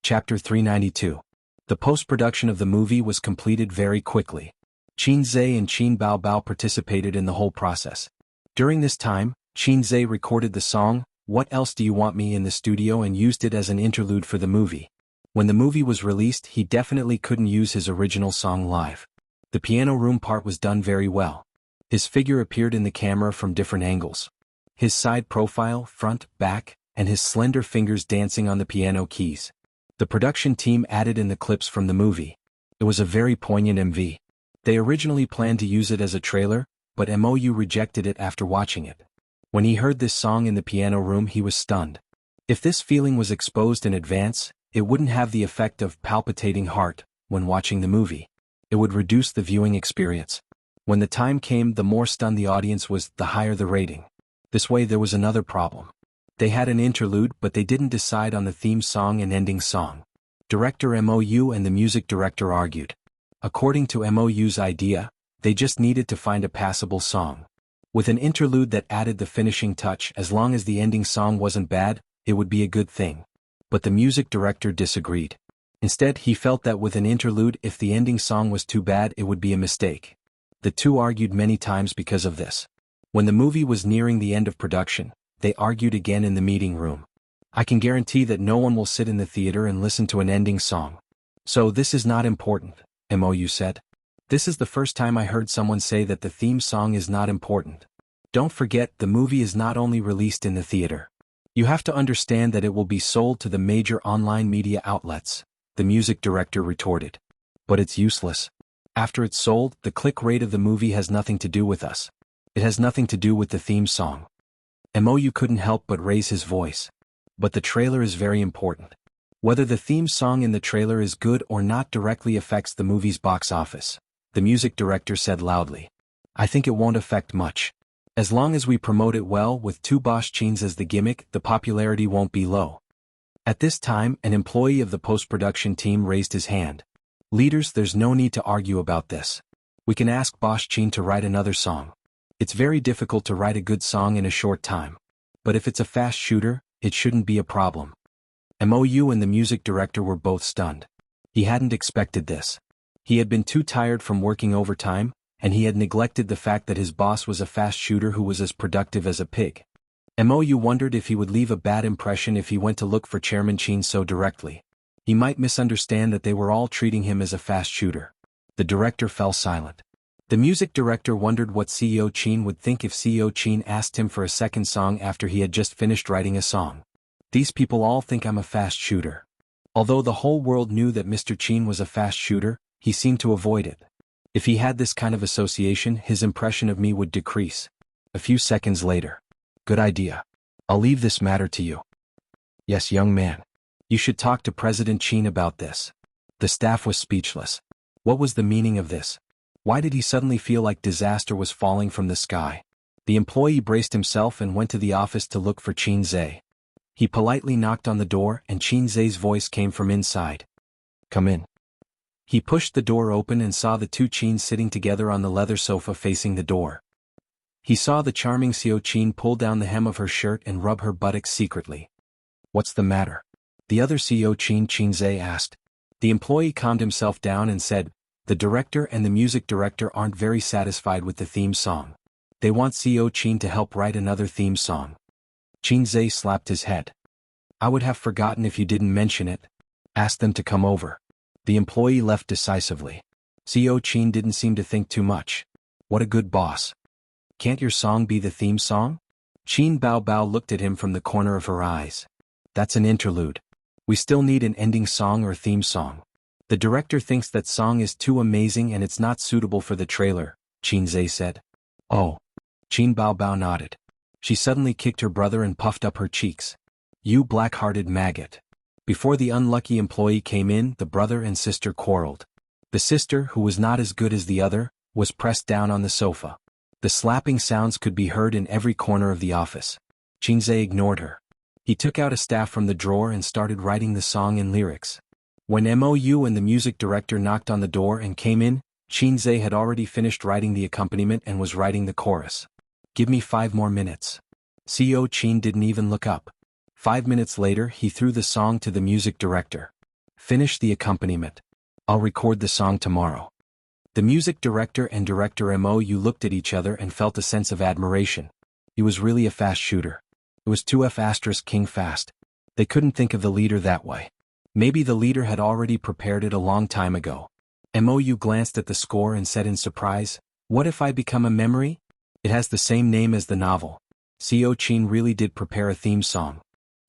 Chapter 392. The post-production of the movie was completed very quickly. Qin Zhe and Qin Baobao participated in the whole process. During this time, Qin Zhe recorded the song, "What Else Do You Want Me" in the studio and used it as an interlude for the movie. When the movie was released, he definitely couldn't use his original song live. The piano room part was done very well. His figure appeared in the camera from different angles. His side profile, front, back, and his slender fingers dancing on the piano keys. The production team added in the clips from the movie. It was a very poignant MV. They originally planned to use it as a trailer, but MOU rejected it after watching it. When he heard this song in the piano room, he was stunned. If this feeling was exposed in advance, it wouldn't have the effect of palpitating heart when watching the movie. It would reduce the viewing experience. When the time came, the more stunned the audience was, the higher the rating. This way there was another problem. They had an interlude, but they didn't decide on the theme song and ending song. Director MOU and the music director argued. According to MOU's idea, they just needed to find a passable song. With an interlude that added the finishing touch, as long as the ending song wasn't bad, it would be a good thing. But the music director disagreed. Instead, he felt that with an interlude, if the ending song was too bad, it would be a mistake. The two argued many times because of this. When the movie was nearing the end of production, they argued again in the meeting room. I can guarantee that no one will sit in the theater and listen to an ending song. So this is not important, MOU said. This is the first time I heard someone say that the theme song is not important. Don't forget, the movie is not only released in the theater. You have to understand that it will be sold to the major online media outlets, the music director retorted. But it's useless. After it's sold, the click rate of the movie has nothing to do with us. It has nothing to do with the theme song. MOU couldn't help but raise his voice. But the trailer is very important. Whether the theme song in the trailer is good or not directly affects the movie's box office, the music director said loudly. I think it won't affect much. As long as we promote it well with two Bosch Chins as the gimmick, the popularity won't be low. At this time, an employee of the post-production team raised his hand. Leaders, there's no need to argue about this. We can ask Bosch Chin to write another song. It's very difficult to write a good song in a short time. But if it's a fast shooter, it shouldn't be a problem. MOU and the music director were both stunned. He hadn't expected this. He had been too tired from working overtime, and he had neglected the fact that his boss was a fast shooter who was as productive as a pig. MOU wondered if he would leave a bad impression if he went to look for Chairman Chin so directly. He might misunderstand that they were all treating him as a fast shooter. The director fell silent. The music director wondered what CEO Chin would think if CEO Chin asked him for a second song after he had just finished writing a song. These people all think I'm a fast shooter. Although the whole world knew that Mr. Chin was a fast shooter, he seemed to avoid it. If he had this kind of association, his impression of me would decrease. A few seconds later. Good idea. I'll leave this matter to you. Yes, young man. You should talk to President Chin about this. The staff was speechless. What was the meaning of this? Why did he suddenly feel like disaster was falling from the sky? The employee braced himself and went to the office to look for Qin Zhe. He politely knocked on the door and Qin Zhe's voice came from inside. Come in. He pushed the door open and saw the two Qins sitting together on the leather sofa facing the door. He saw the charming Xiao Qin pull down the hem of her shirt and rub her buttocks secretly. What's the matter? The other Xiao Qin, Qin Zhe asked. The employee calmed himself down and said, the director and the music director aren't very satisfied with the theme song. They want Xiao Qin to help write another theme song. Qin Zhe slapped his head. I would have forgotten if you didn't mention it. Ask them to come over. The employee left decisively. Xiao Qin didn't seem to think too much. What a good boss. Can't your song be the theme song? Qin Baobao looked at him from the corner of her eyes. That's an interlude. We still need an ending song or theme song. The director thinks that song is too amazing and it's not suitable for the trailer, Qin Zhe said. Oh. Qin Baobao nodded. She suddenly kicked her brother and puffed up her cheeks. You black-hearted maggot. Before the unlucky employee came in, the brother and sister quarreled. The sister, who was not as good as the other, was pressed down on the sofa. The slapping sounds could be heard in every corner of the office. Qin Zhe ignored her. He took out a staff from the drawer and started writing the song and lyrics. When MOU and the music director knocked on the door and came in, Qin Zhe had already finished writing the accompaniment and was writing the chorus. Give me 5 more minutes. CEO Qin didn't even look up. 5 minutes later, he threw the song to the music director. Finish the accompaniment. I'll record the song tomorrow. The music director and director Mou looked at each other and felt a sense of admiration. He was really a fast shooter. It was 2F** King fast. They couldn't think of the leader that way. Maybe the leader had already prepared it a long time ago. Mou glanced at the score and said in surprise, "What if I become a memory? It has the same name as the novel." Co Chin really did prepare a theme song.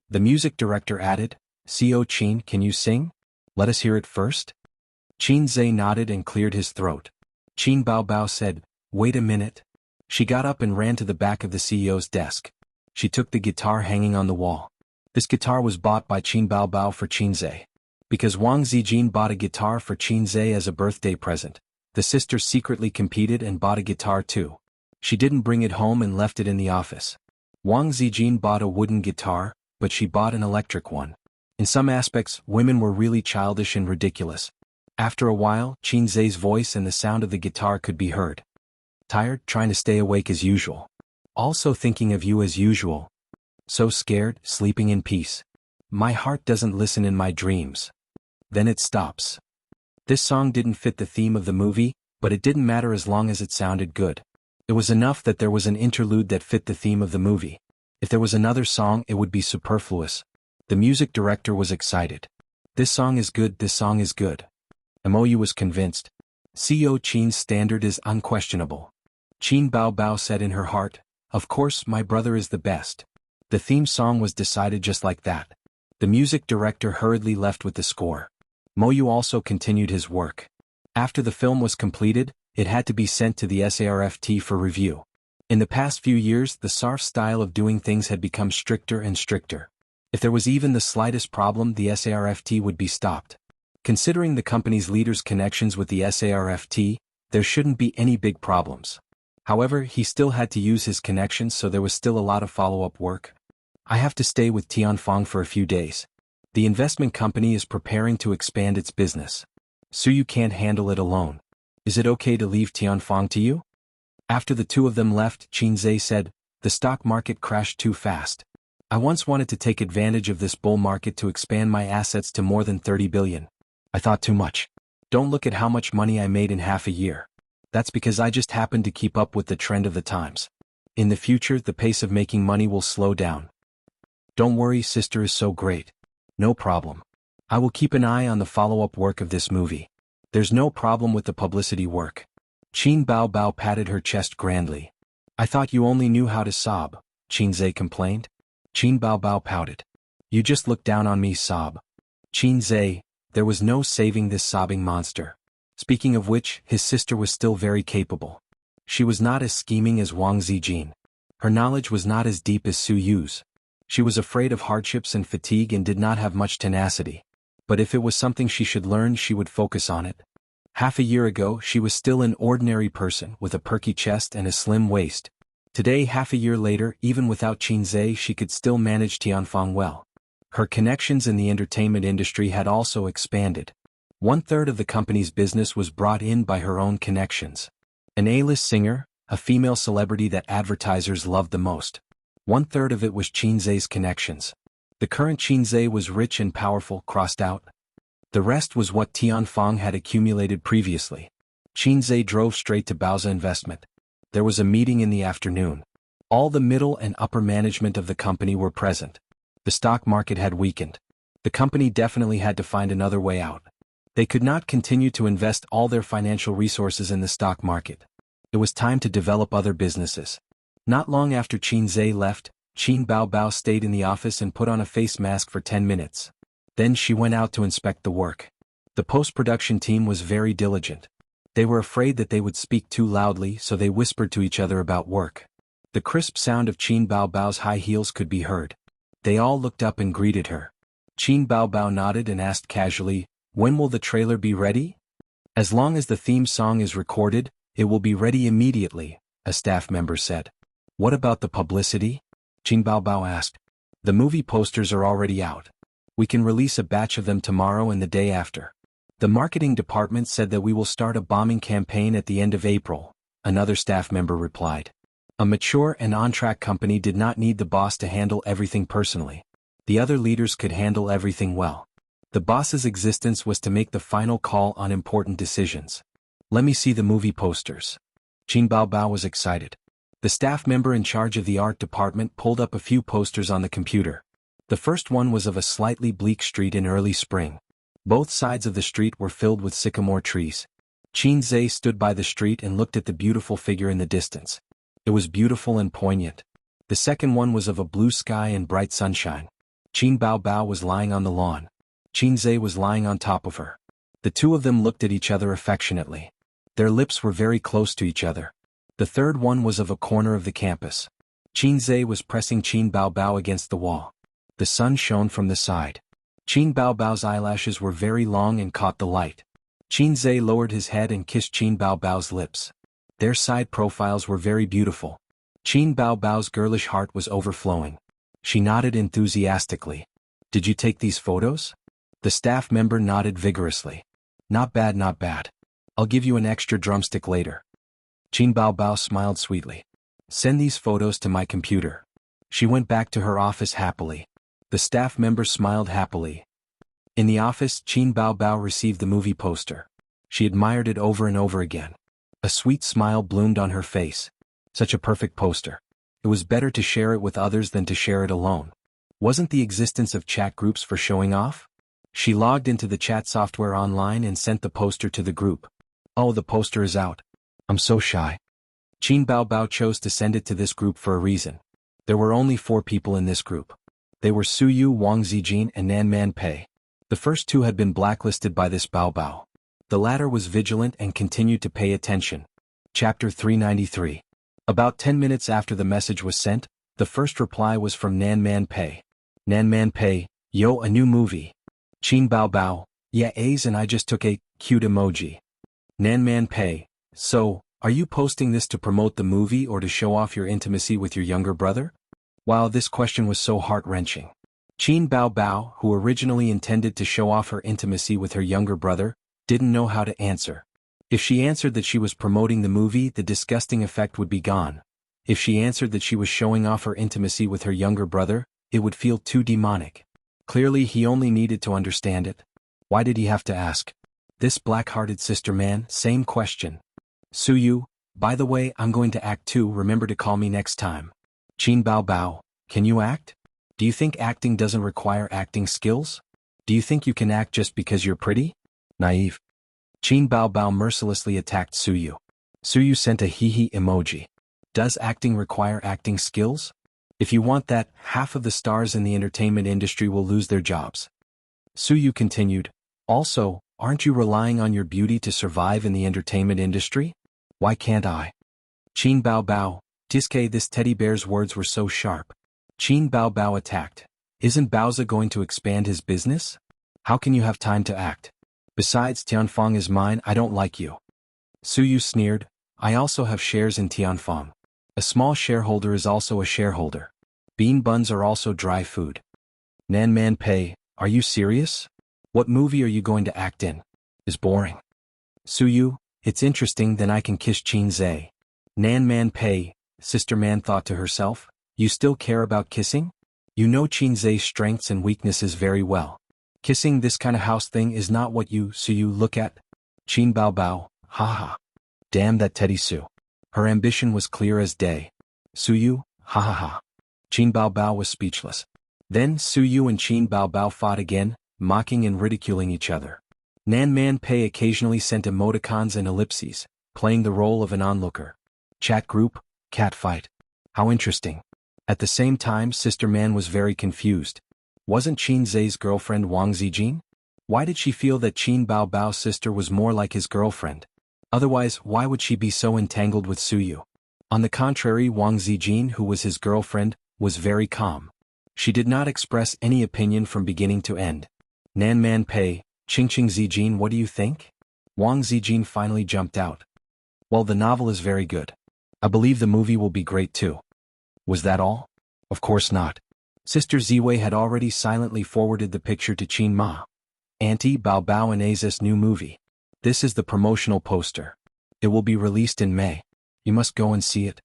The music director added, "Co Chin, can you sing? Let us hear it first." Qin Zhe nodded and cleared his throat. Qin Baobao said, "Wait a minute." She got up and ran to the back of the CEO's desk. She took the guitar hanging on the wall. This guitar was bought by Qin Baobao for Qin Zhe. Because Wang Zijin bought a guitar for Qin Zhe as a birthday present, the sisters secretly competed and bought a guitar too. She didn't bring it home and left it in the office. Wang Zijin bought a wooden guitar, but she bought an electric one. In some aspects, women were really childish and ridiculous. After a while, Qin Zhe's voice and the sound of the guitar could be heard. "Tired, trying to stay awake as usual. Also thinking of you as usual. So scared, sleeping in peace. My heart doesn't listen in my dreams." Then it stops. This song didn't fit the theme of the movie, but it didn't matter as long as it sounded good. It was enough that there was an interlude that fit the theme of the movie. If there was another song, it would be superfluous. The music director was excited. "This song is good, this song is good." Mou was convinced. Co Chin's standard is unquestionable. Qin Baobao said in her heart, "Of course, my brother is the best." The theme song was decided just like that. The music director hurriedly left with the score. Mou also continued his work. After the film was completed, it had to be sent to the SARFT for review. In the past few years, the SARF style of doing things had become stricter and stricter. If there was even the slightest problem, the SARFT would be stopped. Considering the company's leader's connections with the SARFT, there shouldn't be any big problems. However, he still had to use his connections, so there was still a lot of follow-up work. "I have to stay with Tianfang for a few days. The investment company is preparing to expand its business. So you can't handle it alone. Is it okay to leave Tianfang to you?" After the two of them left, Qin Zhe said, "The stock market crashed too fast. I once wanted to take advantage of this bull market to expand my assets to more than 30 billion. I thought too much. Don't look at how much money I made in half a year. That's because I just happened to keep up with the trend of the times. In the future, the pace of making money will slow down." "Don't worry, sister is so great. No problem. I will keep an eye on the follow-up work of this movie. There's no problem with the publicity work." Qin Baobao patted her chest grandly. "I thought you only knew how to sob," Qin Zhe complained. Qin Baobao pouted. "You just look down on me, sob." Qin Zhe, there was no saving this sobbing monster. Speaking of which, his sister was still very capable. She was not as scheming as Wang Zijin. Her knowledge was not as deep as Su Yu's. She was afraid of hardships and fatigue and did not have much tenacity. But if it was something she should learn, she would focus on it. Half a year ago, she was still an ordinary person with a perky chest and a slim waist. Today, half a year later, even without Qin Zhe, she could still manage Tianfang well. Her connections in the entertainment industry had also expanded. 1/3 of the company's business was brought in by her own connections. An A-list singer, a female celebrity that advertisers loved the most. 1/3 of it was Qin Zhe's connections. The current Qin Zhe was rich and powerful, crossed out. The rest was what Tianfang had accumulated previously. Qin Zhe drove straight to Baoza Investment. There was a meeting in the afternoon. All the middle and upper management of the company were present. The stock market had weakened. The company definitely had to find another way out. They could not continue to invest all their financial resources in the stock market. It was time to develop other businesses. Not long after Qin Zhe left, Qin Baobao stayed in the office and put on a face mask for 10 minutes. Then she went out to inspect the work. The post-production team was very diligent. They were afraid that they would speak too loudly, so they whispered to each other about work. The crisp sound of Qin Baobao's high heels could be heard. They all looked up and greeted her. Qin Baobao nodded and asked casually, "When will the trailer be ready?" "As long as the theme song is recorded, it will be ready immediately," a staff member said. "What about the publicity?" Qin Baobao asked. "The movie posters are already out. We can release a batch of them tomorrow and the day after. The marketing department said that we will start a bombing campaign at the end of April," another staff member replied. A mature and on-track company did not need the boss to handle everything personally. The other leaders could handle everything well. The boss's existence was to make the final call on important decisions. Let me see the movie posters. Qin Baobao was excited. The staff member in charge of the art department pulled up a few posters on the computer. The first one was of a slightly bleak street in early spring. Both sides of the street were filled with sycamore trees. Qin Zhe stood by the street and looked at the beautiful figure in the distance. It was beautiful and poignant. The second one was of a blue sky and bright sunshine. Qin Baobao was lying on the lawn. Qin Zhe was lying on top of her. The two of them looked at each other affectionately. Their lips were very close to each other. The third one was of a corner of the campus. Qin Zhe was pressing Qin Baobao against the wall. The sun shone from the side. Qin Baobao's eyelashes were very long and caught the light. Qin Zhe lowered his head and kissed Qin Baobao's lips. Their side profiles were very beautiful. Qin Baobao's girlish heart was overflowing. She nodded enthusiastically. Did you take these photos? The staff member nodded vigorously. Not bad, not bad. I'll give you an extra drumstick later. Qin Baobao smiled sweetly. Send these photos to my computer. She went back to her office happily. The staff member smiled happily. In the office, Qin Baobao received the movie poster. She admired it over and over again. A sweet smile bloomed on her face. Such a perfect poster. It was better to share it with others than to share it alone. Wasn't the existence of chat groups for showing off? She logged into the chat software online and sent the poster to the group. Oh, the poster is out. I'm so shy. Qin Baobao chose to send it to this group for a reason. There were only 4 people in this group. They were Suyu, Wang Zijin, and Nan Man Pei. The first 2 had been blacklisted by this Baobao. The latter was vigilant and continued to pay attention. Chapter 393. About 10 minutes after the message was sent, the first reply was from Nan Man Pei. Nan Man Pei, yo, a new movie. Qin Baobao, yeah, A's and I just took a cute emoji. Nan Man Pei, so, are you posting this to promote the movie or to show off your intimacy with your younger brother? Wow, this question was so heart-wrenching. Qin Baobao, who originally intended to show off her intimacy with her younger brother, didn't know how to answer. If she answered that she was promoting the movie, the disgusting effect would be gone. If she answered that she was showing off her intimacy with her younger brother, it would feel too demonic. Clearly he only needed to understand it. Why did he have to ask? This black-hearted sister man, same question. Suyu, by the way, I'm going to act too, remember to call me next time. Qin Baobao, can you act? Do you think acting doesn't require acting skills? Do you think you can act just because you're pretty? Naive. Qin Baobao mercilessly attacked Suyu. Suyu sent a hee-hee emoji. Does acting require acting skills? If you want that, half of the stars in the entertainment industry will lose their jobs. Suyu continued, also, aren't you relying on your beauty to survive in the entertainment industry? Why can't I? Qin Baobao, Tiske, this teddy bear's words were so sharp. Qin Baobao attacked. Isn't Baozi going to expand his business? How can you have time to act? Besides, Tianfeng is mine, I don't like you. Suyu sneered, I also have shares in Tianfeng. A small shareholder is also a shareholder. Bean buns are also dry food. Nan Man Pei, are you serious? What movie are you going to act in? Is boring. Suyu, it's interesting, then I can kiss Qin Zhe. Nan Man Pei, sister man thought to herself, you still care about kissing? You know Qin Zhe's strengths and weaknesses very well. Kissing this kind of house thing is not what you, Suyu, look at. Qin Baobao, haha. Damn that Teddy Su. Her ambition was clear as day. Suyu, ha ha ha. Qin Baobao was speechless. Then Suyu and Qin Baobao fought again, mocking and ridiculing each other. Nan Man Pei occasionally sent emoticons and ellipses, playing the role of an onlooker. Chat group, cat fight. How interesting. At the same time, Sister Man was very confused. Wasn't Qin Zhe's girlfriend Wang Zijin? Why did she feel that Qin Baobao's sister was more like his girlfriend? Otherwise, why would she be so entangled with Suyu? On the contrary, Wang Zijin, who was his girlfriend, was very calm. She did not express any opinion from beginning to end. Nan Man Pei, Qingqing Zijin, what do you think? Wang Zijin finally jumped out. Well, the novel is very good. I believe the movie will be great too. Was that all? Of course not. Sister Ziwei had already silently forwarded the picture to Qin Ma. Auntie, Baobao and Aza's new movie. This is the promotional poster. It will be released in May. You must go and see it.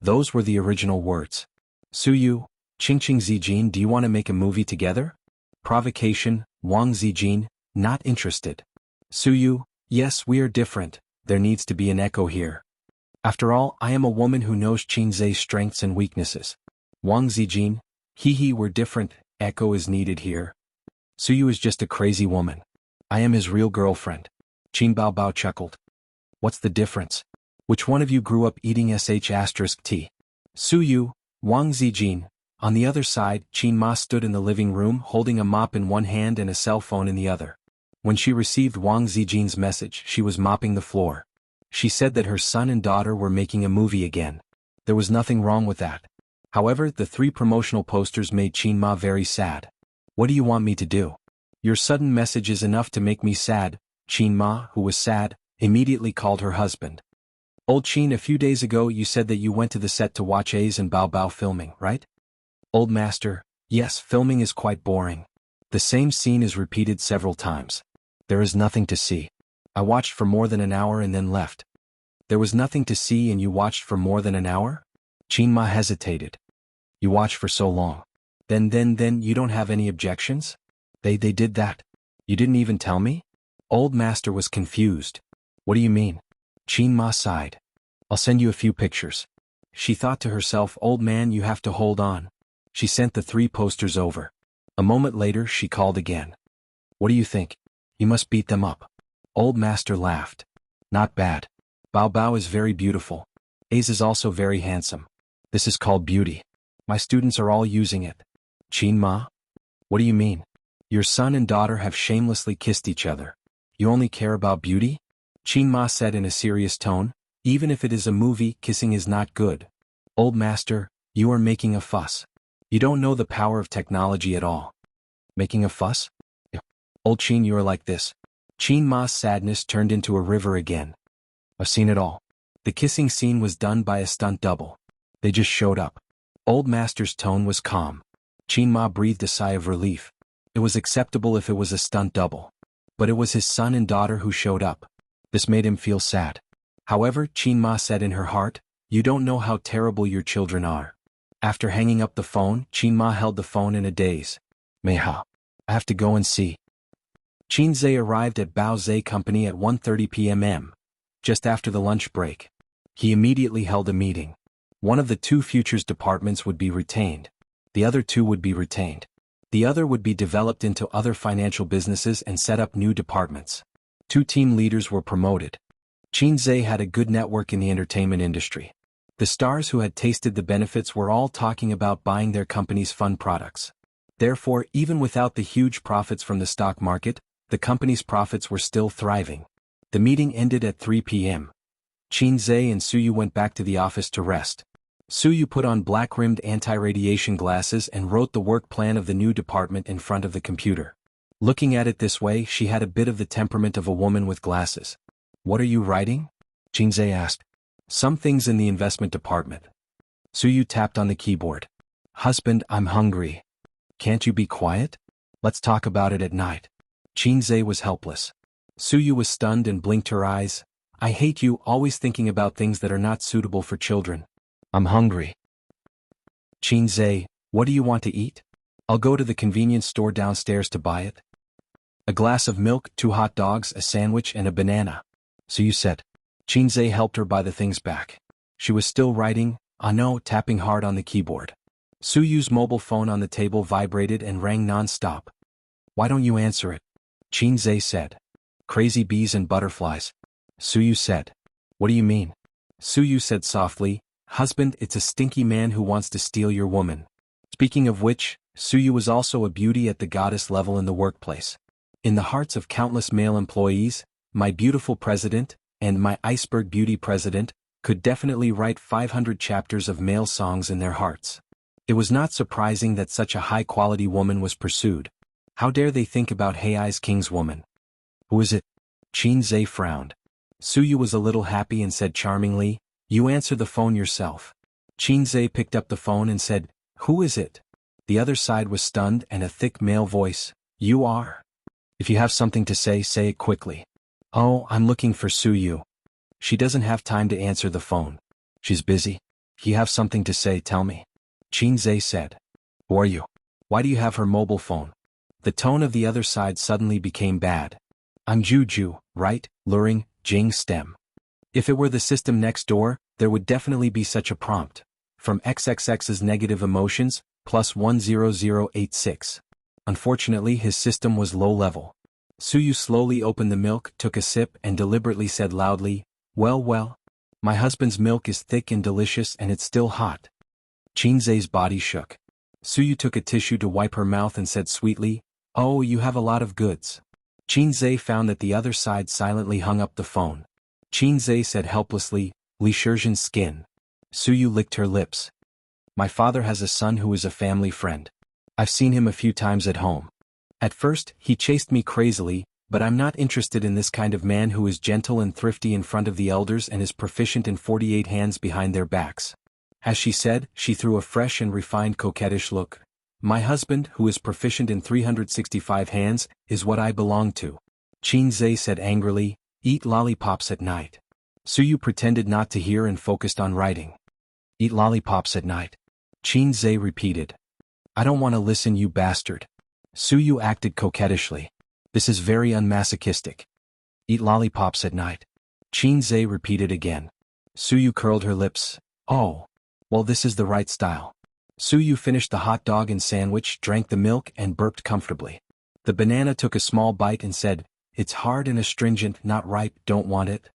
Those were the original words. Suyu, Qingqing Zijin, do you want to make a movie together? Provocation, Wang Zijin, not interested. Suyu, yes, we are different, there needs to be an echo here. After all, I am a woman who knows Qinzhe's strengths and weaknesses. Wang Zijin, we're different, echo is needed here. Suyu is just a crazy woman. I am his real girlfriend. Qin Baobao chuckled. What's the difference? Which one of you grew up eating sh*t? Suyu, Wang Zijin. On the other side, Qin Ma stood in the living room holding a mop in one hand and a cell phone in the other. When she received Wang Zijin's message, she was mopping the floor. She said that her son and daughter were making a movie again. There was nothing wrong with that. However, the 3 promotional posters made Qin Ma very sad. What do you want me to do? Your sudden message is enough to make me sad. Qin Ma, who was sad, immediately called her husband. Old Qin, a few days ago you said that you went to the set to watch A's and Bao Bao filming, right? Old master, yes, filming is quite boring. The same scene is repeated several times. There is nothing to see. I watched for more than an hour and then left. There was nothing to see and you watched for more than an hour? Qin Ma hesitated. You watched for so long. Then you don't have any objections? They did that. You didn't even tell me? Old master was confused. What do you mean? Qin Ma sighed. I'll send you a few pictures. She thought to herself, old man, you have to hold on. She sent the 3 posters over. A moment later she called again. What do you think? You must beat them up. Old master laughed. Not bad. Bao Bao is very beautiful. Ace is also very handsome. This is called beauty. My students are all using it. Qin Ma? What do you mean? Your son and daughter have shamelessly kissed each other. You only care about beauty? Qin Ma said in a serious tone. Even if it is a movie, kissing is not good. Old master, you are making a fuss. You don't know the power of technology at all. Making a fuss? Old Qin, you are like this. Qin Ma's sadness turned into a river again. I've seen it all. The kissing scene was done by a stunt double. They just showed up. Old master's tone was calm. Qin Ma breathed a sigh of relief. It was acceptable if it was a stunt double. But it was his son and daughter who showed up. This made him feel sad. However, Qin Ma said in her heart, you don't know how terrible your children are. After hanging up the phone, Qin Ma held the phone in a daze. Meha. I have to go and see. Qinzhe arrived at Bao Zhe Company at 1:30 p.m. just after the lunch break. He immediately held a meeting. One of the 2 futures departments would be retained. The other 2 would be retained. The other would be developed into other financial businesses and set up new departments. 2 team leaders were promoted. Qinzhe had a good network in the entertainment industry. The stars who had tasted the benefits were all talking about buying their company's fun products. Therefore, even without the huge profits from the stock market, the company's profits were still thriving. The meeting ended at 3 p.m. Qinzhe and Suyu went back to the office to rest. Suyu put on black-rimmed anti-radiation glasses and wrote the work plan of the new department in front of the computer. Looking at it this way, she had a bit of the temperament of a woman with glasses. What are you writing? Qinzhe asked. Some things in the investment department. Suyu tapped on the keyboard. Husband, I'm hungry. Can't you be quiet? Let's talk about it at night. Qinzhe was helpless. Suyu was stunned and blinked her eyes. I hate you, always thinking about things that are not suitable for children. I'm hungry. Qinzhe, what do you want to eat? I'll go to the convenience store downstairs to buy it. A glass of milk, 2 hot dogs, a sandwich and a banana. Suyu said. Qinzhe helped her buy the things back. She was still writing, no, tapping hard on the keyboard. Suyu's mobile phone on the table vibrated and rang non-stop. Why don't you answer it? Qinzhe said. Crazy bees and butterflies. Suyu said. What do you mean? Suyu said softly, husband, it's a stinky man who wants to steal your woman. Speaking of which, Suyu was also a beauty at the goddess level in the workplace. In the hearts of countless male employees, my beautiful president, and my iceberg beauty president, could definitely write 500 chapters of male songs in their hearts. It was not surprising that such a high-quality woman was pursued. How dare they think about Hei's king's woman? Who is it? Qinzhe frowned. Suyu was a little happy and said charmingly, you answer the phone yourself. Qinzhe picked up the phone and said, who is it? The other side was stunned and a thick male voice, you are? If you have something to say it quickly. Oh, I'm looking for Suyu. She doesn't have time to answer the phone. She's busy. If you have something to say, tell me. Qinzhe said. Who are you? Why do you have her mobile phone? The tone of the other side suddenly became bad. I'm Juju, right? Luring, Jing stem. If it were the system next door, there would definitely be such a prompt. From XXX's negative emotions, plus 10086. Unfortunately, his system was low level. Suyu slowly opened the milk, took a sip, and deliberately said loudly, well, my husband's milk is thick and delicious and it's still hot. Chinzei's body shook. Suyu took a tissue to wipe her mouth and said sweetly, oh, you have a lot of goods. Chinzei found that the other side silently hung up the phone. Chinzei said helplessly, Li Shizhen's skin. Suyu licked her lips. My father has a son who is a family friend. I've seen him a few times at home. At first, he chased me crazily, but I'm not interested in this kind of man who is gentle and thrifty in front of the elders and is proficient in 48 hands behind their backs. As she said, she threw a fresh and refined coquettish look. My husband, who is proficient in 365 hands, is what I belong to. Chinzei said angrily, eat lollipops at night. Suyu pretended not to hear and focused on writing. Eat lollipops at night. Chinzei repeated. I don't want to listen, you bastard. Suyu acted coquettishly. This is very unmasochistic. Eat lollipops at night. Chinzei repeated again. Suyu curled her lips. Oh. Well, this is the right style. Suyu finished the hot dog and sandwich, drank the milk, and burped comfortably. The banana took a small bite and said, it's hard and astringent, not ripe, don't want it.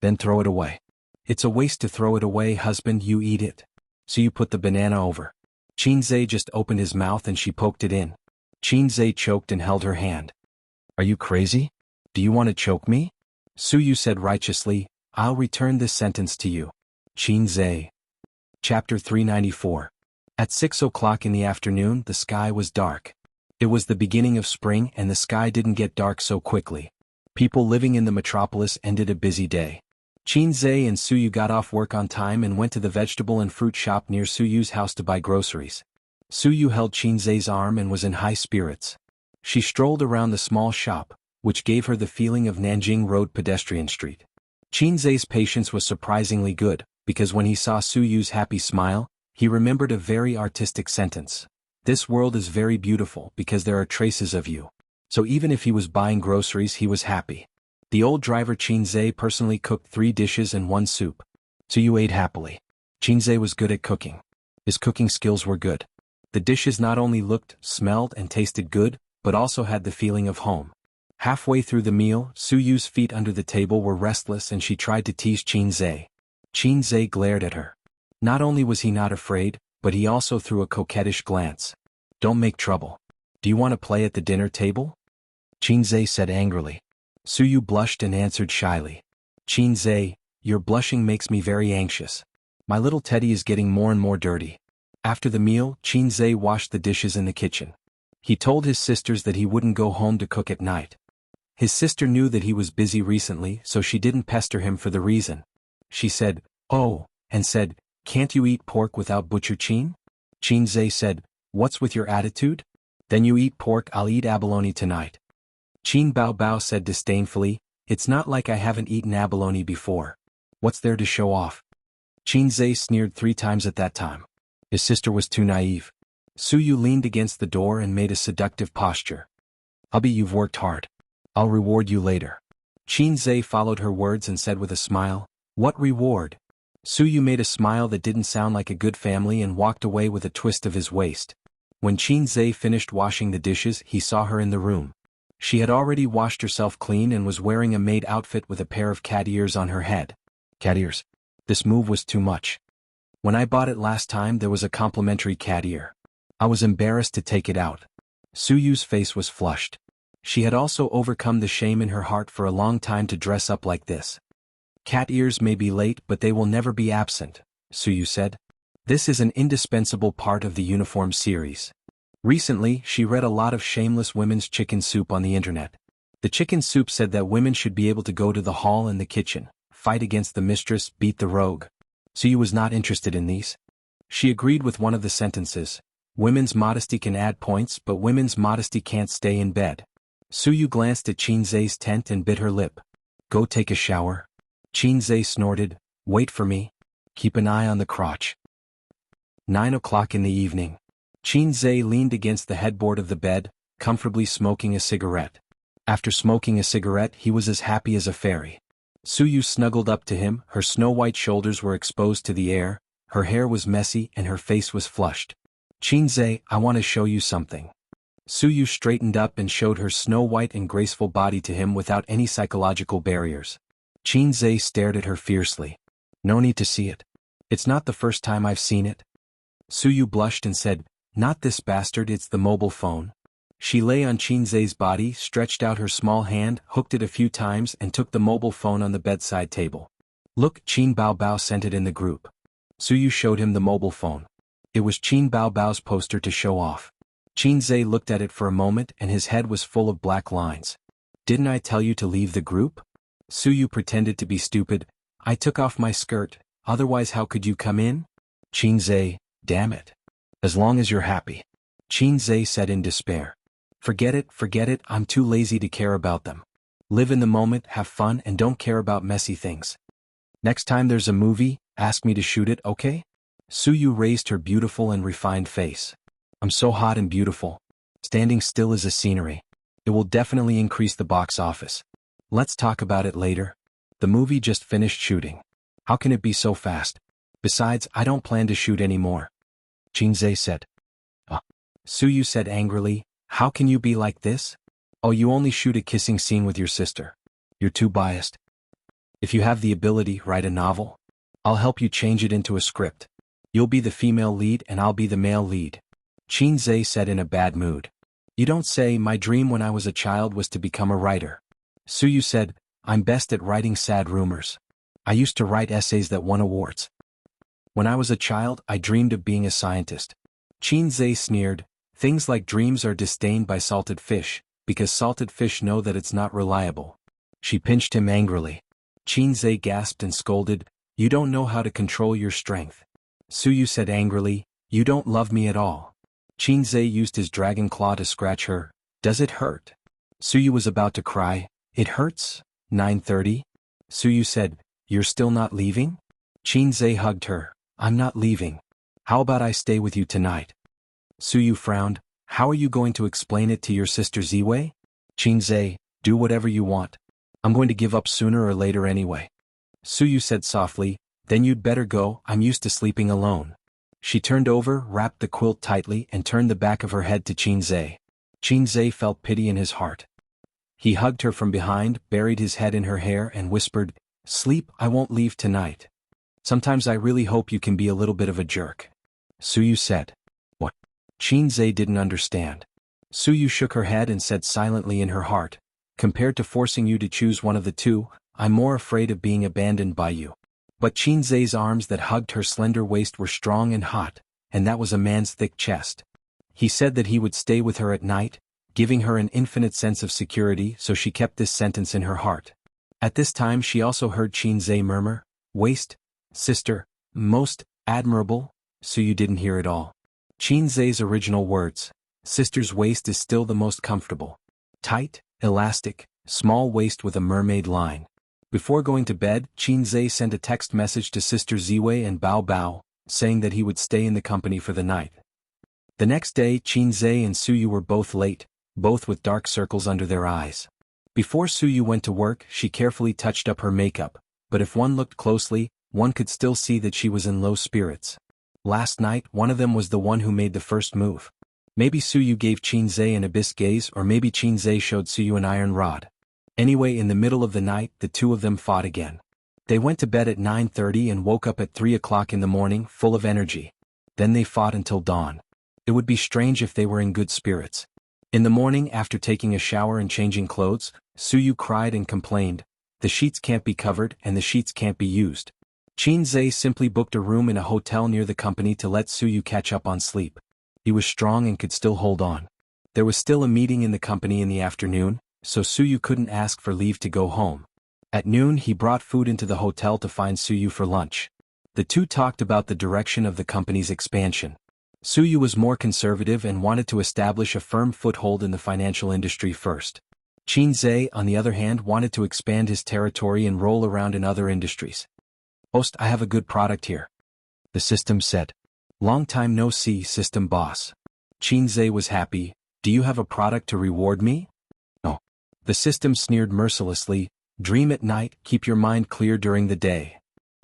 Then throw it away. It's a waste to throw it away, husband, you eat it. Suyu put the banana over. Chinzei just opened his mouth and she poked it in. Chinzei choked and held her hand. Are you crazy? Do you want to choke me? Suyu said righteously, I'll return this sentence to you. Chinzei. Chapter 394. At 6 o'clock in the afternoon, the sky was dark. It was the beginning of spring and the sky didn't get dark so quickly. People living in the metropolis ended a busy day. Chinzei and Suyu got off work on time and went to the vegetable and fruit shop near Suyu's house to buy groceries. Suyu held Chinzei's arm and was in high spirits. She strolled around the small shop, which gave her the feeling of Nanjing Road pedestrian street. Chinzei's patience was surprisingly good, because when he saw Suyu's happy smile, he remembered a very artistic sentence. This world is very beautiful because there are traces of you. So even if he was buying groceries, he was happy. The old driver Chinzei personally cooked 3 dishes and 1 soup. Suyu ate happily. Chinzei was good at cooking. His cooking skills were good. The dishes not only looked, smelled, and tasted good, but also had the feeling of home. Halfway through the meal, Suyu's feet under the table were restless and she tried to tease Chinzei. Chinzei glared at her. Not only was he not afraid, but he also threw a coquettish glance. Don't make trouble. Do you want to play at the dinner table? Chinzei said angrily. Suyu blushed and answered shyly. Chinzei, your blushing makes me very anxious. My little teddy is getting more and more dirty. After the meal, Chinzei washed the dishes in the kitchen. He told his sisters that he wouldn't go home to cook at night. His sister knew that he was busy recently, so she didn't pester him for the reason. She said, oh, and said, can't you eat pork without butcher Chin? Chinzei said, what's with your attitude? Then you eat pork, I'll eat abalone tonight. Chin Bao Bao said disdainfully, it's not like I haven't eaten abalone before. What's there to show off? Chinzei sneered 3 times at that time. His sister was too naive. Suyu leaned against the door and made a seductive posture. Hubby, you've worked hard. I'll reward you later. Chinzei followed her words and said with a smile, what reward? Suyu made a smile that didn't sound like a good family and walked away with a twist of his waist. When Chinzei finished washing the dishes, he saw her in the room. She had already washed herself clean and was wearing a maid outfit with a pair of cat ears on her head. Cat ears. This move was too much. When I bought it last time, there was a complimentary cat ear. I was embarrassed to take it out. Suyu's face was flushed. She had also overcome the shame in her heart for a long time to dress up like this. Cat ears may be late, but they will never be absent, Suyu said. This is an indispensable part of the uniform series. Recently, she read a lot of shameless women's chicken soup on the internet. The chicken soup said that women should be able to go to the hall and the kitchen, fight against the mistress, beat the rogue. Suyu was not interested in these. She agreed with one of the sentences. Women's modesty can add points, but women's modesty can't stay in bed. Suyu glanced at Chinzei's tent and bit her lip. Go take a shower. Chinzei snorted, wait for me. Keep an eye on the crotch. 9 o'clock in the evening. Chinzei leaned against the headboard of the bed, comfortably smoking a cigarette. After smoking a cigarette, he was as happy as a fairy. Suyu snuggled up to him, her snow-white shoulders were exposed to the air, her hair was messy and her face was flushed. "Chinze, I want to show you something." Suyu straightened up and showed her snow-white and graceful body to him without any psychological barriers. Chinze stared at her fiercely. "No need to see it. It's not the first time I've seen it." Suyu blushed and said, "Not this bastard, it's the mobile phone." She lay on Chinze's body, stretched out her small hand, hooked it a few times and took the mobile phone on the bedside table. "Look," Qin Baobao sent it in the group. Suyu showed him the mobile phone. It was Qin Baobao's poster to show off. Chinze looked at it for a moment and his head was full of black lines. "Didn't I tell you to leave the group?" Suyu pretended to be stupid. "I took off my skirt, otherwise how could you come in?" "Chinze, damn it. As long as you're happy." Chinze said in despair. Forget it, I'm too lazy to care about them. Live in the moment, have fun and don't care about messy things. Next time there's a movie, ask me to shoot it, okay?" Suyu raised her beautiful and refined face. "I'm so hot and beautiful. Standing still is a scenery. It will definitely increase the box office. Let's talk about it later. The movie just finished shooting. How can it be so fast? Besides, I don't plan to shoot anymore." Chinze said. Suyu said angrily, "How can you be like this? Oh, you only shoot a kissing scene with your sister. You're too biased. If you have the ability, write a novel. I'll help you change it into a script. You'll be the female lead and I'll be the male lead." Chinze said in a bad mood. "You don't say. My dream when I was a child was to become a writer." Suyu said, "I'm best at writing sad rumors. I used to write essays that won awards. When I was a child, I dreamed of being a scientist." Chinze sneered, "Things like dreams are disdained by salted fish, because salted fish know that it's not reliable." She pinched him angrily. Chinze gasped and scolded, "You don't know how to control your strength." Suyu said angrily, "You don't love me at all." Chinze used his dragon claw to scratch her. "Does it hurt?" Suyu was about to cry. "It hurts." 9:30. Suyu said, "You're still not leaving?" Chinze hugged her. "I'm not leaving. How about I stay with you tonight?" Suyu frowned. "How are you going to explain it to your sister Ziwei?" Chinze, "Do whatever you want. I'm going to give up sooner or later anyway." Suyu said softly, "Then you'd better go, I'm used to sleeping alone." She turned over, wrapped the quilt tightly and turned the back of her head to Chinze. Chinze felt pity in his heart. He hugged her from behind, buried his head in her hair and whispered, "Sleep, I won't leave tonight. Sometimes I really hope you can be a little bit of a jerk." Suyu said. "What?" Chinze didn't understand. Suyu shook her head and said silently in her heart, "Compared to forcing you to choose one of the two, I'm more afraid of being abandoned by you." But Chinze's arms that hugged her slender waist were strong and hot, and that was a man's thick chest. He said that he would stay with her at night, giving her an infinite sense of security, so she kept this sentence in her heart. At this time she also heard Chinze murmur, "Waist, sister, most admirable." Suyu didn't hear it all. Chinze's original words, "Sister's waist is still the most comfortable. Tight, elastic, small waist with a mermaid line." Before going to bed, Chinze sent a text message to Sister Ziwei and Bao Bao, saying that he would stay in the company for the night. The next day Chinze and Suyu were both late, both with dark circles under their eyes. Before Suyu went to work, she carefully touched up her makeup, but if one looked closely, one could still see that she was in low spirits. Last night, one of them was the one who made the first move. Maybe Suyu gave Chinze an abyss gaze, or maybe Chinze showed Suyu an iron rod. Anyway, in the middle of the night, the two of them fought again. They went to bed at 9:30 and woke up at 3 o'clock in the morning, full of energy. Then they fought until dawn. It would be strange if they were in good spirits. In the morning, after taking a shower and changing clothes, Suyu cried and complained, "The sheets can't be covered and the sheets can't be used." Chinze simply booked a room in a hotel near the company to let Suyu catch up on sleep. He was strong and could still hold on. There was still a meeting in the company in the afternoon, so Suyu couldn't ask for leave to go home. At noon he brought food into the hotel to find Suyu for lunch. The two talked about the direction of the company's expansion. Suyu was more conservative and wanted to establish a firm foothold in the financial industry first. Chinze, on the other hand, wanted to expand his territory and roll around in other industries. "Host, I have a good product here," the system said. "Long time no see, system boss." Chinze was happy. Do you have a product to reward me? No. The system sneered mercilessly. Dream at night, keep your mind clear during the day.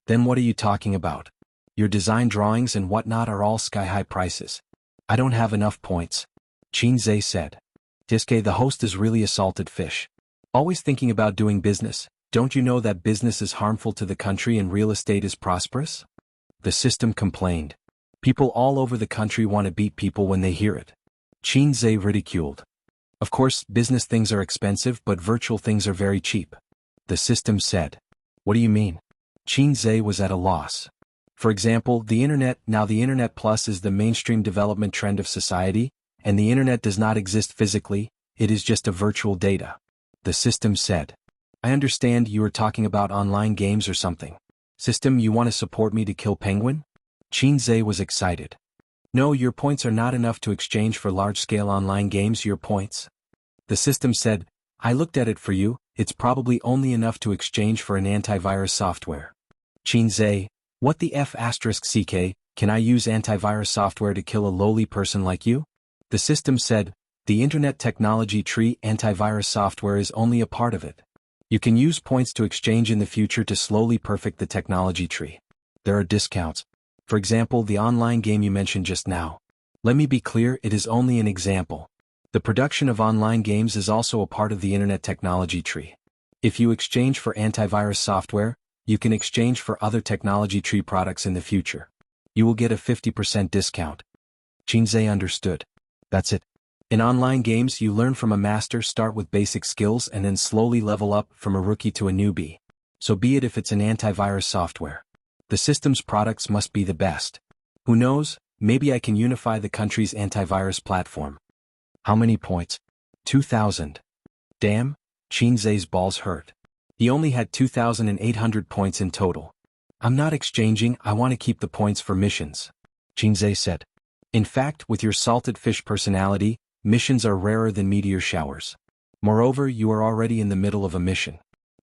Then what are you talking about? Your design drawings and whatnot are all sky-high prices. I don't have enough points. Qin said. Tiske, the host is really a salted fish. Always thinking about doing business. Don't you know that business is harmful to the country and real estate is prosperous? The system complained. People all over the country want to beat people when they hear it. Qin ridiculed. Of course, business things are expensive, but virtual things are very cheap. The system said. What do you mean? Qin was at a loss. For example, the Internet. Now the Internet Plus is the mainstream development trend of society, and the Internet does not exist physically, it is just a virtual data. The system said. I understand you are talking about online games or something. System, you want to support me to kill Penguin? Qin was excited. No, your points are not enough to exchange for large-scale online games. Your points. The system said, I looked at it for you, it's probably only enough to exchange for an antivirus software. Qin, what the F***ck, can I use antivirus software to kill a lowly person like you? The system said, the Internet Technology Tree antivirus software is only a part of it. You can use points to exchange in the future to slowly perfect the technology tree. There are discounts. For example, the online game you mentioned just now. Let me be clear, it is only an example. The production of online games is also a part of the Internet Technology Tree. If you exchange for antivirus software, you can exchange for other technology tree products in the future. You will get a 50% discount. Qin understood. That's it. In online games, you learn from a master, start with basic skills and then slowly level up from a rookie to a newbie. So be it if it's an antivirus software. The system's products must be the best. Who knows, maybe I can unify the country's antivirus platform. How many points? 2,000. Damn, Qin's balls hurt. He only had 2,800 points in total. I'm not exchanging, I want to keep the points for missions. Qin said. In fact, with your salted fish personality, missions are rarer than meteor showers. Moreover, you are already in the middle of a mission.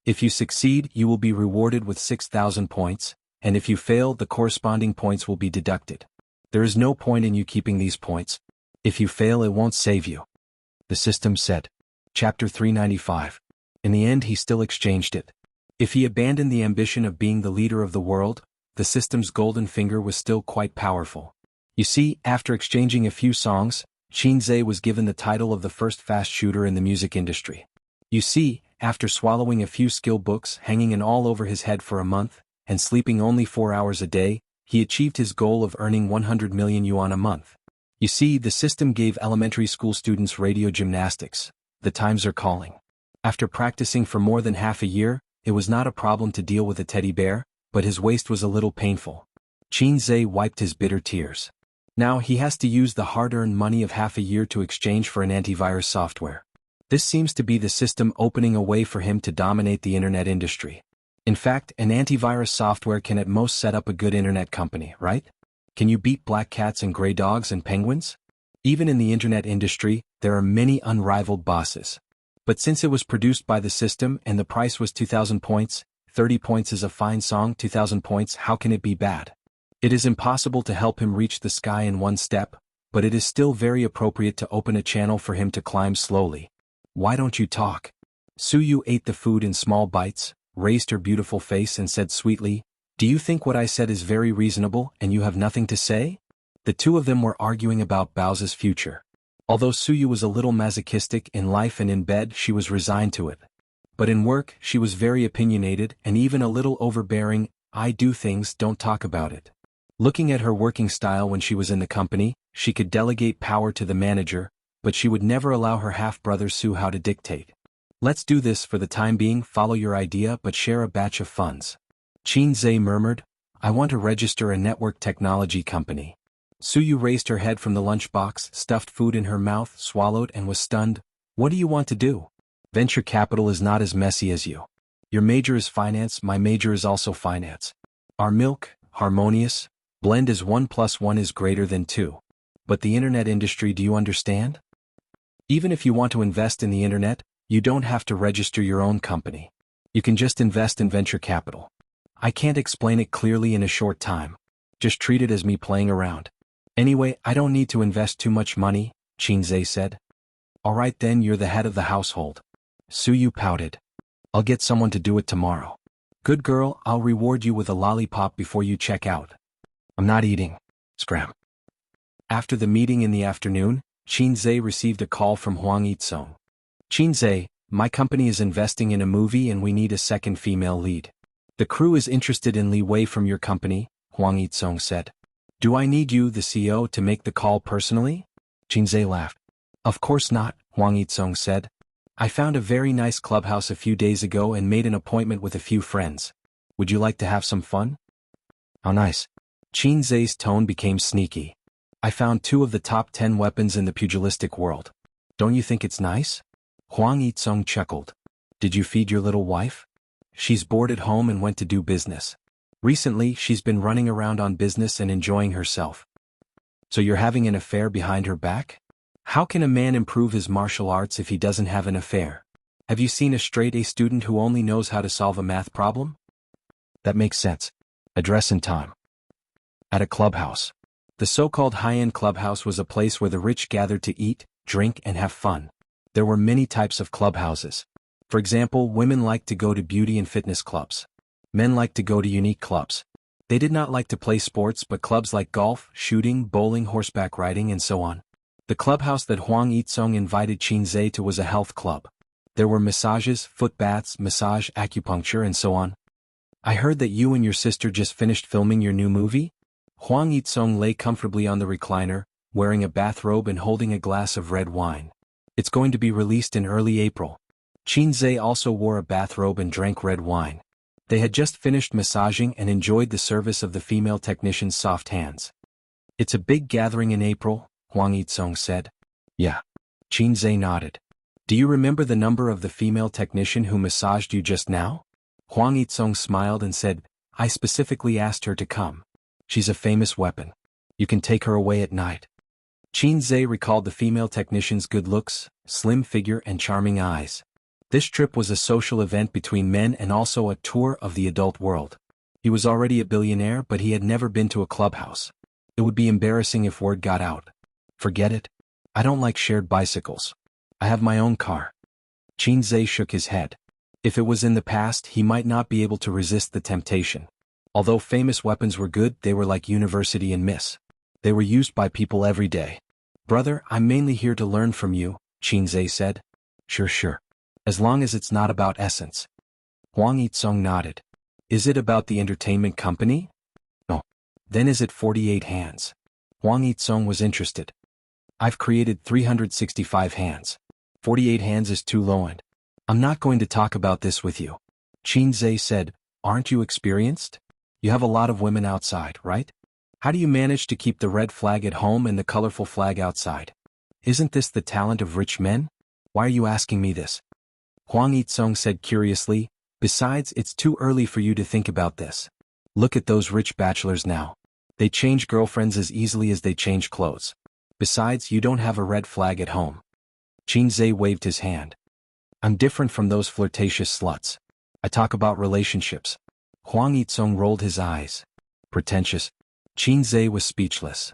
If you succeed, you will be rewarded with 6,000 points, and if you fail, the corresponding points will be deducted. There is no point in you keeping these points. If you fail, it won't save you. The system said. Chapter 395. In the end, he still exchanged it. If he abandoned the ambition of being the leader of the world, the system's golden finger was still quite powerful. You see, after exchanging a few songs, Qin was given the title of the first fast shooter in the music industry. You see, after swallowing a few skill books hanging in all over his head for a month, and sleeping only 4 hours a day, he achieved his goal of earning 100 million yuan a month. You see, the system gave elementary school students radio gymnastics. The times are calling. After practicing for more than half a year, it was not a problem to deal with a teddy bear, but his waist was a little painful. Qin wiped his bitter tears. Now he has to use the hard-earned money of half a year to exchange for an antivirus software. This seems to be the system opening a way for him to dominate the internet industry. In fact, an antivirus software can at most set up a good internet company, right? Can you beat black cats and gray dogs and penguins? Even in the internet industry, there are many unrivaled bosses. But since it was produced by the system and the price was 2,000 points, 30 points is a fine song, 2,000 points, how can it be bad? It is impossible to help him reach the sky in one step, but it is still very appropriate to open a channel for him to climb slowly. Why don't you talk? Suyu ate the food in small bites, raised her beautiful face and said sweetly, do you think what I said is very reasonable and you have nothing to say? The two of them were arguing about Bao's future. Although Suyu was a little masochistic in life and in bed, she was resigned to it. But in work, she was very opinionated and even a little overbearing. I do things, don't talk about it. Looking at her working style when she was in the company, she could delegate power to the manager, but she would never allow her half-brother Su Hao to dictate. Let's do this for the time being, follow your idea but share a batch of funds. Qin murmured, I want to register a network technology company. Suyu raised her head from the lunchbox, stuffed food in her mouth, swallowed and was stunned. What do you want to do? Venture capital is not as messy as you. Your major is finance, my major is also finance. Our milk, harmonious, blend is 1 + 1 is greater than 2. But the internet industry, do you understand? Even if you want to invest in the internet, you don't have to register your own company. You can just invest in venture capital. I can't explain it clearly in a short time. Just treat it as me playing around. Anyway, I don't need to invest too much money, Qin said. All right then, you're the head of the household. Suyu pouted. I'll get someone to do it tomorrow. Good girl, I'll reward you with a lollipop before you check out. I'm not eating. Scram. After the meeting in the afternoon, Qinzhe received a call from Huang Yitsong. Qinzhe, my company is investing in a movie and we need a second female lead. The crew is interested in Li Wei from your company, Huang Yitsong said. Do I need you, the CEO, to make the call personally? Qinzhe laughed. Of course not, Huang Yitsong said. I found a very nice clubhouse a few days ago and made an appointment with a few friends. Would you like to have some fun? How nice. Qinzhe's tone became sneaky. I found 2 of the top 10 weapons in the pugilistic world. Don't you think it's nice? Huang Yitsong chuckled. Did you feed your little wife? She's bored at home and went to do business. Recently, she's been running around on business and enjoying herself. So you're having an affair behind her back? How can a man improve his martial arts if he doesn't have an affair? Have you seen a straight-A student who only knows how to solve a math problem? That makes sense. Address and time. At a clubhouse. The so-called high-end clubhouse was a place where the rich gathered to eat, drink, and have fun. There were many types of clubhouses. For example, women liked to go to beauty and fitness clubs. Men liked to go to unique clubs. They did not like to play sports but clubs like golf, shooting, bowling, horseback riding, and so on. The clubhouse that Huang Yitsong invited Qinzhe to was a health club. There were massages, foot baths, massage, acupuncture, and so on. I heard that you and your sister just finished filming your new movie? Huang Yitsong lay comfortably on the recliner, wearing a bathrobe and holding a glass of red wine. It's going to be released in early April. Qinzhe also wore a bathrobe and drank red wine. They had just finished massaging and enjoyed the service of the female technician's soft hands. It's a big gathering in April, Huang Yitsong said. Yeah. Qinzhe nodded. Do you remember the number of the female technician who massaged you just now? Huang Yitsong smiled and said, I specifically asked her to come. She's a famous weapon. You can take her away at night. Qinzhe recalled the female technician's good looks, slim figure, and charming eyes. This trip was a social event between men and also a tour of the adult world. He was already a billionaire, but he had never been to a clubhouse. It would be embarrassing if word got out. Forget it. I don't like shared bicycles. I have my own car. Qinzhe shook his head. If it was in the past, he might not be able to resist the temptation. Although famous weapons were good, they were like university and miss. They were used by people every day. Brother, I'm mainly here to learn from you, Qinzhe said. Sure. As long as it's not about essence. Huang Yitsong nodded. Is it about the entertainment company? No. Then is it 48 hands? Huang Yitsong was interested. I've created 365 hands. 48 hands is too low and I'm not going to talk about this with you. Qinzhe said, aren't you experienced? You have a lot of women outside, right? How do you manage to keep the red flag at home and the colorful flag outside? Isn't this the talent of rich men? Why are you asking me this? Huang Yitsong said curiously, besides, it's too early for you to think about this. Look at those rich bachelors now. They change girlfriends as easily as they change clothes. Besides, you don't have a red flag at home. Qinzhe waved his hand. I'm different from those flirtatious sluts. I talk about relationships. Huang Yitsong rolled his eyes. Pretentious. Qinzhe was speechless.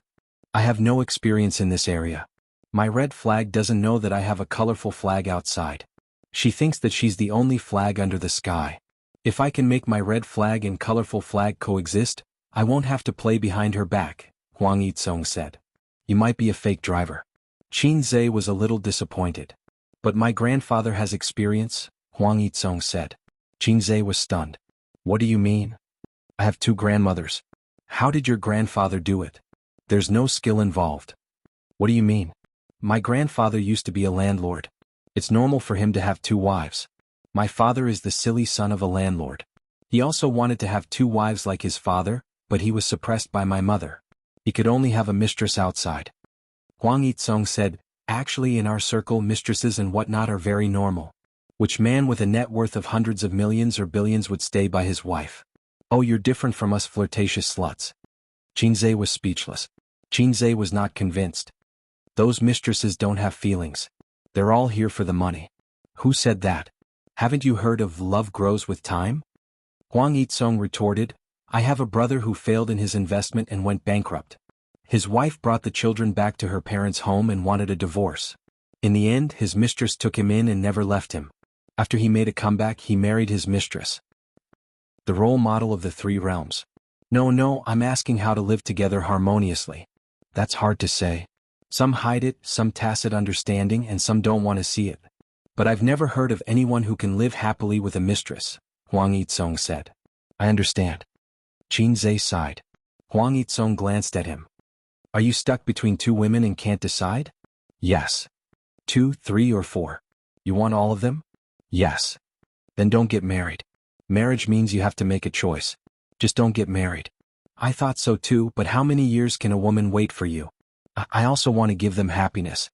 I have no experience in this area. My red flag doesn't know that I have a colorful flag outside. She thinks that she's the only flag under the sky. If I can make my red flag and colorful flag coexist, I won't have to play behind her back, Huang Yitsong said. You might be a fake driver. Qinzhe was a little disappointed. But my grandfather has experience, Huang Yitsong said. Qinzhe was stunned. What do you mean? I have 2 grandmothers. How did your grandfather do it? There's no skill involved. What do you mean? My grandfather used to be a landlord. It's normal for him to have 2 wives. My father is the silly son of a landlord. He also wanted to have 2 wives like his father, but he was suppressed by my mother. He could only have a mistress outside. Huang Yitsong said, actually in our circle mistresses and whatnot are very normal. Which man with a net worth of hundreds of millions or billions would stay by his wife? Oh, you're different from us flirtatious sluts. Qinzhe was speechless. Qinzhe was not convinced. Those mistresses don't have feelings. They're all here for the money. Who said that? Haven't you heard of love grows with time? Huang Yitsong retorted, I have a brother who failed in his investment and went bankrupt. His wife brought the children back to her parents' home and wanted a divorce. In the end, his mistress took him in and never left him. After he made a comeback, he married his mistress. The role model of the three realms. No, I'm asking how to live together harmoniously. That's hard to say. Some hide it, some tacit understanding, and some don't want to see it. But I've never heard of anyone who can live happily with a mistress, Huang Yitsong said. I understand. Qin Zhe sighed. Huang Yitsong glanced at him. Are you stuck between two women and can't decide? Yes. 2, 3, or 4. You want all of them? Yes. Then don't get married. Marriage means you have to make a choice. Just don't get married. I thought so too, but how many years can a woman wait for you? I also want to give them happiness.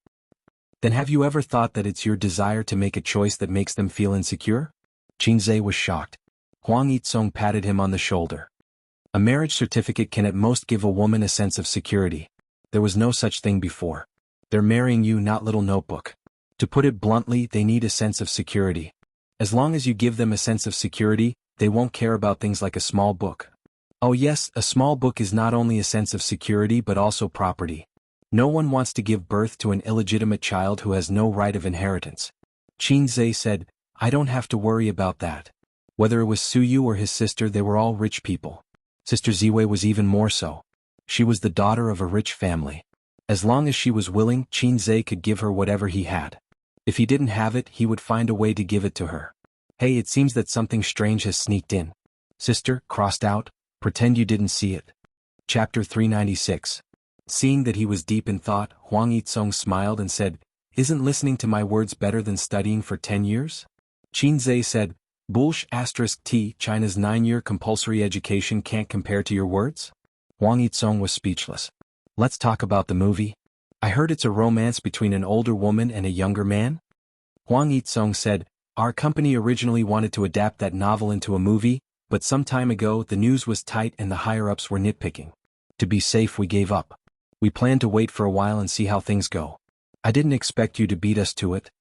Then have you ever thought that it's your desire to make a choice that makes them feel insecure? Qin Zhe was shocked. Huang Yitsong patted him on the shoulder. A marriage certificate can at most give a woman a sense of security. There was no such thing before. They're marrying you, not little notebook. To put it bluntly, they need a sense of security. As long as you give them a sense of security, they won't care about things like a small book. Oh yes, a small book is not only a sense of security but also property. No one wants to give birth to an illegitimate child who has no right of inheritance. Qin Zhe said, I don't have to worry about that. Whether it was Su Yu or his sister, they were all rich people. Sister Ziwei was even more so. She was the daughter of a rich family. As long as she was willing, Qin Zhe could give her whatever he had. If he didn't have it, he would find a way to give it to her. Hey, it seems that something strange has sneaked in. Sister, crossed out, pretend you didn't see it. Chapter 396. Seeing that he was deep in thought, Huang Yitsong smiled and said, Isn't listening to my words better than studying for 10 years? Qin Zhe said, Bullsh *T, China's 9-year compulsory education can't compare to your words? Huang Yitsong was speechless. Let's talk about the movie. I heard it's a romance between an older woman and a younger man? Huang Yitsong said, Our company originally wanted to adapt that novel into a movie, but some time ago the news was tight and the higher-ups were nitpicking. To be safe, we gave up. We planned to wait for a while and see how things go. I didn't expect you to beat us to it.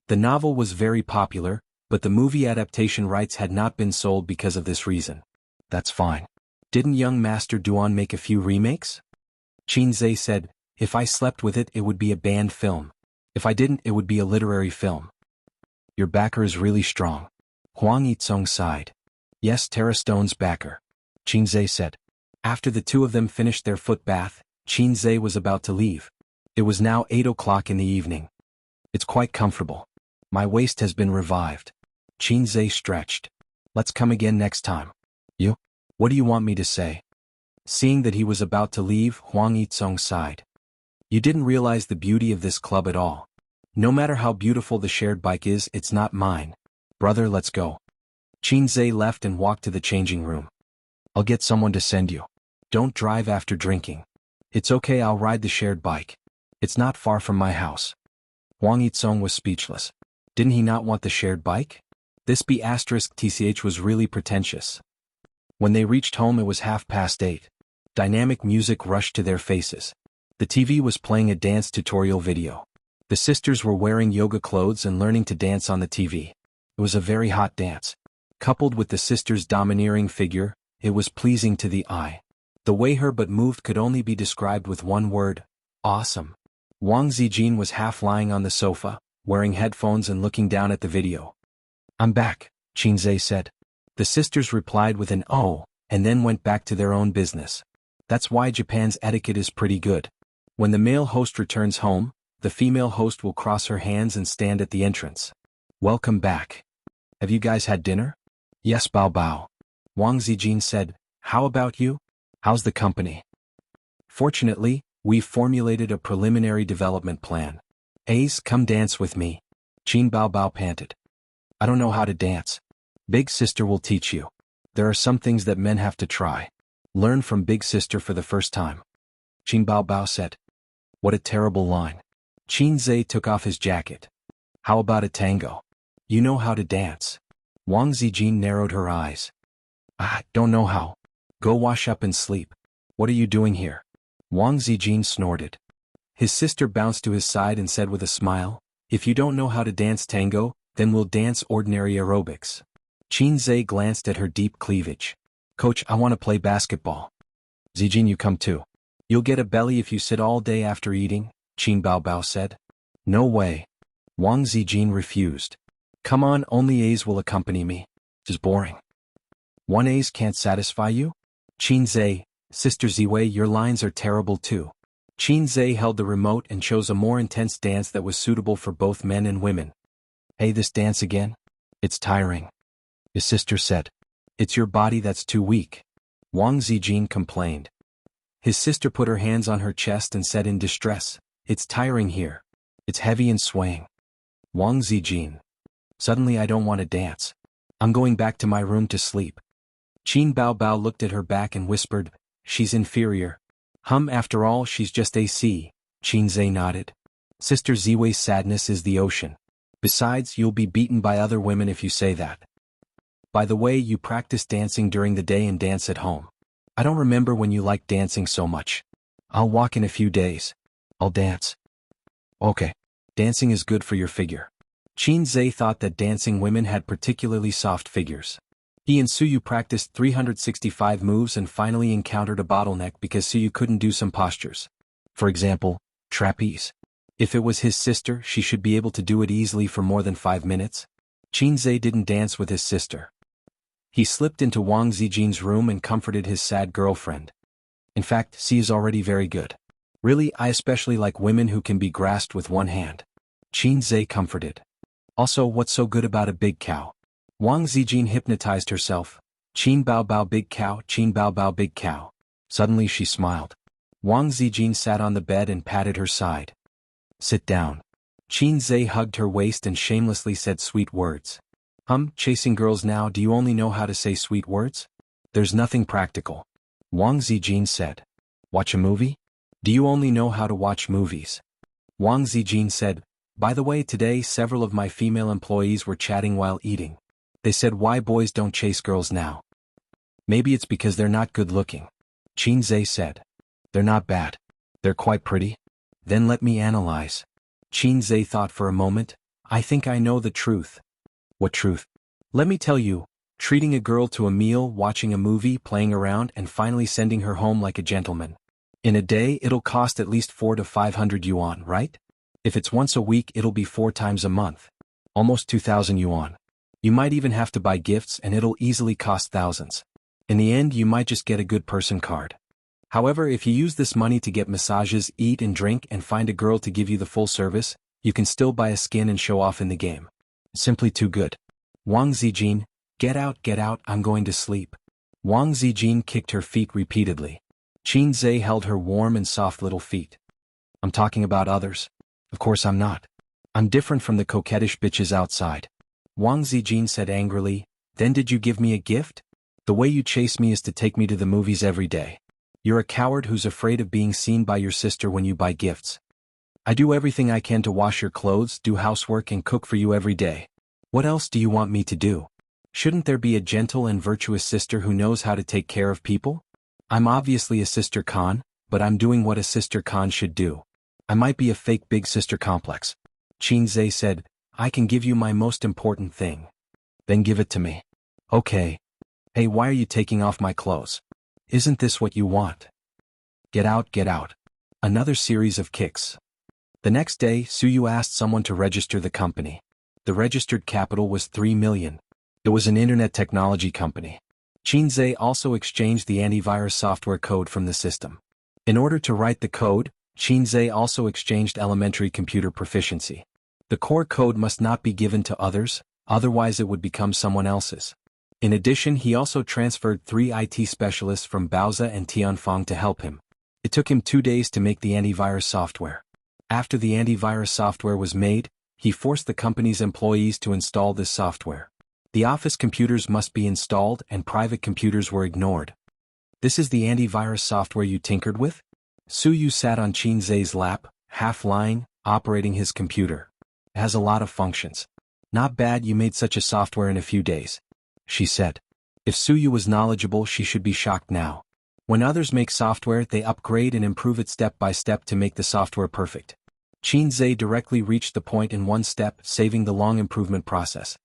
The novel was very popular, but the movie adaptation rights had not been sold because of this reason. That's fine. Didn't young Master Duan make a few remakes? Qin Zhe said, If I slept with it, it would be a banned film. If I didn't, it would be a literary film. Your backer is really strong. Huang Yitsong sighed. Yes, Tara Stone's backer. Qin Zhe said. After the two of them finished their foot bath, Qin Zhe was about to leave. It was now 8 o'clock in the evening. It's quite comfortable. My waist has been revived. Qin Zhe stretched. Let's come again next time. You? What do you want me to say? Seeing that he was about to leave, Huang Yitsong sighed. You didn't realize the beauty of this club at all. No matter how beautiful the shared bike is, it's not mine. Brother, let's go. Qin Zhe left and walked to the changing room. I'll get someone to send you. Don't drive after drinking. It's okay, I'll ride the shared bike. It's not far from my house. Huang Yitsong was speechless. Didn't he not want the shared bike? This B***TCH was really pretentious. When they reached home, it was 8:30. Dynamic music rushed to their faces. The TV was playing a dance tutorial video. The sisters were wearing yoga clothes and learning to dance on the TV. It was a very hot dance. Coupled with the sisters' domineering figure, it was pleasing to the eye. The way her butt moved could only be described with one word: awesome. Wang Zijin was half lying on the sofa, wearing headphones and looking down at the video. I'm back, Qin Zhe said. The sisters replied with an oh, and then went back to their own business. That's why Japan's etiquette is pretty good. When the male host returns home, the female host will cross her hands and stand at the entrance. Welcome back. Have you guys had dinner? Yes, Bao Bao. Wang Zijin said, how about you? How's the company? Fortunately, we've formulated a preliminary development plan. Ace, come dance with me. Qin Bao Bao panted. I don't know how to dance. Big sister will teach you. There are some things that men have to try. Learn from big sister for the first time. Qin Bao Bao said. What a terrible line. Qin Zhe took off his jacket. How about a tango? You know how to dance. Wang Zijin narrowed her eyes. Don't know how. Go wash up and sleep. What are you doing here? Wang Zijin snorted. His sister bounced to his side and said with a smile, if you don't know how to dance tango, then we'll dance ordinary aerobics. Qin Zhe glanced at her deep cleavage. Coach, I want to play basketball. Zijin, you come too. You'll get a belly if you sit all day after eating, Qin Bao Bao said. No way. Wang Zijin refused. Come on, only A's will accompany me. It's boring. One A's can't satisfy you? Qin Zhe, Sister Ziwei, your lines are terrible too. Qin Zhe held the remote and chose a more intense dance that was suitable for both men and women. Hey, this dance again? It's tiring. His sister said. It's your body that's too weak. Wang Zijin complained. His sister put her hands on her chest and said in distress, it's tiring here. It's heavy and swaying. Wang Zijin. Suddenly I don't want to dance. I'm going back to my room to sleep. Qin Baobao looked at her back and whispered, she's inferior. After all, she's just AC. Qin Zhe nodded. Sister Ziwei's sadness is the ocean. Besides, you'll be beaten by other women if you say that. By the way, you practice dancing during the day and dance at home. I don't remember when you liked dancing so much. I'll walk in a few days. I'll dance. Okay. Dancing is good for your figure. Qin Zhe thought that dancing women had particularly soft figures. He and Suyu practiced 365 moves and finally encountered a bottleneck because Suyu couldn't do some postures. For example, trapeze. If it was his sister, she should be able to do it easily for more than 5 minutes. Qin Zhe didn't dance with his sister. He slipped into Wang Zijin's room and comforted his sad girlfriend. In fact, she is already very good. Really, I especially like women who can be grasped with one hand. Qin Zhe comforted. Also, what's so good about a big cow? Wang Zijin hypnotized herself. Qin Baobao big cow, Qin Baobao big cow. Suddenly she smiled. Wang Zijin sat on the bed and patted her side. Sit down. Qin Zhe hugged her waist and shamelessly said sweet words. Chasing girls now, do you only know how to say sweet words? There's nothing practical. Wang Zijin said. Watch a movie? Do you only know how to watch movies? Wang Zijin said, by the way, today several of my female employees were chatting while eating. They said why boys don't chase girls now. Maybe it's because they're not good looking. Qin Zhe said. They're not bad. They're quite pretty. Then let me analyze. Qin Zhe thought for a moment. I think I know the truth. What truth? Let me tell you. Treating a girl to a meal, watching a movie, playing around, and finally sending her home like a gentleman. In a day, it'll cost at least 400 to 500 yuan, right? If it's once a week, it'll be 4 times a month. Almost 2,000 yuan. You might even have to buy gifts and it'll easily cost thousands. In the end, you might just get a good person card. However, if you use this money to get massages, eat and drink, and find a girl to give you the full service, you can still buy a skin and show off in the game. Simply too good. Wang Zijin, get out, I'm going to sleep. Wang Zijin kicked her feet repeatedly. Qin Zhe held her warm and soft little feet. I'm talking about others. Of course I'm not. I'm different from the coquettish bitches outside. Wang Zijin said angrily, then did you give me a gift? The way you chase me is to take me to the movies every day. You're a coward who's afraid of being seen by your sister when you buy gifts. I do everything I can to wash your clothes, do housework and cook for you every day. What else do you want me to do? Shouldn't there be a gentle and virtuous sister who knows how to take care of people? I'm obviously a sister Khan, but I'm doing what a sister Khan should do. I might be a fake big sister complex. Qin Zhe said, I can give you my most important thing. Then give it to me. Okay. Hey, why are you taking off my clothes? Isn't this what you want? Get out. Another series of kicks. The next day, Suyu asked someone to register the company. The registered capital was 3 million. It was an internet technology company. Qin Zhe also exchanged the antivirus software code from the system. In order to write the code, Qin Zhe also exchanged elementary computer proficiency. The core code must not be given to others, otherwise it would become someone else's. In addition, he also transferred 3 IT specialists from Baozi and Tianfang to help him. It took him 2 days to make the antivirus software. After the antivirus software was made, he forced the company's employees to install this software. The office computers must be installed and private computers were ignored. This is the antivirus software you tinkered with? Suyu sat on Qin Zhe's lap, half lying, operating his computer. It has a lot of functions. Not bad you made such a software in a few days. She said. If Suyu was knowledgeable, she should be shocked now. When others make software, they upgrade and improve it step by step to make the software perfect. Qin Zhe directly reached the point in one step, saving the long improvement process.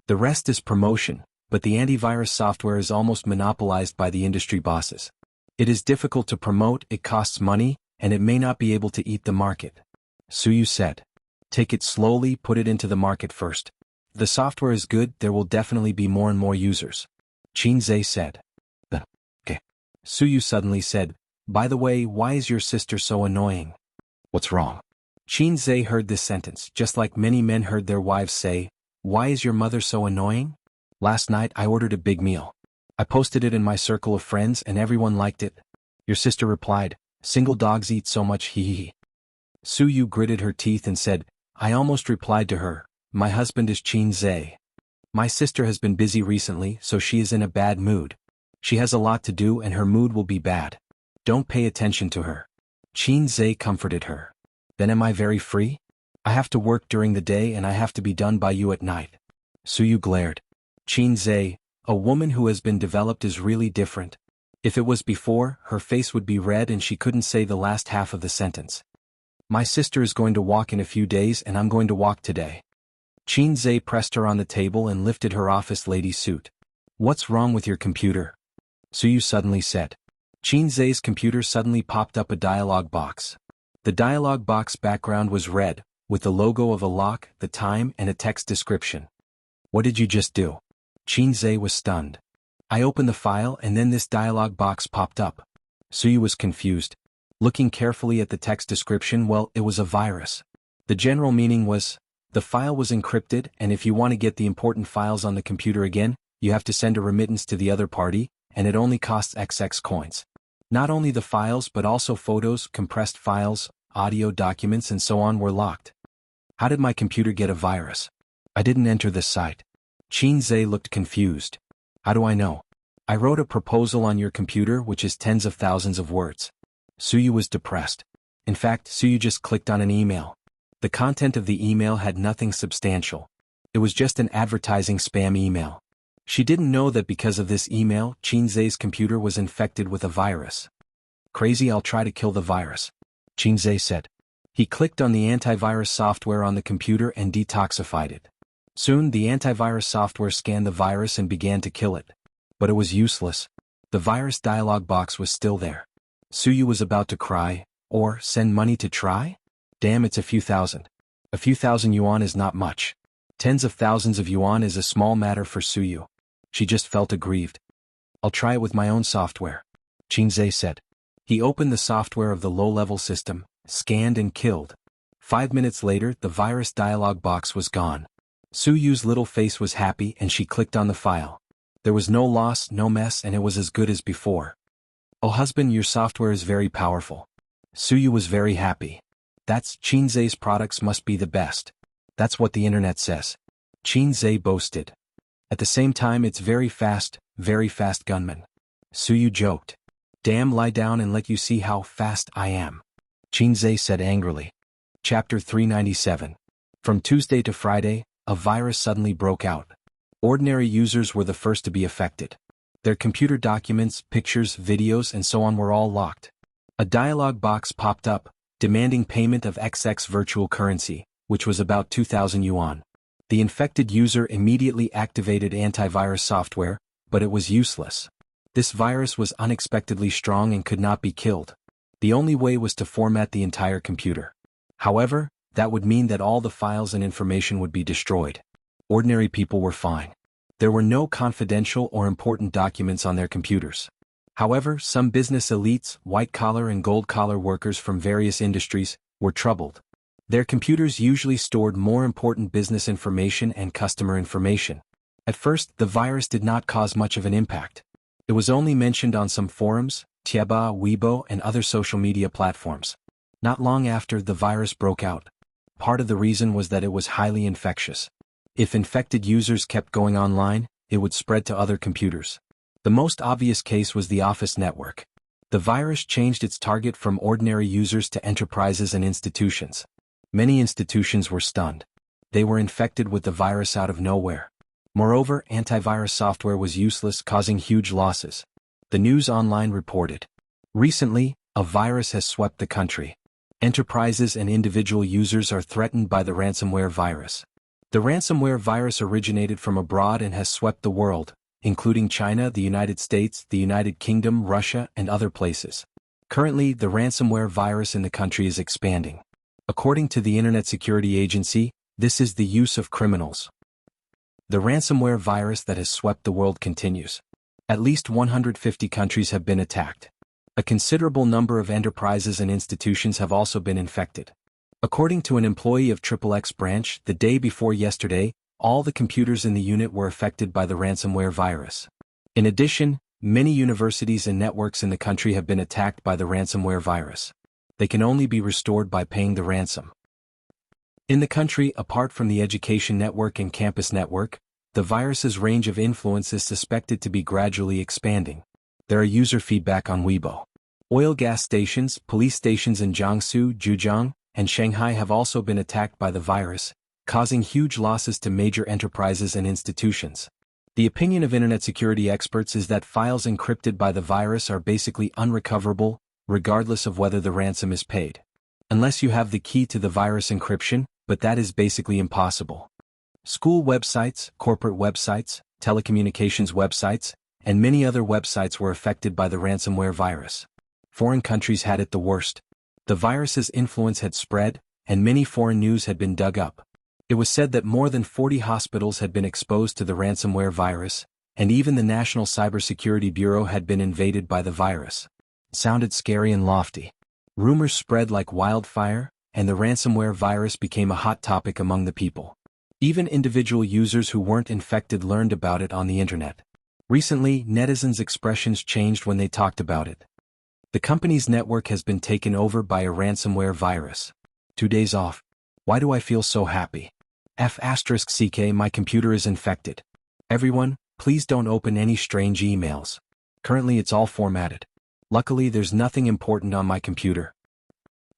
The rest is promotion, but the antivirus software is almost monopolized by the industry bosses. It is difficult to promote, it costs money, and it may not be able to eat the market. Suyu said. Take it slowly, put it into the market first. The software is good, there will definitely be more and more users. Qin Zhe said. Okay. Suyu suddenly said, by the way, why is your sister so annoying? What's wrong? Qin Zhe heard this sentence, just like many men heard their wives say, why is your mother so annoying? Last night I ordered a big meal. I posted it in my circle of friends and everyone liked it. Your sister replied, single dogs eat so much hee. Suyu gritted her teeth and said, I almost replied to her, my husband is Qin Zhe. My sister has been busy recently, so she is in a bad mood. She has a lot to do and her mood will be bad. Don't pay attention to her. Qin Zhe comforted her. Then am I very free? I have to work during the day and I have to be done by you at night. Suyu glared. Qin Zhe, a woman who has been developed is really different. If it was before, her face would be red and she couldn't say the last half of the sentence. My sister is going to walk in a few days and I'm going to walk today. Qin Zhe pressed her on the table and lifted her office lady suit. What's wrong with your computer? Suyu suddenly said. Qin Zhe's computer suddenly popped up a dialog box. The dialog box background was red, with the logo of a lock, the time, and a text description. What did you just do? Qin Zhe was stunned. I opened the file and then this dialog box popped up. Suyu was confused. Looking carefully at the text description, well, it was a virus. The general meaning was, the file was encrypted and if you want to get the important files on the computer again, you have to send a remittance to the other party, and it only costs XX coins. Not only the files but also photos, compressed files, audio documents and so on were locked. How did my computer get a virus? I didn't enter this site. Qin Zhe looked confused. How do I know? I wrote a proposal on your computer which is tens of thousands of words. Suyu was depressed. In fact, Suyu just clicked on an email. The content of the email had nothing substantial. It was just an advertising spam email. She didn't know that because of this email, Qin Zhe's computer was infected with a virus. Crazy, I'll try to kill the virus. Qin Zhe said. He clicked on the antivirus software on the computer and detoxified it. Soon the antivirus software scanned the virus and began to kill it. But it was useless. The virus dialog box was still there. Suyu was about to cry, or send money to try? Damn, it's a few thousand. A few thousand yuan is not much. Tens of thousands of yuan is a small matter for Suyu. She just felt aggrieved. I'll try it with my own software. Qin Zhe said. He opened the software of the low-level system, scanned and killed. 5 minutes later, the virus dialog box was gone. Suyu's little face was happy and she clicked on the file. There was no loss, no mess, and it was as good as before. Oh husband, your software is very powerful. Suyu was very happy. That's Qin Zhe's products must be the best. That's what the internet says. Qin Zhe boasted. At the same time, it's very fast gunman. Suyu joked. Damn, lie down and let you see how fast I am. Qin Zhe said angrily. Chapter 397. From Tuesday to Friday, a virus suddenly broke out. Ordinary users were the first to be affected. Their computer documents, pictures, videos, and so on were all locked. A dialog box popped up, demanding payment of XX virtual currency, which was about 2,000 yuan. The infected user immediately activated antivirus software, but it was useless. This virus was unexpectedly strong and could not be killed. The only way was to format the entire computer. However, that would mean that all the files and information would be destroyed. Ordinary people were fine. There were no confidential or important documents on their computers. However, some business elites, white-collar and gold-collar workers from various industries, were troubled. Their computers usually stored more important business information and customer information. At first, the virus did not cause much of an impact. It was only mentioned on some forums, Tieba, Weibo, and other social media platforms. Not long after, the virus broke out. Part of the reason was that it was highly infectious. If infected users kept going online, it would spread to other computers. The most obvious case was the Office network. The virus changed its target from ordinary users to enterprises and institutions. Many institutions were stunned. They were infected with the virus out of nowhere. Moreover, antivirus software was useless, causing huge losses. The news online reported. Recently, a virus has swept the country. Enterprises and individual users are threatened by the ransomware virus. The ransomware virus originated from abroad and has swept the world, including China, the United States, the United Kingdom, Russia, and other places. Currently, the ransomware virus in the country is expanding. According to the Internet Security Agency, this is the use of criminals. The ransomware virus that has swept the world continues. At least 150 countries have been attacked. A considerable number of enterprises and institutions have also been infected. According to an employee of XXX branch, the day before yesterday, all the computers in the unit were affected by the ransomware virus. In addition, many universities and networks in the country have been attacked by the ransomware virus. They can only be restored by paying the ransom. In the country, apart from the education network and campus network, the virus's range of influence is suspected to be gradually expanding. There are user feedback on Weibo. Oil gas stations, police stations in Jiangsu, Zhejiang, and Shanghai have also been attacked by the virus, causing huge losses to major enterprises and institutions. The opinion of Internet security experts is that files encrypted by the virus are basically unrecoverable, regardless of whether the ransom is paid. Unless you have the key to the virus encryption, but that is basically impossible. School websites, corporate websites, telecommunications websites, and many other websites were affected by the ransomware virus. Foreign countries had it the worst. The virus's influence had spread, and many foreign news had been dug up. It was said that more than 40 hospitals had been exposed to the ransomware virus, and even the National Cybersecurity Bureau had been invaded by the virus. It sounded scary and lofty. Rumors spread like wildfire, and the ransomware virus became a hot topic among the people. Even individual users who weren't infected learned about it on the internet. Recently, netizens' expressions changed when they talked about it. The company's network has been taken over by a ransomware virus. 2 days off. Why do I feel so happy? F***ck, my computer is infected. Everyone, please don't open any strange emails. Currently it's all formatted. Luckily there's nothing important on my computer.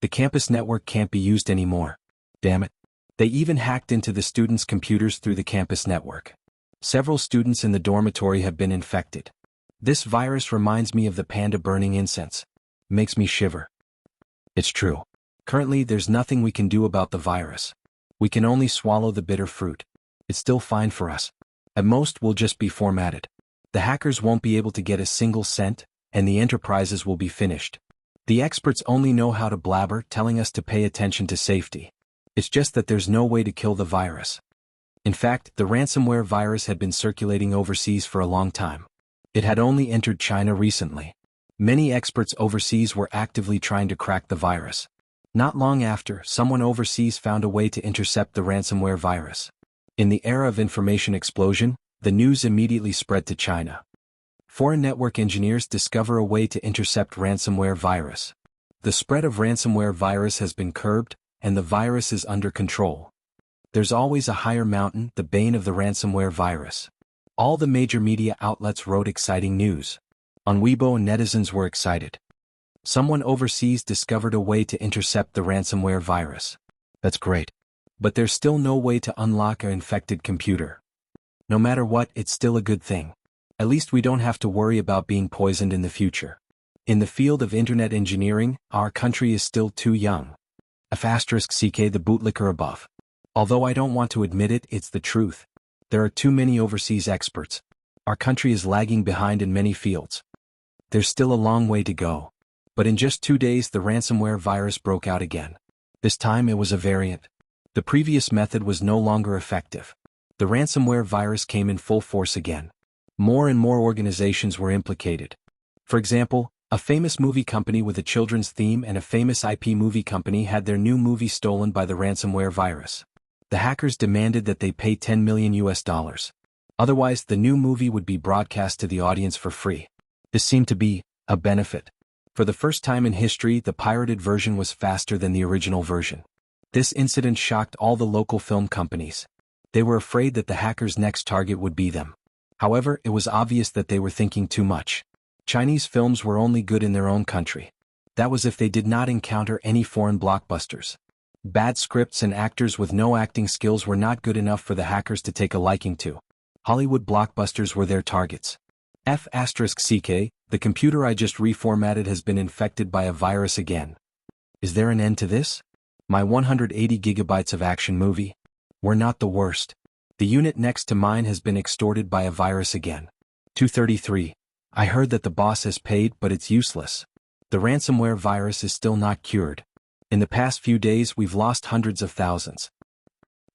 The campus network can't be used anymore. Damn it. They even hacked into the students' computers through the campus network. Several students in the dormitory have been infected. This virus reminds me of the panda burning incense. Makes me shiver. It's true. Currently there's nothing we can do about the virus. We can only swallow the bitter fruit. It's still fine for us. At most we'll just be formatted. The hackers won't be able to get a single cent, and the enterprises will be finished. The experts only know how to blabber, telling us to pay attention to safety. It's just that there's no way to kill the virus. In fact, the ransomware virus had been circulating overseas for a long time. It had only entered China recently. Many experts overseas were actively trying to crack the virus. Not long after, someone overseas found a way to intercept the ransomware virus. In the era of information explosion, the news immediately spread to China. Foreign network engineers discover a way to intercept ransomware virus. The spread of ransomware virus has been curbed, and the virus is under control. There's always a higher mountain, the bane of the ransomware virus. All the major media outlets wrote exciting news. On Weibo, netizens were excited. Someone overseas discovered a way to intercept the ransomware virus. That's great. But there's still no way to unlock an infected computer. No matter what, it's still a good thing. At least we don't have to worry about being poisoned in the future. In the field of internet engineering, our country is still too young. F***ck the bootlicker above. Although I don't want to admit it, it's the truth. There are too many overseas experts. Our country is lagging behind in many fields. There's still a long way to go. But in just 2 days the ransomware virus broke out again. This time it was a variant. The previous method was no longer effective. The ransomware virus came in full force again. More and more organizations were implicated. For example, a famous movie company with a children's theme and a famous IP movie company had their new movie stolen by the ransomware virus. The hackers demanded that they pay $10 million. Otherwise, the new movie would be broadcast to the audience for free. This seemed to be a benefit. For the first time in history, the pirated version was faster than the original version. This incident shocked all the local film companies. They were afraid that the hackers' next target would be them. However, it was obvious that they were thinking too much. Chinese films were only good in their own country. That was if they did not encounter any foreign blockbusters. Bad scripts and actors with no acting skills were not good enough for the hackers to take a liking to. Hollywood blockbusters were their targets. F***ck, the computer I just reformatted has been infected by a virus again. Is there an end to this? My 180 gigabytes of action movie? We're not the worst. The unit next to mine has been extorted by a virus again. 233. I heard that the boss has paid, but it's useless. The ransomware virus is still not cured. In the past few days we've lost hundreds of thousands.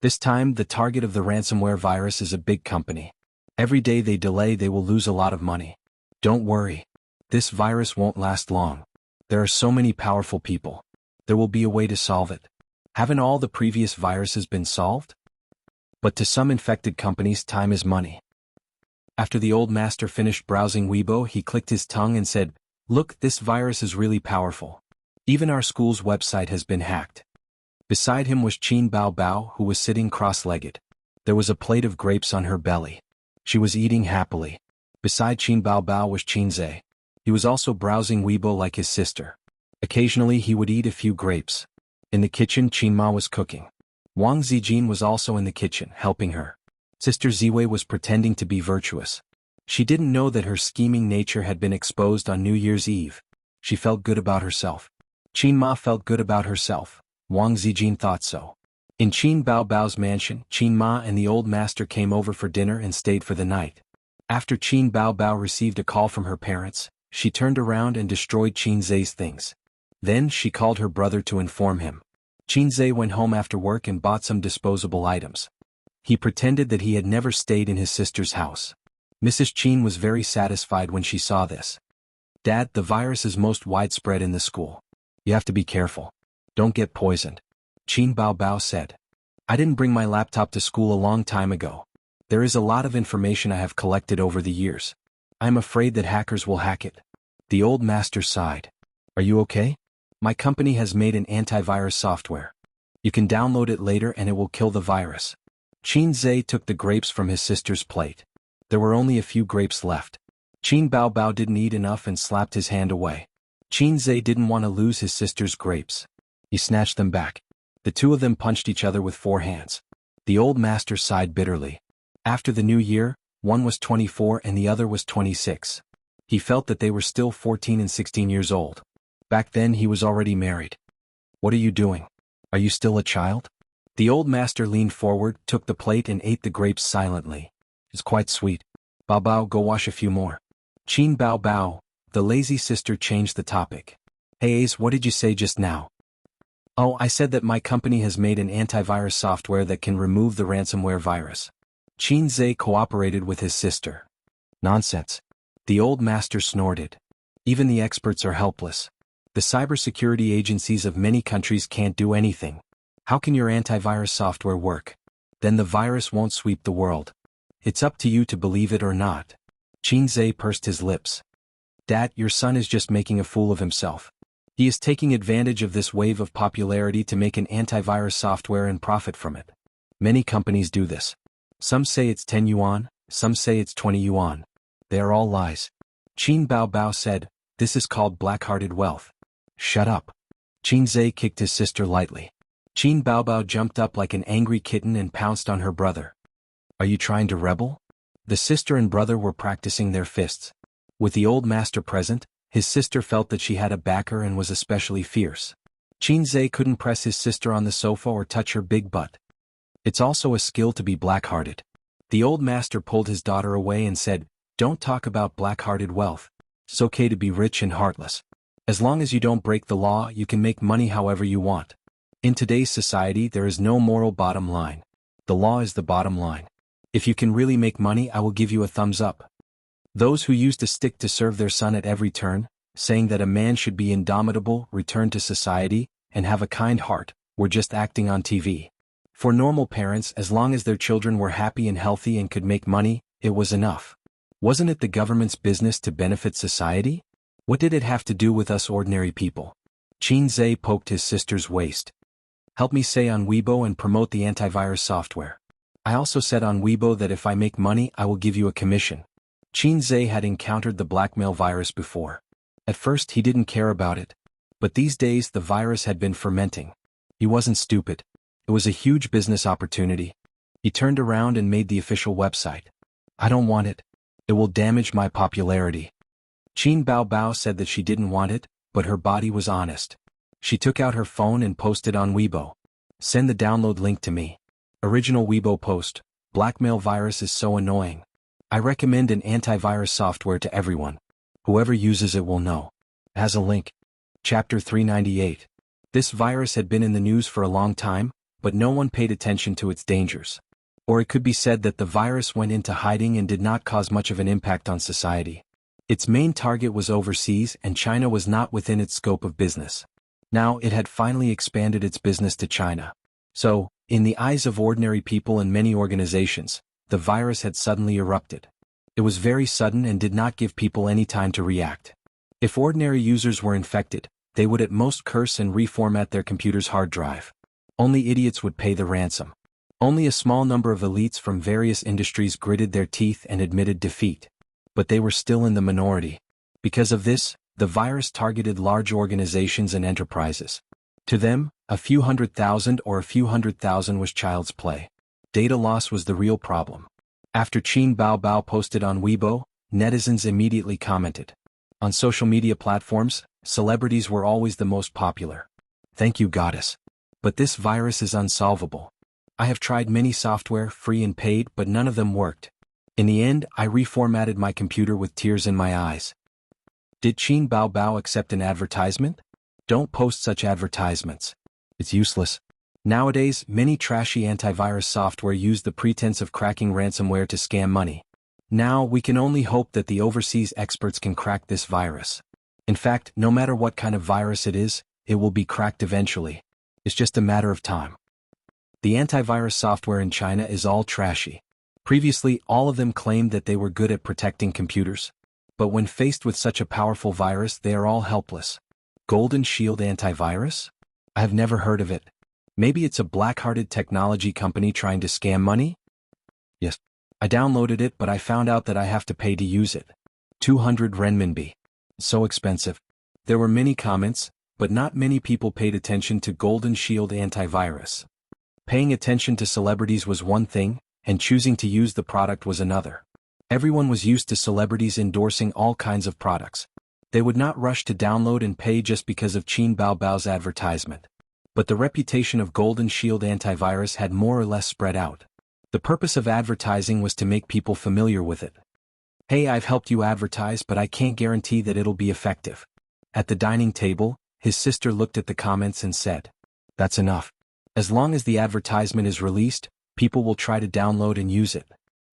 This time the target of the ransomware virus is a big company. Every day they delay they will lose a lot of money. Don't worry. This virus won't last long. There are so many powerful people. There will be a way to solve it. Haven't all the previous viruses been solved? But to some infected companies time is money. After the old master finished browsing Weibo he clicked his tongue and said, "Look, this virus is really powerful. Even our school's website has been hacked." Beside him was Qin Bao Bao, who was sitting cross-legged. There was a plate of grapes on her belly. She was eating happily. Beside Qin Bao Bao was Qin Zhe. He was also browsing Weibo like his sister. Occasionally he would eat a few grapes. In the kitchen Qin Ma was cooking. Wang Zijin was also in the kitchen, helping her. Sister Ziwei was pretending to be virtuous. She didn't know that her scheming nature had been exposed on New Year's Eve. She felt good about herself. Qin Ma felt good about herself. Wang Zijin thought so. In Qin Bao Bao's mansion, Qin Ma and the old master came over for dinner and stayed for the night. After Qin Bao Bao received a call from her parents, she turned around and destroyed Qin Zhe's things. Then she called her brother to inform him. Qin Zhe went home after work and bought some disposable items. He pretended that he had never stayed in his sister's house. Mrs. Qin was very satisfied when she saw this. "Dad, the virus is most widespread in the school. You have to be careful. Don't get poisoned." Qin Bao Bao said. "I didn't bring my laptop to school a long time ago. There is a lot of information I have collected over the years. I'm afraid that hackers will hack it." The old master sighed. "Are you okay? My company has made an antivirus software. You can download it later and it will kill the virus." Qin Zhe took the grapes from his sister's plate. There were only a few grapes left. Qin Bao Bao didn't eat enough and slapped his hand away. Qin Zhe didn't want to lose his sister's grapes. He snatched them back. The two of them punched each other with 4 hands. The old master sighed bitterly. After the new year, one was 24 and the other was 26. He felt that they were still 14 and 16 years old. Back then he was already married. "What are you doing? Are you still a child?" The old master leaned forward, took the plate and ate the grapes silently. "It's quite sweet. Bao Bao, go wash a few more." Qin Bao Bao, the lazy sister, changed the topic. "Hey Ace, what did you say just now?" "Oh, I said that my company has made an antivirus software that can remove the ransomware virus." Qin Zhe cooperated with his sister. "Nonsense." The old master snorted. "Even the experts are helpless. The cybersecurity agencies of many countries can't do anything. How can your antivirus software work? Then the virus won't sweep the world. It's up to you to believe it or not." Qin Zhe pursed his lips. "Dad, your son is just making a fool of himself. He is taking advantage of this wave of popularity to make an antivirus software and profit from it. Many companies do this. Some say it's 10 yuan, some say it's 20 yuan. They are all lies." Qin Bao Bao said, "This is called black-hearted wealth." "Shut up." Qin Zhe kicked his sister lightly. Qin Bao Bao jumped up like an angry kitten and pounced on her brother. "Are you trying to rebel?" The sister and brother were practicing their fists. With the old master present, his sister felt that she had a backer and was especially fierce. Qin Zhe couldn't press his sister on the sofa or touch her big butt. It's also a skill to be black-hearted. The old master pulled his daughter away and said, "Don't talk about black-hearted wealth. It's okay to be rich and heartless. As long as you don't break the law, you can make money however you want. In today's society there is no moral bottom line. The law is the bottom line. If you can really make money, I will give you a thumbs up." Those who used a stick to serve their son at every turn, saying that a man should be indomitable, return to society, and have a kind heart, were just acting on TV. For normal parents, as long as their children were happy and healthy and could make money, it was enough. Wasn't it the government's business to benefit society? What did it have to do with us ordinary people? Qin Zhe poked his sister's waist. "Help me say on Weibo and promote the antivirus software. I also said on Weibo that if I make money I will give you a commission." Qin Zhe had encountered the blackmail virus before. At first he didn't care about it. But these days the virus had been fermenting. He wasn't stupid. It was a huge business opportunity. He turned around and made the official website. "I don't want it. It will damage my popularity." Qin Bao Bao said that she didn't want it, but her body was honest. She took out her phone and posted on Weibo. "Send the download link to me." Original Weibo post. "Blackmail virus is so annoying. I recommend an antivirus software to everyone. Whoever uses it will know." Has a link. Chapter 398. This virus had been in the news for a long time, but no one paid attention to its dangers. Or it could be said that the virus went into hiding and did not cause much of an impact on society. Its main target was overseas, and China was not within its scope of business. Now it had finally expanded its business to China. So, in the eyes of ordinary people and many organizations, the virus had suddenly erupted. It was very sudden and did not give people any time to react. If ordinary users were infected, they would at most curse and reformat their computer's hard drive. Only idiots would pay the ransom. Only a small number of elites from various industries gritted their teeth and admitted defeat. But they were still in the minority. Because of this, the virus targeted large organizations and enterprises. To them, a few 100,000 or a few 100,000 was child's play. Data loss was the real problem. After Qin Baobao posted on Weibo, netizens immediately commented. On social media platforms, celebrities were always the most popular. Thank you, goddess. But this virus is unsolvable. I have tried many software, free and paid, but none of them worked. In the end, I reformatted my computer with tears in my eyes. Did Qin Baobao accept an advertisement? Don't post such advertisements. It's useless. Nowadays, many trashy antivirus software use the pretense of cracking ransomware to scam money. Now, we can only hope that the overseas experts can crack this virus. In fact, no matter what kind of virus it is, it will be cracked eventually. It's just a matter of time. The antivirus software in China is all trashy. Previously, all of them claimed that they were good at protecting computers. But when faced with such a powerful virus, they are all helpless. Golden Shield Antivirus? I have never heard of it. Maybe it's a black-hearted technology company trying to scam money? Yes. I downloaded it, but I found out that I have to pay to use it. 200 renminbi. So expensive. There were many comments, but not many people paid attention to Golden Shield Antivirus. Paying attention to celebrities was one thing, and choosing to use the product was another. Everyone was used to celebrities endorsing all kinds of products. They would not rush to download and pay just because of Qin Baobao's advertisement. But the reputation of Golden Shield Antivirus had more or less spread out. The purpose of advertising was to make people familiar with it. Hey, I've helped you advertise, but I can't guarantee that it'll be effective. At the dining table, his sister looked at the comments and said, "That's enough. As long as the advertisement is released, people will try to download and use it.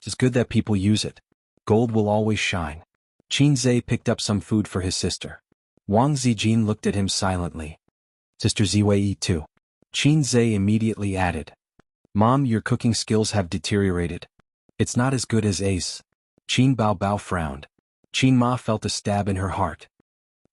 It's good that people use it. Gold will always shine." Qin Zhe picked up some food for his sister. Wang Zijin looked at him silently. "Sister Ziwei eat too." Qin Zhe immediately added, "Mom, your cooking skills have deteriorated. It's not as good as Ace." Qin Baobao frowned. Qin Ma felt a stab in her heart.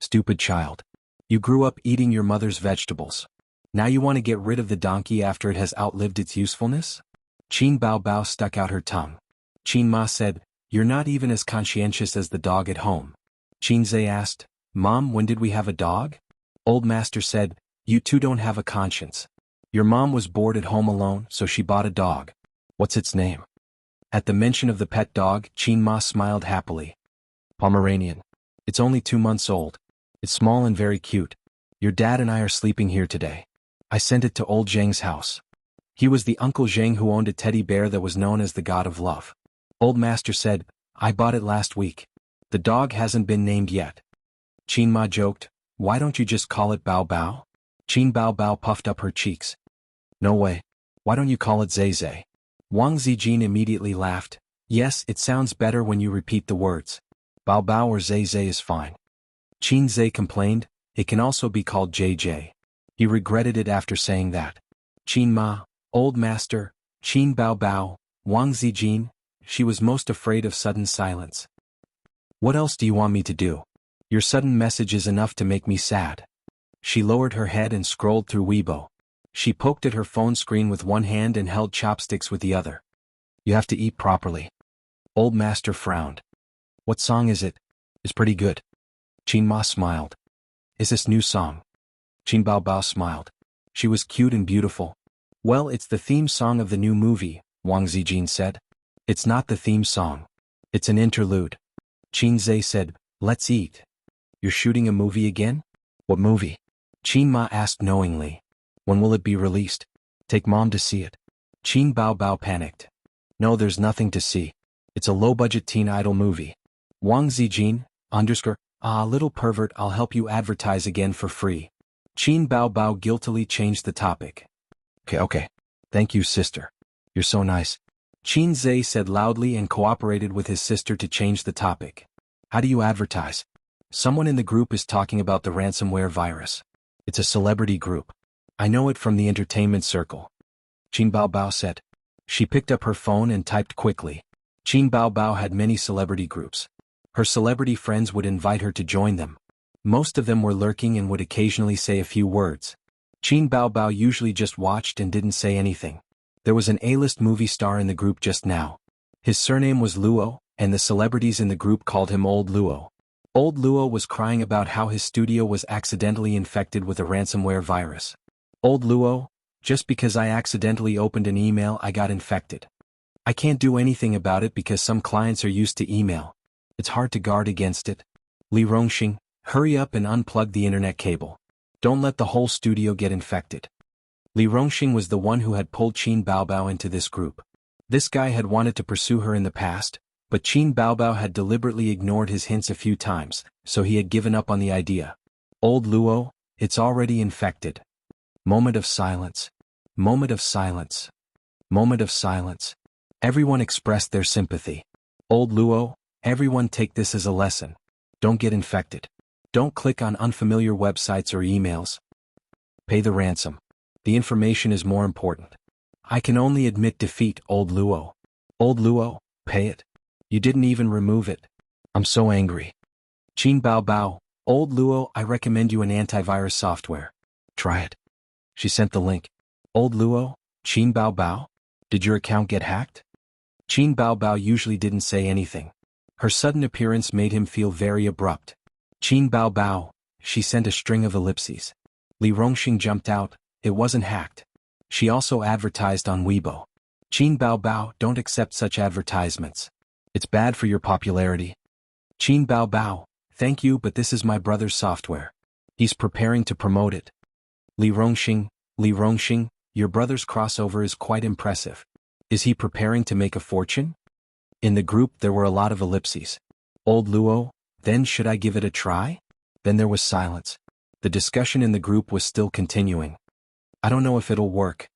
"Stupid child. You grew up eating your mother's vegetables. Now you want to get rid of the donkey after it has outlived its usefulness?" Qin Baobao stuck out her tongue. Qin Ma said, "You're not even as conscientious as the dog at home." Qin Zhe asked, "Mom, when did we have a dog?" Old Master said, "You two don't have a conscience. Your mom was bored at home alone, so she bought a dog. What's its name?" At the mention of the pet dog, Qin Ma smiled happily. "Pomeranian. It's only 2 months old. It's small and very cute. Your dad and I are sleeping here today. I sent it to old Zheng's house. He was the Uncle Zheng who owned a teddy bear that was known as the God of Love." Old Master said, "I bought it last week. The dog hasn't been named yet." Qin Ma joked, "Why don't you just call it Bao Bao?" Qin Baobao puffed up her cheeks. "No way. Why don't you call it Zhe Zhe?" Wang Zijin immediately laughed. "Yes, it sounds better when you repeat the words. Bao Bao or Zhe Zhe is fine." Qin Zhe complained, "It can also be called JJ." He regretted it after saying that. Qin Ma, Old Master, Qin Baobao, Wang Zijin, she was most afraid of sudden silence. "What else do you want me to do? Your sudden message is enough to make me sad." She lowered her head and scrolled through Weibo. She poked at her phone screen with one hand and held chopsticks with the other. "You have to eat properly." Old Master frowned. "What song is it?" "It's pretty good." Qin Ma smiled. "Is this new song?" Qin Baobao smiled. She was cute and beautiful. "Well, it's the theme song of the new movie," Wang Zijin said. "It's not the theme song. It's an interlude." Qin Zhe said, "Let's eat." "You're shooting a movie again?" "What movie?" Qin Ma asked knowingly. "When will it be released? Take Mom to see it." Qin Baobao panicked. "No, there's nothing to see. It's a low-budget teen idol movie." Wang Zijin, _ little pervert, I'll help you advertise again for free. Qin Bao Bao guiltily changed the topic. Okay. Thank you, sister. You're so nice. Qin Zhe said loudly and cooperated with his sister to change the topic. How do you advertise? Someone in the group is talking about the ransomware virus. It's a celebrity group. I know it from the entertainment circle. Qin Bao Bao said. She picked up her phone and typed quickly. Qin Bao Bao had many celebrity groups. Her celebrity friends would invite her to join them. Most of them were lurking and would occasionally say a few words. Qin Bao Bao usually just watched and didn't say anything. There was an A-list movie star in the group just now. His surname was Luo, and the celebrities in the group called him Old Luo. Old Luo was crying about how his studio was accidentally infected with a ransomware virus. Old Luo, just because I accidentally opened an email I got infected. I can't do anything about it because some clients are used to email. It's hard to guard against it. Li Rongxing, hurry up and unplug the internet cable. Don't let the whole studio get infected. Li Rongxing was the one who had pulled Qin Bao Bao into this group. This guy had wanted to pursue her in the past, but Qin Bao Bao had deliberately ignored his hints a few times, so he had given up on the idea. Old Luo, it's already infected. Moment of silence. Moment of silence. Moment of silence. Everyone expressed their sympathy. Old Luo, everyone take this as a lesson. Don't get infected. Don't click on unfamiliar websites or emails. Pay the ransom. The information is more important. I can only admit defeat, Old Luo. Old Luo, pay it. You didn't even remove it. I'm so angry. Qin Bao Bao, Old Luo, I recommend you an antivirus software. Try it. She sent the link. Old Luo, Qin Bao Bao, did your account get hacked? Qin Bao Bao usually didn't say anything. Her sudden appearance made him feel very abrupt. Qin Bao Bao, she sent a string of ellipses. Li Rongxing jumped out, it wasn't hacked. She also advertised on Weibo. Qin Bao Bao, don't accept such advertisements. It's bad for your popularity. Qin Bao Bao, thank you, but this is my brother's software. He's preparing to promote it. Li Rongxing, your brother's crossover is quite impressive. Is he preparing to make a fortune? In the group there were a lot of ellipses. Old Luo, then should I give it a try? Then there was silence. The discussion in the group was still continuing. I don't know if it'll work.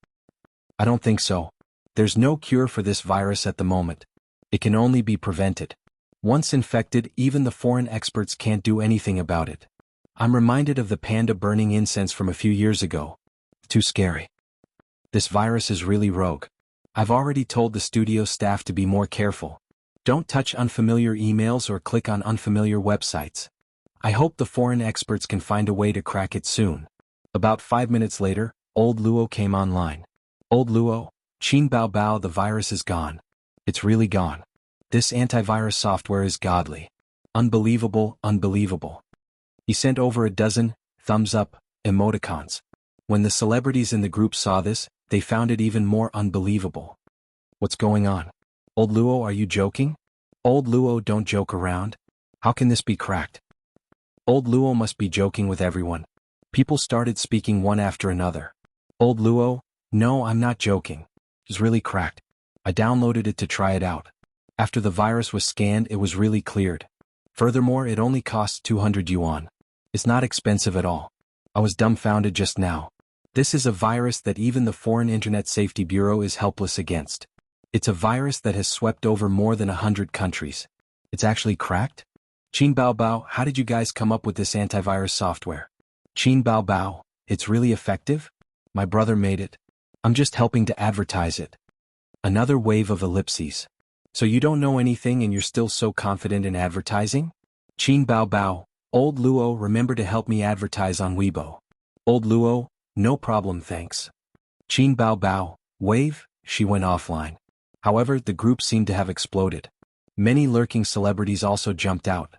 I don't think so. There's no cure for this virus at the moment. It can only be prevented. Once infected, even the foreign experts can't do anything about it. I'm reminded of the panda burning incense from a few years ago. Too scary. This virus is really rogue. I've already told the studio staff to be more careful. Don't touch unfamiliar emails or click on unfamiliar websites. I hope the foreign experts can find a way to crack it soon. About 5 minutes later, Old Luo came online. Old Luo, Qin Bao Bao, the virus is gone. It's really gone. This antivirus software is godly. Unbelievable, unbelievable. He sent over a dozen thumbs up emoticons. When the celebrities in the group saw this, they found it even more unbelievable. What's going on? Old Luo, are you joking? Old Luo, don't joke around. How can this be cracked? Old Luo must be joking with everyone. People started speaking one after another. Old Luo, no, I'm not joking. It's really cracked. I downloaded it to try it out. After the virus was scanned, it was really cleared. Furthermore, it only costs 200 yuan. It's not expensive at all. I was dumbfounded just now. This is a virus that even the Foreign Internet Safety Bureau is helpless against. It's a virus that has swept over more than 100 countries. It's actually cracked? Qin Bao Bao, how did you guys come up with this antivirus software? Qin Bao Bao, it's really effective? My brother made it. I'm just helping to advertise it. Another wave of ellipses. So you don't know anything and you're still so confident in advertising? Qin Bao Bao, Old Luo, remember to help me advertise on Weibo. Old Luo, no problem, thanks. Qin Bao Bao, wave, she went offline. However, the group seemed to have exploded. Many lurking celebrities also jumped out.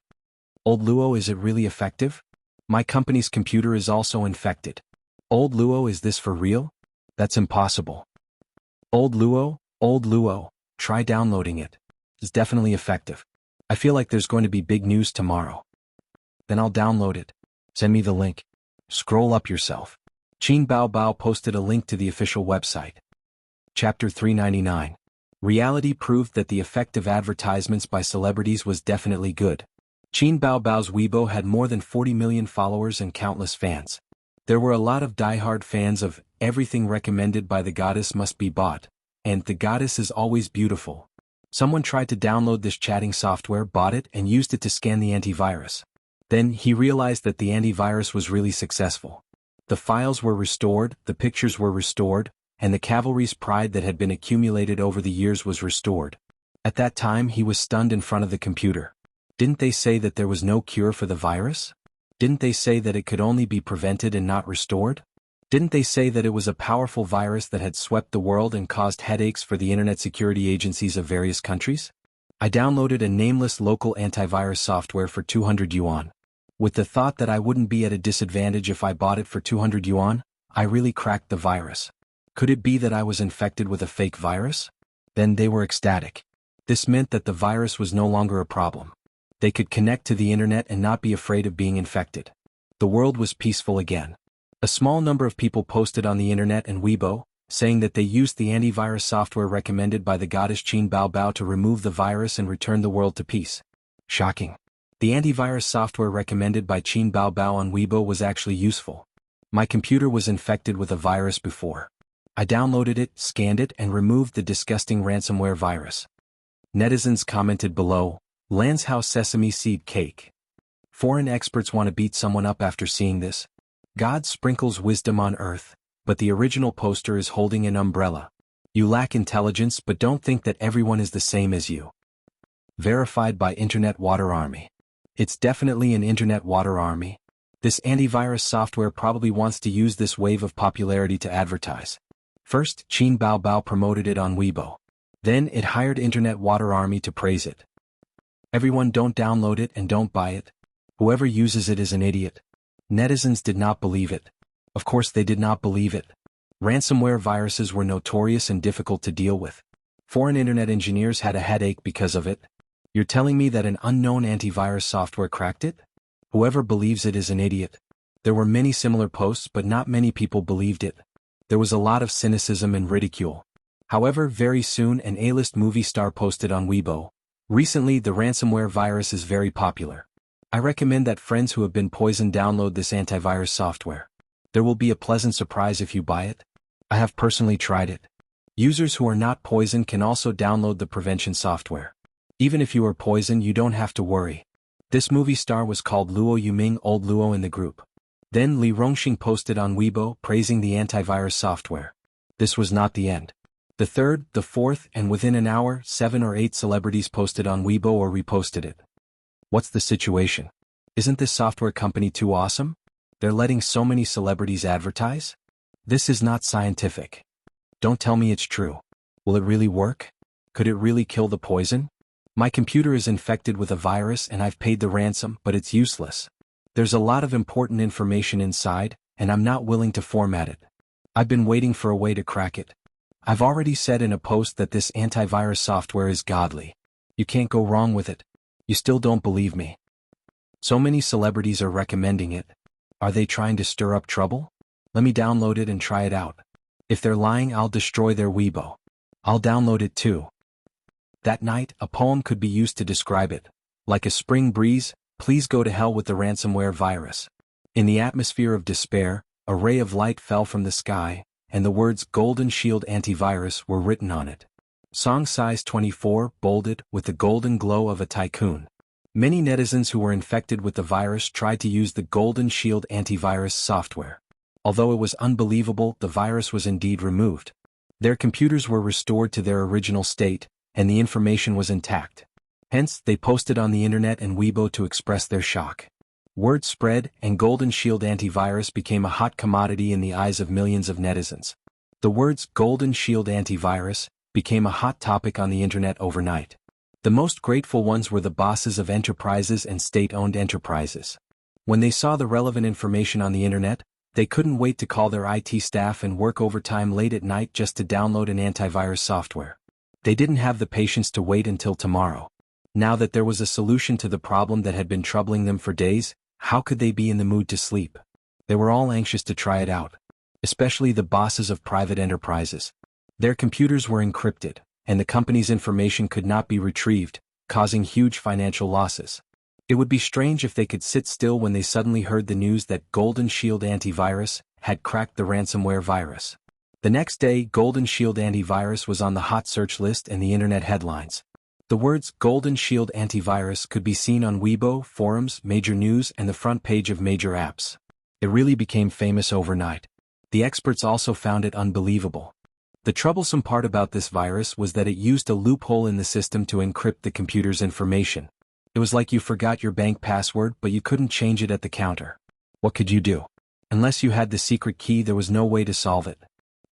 Old Luo, is it really effective? My company's computer is also infected. Old Luo, is this for real? That's impossible. Old Luo, try downloading it. It's definitely effective. I feel like there's going to be big news tomorrow. Then I'll download it. Send me the link. Scroll up yourself. Qin Bao Bao posted a link to the official website. Chapter 399. Reality proved that the effect of advertisements by celebrities was definitely good. Qin Bao Bao's Weibo had more than 40 million followers and countless fans. There were a lot of diehard fans of everything recommended by the goddess must be bought, and the goddess is always beautiful. Someone tried to download this chatting software, bought it, and used it to scan the antivirus. Then he realized that the antivirus was really successful. The files were restored, the pictures were restored, and the cavalry's pride that had been accumulated over the years was restored. At that time he was stunned in front of the computer. Didn't they say that there was no cure for the virus? Didn't they say that it could only be prevented and not restored? Didn't they say that it was a powerful virus that had swept the world and caused headaches for the internet security agencies of various countries? I downloaded a nameless local antivirus software for 200 yuan. With the thought that I wouldn't be at a disadvantage if I bought it for 200 yuan, I really cracked the virus. Could it be that I was infected with a fake virus? Then they were ecstatic. This meant that the virus was no longer a problem. They could connect to the internet and not be afraid of being infected. The world was peaceful again. A small number of people posted on the internet and Weibo, saying that they used the antivirus software recommended by the goddess Qin Bao Bao to remove the virus and return the world to peace. Shocking. The antivirus software recommended by Qin Bao Bao on Weibo was actually useful. My computer was infected with a virus before. I downloaded it, scanned it, and removed the disgusting ransomware virus. Netizens commented below, Land's House Sesame Seed Cake. Foreign experts want to beat someone up after seeing this. God sprinkles wisdom on earth, but the original poster is holding an umbrella. You lack intelligence but don't think that everyone is the same as you. Verified by Internet Water Army. It's definitely an Internet Water Army. This antivirus software probably wants to use this wave of popularity to advertise. First, Qin Bao Bao promoted it on Weibo. Then it hired Internet Water Army to praise it. Everyone don't download it and don't buy it. Whoever uses it is an idiot. Netizens did not believe it. Of course they did not believe it. Ransomware viruses were notorious and difficult to deal with. Foreign internet engineers had a headache because of it. You're telling me that an unknown antivirus software cracked it? Whoever believes it is an idiot. There were many similar posts but not many people believed it. There was a lot of cynicism and ridicule. However, very soon an A-list movie star posted on Weibo, recently the ransomware virus is very popular. I recommend that friends who have been poisoned download this antivirus software. There will be a pleasant surprise if you buy it. I have personally tried it. Users who are not poisoned can also download the prevention software. Even if you are poisoned you don't have to worry. This movie star was called Luo Yuming, old Luo in the group. Then Li Rongxing posted on Weibo praising the antivirus software. This was not the end. The third, the fourth, and within an hour, 7 or 8 celebrities posted on Weibo or reposted it. What's the situation? Isn't this software company too awesome? They're letting so many celebrities advertise? This is not scientific. Don't tell me it's true. Will it really work? Could it really kill the poison? My computer is infected with a virus and I've paid the ransom, but it's useless. There's a lot of important information inside, and I'm not willing to format it. I've been waiting for a way to crack it. I've already said in a post that this antivirus software is godly. You can't go wrong with it. You still don't believe me. So many celebrities are recommending it. Are they trying to stir up trouble? Let me download it and try it out. If they're lying, I'll destroy their Weibo. I'll download it too. That night, a poem could be used to describe it. Like a spring breeze, please go to hell with the ransomware virus. In the atmosphere of despair, a ray of light fell from the sky, and the words Golden Shield Antivirus were written on it. Song size 24, bolded, with the golden glow of a tycoon. Many netizens who were infected with the virus tried to use the Golden Shield Antivirus software. Although it was unbelievable, the virus was indeed removed. Their computers were restored to their original state, and the information was intact. Hence, they posted on the internet and Weibo to express their shock. Word spread, and Golden Shield Antivirus became a hot commodity in the eyes of millions of netizens. The words Golden Shield Antivirus became a hot topic on the internet overnight. The most grateful ones were the bosses of enterprises and state-owned enterprises. When they saw the relevant information on the internet, they couldn't wait to call their IT staff and work overtime late at night just to download an antivirus software. They didn't have the patience to wait until tomorrow. Now that there was a solution to the problem that had been troubling them for days, how could they be in the mood to sleep? They were all anxious to try it out. Especially the bosses of private enterprises. Their computers were encrypted, and the company's information could not be retrieved, causing huge financial losses. It would be strange if they could sit still when they suddenly heard the news that Golden Shield Antivirus had cracked the ransomware virus. The next day, Golden Shield Antivirus was on the hot search list and the internet headlines. The words Golden Shield Antivirus could be seen on Weibo, forums, major news, and the front page of major apps. It really became famous overnight. The experts also found it unbelievable. The troublesome part about this virus was that it used a loophole in the system to encrypt the computer's information. It was like you forgot your bank password but you couldn't change it at the counter. What could you do? Unless you had the secret key, there was no way to solve it.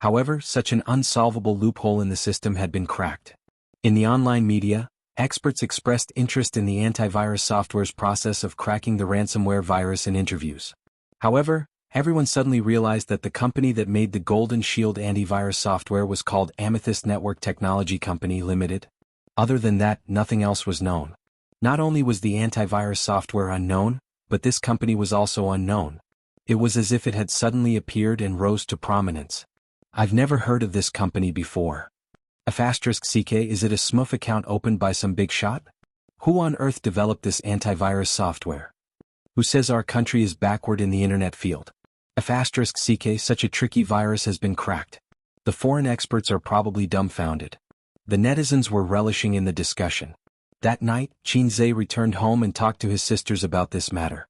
However, such an unsolvable loophole in the system had been cracked. In the online media, experts expressed interest in the antivirus software's process of cracking the ransomware virus in interviews. However, everyone suddenly realized that the company that made the Golden Shield antivirus software was called Amethyst Network Technology Company Limited. Other than that, nothing else was known. Not only was the antivirus software unknown, but this company was also unknown. It was as if it had suddenly appeared and rose to prominence. I've never heard of this company before. *CK, is it a smurf account opened by some big shot? Who on earth developed this antivirus software? Who says our country is backward in the internet field? *CK, such a tricky virus has been cracked. The foreign experts are probably dumbfounded. The netizens were relishing in the discussion. That night, Qin Zhe returned home and talked to his sisters about this matter.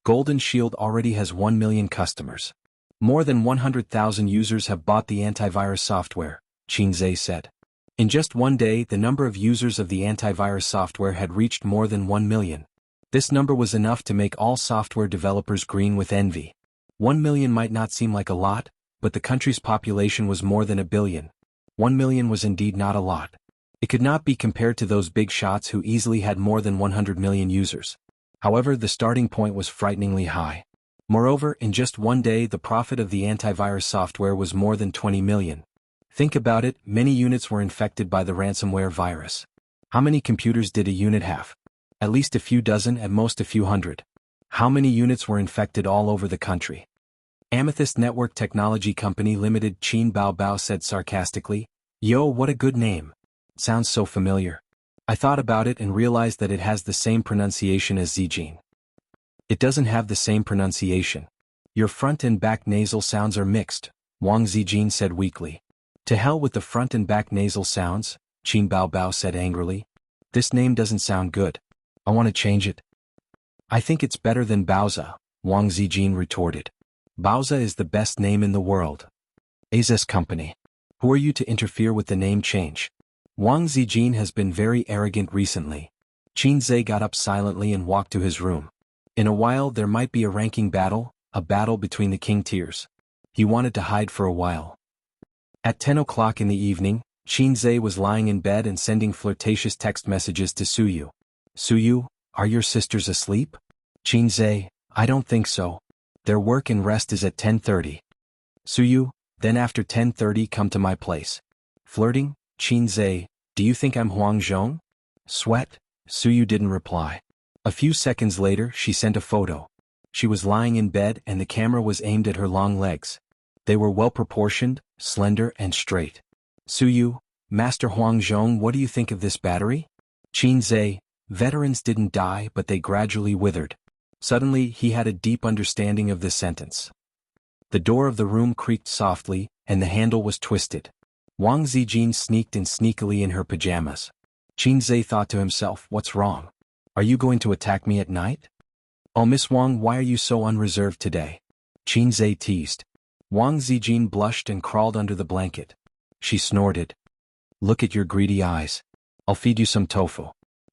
Golden Shield already has 1 million customers. More than 100,000 users have bought the antivirus software, Qin Zhe said. In just one day, the number of users of the antivirus software had reached more than 1 million. This number was enough to make all software developers green with envy. 1 million might not seem like a lot, but the country's population was more than 1 billion. 1 million was indeed not a lot. It could not be compared to those big shots who easily had more than 100 million users. However, the starting point was frighteningly high. Moreover, in just one day the profit of the antivirus software was more than 20 million. Think about it, many units were infected by the ransomware virus. How many computers did a unit have? At least a few dozen, at most a few hundred. How many units were infected all over the country? Amethyst Network Technology Company Limited, Qin Bao said sarcastically. Yo, what a good name. Sounds so familiar. I thought about it and realized that it has the same pronunciation as Zijin. It doesn't have the same pronunciation. Your front and back nasal sounds are mixed, Wang Zijin said weakly. To hell with the front and back nasal sounds, Qin Bao said angrily. This name doesn't sound good. I want to change it. I think it's better than Baoza, Wang Zijin retorted. Baoza is the best name in the world. Azes Company. Who are you to interfere with the name change? Wang Zijin has been very arrogant recently. Qin Zhe got up silently and walked to his room. In a while there might be a ranking battle, a battle between the king tiers. He wanted to hide for a while. At 10 o'clock in the evening, Qin Zhe was lying in bed and sending flirtatious text messages to Suyu. Suyu, are your sisters asleep? Qin Zhe, I don't think so. Their work and rest is at 10:30. Suyu, then after 10:30 come to my place. Flirting? Qin Zhe, do you think I'm Huang Zhong? Sweat? Suyu didn't reply. A few seconds later she sent a photo. She was lying in bed and the camera was aimed at her long legs. They were well proportioned, slender and straight. Suyu, Master Huang Zhong, what do you think of this battery? Qin Zhe, veterans didn't die but they gradually withered. Suddenly he had a deep understanding of this sentence. The door of the room creaked softly, and the handle was twisted. Wang Zijin sneaked in sneakily in her pajamas. Qin Zhe thought to himself, what's wrong? Are you going to attack me at night? Oh Miss Wang, why are you so unreserved today? Qin Zhe teased. Wang Zijin blushed and crawled under the blanket. She snorted. Look at your greedy eyes. I'll feed you some tofu.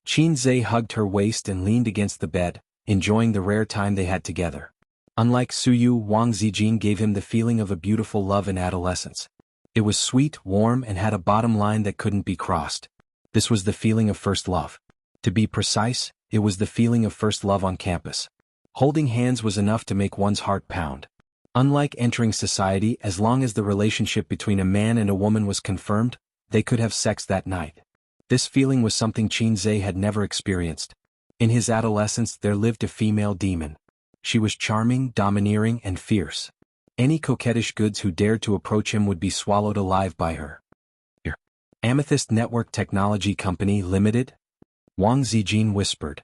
Qin Zhe hugged her waist and leaned against the bed, enjoying the rare time they had together. Unlike Suyu, Wang Zijin gave him the feeling of a beautiful love in adolescence. It was sweet, warm, and had a bottom line that couldn't be crossed. This was the feeling of first love. To be precise, it was the feeling of first love on campus. Holding hands was enough to make one's heart pound. Unlike entering society, as long as the relationship between a man and a woman was confirmed, they could have sex that night. This feeling was something Qin Zhe had never experienced. In his adolescence there lived a female demon. She was charming, domineering, and fierce. Any coquettish goods who dared to approach him would be swallowed alive by her. Amethyst Network Technology Company Limited? Wang Zijin whispered.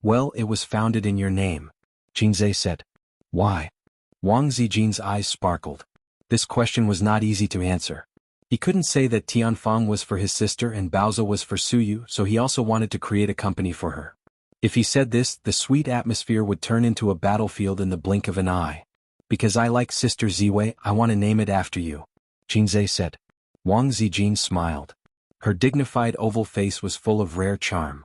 Well, it was founded in your name, Qinzhe said. Why? Wang Zijin's eyes sparkled. This question was not easy to answer. He couldn't say that Tianfang was for his sister and Baozi was for Suyu, so he also wanted to create a company for her. If he said this, the sweet atmosphere would turn into a battlefield in the blink of an eye. Because I like Sister Ziwei, I want to name it after you, Qinzhe said. Wang Zijin smiled. Her dignified oval face was full of rare charm.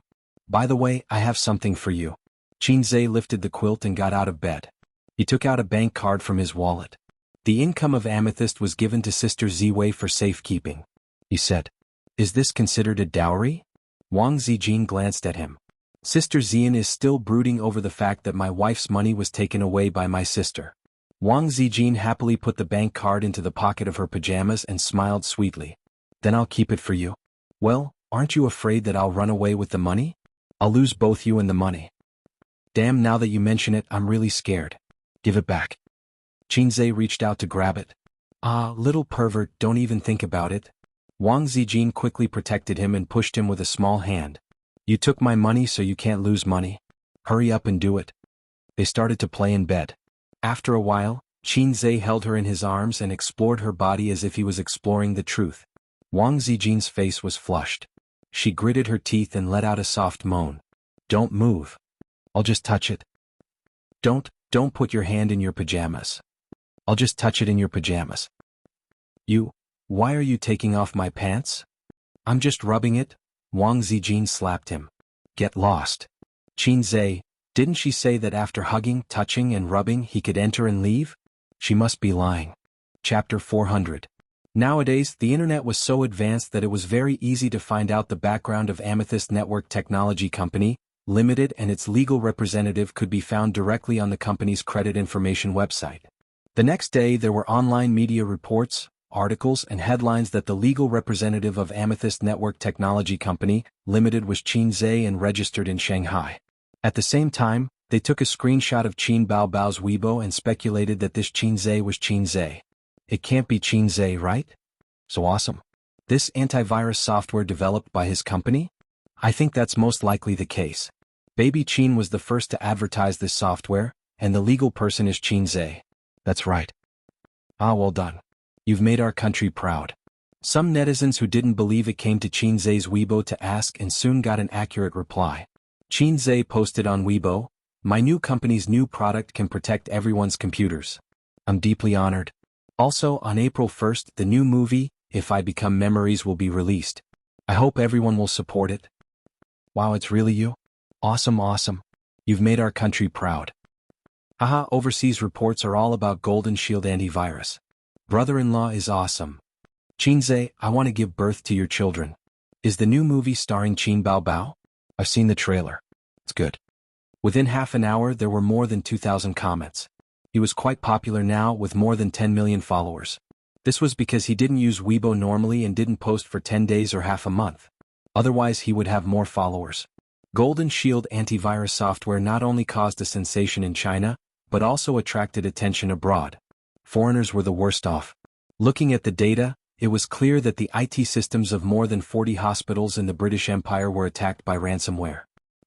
By the way, I have something for you. Qinzhe lifted the quilt and got out of bed. He took out a bank card from his wallet. The income of Amethyst was given to Sister Ziwei for safekeeping. He said. Is this considered a dowry? Wang Zijin glanced at him. Sister Zian is still brooding over the fact that my wife's money was taken away by my sister. Wang Zijin happily put the bank card into the pocket of her pajamas and smiled sweetly. Then I'll keep it for you. Well, aren't you afraid that I'll run away with the money? I'll lose both you and the money. Damn, now that you mention it, I'm really scared. Give it back. Qinzhe reached out to grab it. Ah, little pervert, don't even think about it. Wang Zijin quickly protected him and pushed him with a small hand. You took my money so you can't lose money. Hurry up and do it. They started to play in bed. After a while, Qinzhe held her in his arms and explored her body as if he was exploring the truth. Wang Zijin's face was flushed. She gritted her teeth and let out a soft moan. Don't move. I'll just touch it. Don't put your hand in your pajamas. I'll just touch it in your pajamas. Why are you taking off my pants? I'm just rubbing it. Wang Zijin slapped him. Get lost. Qinzhe, didn't she say that after hugging, touching and rubbing he could enter and leave? She must be lying. Chapter 400. Nowadays, the internet was so advanced that it was very easy to find out the background of Amethyst Network Technology Company, Limited, and its legal representative could be found directly on the company's credit information website. The next day there were online media reports, articles and headlines that the legal representative of Amethyst Network Technology Company, Limited was Qinzhe and registered in Shanghai. At the same time, they took a screenshot of Qin Baobao's Weibo and speculated that this Qinzhe was Qinzhe. It can't be Qinzhe, right? So awesome. This antivirus software developed by his company? I think that's most likely the case. Baby Qin was the first to advertise this software, and the legal person is Qinzhe. That's right. Ah, well done. You've made our country proud. Some netizens who didn't believe it came to Qinzhe's Weibo to ask and soon got an accurate reply. Qinzhe posted on Weibo, my new company's new product can protect everyone's computers. I'm deeply honored. Also, on April 1st, the new movie, If I Become Memories, will be released. I hope everyone will support it. Wow, it's really you? Awesome, awesome. You've made our country proud. Haha, overseas reports are all about Golden Shield antivirus. Brother-in-law is awesome. Qinzhe, I want to give birth to your children. Is the new movie starring Qin Baobao? I've seen the trailer. It's good. Within half an hour there were more than 2,000 comments. He was quite popular now with more than 10 million followers. This was because he didn't use Weibo normally and didn't post for 10 days or half a month. Otherwise he would have more followers. Golden Shield antivirus software not only caused a sensation in China, but also attracted attention abroad. Foreigners were the worst off. Looking at the data, it was clear that the IT systems of more than 40 hospitals in the British Empire were attacked by ransomware.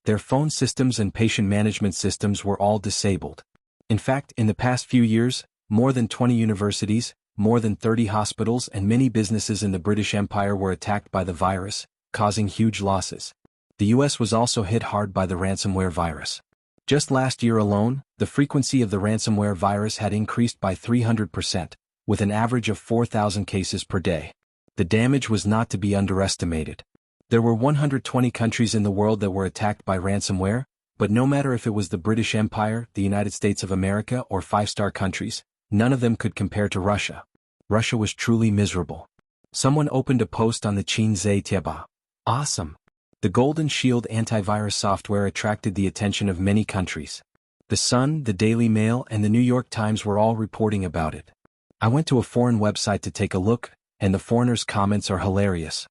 Their phone systems and patient management systems were all disabled. In fact, in the past few years, more than 20 universities, more than 30 hospitals and many businesses in the British Empire were attacked by the virus, causing huge losses. The US was also hit hard by the ransomware virus. Just last year alone, the frequency of the ransomware virus had increased by 300%, with an average of 4,000 cases per day. The damage was not to be underestimated. There were 120 countries in the world that were attacked by ransomware, but no matter if it was the British Empire, the United States of America, or five-star countries, none of them could compare to Russia. Russia was truly miserable. Someone opened a post on the Qinzhe Tieba. Awesome. The Golden Shield antivirus software attracted the attention of many countries. The Sun, the Daily Mail, and the New York Times were all reporting about it. I went to a foreign website to take a look, and the foreigners' comments are hilarious.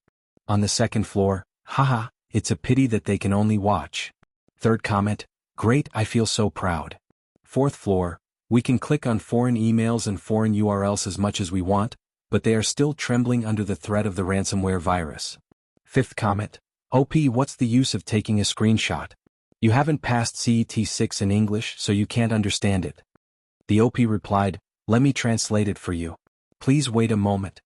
On the second floor, haha, it's a pity that they can only watch. Third comment, great, I feel so proud. Fourth floor, we can click on foreign emails and foreign URLs as much as we want, but they are still trembling under the threat of the ransomware virus. Fifth comment, OP, what's the use of taking a screenshot? You haven't passed CET 6 in English, so you can't understand it. The OP replied, "Let me translate it for you. Please wait a moment."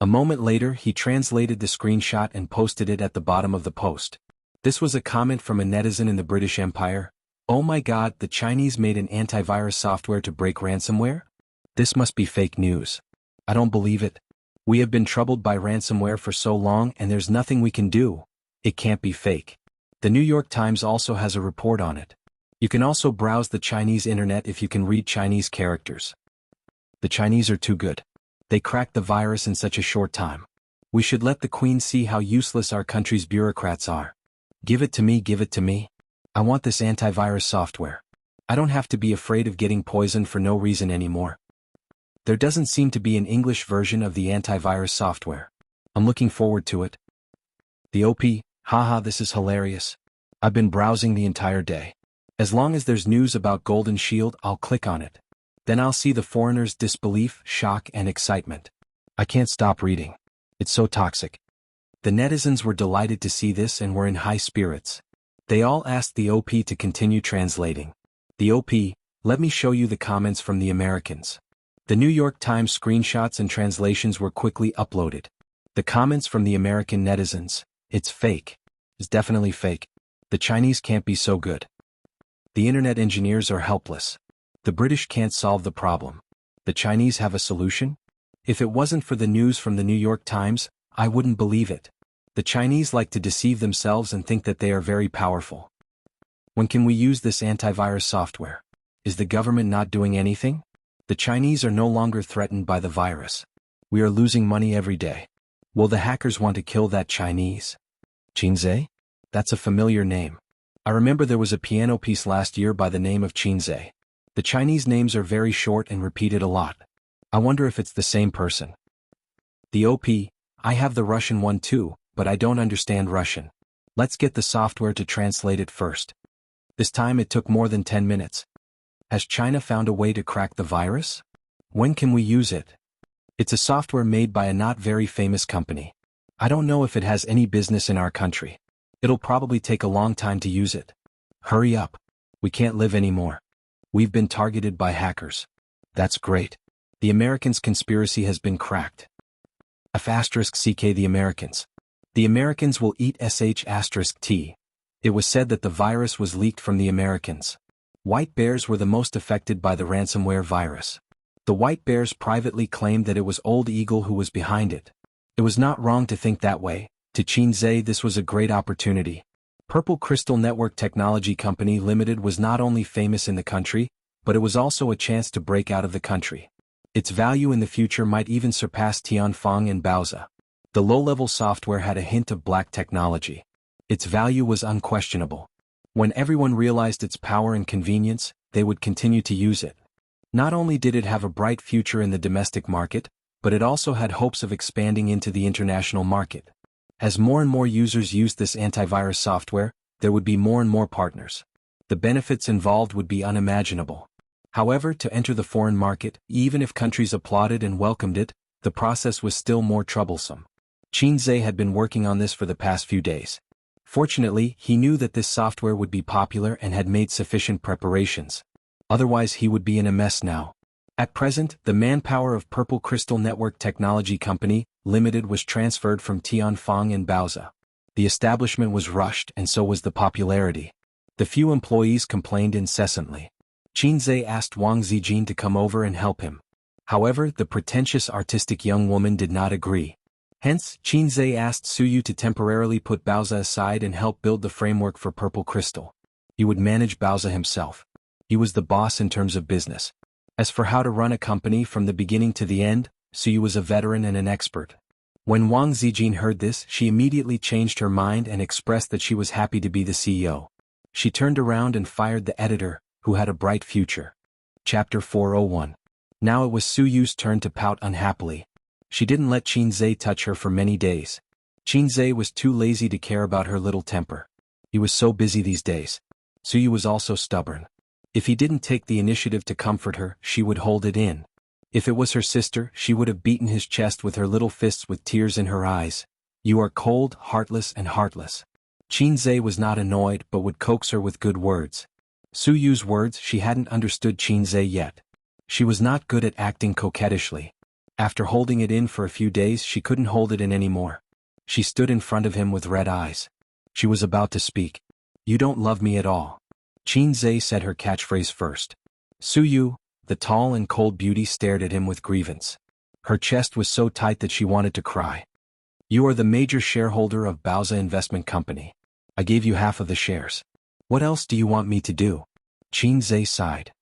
A moment later, he translated the screenshot and posted it at the bottom of the post. This was a comment from a netizen in the British Empire. "Oh my God, the Chinese made an antivirus software to break ransomware? This must be fake news. I don't believe it. We have been troubled by ransomware for so long and there's nothing we can do. It can't be fake." The New York Times also has a report on it. You can also browse the Chinese internet if you can read Chinese characters. The Chinese are too good. They cracked the virus in such a short time. We should let the Queen see how useless our country's bureaucrats are. Give it to me, give it to me. I want this antivirus software. I don't have to be afraid of getting poisoned for no reason anymore. There doesn't seem to be an English version of the antivirus software. I'm looking forward to it. The OP, haha, this is hilarious. I've been browsing the entire day. As long as there's news about Golden Shield, I'll click on it. Then I'll see the foreigners' disbelief, shock, and excitement. I can't stop reading. It's so toxic. The netizens were delighted to see this and were in high spirits. They all asked the OP to continue translating. The OP, let me show you the comments from the Americans. The New York Times screenshots and translations were quickly uploaded. The comments from the American netizens, "It's fake. It's definitely fake. The Chinese can't be so good. The internet engineers are helpless. The British can't solve the problem. The Chinese have a solution? If it wasn't for the news from the New York Times, I wouldn't believe it. The Chinese like to deceive themselves and think that they are very powerful. When can we use this antivirus software? Is the government not doing anything? The Chinese are no longer threatened by the virus. We are losing money every day. Will the hackers want to kill that Chinese? Qinzhe? That's a familiar name. I remember there was a piano piece last year by the name of Qinzhe. The Chinese names are very short and repeated a lot. I wonder if it's the same person. The OP, I have the Russian one too, but I don't understand Russian. Let's get the software to translate it first. This time it took more than 10 minutes. Has China found a way to crack the virus? When can we use it? It's a software made by a not very famous company. I don't know if it has any business in our country. It'll probably take a long time to use it. Hurry up. We can't live anymore. We've been targeted by hackers. That's great. The Americans' conspiracy has been cracked. F***CK the Americans. The Americans will eat sh**T. It was said that the virus was leaked from the Americans. White bears were the most affected by the ransomware virus. The white bears privately claimed that it was Old Eagle who was behind it. It was not wrong to think that way. To Qinzhe, this was a great opportunity. Purple Crystal Network Technology Company Limited was not only famous in the country, but it was also a chance to break out of the country. Its value in the future might even surpass Tianfeng and Baoza. The low-level software had a hint of black technology. Its value was unquestionable. When everyone realized its power and convenience, they would continue to use it. Not only did it have a bright future in the domestic market, but it also had hopes of expanding into the international market. As more and more users used this antivirus software, there would be more and more partners. The benefits involved would be unimaginable. However, to enter the foreign market, even if countries applauded and welcomed it, the process was still more troublesome. Qinzhe had been working on this for the past few days. Fortunately, he knew that this software would be popular and had made sufficient preparations. Otherwise, he would be in a mess now. At present, the manpower of Purple Crystal Network Technology Company Limited was transferred from Tianfeng and Baoza. The establishment was rushed and so was the popularity. The few employees complained incessantly. Qinzhe asked Wang Zijin to come over and help him. However, the pretentious artistic young woman did not agree. Hence, Qinzhe asked Suyu to temporarily put Baoza aside and help build the framework for Purple Crystal. He would manage Baoza himself. He was the boss in terms of business. As for how to run a company from the beginning to the end, Suyu was a veteran and an expert. When Wang Zijin heard this, she immediately changed her mind and expressed that she was happy to be the CEO. She turned around and fired the editor, who had a bright future. Chapter 401. Now it was Suyu's turn to pout unhappily. She didn't let Qinzhe touch her for many days. Qinzhe was too lazy to care about her little temper. He was so busy these days. Suyu was also stubborn. If he didn't take the initiative to comfort her, she would hold it in. If it was her sister, she would have beaten his chest with her little fists with tears in her eyes. You are cold, heartless, and heartless. Qin was not annoyed but would coax her with good words. Su Yu's words, she hadn't understood Qin yet. She was not good at acting coquettishly. After holding it in for a few days, she couldn't hold it in anymore. She stood in front of him with red eyes. She was about to speak. "You don't love me at all." Qin said her catchphrase first. Su Yu, the tall and cold beauty, stared at him with grievance. Her chest was so tight that she wanted to cry. "You are the major shareholder of Baoza Investment Company. I gave you half of the shares. What else do you want me to do?" Qin sighed.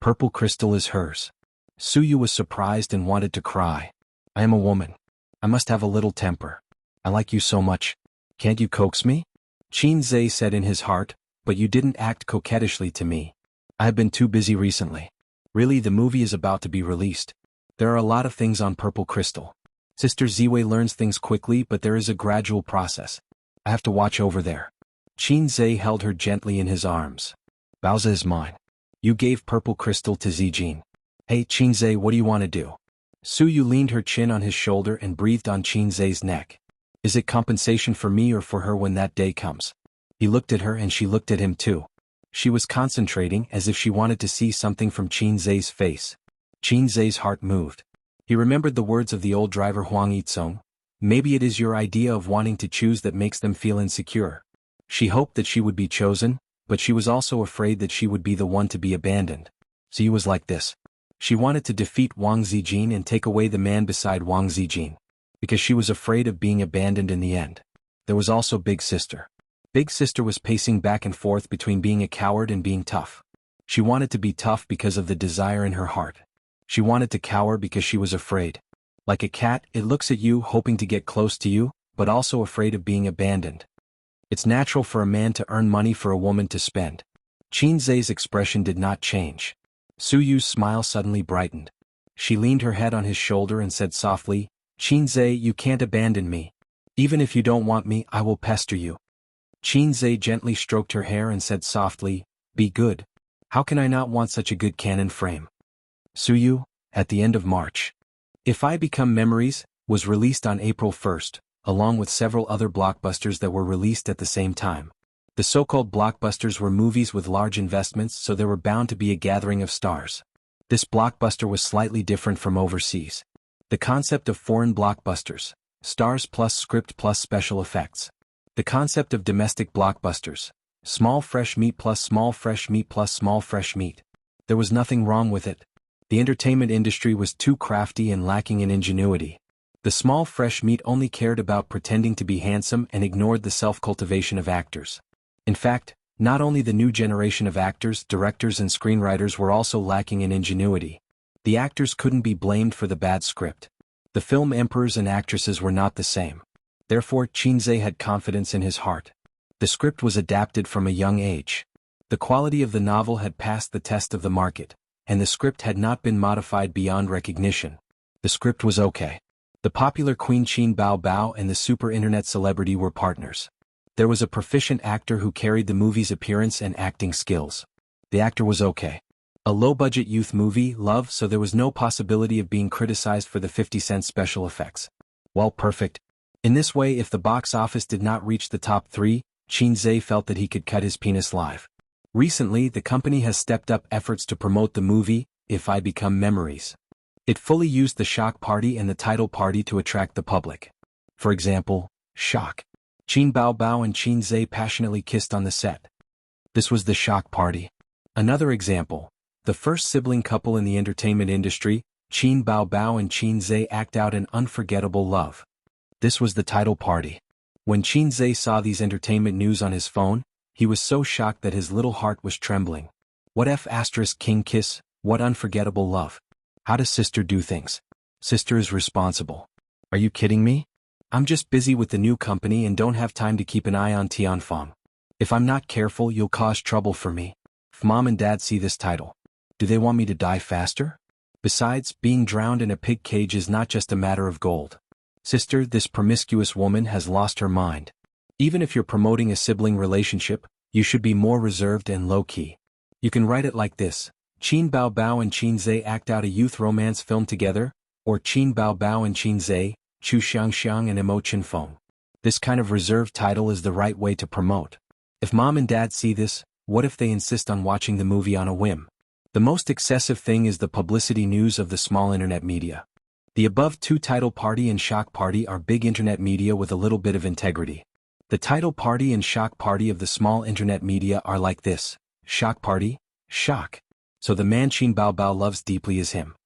Purple crystal is hers. Su Yu was surprised and wanted to cry. "I am a woman. I must have a little temper. I like you so much. Can't you coax me?" Qin said in his heart, "But you didn't act coquettishly to me. I have been too busy recently. Really, the movie is about to be released. There are a lot of things on Purple Crystal. Sister Ziwei learns things quickly, but there is a gradual process. I have to watch over there." Qin held her gently in his arms. "Baoza is mine. You gave Purple Crystal to Zijin. Hey Qin, what do you want to do?" Su Yu leaned her chin on his shoulder and breathed on Qin neck. "Is it compensation for me or for her when that day comes?" He looked at her and she looked at him too. She was concentrating as if she wanted to see something from Qin face. Qin heart moved. He remembered the words of the old driver Huang Yizong. "Maybe it is your idea of wanting to choose that makes them feel insecure." She hoped that she would be chosen, but she was also afraid that she would be the one to be abandoned. So he was like this. She wanted to defeat Wang Zijin and take away the man beside Wang Zijin, because she was afraid of being abandoned in the end. There was also Big Sister. Big Sister was pacing back and forth between being a coward and being tough. She wanted to be tough because of the desire in her heart. She wanted to cower because she was afraid. Like a cat, it looks at you hoping to get close to you, but also afraid of being abandoned. It's natural for a man to earn money for a woman to spend. Qin expression did not change. Su Yu's smile suddenly brightened. She leaned her head on his shoulder and said softly, "Qin, you can't abandon me. Even if you don't want me, I will pester you." Qin gently stroked her hair and said softly, "Be good. How can I not want such a good cannon frame?" Su Yu, at the end of March. If I Become Memories was released on April 1st, along with several other blockbusters that were released at the same time. The so-called blockbusters were movies with large investments, so there were bound to be a gathering of stars. This blockbuster was slightly different from overseas. The concept of foreign blockbusters, stars plus script plus special effects. The concept of domestic blockbusters, small fresh meat plus small fresh meat plus small fresh meat. There was nothing wrong with it. The entertainment industry was too crafty and lacking in ingenuity. The small fresh meat only cared about pretending to be handsome and ignored the self-cultivation of actors. In fact, not only the new generation of actors, directors and screenwriters were also lacking in ingenuity. The actors couldn't be blamed for the bad script. The film emperors and actresses were not the same. Therefore, Qin had confidence in his heart. The script was adapted from a young age. The quality of the novel had passed the test of the market, and the script had not been modified beyond recognition. The script was okay. The popular Queen Qin Bao and the super internet celebrity were partners. There was a proficient actor who carried the movie's appearance and acting skills. The actor was okay. A low-budget youth movie, love, so there was no possibility of being criticized for the 50-cent special effects. Well, perfect. In this way, if the box office did not reach the top 3, Qin felt that he could cut his penis live. Recently, the company has stepped up efforts to promote the movie, If I Become Memories. It fully used the shock party and the title party to attract the public. For example, shock. Qin Bao and Qin passionately kissed on the set. This was the shock party. Another example. The first sibling couple in the entertainment industry, Qin Bao and Qin act out an unforgettable love. This was the title party. When Qin saw these entertainment news on his phone, he was so shocked that his little heart was trembling. What F*** king kiss, what unforgettable love. How does sister do things? Sister is responsible. Are you kidding me? I'm just busy with the new company and don't have time to keep an eye on Tianfang. If I'm not careful, you'll cause trouble for me. If mom and dad see this title, do they want me to die faster? Besides, being drowned in a pig cage is not just a matter of gold. Sister, this promiscuous woman has lost her mind. Even if you're promoting a sibling relationship, you should be more reserved and low-key. You can write it like this. Qin Bao and Qin act out a youth romance film together, or Qin Bao and Qin Chu Xiangxiang and Emo Chinfeng. This kind of reserved title is the right way to promote. If mom and dad see this, what if they insist on watching the movie on a whim? The most excessive thing is the publicity news of the small internet media. The above two, title party and shock party, are big internet media with a little bit of integrity. The title party and shock party of the small internet media are like this. Shock party, shock. So the man Qin Baobao loves deeply is him.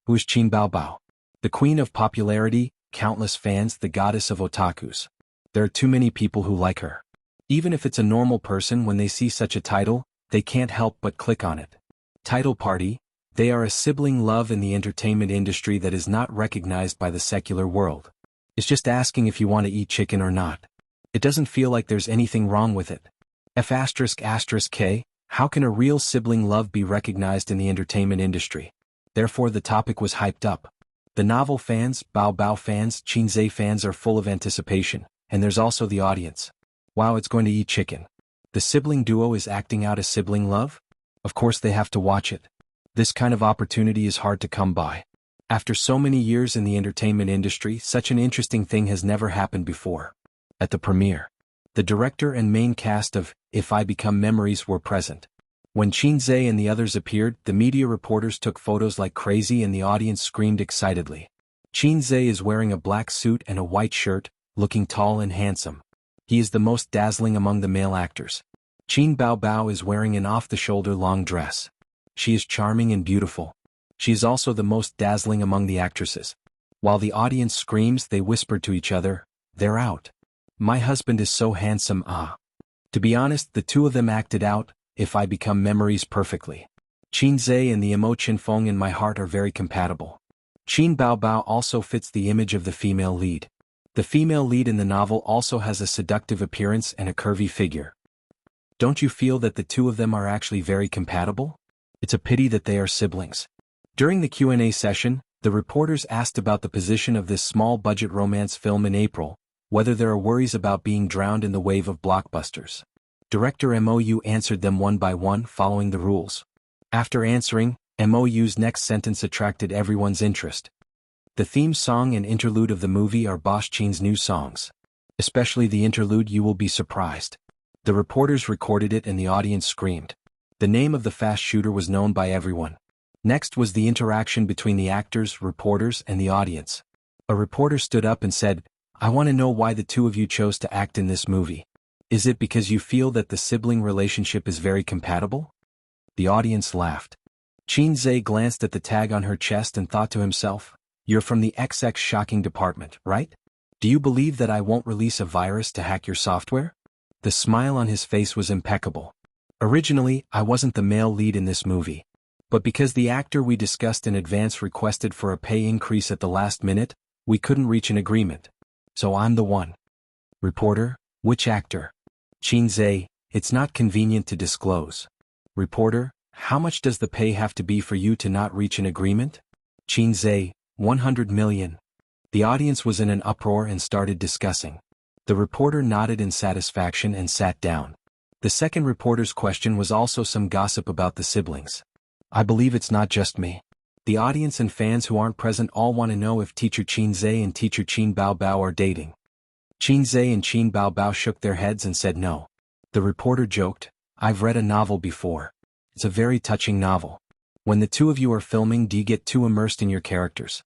Who is Qin Baobao? The queen of popularity, countless fans, the goddess of otakus. There are too many people who like her. Even if it's a normal person, when they see such a title, they can't help but click on it. Title party, they are a sibling love in the entertainment industry that is not recognized by the secular world. It's just asking if you want to eat chicken or not. It doesn't feel like there's anything wrong with it. F***K, how can a real sibling love be recognized in the entertainment industry? Therefore the topic was hyped up. The novel fans, Bao fans, Qinze fans are full of anticipation, and there's also the audience. Wow, it's going to eat chicken. The sibling duo is acting out a sibling love? Of course they have to watch it. This kind of opportunity is hard to come by. After so many years in the entertainment industry, such an interesting thing has never happened before. At the premiere, the director and main cast of If I Become Memories were present. When Qinze and the others appeared, the media reporters took photos like crazy and the audience screamed excitedly. Qinze is wearing a black suit and a white shirt, looking tall and handsome. He is the most dazzling among the male actors. Qin Baobao is wearing an off-the-shoulder long dress. She is charming and beautiful. She is also the most dazzling among the actresses. While the audience screams, they whisper to each other, "They're out. My husband is so handsome, ah." To be honest, the two of them acted out If I Become Memories perfectly. Qinze and the emo Qinfeng in my heart are very compatible. Qin Baobao also fits the image of the female lead. The female lead in the novel also has a seductive appearance and a curvy figure. Don't you feel that the two of them are actually very compatible? It's a pity that they are siblings. During the Q&A session, the reporters asked about the position of this small-budget romance film in April, whether there are worries about being drowned in the wave of blockbusters. Director MOU answered them one by one, following the rules. After answering, MOU's next sentence attracted everyone's interest. The theme song and interlude of the movie are Bosch Qin's new songs. Especially the interlude, you will be surprised. The reporters recorded it and the audience screamed. The name of the fast shooter was known by everyone. Next was the interaction between the actors, reporters, and the audience. A reporter stood up and said, "I want to know why the two of you chose to act in this movie. Is it because you feel that the sibling relationship is very compatible?" The audience laughed. Qinze glanced at the tag on her chest and thought to himself, "You're from the XX shocking department, right? Do you believe that I won't release a virus to hack your software?" The smile on his face was impeccable. "Originally, I wasn't the male lead in this movie. But because the actor we discussed in advance requested for a pay increase at the last minute, we couldn't reach an agreement. So I'm the one." Reporter, "Which actor?" Qinze, "It's not convenient to disclose." Reporter, "How much does the pay have to be for you to not reach an agreement?" Qinze, 100 million. The audience was in an uproar and started discussing. The reporter nodded in satisfaction and sat down. The second reporter's question was also some gossip about the siblings. "I believe it's not just me. The audience and fans who aren't present all want to know if teacher Qinze and teacher Qin Baobao are dating." Qinze and Qin Baobao shook their heads and said no. The reporter joked, "I've read a novel before. It's a very touching novel. When the two of you are filming, do you get too immersed in your characters?"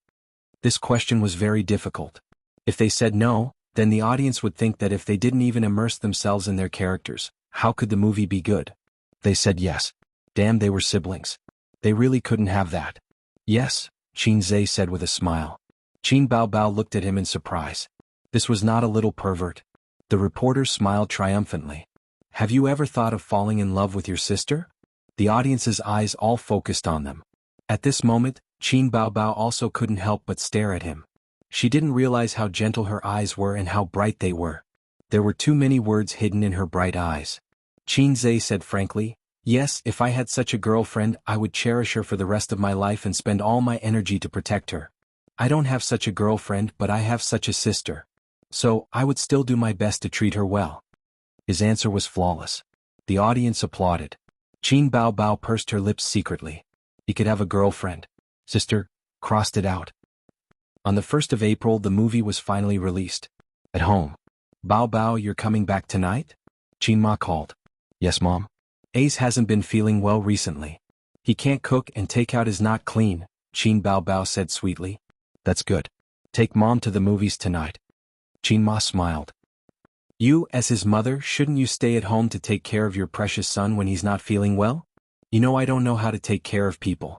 This question was very difficult. If they said no, then the audience would think that if they didn't even immerse themselves in their characters, how could the movie be good? They said yes. Damn, they were siblings. They really couldn't have that. "Yes," Qinze said with a smile. Qin Baobao looked at him in surprise. This was not a little pervert. The reporter smiled triumphantly. "Have you ever thought of falling in love with your sister?" The audience's eyes all focused on them. At this moment, Qin Baobao also couldn't help but stare at him. She didn't realize how gentle her eyes were and how bright they were. There were too many words hidden in her bright eyes. Qinze said frankly, "Yes, if I had such a girlfriend, I would cherish her for the rest of my life and spend all my energy to protect her. I don't have such a girlfriend, but I have such a sister. So, I would still do my best to treat her well." His answer was flawless. The audience applauded. Qin Baobao pursed her lips secretly. He could have a girlfriend. Sister, crossed it out. On the 1st of April, the movie was finally released. At home, Bao Bao, you're coming back tonight? Qin called. Yes, Mom. Ace hasn't been feeling well recently. He can't cook and takeout is not clean, Qin Bao said sweetly. That's good. Take Mom to the movies tonight. Qin smiled. You, as his mother, shouldn't you stay at home to take care of your precious son when he's not feeling well? You know I don't know how to take care of people.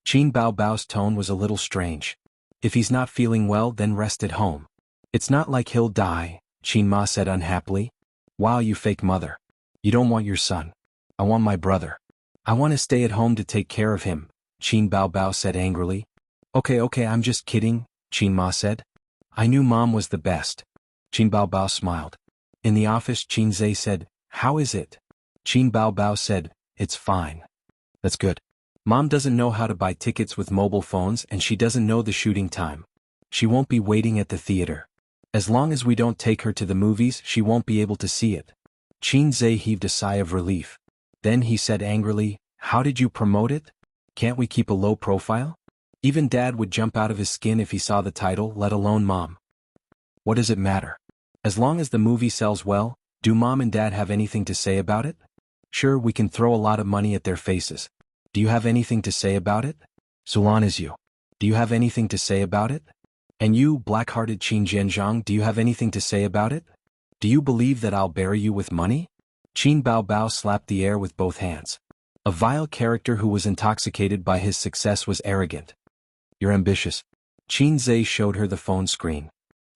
Qin Bao's tone was a little strange. If he's not feeling well, then rest at home. It's not like he'll die, Qin said unhappily. Wow, you fake mother. You don't want your son. I want my brother. I want to stay at home to take care of him, Qin Bao said angrily. Okay, I'm just kidding, Qin said. I knew Mom was the best. Qin Bao smiled. In the office, Qin Zhe said, how is it? Qin Bao said, it's fine. That's good. Mom doesn't know how to buy tickets with mobile phones and she doesn't know the shooting time. She won't be waiting at the theater. As long as we don't take her to the movies, she won't be able to see it. Qin Zhe heaved a sigh of relief. Then he said angrily, how did you promote it? Can't we keep a low profile? Even Dad would jump out of his skin if he saw the title, let alone Mom. What does it matter? As long as the movie sells well, do Mom and Dad have anything to say about it? Sure, we can throw a lot of money at their faces. Do you have anything to say about it? Sulan is you. Do you have anything to say about it? And you, black-hearted Qin Zhenjiang, do you have anything to say about it? Do you believe that I'll bury you with money? Qin Bao slapped the air with both hands. A vile character who was intoxicated by his success was arrogant. You're ambitious. Qin Zhe showed her the phone screen.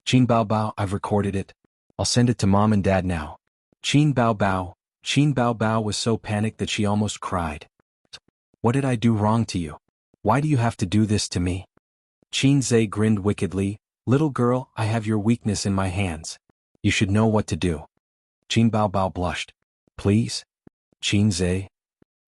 Qin Bao, I've recorded it. I'll send it to Mom and Dad now. Qin Bao was so panicked that she almost cried. What did I do wrong to you? Why do you have to do this to me? Qin Zhe grinned wickedly. Little girl, I have your weakness in my hands. You should know what to do. Qin Bao blushed. Please? Qin Zhe?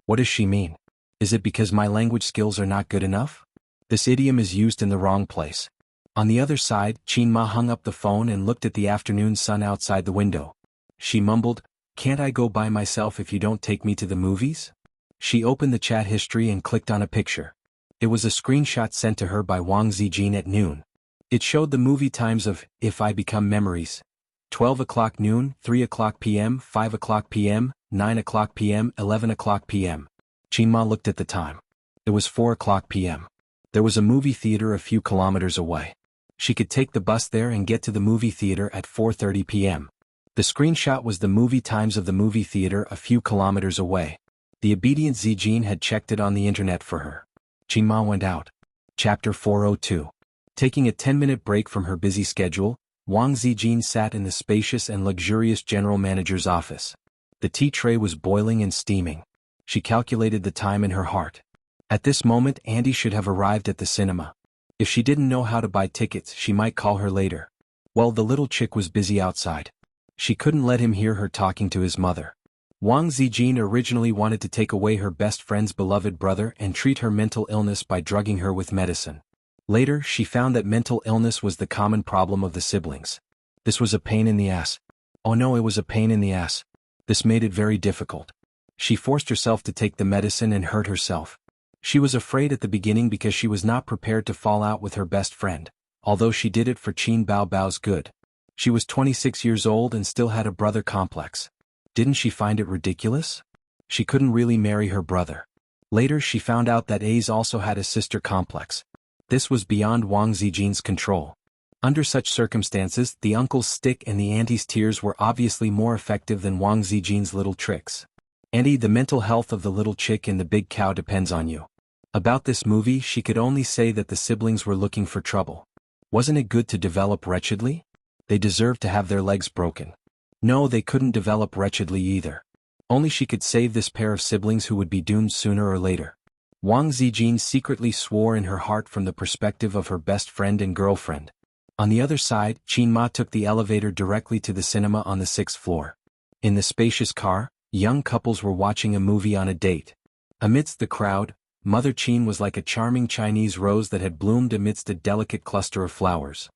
What does she mean? Is it because my language skills are not good enough? This idiom is used in the wrong place. On the other side, Qin Ma hung up the phone and looked at the afternoon sun outside the window. She mumbled, can't I go by myself if you don't take me to the movies? She opened the chat history and clicked on a picture. It was a screenshot sent to her by Wang Zijin at noon. It showed the movie times of If I Become Memories. 12 o'clock noon, 3 o'clock p.m., 5 o'clock p.m., 9 o'clock p.m., 11 o'clock p.m. Qin Ma looked at the time. It was 4 o'clock p.m. There was a movie theater a few kilometers away. She could take the bus there and get to the movie theater at 4:30 p.m. The screenshot was the movie times of the movie theater a few kilometers away. The obedient Zijin had checked it on the internet for her. Qin Ma went out. Chapter 402. Taking a 10-minute break from her busy schedule, Wang Zijin sat in the spacious and luxurious general manager's office. The tea tray was boiling and steaming. She calculated the time in her heart. At this moment Andy should have arrived at the cinema. If she didn't know how to buy tickets, she might call her later. Well, the little chick was busy outside. She couldn't let him hear her talking to his mother. Wang Zijin originally wanted to take away her best friend's beloved brother and treat her mental illness by drugging her with medicine. Later, she found that mental illness was the common problem of the siblings. This was a pain in the ass. Oh no, it was a pain in the ass. This made it very difficult. She forced herself to take the medicine and hurt herself. She was afraid at the beginning because she was not prepared to fall out with her best friend, although she did it for Qin Bao's good. She was 26 years old and still had a brother complex. Didn't she find it ridiculous? She couldn't really marry her brother. Later she found out that Ace also had a sister complex. This was beyond Wang Zijin's control. Under such circumstances, the uncle's stick and the auntie's tears were obviously more effective than Wang Zijin's little tricks. Auntie, the mental health of the little chick and the big cow depends on you. About this movie, she could only say that the siblings were looking for trouble. Wasn't it good to develop wretchedly? They deserved to have their legs broken. No, they couldn't develop wretchedly either. Only she could save this pair of siblings who would be doomed sooner or later. Wang Zijin secretly swore in her heart from the perspective of her best friend and girlfriend. On the other side, Qin Ma took the elevator directly to the cinema on the 6th floor. In the spacious car, young couples were watching a movie on a date. Amidst the crowd, Mother Qin was like a charming Chinese rose that had bloomed amidst a delicate cluster of flowers.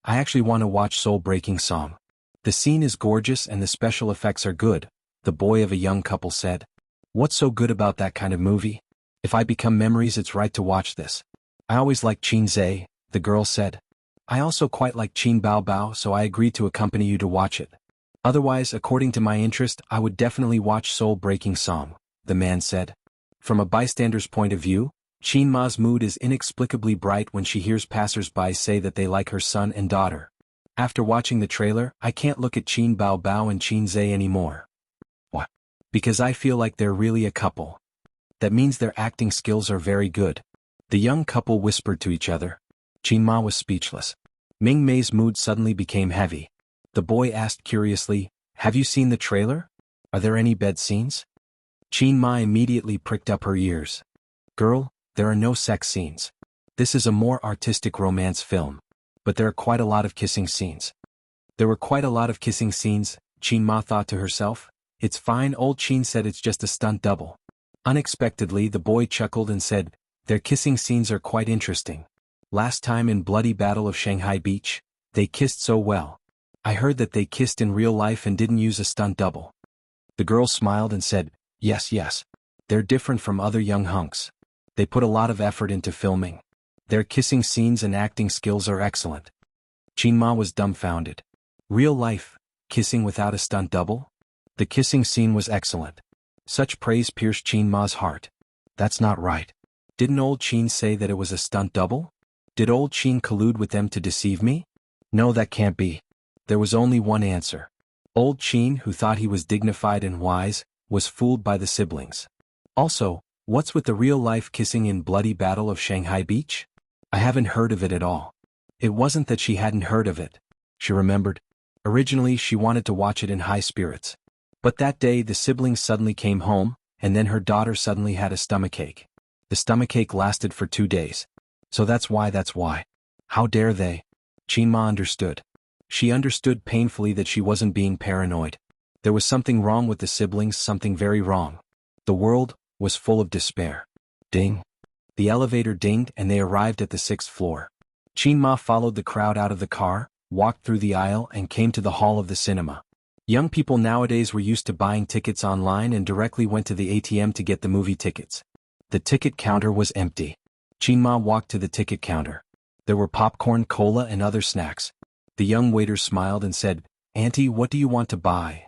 I actually want to watch Soul-Breaking Song. The scene is gorgeous and the special effects are good, the boy of a young couple said. What's so good about that kind of movie? If I Become Memories, it's right to watch this. I always liked Qin Zhe, the girl said. I also quite like Qin Bao Bao, so I agreed to accompany you to watch it. Otherwise, according to my interest, I would definitely watch Soul Breaking Song, the man said. From a bystander's point of view, Qin Ma's mood is inexplicably bright when she hears passers-by say that they like her son and daughter. After watching the trailer, I can't look at Qin Bao Bao and Qin Zhe anymore. What? Because I feel like they're really a couple. That means their acting skills are very good. The young couple whispered to each other. Qin Ma was speechless. Ming Mei's mood suddenly became heavy. The boy asked curiously, "Have you seen the trailer? Are there any bed scenes?" Qin Ma immediately pricked up her ears. "Girl, there are no sex scenes. This is a more artistic romance film. But there are quite a lot of kissing scenes." There were quite a lot of kissing scenes, Qin Ma thought to herself. It's fine, old Qin said, it's just a stunt double. Unexpectedly, the boy chuckled and said, "Their kissing scenes are quite interesting. Last time in Bloody Battle of Shanghai Beach, they kissed so well. I heard that they kissed in real life and didn't use a stunt double." The girl smiled and said, Yes. They're different from other young hunks. They put a lot of effort into filming. Their kissing scenes and acting skills are excellent." Qin Ma was dumbfounded. Real life, kissing without a stunt double? The kissing scene was excellent. Such praise pierced Qin Ma's heart. That's not right. Didn't old Qin say that it was a stunt double? Did old Qin collude with them to deceive me? No, that can't be. There was only one answer. Old Qin, who thought he was dignified and wise, was fooled by the siblings. Also, what's with the real-life kissing in Bloody Battle of Shanghai Beach? I haven't heard of it at all. It wasn't that she hadn't heard of it. She remembered. Originally, she wanted to watch it in high spirits. But that day the siblings suddenly came home, and then her daughter suddenly had a stomachache. The stomachache lasted for 2 days. So that's why. How dare they? Qin Ma understood. She understood painfully that she wasn't being paranoid. There was something wrong with the siblings, something very wrong. The world was full of despair. Ding. The elevator dinged and they arrived at the 6th floor. Qin Ma followed the crowd out of the car, walked through the aisle and came to the hall of the cinema. Young people nowadays were used to buying tickets online and directly went to the ATM to get the movie tickets. The ticket counter was empty. Qin Ma walked to the ticket counter. There were popcorn, cola and other snacks. The young waiter smiled and said, "Auntie, what do you want to buy?"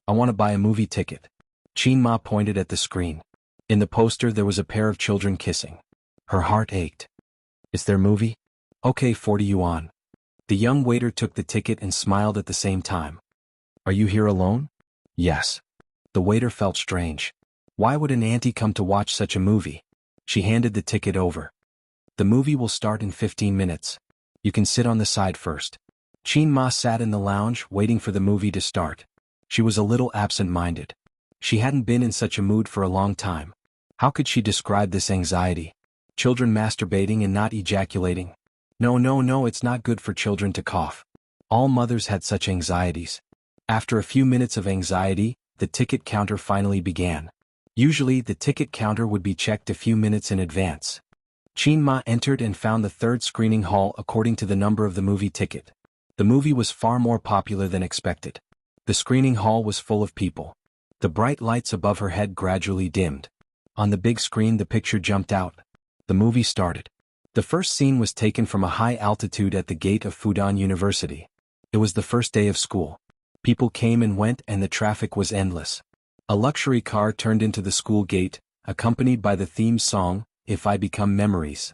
"I want to buy a movie ticket." Qin Ma pointed at the screen. In the poster there was a pair of children kissing. Her heart ached. "It's their movie? Okay, 40 yuan." The young waiter took the ticket and smiled at the same time. "Are you here alone?" "Yes." The waiter felt strange. Why would an auntie come to watch such a movie? She handed the ticket over. "The movie will start in 15 minutes. You can sit on the side first." Qin Ma sat in the lounge waiting for the movie to start. She was a little absent-minded. She hadn't been in such a mood for a long time. How could she describe this anxiety? Children masturbating and not ejaculating. No, it's not good for children to cough. All mothers had such anxieties. After a few minutes of anxiety, the ticket counter finally began. Usually, the ticket counter would be checked a few minutes in advance. Qin Ma entered and found the 3rd screening hall according to the number of the movie ticket. The movie was far more popular than expected. The screening hall was full of people. The bright lights above her head gradually dimmed. On the big screen the picture jumped out. The movie started. The first scene was taken from a high altitude at the gate of Fudan University. It was the first day of school. People came and went and the traffic was endless. A luxury car turned into the school gate, accompanied by the theme song, "If I Become Memories."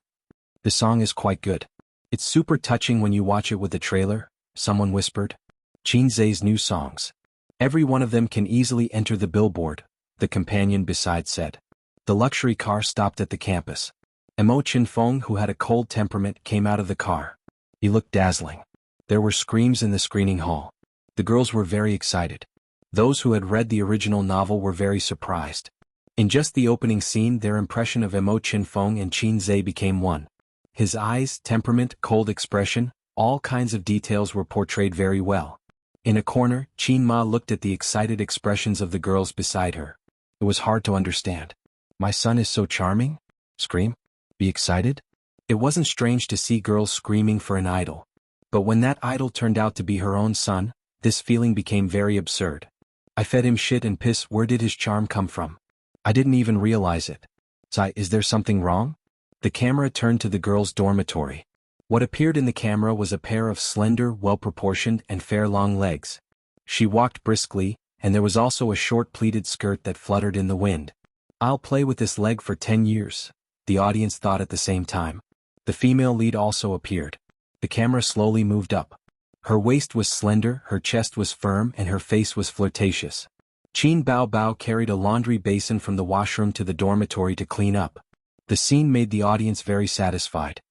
The song is quite good. It's super touching when you watch it with the trailer, someone whispered. Qin Zhe's new songs. Every one of them can easily enter the billboard, the companion beside said. The luxury car stopped at the campus. Mo Chinfeng, who had a cold temperament, came out of the car. He looked dazzling. There were screams in the screening hall. The girls were very excited. Those who had read the original novel were very surprised. In just the opening scene their impression of Mo Chinfeng and Qin Zhe became one. His eyes, temperament, cold expression, all kinds of details were portrayed very well. In a corner, Qin Ma looked at the excited expressions of the girls beside her. It was hard to understand. My son is so charming? Scream? Be excited? It wasn't strange to see girls screaming for an idol. But when that idol turned out to be her own son, this feeling became very absurd. I fed him shit and piss, where did his charm come from? I didn't even realize it. Zai, is there something wrong? The camera turned to the girls' dormitory. What appeared in the camera was a pair of slender, well-proportioned and fair long legs. She walked briskly, and there was also a short pleated skirt that fluttered in the wind. "I'll play with this leg for 10 years, the audience thought at the same time. The female lead also appeared. The camera slowly moved up. Her waist was slender, her chest was firm, and her face was flirtatious. Qin Bao Bao carried a laundry basin from the washroom to the dormitory to clean up. The scene made the audience very satisfied.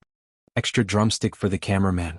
Extra drumstick for the cameraman.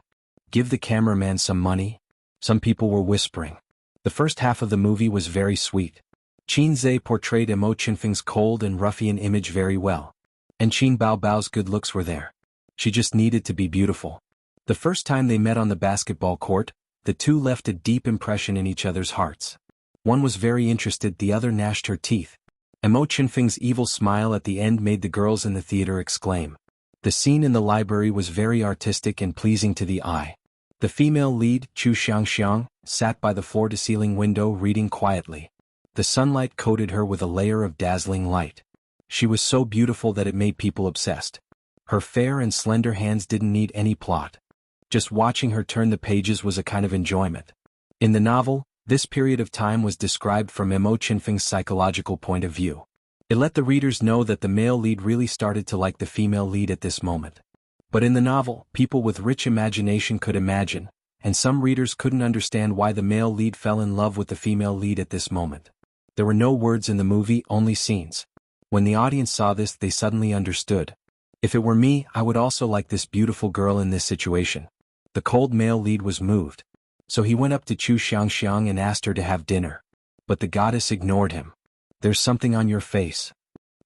Give the cameraman some money. Some people were whispering. The first half of the movie was very sweet. Qin Zhe portrayed Mo Qinfeng's cold and ruffian image very well. And Qin Bao Bao's good looks were there. She just needed to be beautiful. The first time they met on the basketball court, the two left a deep impression in each other's hearts. One was very interested, the other gnashed her teeth. Mo Qinfeng's evil smile at the end made the girls in the theater exclaim. The scene in the library was very artistic and pleasing to the eye. The female lead, Chu Xiangxiang, sat by the floor-to-ceiling window reading quietly. The sunlight coated her with a layer of dazzling light. She was so beautiful that it made people obsessed. Her fair and slender hands didn't need any plot. Just watching her turn the pages was a kind of enjoyment. In the novel, this period of time was described from Mo Qinfeng's psychological point of view. It let the readers know that the male lead really started to like the female lead at this moment. But in the novel, people with rich imagination could imagine, and some readers couldn't understand why the male lead fell in love with the female lead at this moment. There were no words in the movie, only scenes. When the audience saw this, they suddenly understood. If it were me, I would also like this beautiful girl in this situation. The cold male lead was moved. So he went up to Chu Xiangxiang and asked her to have dinner. But the goddess ignored him. "There's something on your face."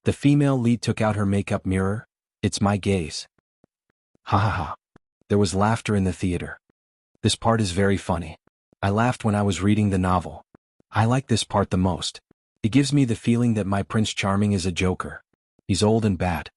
The female lead took out her makeup mirror. "It's my gaze." Ha ha ha. There was laughter in the theater. This part is very funny. I laughed when I was reading the novel. I like this part the most. It gives me the feeling that my Prince Charming is a joker. He's old and bad.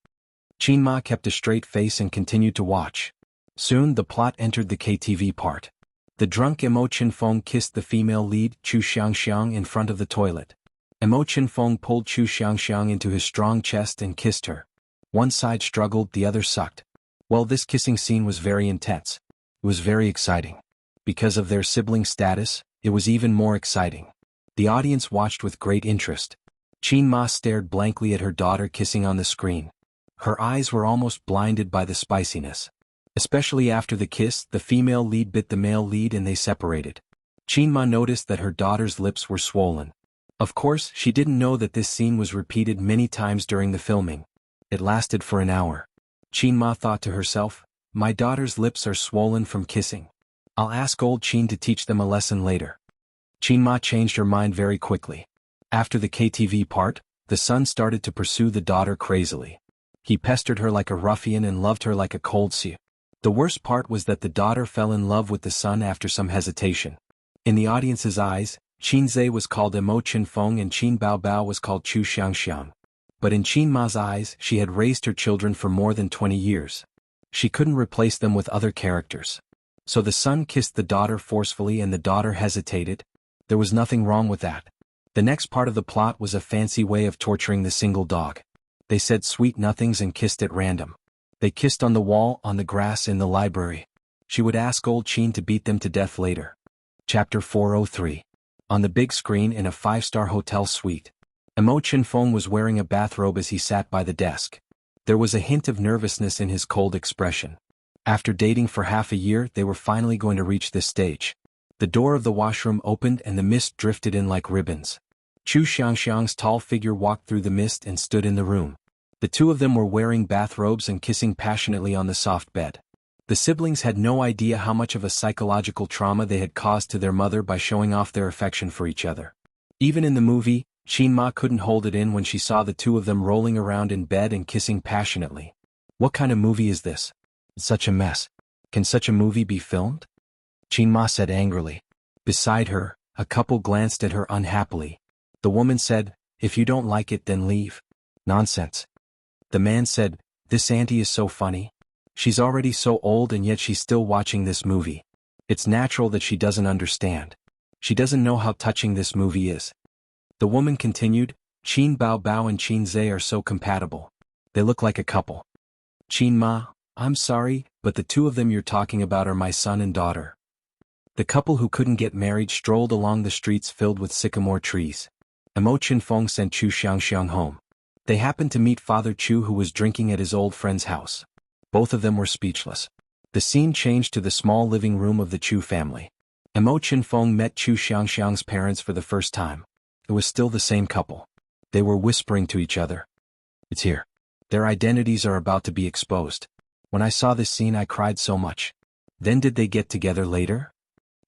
Qin Ma kept a straight face and continued to watch. Soon the plot entered the KTV part. The drunk Mo Qinfeng kissed the female lead, Chu Xiangxiang, in front of the toilet. Mo Qinfeng pulled Chu Xiangxiang into his strong chest and kissed her. One side struggled, the other sucked. Well, this kissing scene was very intense. It was very exciting. Because of their sibling status, it was even more exciting. The audience watched with great interest. Qin Ma stared blankly at her daughter kissing on the screen. Her eyes were almost blinded by the spiciness. Especially after the kiss, the female lead bit the male lead and they separated. Qin Ma noticed that her daughter's lips were swollen. Of course, she didn't know that this scene was repeated many times during the filming. It lasted for an hour. Qin Ma thought to herself, "My daughter's lips are swollen from kissing. I'll ask old Qin to teach them a lesson later." Qin Ma changed her mind very quickly. After the KTV part, the son started to pursue the daughter crazily. He pestered her like a ruffian and loved her like a cold sea. The worst part was that the daughter fell in love with the son after some hesitation. In the audience's eyes, Qin Zhe was called Mo Qinfeng and Qin Bao Bao was called Chu Xiangxiang. But in Qin Ma's eyes, she had raised her children for more than 20 years. She couldn't replace them with other characters. So the son kissed the daughter forcefully and the daughter hesitated. There was nothing wrong with that. The next part of the plot was a fancy way of torturing the single dog. They said sweet nothings and kissed at random. They kissed on the wall, on the grass, in the library. She would ask old Qin to beat them to death later. Chapter 403. On the big screen in a 5-star hotel suite. Mo Qinfeng was wearing a bathrobe as he sat by the desk. There was a hint of nervousness in his cold expression. After dating for half a year, they were finally going to reach this stage. The door of the washroom opened and the mist drifted in like ribbons. Chu Xiangxiang's tall figure walked through the mist and stood in the room. The two of them were wearing bathrobes and kissing passionately on the soft bed. The siblings had no idea how much of a psychological trauma they had caused to their mother by showing off their affection for each other. Even in the movie, Qin Ma couldn't hold it in when she saw the two of them rolling around in bed and kissing passionately. What kind of movie is this? It's such a mess. Can such a movie be filmed? Qin Ma said angrily. Beside her, a couple glanced at her unhappily. The woman said, "If you don't like it, then leave." Nonsense. The man said, "This auntie is so funny. She's already so old and yet she's still watching this movie. It's natural that she doesn't understand. She doesn't know how touching this movie is." The woman continued, "Qin Bao Bao and Qin Zhe are so compatible. They look like a couple." Qin Ma, I'm sorry, but the two of them you're talking about are my son and daughter. The couple who couldn't get married strolled along the streets filled with sycamore trees. Emo Chinfeng sent Chu Xiangxiang home. They happened to meet Father Chu, who was drinking at his old friend's house. Both of them were speechless. The scene changed to the small living room of the Chu family. Emo Chinfeng met Chu Xiangxiang's parents for the first time. It was still the same couple. They were whispering to each other. It's here. Their identities are about to be exposed. When I saw this scene I cried so much. Then did they get together later?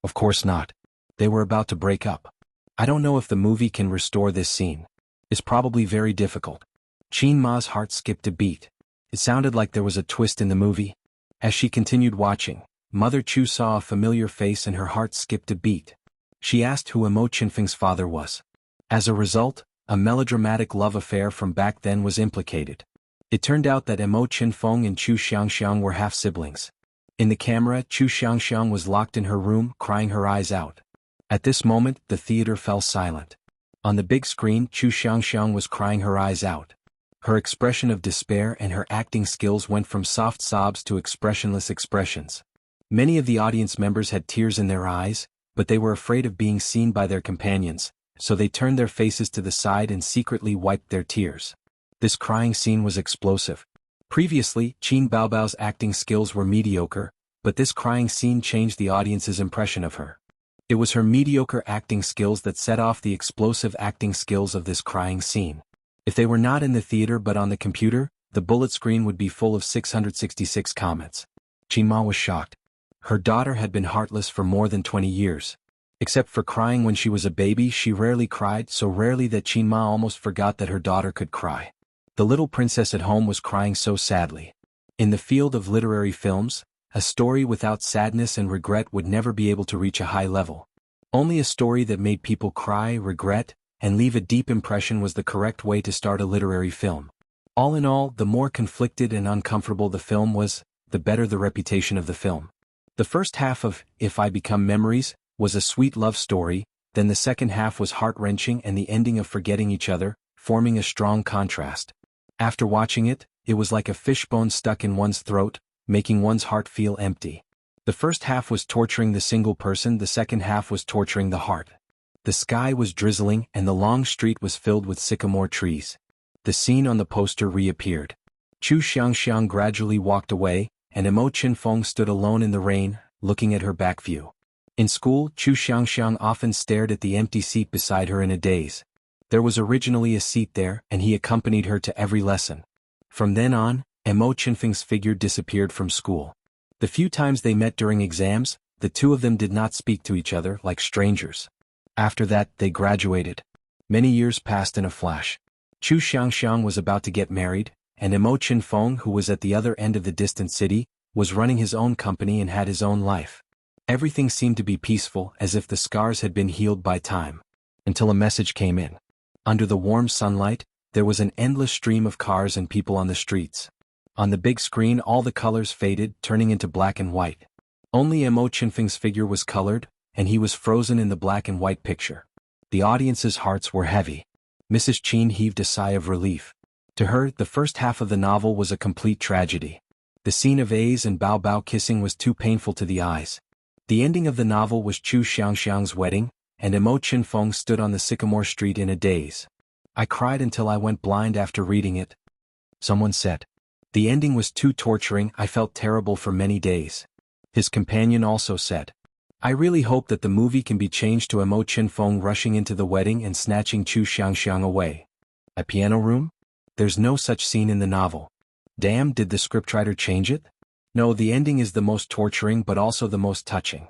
Of course not. They were about to break up. I don't know if the movie can restore this scene. It's probably very difficult. Qin Ma's heart skipped a beat. It sounded like there was a twist in the movie. As she continued watching, Mother Chu saw a familiar face and her heart skipped a beat. She asked who Emo Chinfeng's father was. As a result, a melodramatic love affair from back then was implicated. It turned out that Emo Chinfeng and Chu Xiangxiang were half-siblings. In the camera, Chu Xiangxiang was locked in her room, crying her eyes out. At this moment, the theater fell silent. On the big screen, Chu Xiangxiang was crying her eyes out. Her expression of despair and her acting skills went from soft sobs to expressionless expressions. Many of the audience members had tears in their eyes, but they were afraid of being seen by their companions, so they turned their faces to the side and secretly wiped their tears. This crying scene was explosive. Previously, Qin Baobao's acting skills were mediocre, but this crying scene changed the audience's impression of her. It was her mediocre acting skills that set off the explosive acting skills of this crying scene. If they were not in the theater but on the computer, the bullet screen would be full of 666 comments. Qin Ma was shocked. Her daughter had been heartless for more than 20 years. Except for crying when she was a baby, she rarely cried, so rarely that Qin Ma almost forgot that her daughter could cry. The little princess at home was crying so sadly. In the field of literary films, a story without sadness and regret would never be able to reach a high level. Only a story that made people cry, regret, and leave a deep impression was the correct way to start a literary film. All in all, the more conflicted and uncomfortable the film was, the better the reputation of the film. The first half of If I Become Memories was a sweet love story, then the second half was heart-wrenching and the ending of forgetting each other, forming a strong contrast. After watching it, it was like a fishbone stuck in one's throat, making one's heart feel empty. The first half was torturing the single person, the second half was torturing the heart. The sky was drizzling and the long street was filled with sycamore trees. The scene on the poster reappeared. Chu Xiangxiang gradually walked away, and Emo Chinfeng stood alone in the rain, looking at her back view. In school, Chu Xiangxiang often stared at the empty seat beside her in a daze. There was originally a seat there, and he accompanied her to every lesson. From then on, Emo Chinfeng's figure disappeared from school. The few times they met during exams, the two of them did not speak to each other like strangers. After that, they graduated. Many years passed in a flash. Chu Xiangxiang was about to get married, and Emo Chinfeng, who was at the other end of the distant city, was running his own company and had his own life. Everything seemed to be peaceful, as if the scars had been healed by time. Until a message came in. Under the warm sunlight, there was an endless stream of cars and people on the streets. On the big screen all the colors faded, turning into black and white. Only Emo Chinfeng's figure was colored, and he was frozen in the black and white picture. The audience's hearts were heavy. Mrs. Qin heaved a sigh of relief. To her, the first half of the novel was a complete tragedy. The scene of A's and Bao Bao kissing was too painful to the eyes. The ending of the novel was Chu Xiangxiang's wedding, and Emo Chinfeng stood on the sycamore street in a daze. I cried until I went blind after reading it. Someone said. The ending was too torturing, I felt terrible for many days. His companion also said. I really hope that the movie can be changed to Emo Chinfeng rushing into the wedding and snatching Chu Xiangxiang away. A piano room? There's no such scene in the novel. Damn, did the scriptwriter change it? No, the ending is the most torturing but also the most touching.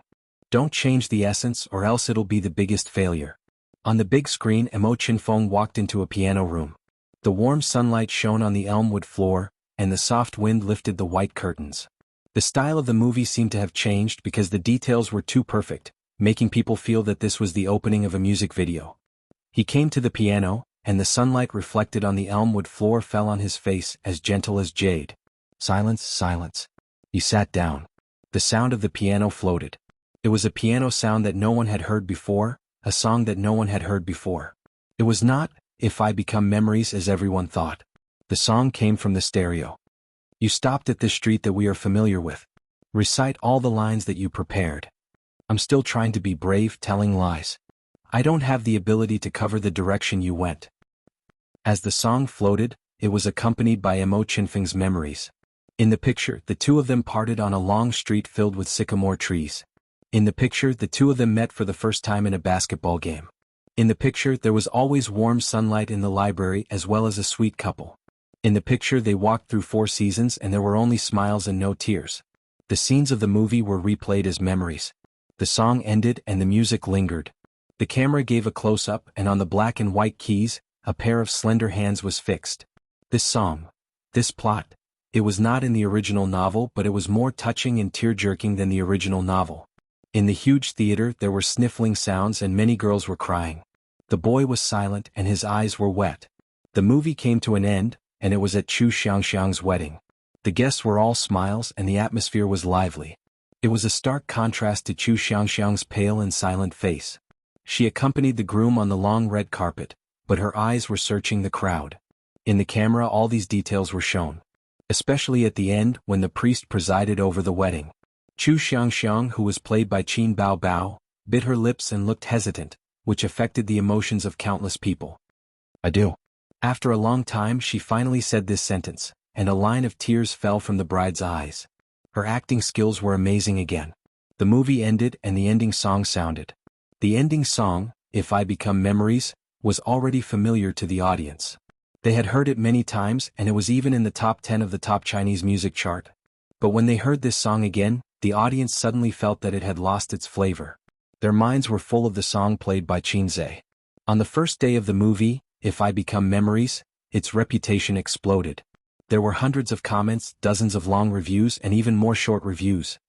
Don't change the essence or else it'll be the biggest failure. On the big screen, Emo Chinfeng walked into a piano room. The warm sunlight shone on the elmwood floor, and the soft wind lifted the white curtains. The style of the movie seemed to have changed because the details were too perfect, making people feel that this was the opening of a music video. He came to the piano, and the sunlight reflected on the elmwood floor fell on his face as gentle as jade. Silence, silence. He sat down. The sound of the piano floated. It was a piano sound that no one had heard before, a song that no one had heard before. It was not If I Become Memories as everyone thought. The song came from the stereo. You stopped at this street that we are familiar with. Recite all the lines that you prepared. I'm still trying to be brave, telling lies. I don't have the ability to cover the direction you went. As the song floated, it was accompanied by Emo Chinfeng's memories. In the picture, the two of them parted on a long street filled with sycamore trees. In the picture, the two of them met for the first time in a basketball game. In the picture, there was always warm sunlight in the library as well as a sweet couple. In the picture, they walked through 4 seasons and there were only smiles and no tears. The scenes of the movie were replayed as memories. The song ended and the music lingered. The camera gave a close-up and on the black and white keys, a pair of slender hands was fixed. This song, this plot, it was not in the original novel but it was more touching and tear-jerking than the original novel. In the huge theater there were sniffling sounds and many girls were crying. The boy was silent and his eyes were wet. The movie came to an end, and it was at Chu Xiangxiang's wedding. The guests were all smiles and the atmosphere was lively. It was a stark contrast to Chu Xiangxiang's pale and silent face. She accompanied the groom on the long red carpet, but her eyes were searching the crowd. In the camera all these details were shown. Especially at the end when the priest presided over the wedding. Chu Xiangxiang, who was played by Qin Baobao, bit her lips and looked hesitant, which affected the emotions of countless people. I do. After a long time she finally said this sentence, and a line of tears fell from the bride's eyes. Her acting skills were amazing again. The movie ended and the ending song sounded. The ending song, If I Become Memories, was already familiar to the audience. They had heard it many times and it was even in the top 10 of the top Chinese music chart. But when they heard this song again, the audience suddenly felt that it had lost its flavor. Their minds were full of the song played by Qin Zhe. On the first day of the movie, If I Become Memories, its reputation exploded. There were hundreds of comments, dozens of long reviews and even more short reviews.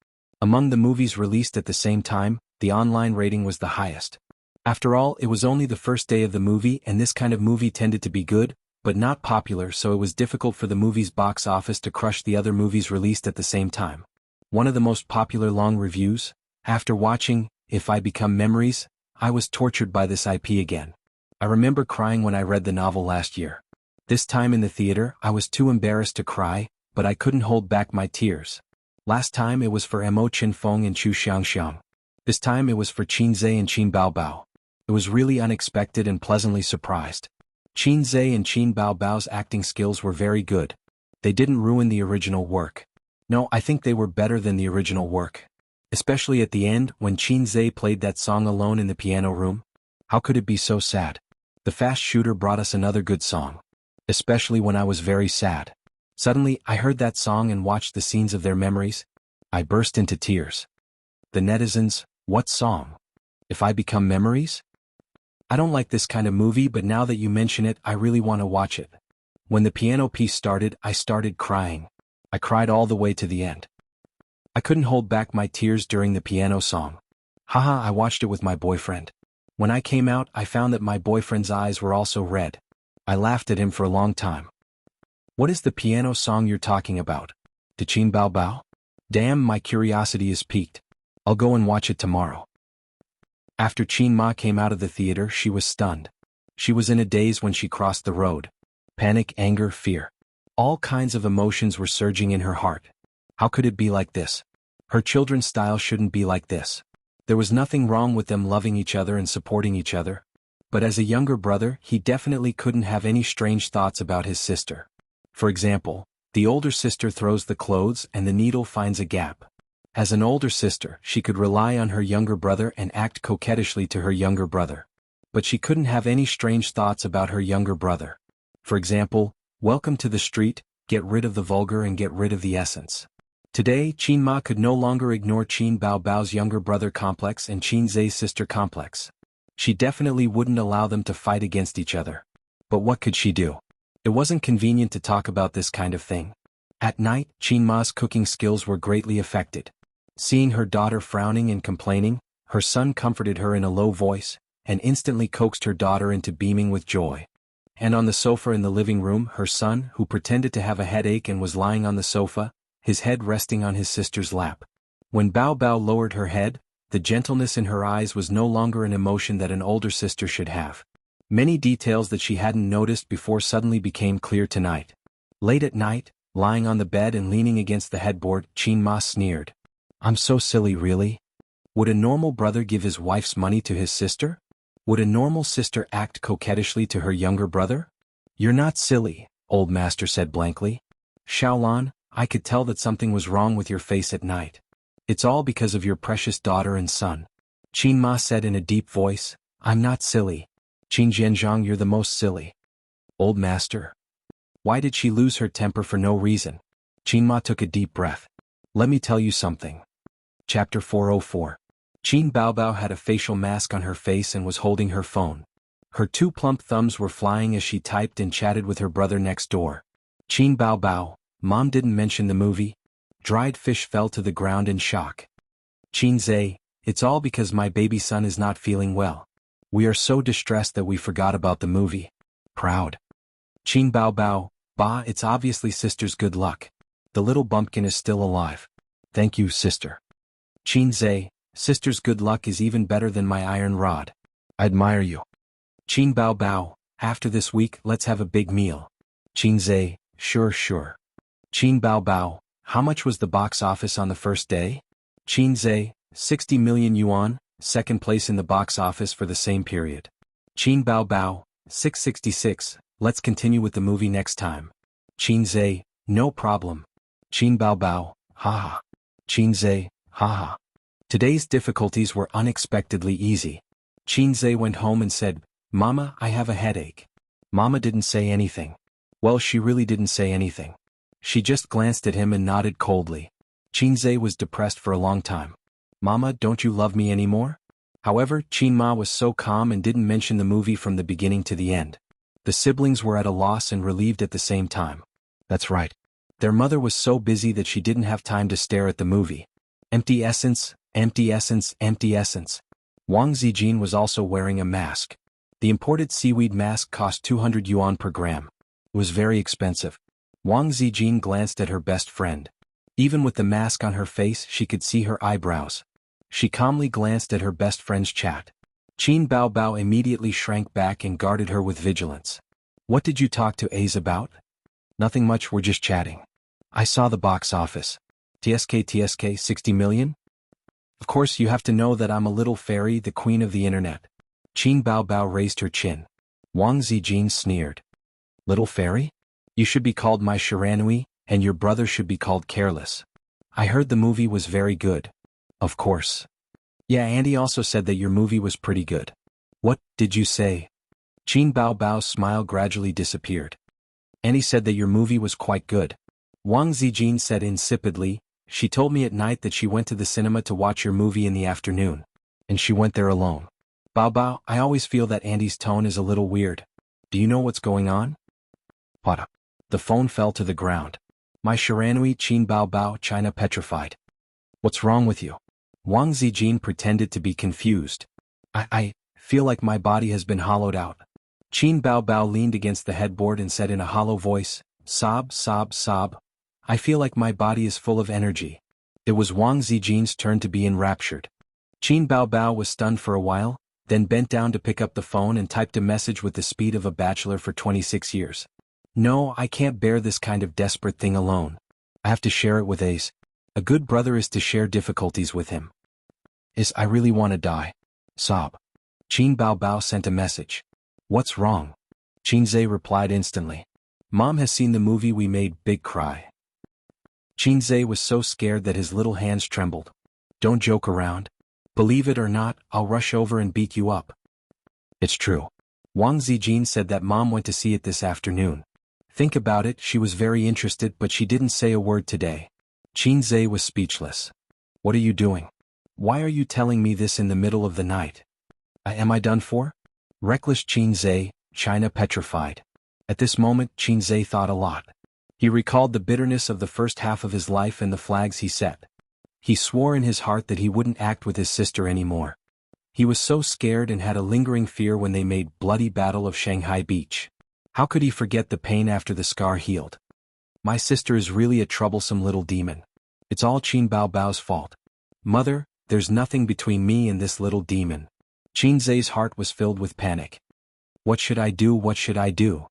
Among the movies released at the same time, the online rating was the highest. After all, it was only the first day of the movie and this kind of movie tended to be good, but not popular, so it was difficult for the movie's box office to crush the other movies released at the same time. One of the most popular long reviews, after watching If I Become Memories, I was tortured by this IP again. I remember crying when I read the novel last year. This time in the theater, I was too embarrassed to cry, but I couldn't hold back my tears. Last time it was for Emo Chinfeng and Chu Xiangxiang. This time it was for Qin Zhe and Qin Baobao. It was really unexpected and pleasantly surprised. Qin Zhe and Qin Baobao's acting skills were very good. They didn't ruin the original work. No, I think they were better than the original work. Especially at the end when Qin Zhe played that song alone in the piano room. How could it be so sad? The fast shooter brought us another good song. Especially when I was very sad. Suddenly, I heard that song and watched the scenes of their memories. I burst into tears. The netizens, what song? If I Become Memories? I don't like this kind of movie, but now that you mention it, I really want to watch it. When the piano piece started, I started crying. I cried all the way to the end. I couldn't hold back my tears during the piano song. Haha, I watched it with my boyfriend. When I came out, I found that my boyfriend's eyes were also red. I laughed at him for a long time. What is the piano song you're talking about? To Qin Baobao? Damn, my curiosity is piqued. I'll go and watch it tomorrow. After Qin Ma came out of the theater, she was stunned. She was in a daze when she crossed the road. Panic, anger, fear. All kinds of emotions were surging in her heart. How could it be like this? Her children's style shouldn't be like this. There was nothing wrong with them loving each other and supporting each other. But as a younger brother, he definitely couldn't have any strange thoughts about his sister. For example, the older sister throws the clothes and the needle finds a gap. As an older sister, she could rely on her younger brother and act coquettishly to her younger brother. But she couldn't have any strange thoughts about her younger brother. For example, welcome to the street, get rid of the vulgar and get rid of the essence. Today, Qin Ma could no longer ignore Qin Baobao's younger brother complex and Qin Zhe's sister complex. She definitely wouldn't allow them to fight against each other. But what could she do? It wasn't convenient to talk about this kind of thing. At night, Qin Ma's cooking skills were greatly affected. Seeing her daughter frowning and complaining, her son comforted her in a low voice, and instantly coaxed her daughter into beaming with joy. And on the sofa in the living room, her son, who pretended to have a headache and was lying on the sofa, his head resting on his sister's lap. When Bao Bao lowered her head, the gentleness in her eyes was no longer an emotion that an older sister should have. Many details that she hadn't noticed before suddenly became clear tonight. Late at night, Lying on the bed and leaning against the headboard, Qin Ma sneered. I'm so silly, really? Would a normal brother give his wife's money to his sister? Would a normal sister act coquettishly to her younger brother? You're not silly, old master said blankly. Xiaolan, I could tell that something was wrong with your face at night. It's all because of your precious daughter and son. Qin Ma said in a deep voice, I'm not silly. Qin Zhenjiang, you're the most silly. Old master. Why did she lose her temper for no reason? Qin Ma took a deep breath. Let me tell you something. Chapter 404. Qin Baobao had a facial mask on her face and was holding her phone. Her two plump thumbs were flying as she typed and chatted with her brother next door. Qin Baobao, Mom didn't mention the movie. Dried fish fell to the ground in shock. Qin Zhe, it's all because my baby son is not feeling well. We are so distressed that we forgot about the movie. Proud. Qin Baobao, Ba, it's obviously sister's good luck. The little bumpkin is still alive. Thank you, sister. Qin Zhe, sister's good luck is even better than my iron rod. I admire you. Qin Baobao, after this week, let's have a big meal. Qin Zhe, sure. Qin Baobao, how much was the box office on the first day? Qin Zhe, 60 million yuan, second place in the box office for the same period. Qin Baobao, 666, let's continue with the movie next time. Qin Zhe, no problem. Qin Baobao, haha. Qin Zhe, haha. Today's difficulties were unexpectedly easy. Qin Zhe went home and said, Mama, I have a headache. Mama didn't say anything. Well, she really didn't say anything. She just glanced at him and nodded coldly. Qin Zhe was depressed for a long time. Mama, don't you love me anymore? However, Qin Ma was so calm and didn't mention the movie from the beginning to the end. The siblings were at a loss and relieved at the same time. That's right. Their mother was so busy that she didn't have time to stare at the movie. Empty essence, empty essence, empty essence. Wang Zijin was also wearing a mask. The imported seaweed mask cost 200 yuan per gram. It was very expensive. Wang Zijin glanced at her best friend. Even with the mask on her face, she could see her eyebrows. She calmly glanced at her best friend's chat. Qin Baobao immediately shrank back and guarded her with vigilance. What did you talk to Ace about? Nothing much, we're just chatting. I saw the box office. TSK, 60 million? Of course, you have to know that I'm a little fairy, the queen of the internet. Qin Baobao raised her chin. Wang Zijin sneered. Little fairy? You should be called my Shiranui, and your brother should be called careless. I heard the movie was very good. Of course. Yeah, Andy also said that your movie was pretty good. What did you say? Qin Baobao's smile gradually disappeared. Andy said that your movie was quite good. Wang Zijin said insipidly, she told me at night that she went to the cinema to watch your movie in the afternoon. And she went there alone. Baobao, I always feel that Andy's tone is a little weird. Do you know what's going on? What? The phone fell to the ground. My Shiranui, Qin Baobao, China petrified. What's wrong with you? Wang Zijin pretended to be confused. I feel like my body has been hollowed out. Qin Baobao leaned against the headboard and said in a hollow voice, sob. I feel like my body is full of energy. It was Wang Zijin's turn to be enraptured. Qin Baobao was stunned for a while, then bent down to pick up the phone and typed a message with the speed of a bachelor for 26 years. No, I can't bear this kind of desperate thing alone. I have to share it with Ace. A good brother is to share difficulties with him. I really want to die. Sob. Qin Baobao sent a message. What's wrong? Qin Zhe replied instantly. Mom has seen the movie we made, big cry. Qin Zhe was so scared that his little hands trembled. Don't joke around. Believe it or not, I'll rush over and beat you up. It's true. Wang Zijin said that Mom went to see it this afternoon. Think about it, she was very interested but she didn't say a word today. Qin Zhe was speechless. What are you doing? Why are you telling me this in the middle of the night? Am I done for? Reckless Qin Zhe, China petrified. At this moment, Qin Zhe thought a lot. He recalled the bitterness of the first half of his life and the flags he set. He swore in his heart that he wouldn't act with his sister anymore. He was so scared and had a lingering fear when they made bloody battle of Shanghai Beach. How could he forget the pain after the scar healed? My sister is really a troublesome little demon. It's all Qin Baobao's fault. Mother, there's nothing between me and this little demon. Qin Zhe's heart was filled with panic. What should I do? What should I do?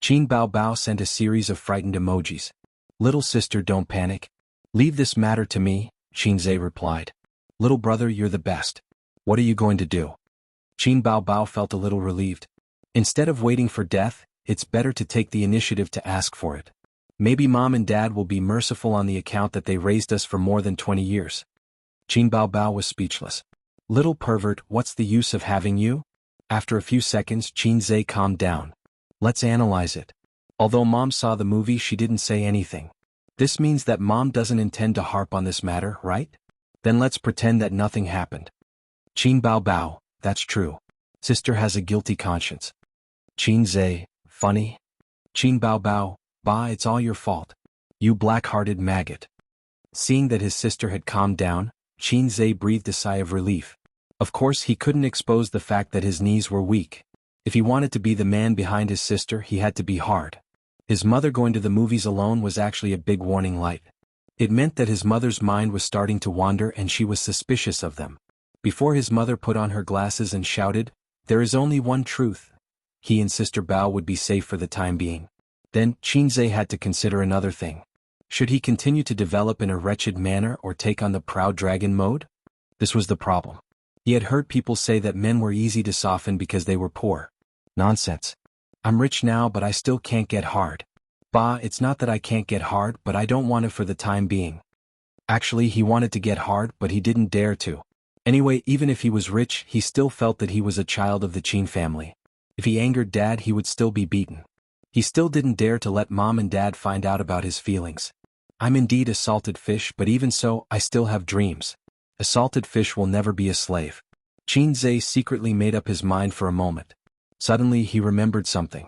Qin Baobao sent a series of frightened emojis. Little sister, don't panic. Leave this matter to me, Qinze replied. Little brother, you're the best. What are you going to do? Qin Baobao felt a little relieved. Instead of waiting for death, it's better to take the initiative to ask for it. Maybe mom and dad will be merciful on the account that they raised us for more than 20 years. Qin Baobao was speechless. Little pervert, what's the use of having you? After a few seconds, Qinze calmed down. Let's analyze it. Although mom saw the movie, she didn't say anything. This means that mom doesn't intend to harp on this matter, right? Then let's pretend that nothing happened. Qin Baobao, that's true. Sister has a guilty conscience. Qinze, funny? Qin Baobao, bah, it's all your fault. You black-hearted maggot. Seeing that his sister had calmed down, Qinze breathed a sigh of relief. Of course, he couldn't expose the fact that his knees were weak. If he wanted to be the man behind his sister, he had to be hard. His mother going to the movies alone was actually a big warning light. It meant that his mother's mind was starting to wander and she was suspicious of them. Before his mother put on her glasses and shouted, "There is only one truth," he and Sister Bao would be safe for the time being. Then, Qinze had to consider another thing. Should he continue to develop in a wretched manner or take on the proud dragon mode? This was the problem. He had heard people say that men were easy to soften because they were poor. Nonsense. I'm rich now, but I still can't get hard. Bah, it's not that I can't get hard, but I don't want it for the time being. Actually, he wanted to get hard, but he didn't dare to. Anyway, even if he was rich, he still felt that he was a child of the Qin family. If he angered dad, he would still be beaten. He still didn't dare to let mom and dad find out about his feelings. I'm indeed a salted fish, but even so, I still have dreams. A salted fish will never be a slave. Qinze secretly made up his mind for a moment. Suddenly he remembered something.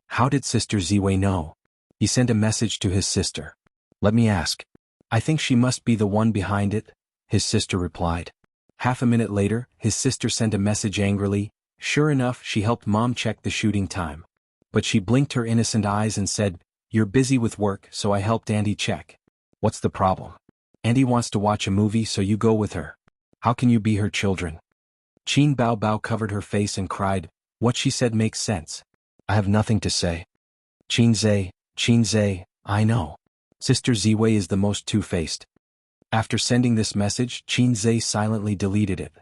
How did Sister Ziwei know? He sent a message to his sister. Let me ask. I think she must be the one behind it, his sister replied. Half a minute later, his sister sent a message angrily. Sure enough, she helped mom check the shooting time. But she blinked her innocent eyes and said, "You're busy with work, so I helped Auntie check." What's the problem? Auntie wants to watch a movie, so you go with her. How can you be her children? Qin Baobao covered her face and cried, "What she said makes sense. I have nothing to say." Qinze, I know. Sister Ziwei is the most two-faced. After sending this message, Qinze silently deleted it.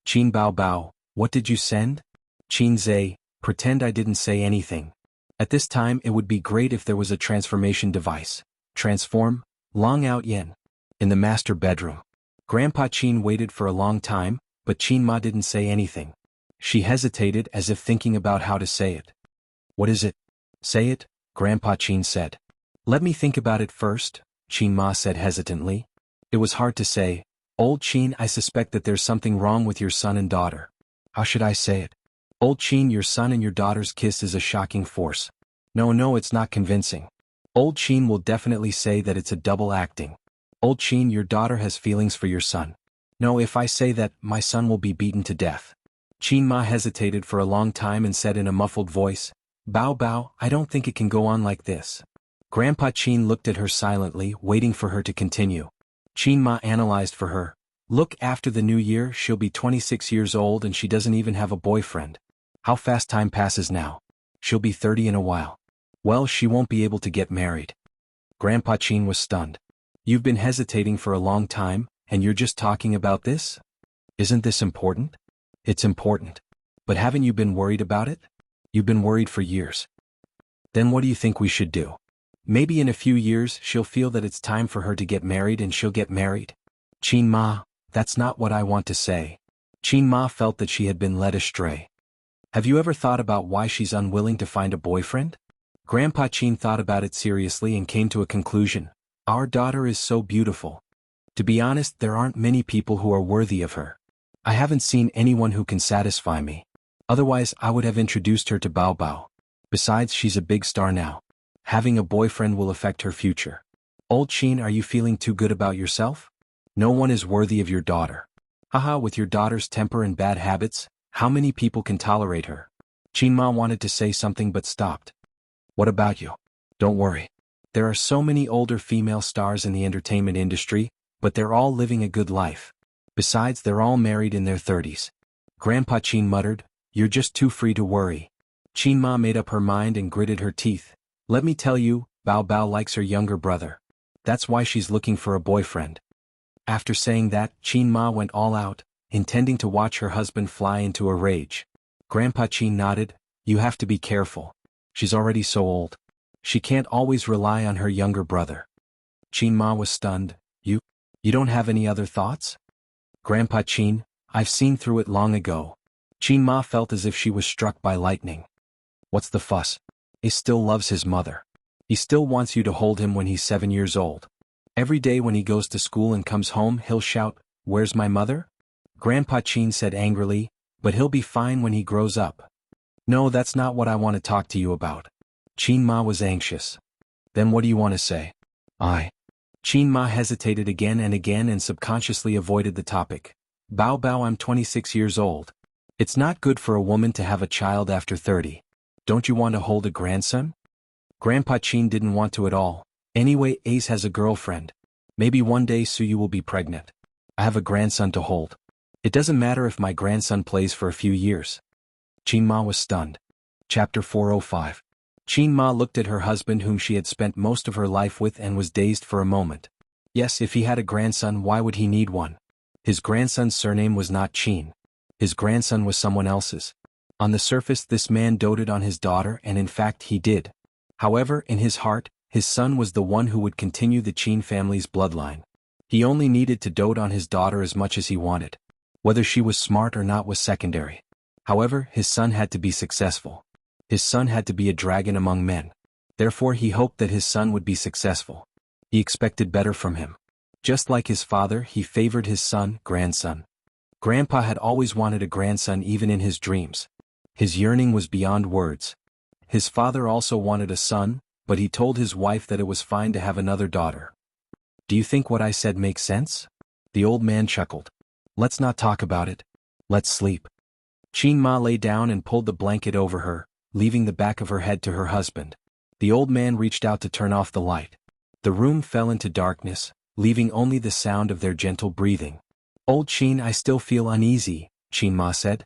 Qin Baobao, what did you send? Qinze, pretend I didn't say anything. At this time, it would be great if there was a transformation device. Transform, Long Out Yen. In the master bedroom. Grandpa Qin waited for a long time, but Qin Ma didn't say anything. She hesitated as if thinking about how to say it. What is it? Say it, Grandpa Qin said. Let me think about it first, Qin Ma said hesitantly. It was hard to say. Old Qin, I suspect that there's something wrong with your son and daughter. How should I say it? Old Qin, your son and your daughter's kiss is a shocking force. No, it's not convincing. Old Qin will definitely say that it's a double acting. Old Qin, your daughter has feelings for your son. No, if I say that, my son will be beaten to death. Qin Ma hesitated for a long time and said in a muffled voice, Bao, I don't think it can go on like this. Grandpa Qin looked at her silently, waiting for her to continue. Qin Ma analyzed for her. Look, after the new year, she'll be 26 years old and she doesn't even have a boyfriend. How fast time passes now. She'll be 30 in a while. Well, she won't be able to get married. Grandpa Qin was stunned. You've been hesitating for a long time, and you're just talking about this? Isn't this important? It's important. But haven't you been worried about it? You've been worried for years. Then what do you think we should do? Maybe in a few years she'll feel that it's time for her to get married and she'll get married. Qin Ma, that's not what I want to say. Qin Ma felt that she had been led astray. Have you ever thought about why she's unwilling to find a boyfriend? Grandpa Qin thought about it seriously and came to a conclusion. Our daughter is so beautiful. To be honest, there aren't many people who are worthy of her. I haven't seen anyone who can satisfy me. Otherwise, I would have introduced her to Bao. Besides, she's a big star now. Having a boyfriend will affect her future. Old Qin, are you feeling too good about yourself? No one is worthy of your daughter. Haha, with your daughter's temper and bad habits, how many people can tolerate her? Qin Ma wanted to say something but stopped. What about you? Don't worry. There are so many older female stars in the entertainment industry, but they're all living a good life. Besides, they're all married in their 30s. Grandpa Qin muttered, You're just too free to worry. Qin Ma made up her mind and gritted her teeth. Let me tell you, Bao likes her younger brother. That's why she's looking for a boyfriend. After saying that, Qin Ma went all out, intending to watch her husband fly into a rage. Grandpa Qin nodded, "You have to be careful. She's already so old. She can't always rely on her younger brother." Qin Ma was stunned. You don't have any other thoughts? Grandpa Qin, I've seen through it long ago. Qin Ma felt as if she was struck by lightning. What's the fuss? He still loves his mother. He still wants you to hold him when he's 7 years old. Every day when he goes to school and comes home he'll shout, "Where's my mother?" Grandpa Qin said angrily, "But he'll be fine when he grows up." "No, that's not what I want to talk to you about." Qin Ma was anxious. "Then what do you want to say?" Qin Ma hesitated again and subconsciously avoided the topic. "Bao Bao, I'm 26 years old. It's not good for a woman to have a child after 30. Don't you want to hold a grandson?" Grandpa Qin didn't want to at all. "Anyway, Ace has a girlfriend. Maybe one day Suyu will be pregnant. I have a grandson to hold. It doesn't matter if my grandson plays for a few years." Qin Ma was stunned. Chapter 405. Qin Ma looked at her husband whom she had spent most of her life with and was dazed for a moment. Yes, if he had a grandson, why would he need one? His grandson's surname was not Qin. His grandson was someone else's. On the surface this man doted on his daughter, and in fact he did. However, in his heart, his son was the one who would continue the Qin family's bloodline. He only needed to dote on his daughter as much as he wanted. Whether she was smart or not was secondary. However, his son had to be successful. His son had to be a dragon among men. Therefore he hoped that his son would be successful. He expected better from him. Just like his father, he favored his grandson. Grandpa had always wanted a grandson even in his dreams. His yearning was beyond words. His father also wanted a son, but he told his wife that it was fine to have another daughter. "Do you think what I said makes sense?" The old man chuckled. "Let's not talk about it. Let's sleep." Qin Ma lay down and pulled the blanket over her, leaving the back of her head to her husband. The old man reached out to turn off the light. The room fell into darkness, leaving only the sound of their gentle breathing. "Old Qin, I still feel uneasy," Qin Ma said.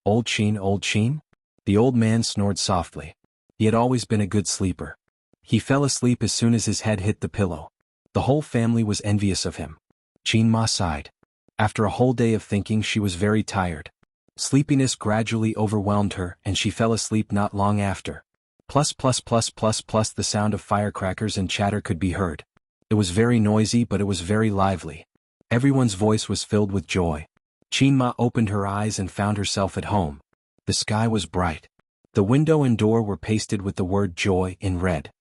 Old Qin, old Qin?" The old man snored softly. He had always been a good sleeper. He fell asleep as soon as his head hit the pillow. The whole family was envious of him. Qin Ma sighed. After a whole day of thinking she was very tired. Sleepiness gradually overwhelmed her and she fell asleep not long after. Plus the sound of firecrackers and chatter could be heard. It was very noisy but it was very lively. Everyone's voice was filled with joy. Qin Ma opened her eyes and found herself at home. The sky was bright. The window and door were pasted with the word joy in red.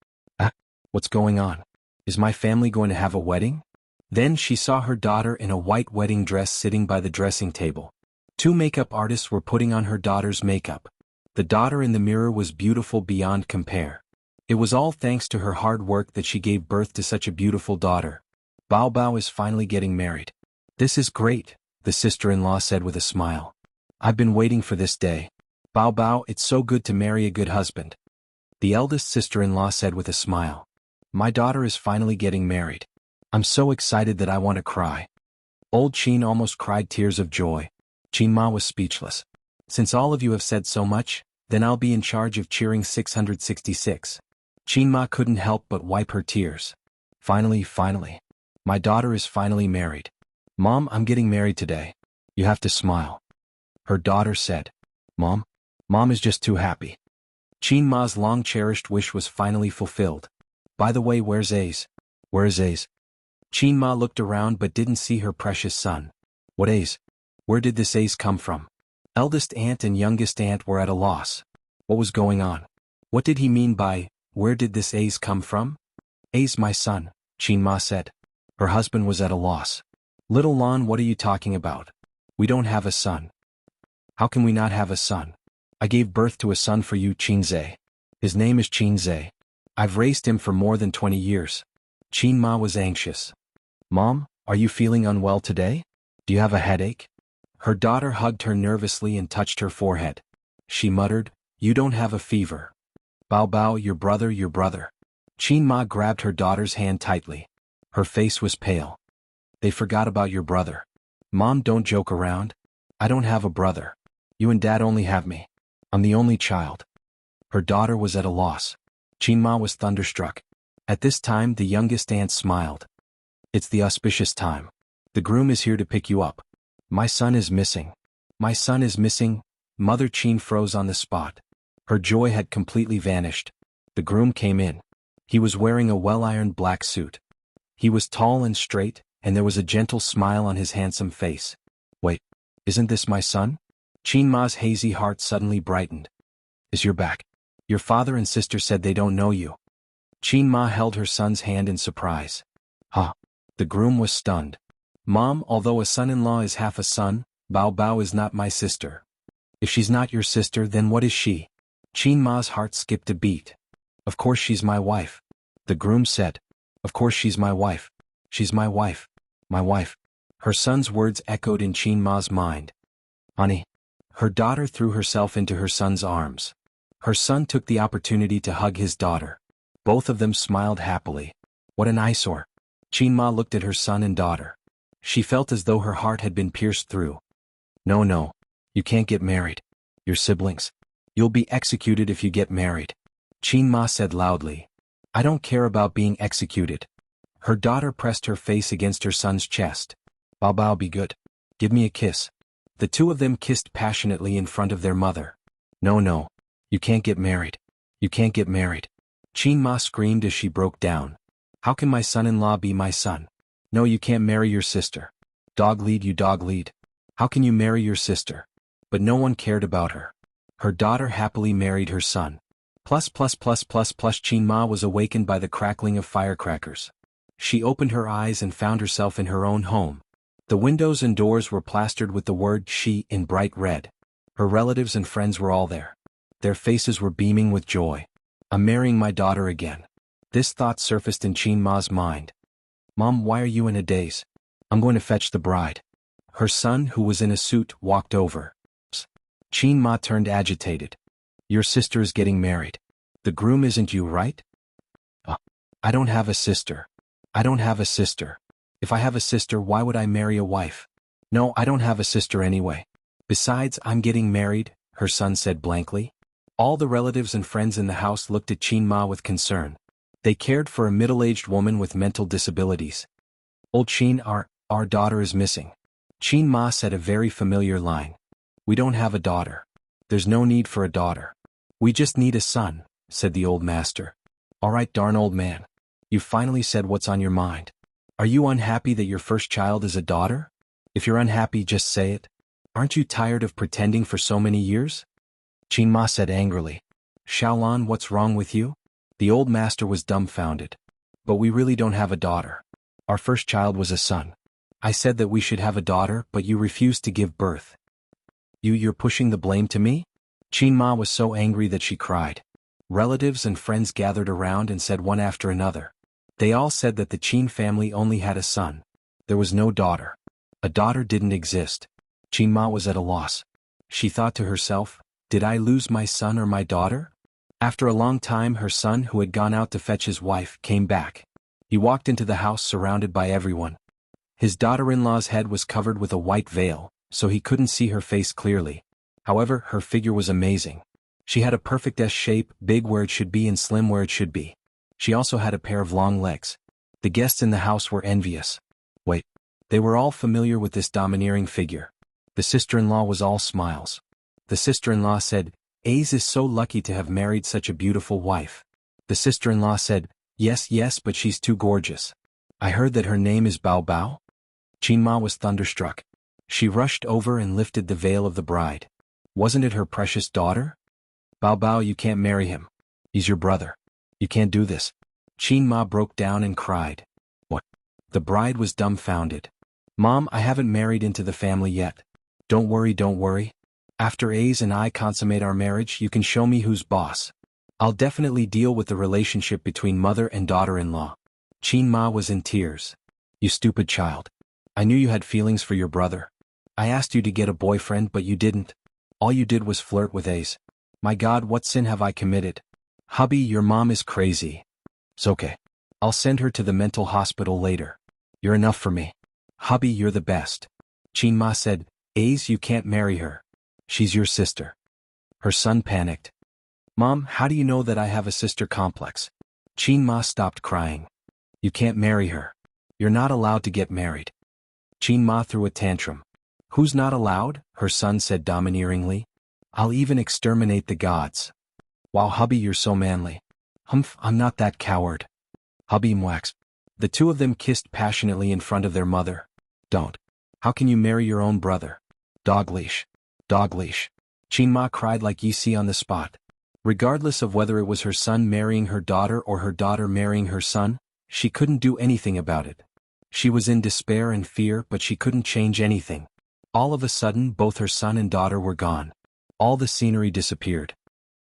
What's going on? Is my family going to have a wedding? Then she saw her daughter in a white wedding dress sitting by the dressing table. 2 makeup artists were putting on her daughter's makeup. The daughter in the mirror was beautiful beyond compare. It was all thanks to her hard work that she gave birth to such a beautiful daughter. Bao Bao is finally getting married. "This is great," the sister-in-law said with a smile. "I've been waiting for this day. Bao Bao, it's so good to marry a good husband." The eldest sister-in-law said with a smile. "My daughter is finally getting married. I'm so excited that I want to cry." Old Qin almost cried tears of joy. Qin Ma was speechless. "Since all of you have said so much, then I'll be in charge of cheering 666. Qin Ma couldn't help but wipe her tears. Finally. My daughter is finally married. Mom, I'm getting married today. You have to smile." Her daughter said. Mom is just too happy." Qin Ma's long-cherished wish was finally fulfilled. "By the way, where's Ace?" "Where is Ace?" Qin Ma looked around but didn't see her precious son. "What Ace? Where did this Ace come from?" Eldest aunt and youngest aunt were at a loss. What was going on? What did he mean by, "Where did this Ace come from?" "Ace, my son," Qin Ma said. Her husband was at a loss. "Little Lon, what are you talking about? We don't have a son." "How can we not have a son? I gave birth to a son for you, Qin Zhe. His name is Qin Zhe. I've raised him for more than 20 years. Qin Ma was anxious. "Mom, are you feeling unwell today? Do you have a headache?" Her daughter hugged her nervously and touched her forehead. She muttered, "You don't have a fever." "Bao Bao, your brother." Qin Ma grabbed her daughter's hand tightly. Her face was pale. "They forgot about your brother. Mom, don't joke around. I don't have a brother. You and Dad only have me. I'm the only child." Her daughter was at a loss. Qin Ma was thunderstruck. At this time the youngest aunt smiled. It's the auspicious time. The groom is here to pick you up. My son is missing. My son is missing. Mother Qin froze on the spot. Her joy had completely vanished. The groom came in. He was wearing a well-ironed black suit. He was tall and straight, and there was a gentle smile on his handsome face. Wait, isn't this my son? Qin Ma's hazy heart suddenly brightened. Is your back? Your father and sister said they don't know you. Qin Ma held her son's hand in surprise. Huh. The groom was stunned. Mom, although a son-in-law is half a son, Bao Bao is not my sister. If she's not your sister, then what is she? Qin Ma's heart skipped a beat. Of course she's my wife. The groom said. Of course she's my wife. She's my wife. My wife. Her son's words echoed in Qin Ma's mind. Honey. Her daughter threw herself into her son's arms. Her son took the opportunity to hug his daughter. Both of them smiled happily. What an eyesore. Qin Ma looked at her son and daughter. She felt as though her heart had been pierced through. No. You can't get married. You're siblings. You'll be executed if you get married. Qin Ma said loudly. I don't care about being executed. Her daughter pressed her face against her son's chest. Bao Bao, be good. Give me a kiss. The two of them kissed passionately in front of their mother. No. You can't get married. You can't get married. Qin Ma screamed as she broke down. How can my son-in-law be my son? No, you can't marry your sister. Dog lead, you dog lead. How can you marry your sister? But no one cared about her. Her daughter happily married her son. Plus. Qin Ma was awakened by the crackling of firecrackers. She opened her eyes and found herself in her own home. The windows and doors were plastered with the word "She" in bright red. Her relatives and friends were all there. Their faces were beaming with joy. I'm marrying my daughter again. This thought surfaced in Qin Ma's mind. Mom, why are you in a daze? I'm going to fetch the bride. Her son, who was in a suit, walked over. Psst. Qin Ma turned agitated. Your sister is getting married. The groom isn't you, right? I don't have a sister. I don't have a sister. If I have a sister, why would I marry a wife? No, I don't have a sister anyway. Besides, I'm getting married, her son said blankly. All the relatives and friends in the house looked at Qin Ma with concern. They cared for a middle-aged woman with mental disabilities. Old Qin, our daughter is missing. Qin Ma said a very familiar line. We don't have a daughter. There's no need for a daughter. We just need a son, said the old master. All right, darn old man. You finally said what's on your mind. Are you unhappy that your first child is a daughter? If you're unhappy, just say it. Aren't you tired of pretending for so many years? Qin Ma said angrily. Xiaolan, what's wrong with you? The old master was dumbfounded. But we really don't have a daughter. Our first child was a son. I said that we should have a daughter, but you refused to give birth. You're pushing the blame to me? Qin Ma was so angry that she cried. Relatives and friends gathered around and said one after another. They all said that the Qin family only had a son. There was no daughter. A daughter didn't exist. Qin Ma was at a loss. She thought to herself, did I lose my son or my daughter? After a long time, her son, who had gone out to fetch his wife, came back. He walked into the house surrounded by everyone. His daughter-in-law's head was covered with a white veil, so he couldn't see her face clearly. However, her figure was amazing. She had a perfect S shape, big where it should be and slim where it should be. She also had a pair of long legs. The guests in the house were envious. Wait, they were all familiar with this domineering figure. The sister-in-law was all smiles. The sister-in-law said, Ace is so lucky to have married such a beautiful wife. The sister-in-law said, yes, but she's too gorgeous. I heard that her name is Bao Bao? Qin Ma was thunderstruck. She rushed over and lifted the veil of the bride. Wasn't it her precious daughter? Bao Bao, you can't marry him. He's your brother. You can't do this. Qin Ma broke down and cried. What? The bride was dumbfounded. Mom, I haven't married into the family yet. Don't worry. After Ace and I consummate our marriage, you can show me who's boss. I'll definitely deal with the relationship between mother and daughter-in-law. Qin Ma was in tears. You stupid child. I knew you had feelings for your brother. I asked you to get a boyfriend, but you didn't. All you did was flirt with Ace. My God, what sin have I committed? Hubby, your mom is crazy. It's okay. I'll send her to the mental hospital later. You're enough for me. Hubby, you're the best. Qin Ma said, Ace, you can't marry her. She's your sister. Her son panicked. Mom, how do you know that I have a sister complex? Qin Ma stopped crying. You can't marry her. You're not allowed to get married. Qin Ma threw a tantrum. Who's not allowed? Her son said domineeringly. I'll even exterminate the gods. Wow, hubby, you're so manly. Humph, I'm not that coward. Hubby mwax. The two of them kissed passionately in front of their mother. Don't. How can you marry your own brother? Dog leash. Dog leash. Qin Ma cried like ye see on the spot. Regardless of whether it was her son marrying her daughter or her daughter marrying her son, she couldn't do anything about it. She was in despair and fear, but she couldn't change anything. All of a sudden, both her son and daughter were gone. All the scenery disappeared.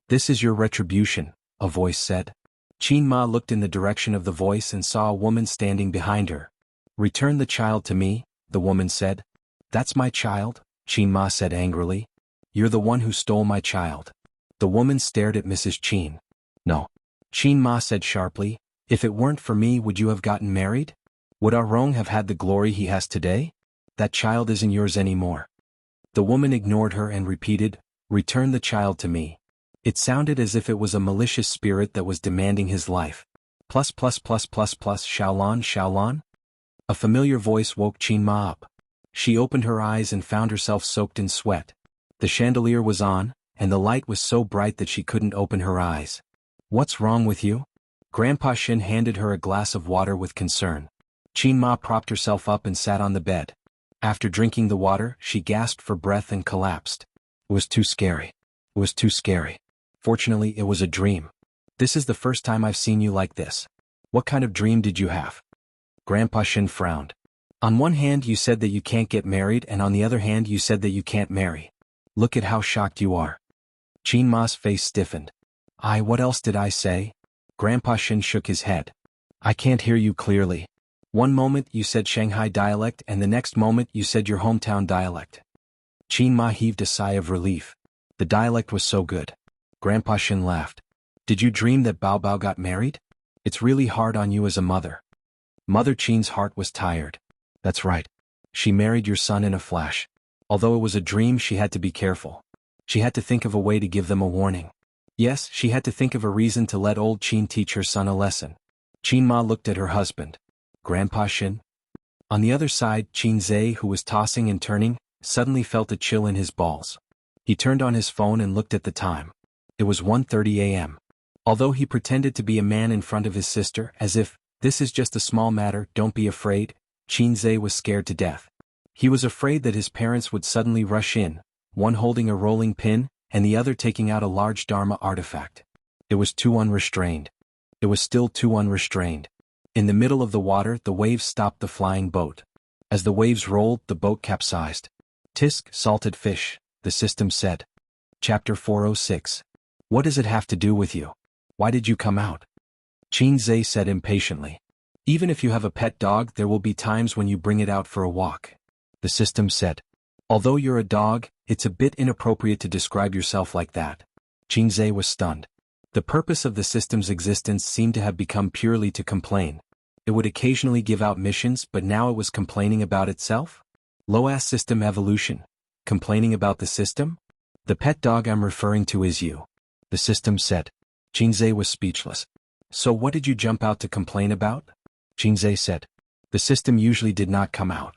This is your retribution, a voice said. Qin Ma looked in the direction of the voice and saw a woman standing behind her. Return the child to me, the woman said. That's my child, Qin Ma said angrily. You're the one who stole my child. The woman stared at Mrs. Qin. No. Qin Ma said sharply, if it weren't for me, would you have gotten married? Would Arong have had the glory he has today? That child isn't yours anymore. The woman ignored her and repeated, return the child to me. It sounded as if it was a malicious spirit that was demanding his life. Shaolin, Shaolin? A familiar voice woke Qin Ma up. She opened her eyes and found herself soaked in sweat. The chandelier was on, and the light was so bright that she couldn't open her eyes. What's wrong with you? Grandpa Shin handed her a glass of water with concern. Qin Ma propped herself up and sat on the bed. After drinking the water, she gasped for breath and collapsed. It was too scary. It was too scary. Fortunately, it was a dream. This is the first time I've seen you like this. What kind of dream did you have? Grandpa Shin frowned. On one hand you said that you can't get married, and on the other hand you said that you can't marry. Look at how shocked you are. Qin Ma's face stiffened. What else did I say? Grandpa Shin shook his head. I can't hear you clearly. One moment you said Shanghai dialect and the next moment you said your hometown dialect. Qin Ma heaved a sigh of relief. The dialect was so good. Grandpa Shin laughed. Did you dream that Bao Bao got married? It's really hard on you as a mother. Mother Qin's heart was tired. That's right. She married your son in a flash. Although it was a dream, she had to be careful. She had to think of a way to give them a warning. Yes, she had to think of a reason to let old Qin teach her son a lesson. Qin Ma looked at her husband. Grandpa Shin? On the other side, Qin Zhe, who was tossing and turning, suddenly felt a chill in his balls. He turned on his phone and looked at the time. It was 1:30 a.m. Although he pretended to be a man in front of his sister, as if, this is just a small matter, don't be afraid, Qin Zhe was scared to death. He was afraid that his parents would suddenly rush in, one holding a rolling pin, and the other taking out a large Dharma artifact. It was too unrestrained. It was still too unrestrained. In the middle of the water, the waves stopped the flying boat. As the waves rolled, the boat capsized. Tisk, salted fish, the system said. Chapter 406. What does it have to do with you? Why did you come out? Qin Zhe said impatiently. Even if you have a pet dog, there will be times when you bring it out for a walk. The system said. Although you're a dog, it's a bit inappropriate to describe yourself like that. Qin Zhe was stunned. The purpose of the system's existence seemed to have become purely to complain. It would occasionally give out missions, but now it was complaining about itself? Low-ass system evolution. Complaining about the system? The pet dog I'm referring to is you. The system said. Qin Zhe was speechless. So what did you jump out to complain about? Qin Zhe said. The system usually did not come out.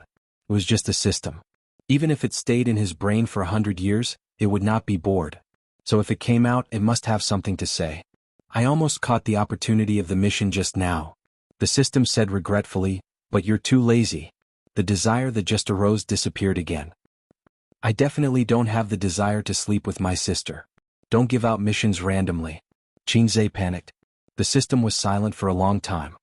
It was just a system. Even if it stayed in his brain for 100 years, it would not be bored. So if it came out, it must have something to say. I almost caught the opportunity of the mission just now. The system said regretfully, but you're too lazy. The desire that just arose disappeared again. I definitely don't have the desire to sleep with my sister. Don't give out missions randomly. Qin Zhe panicked. The system was silent for a long time.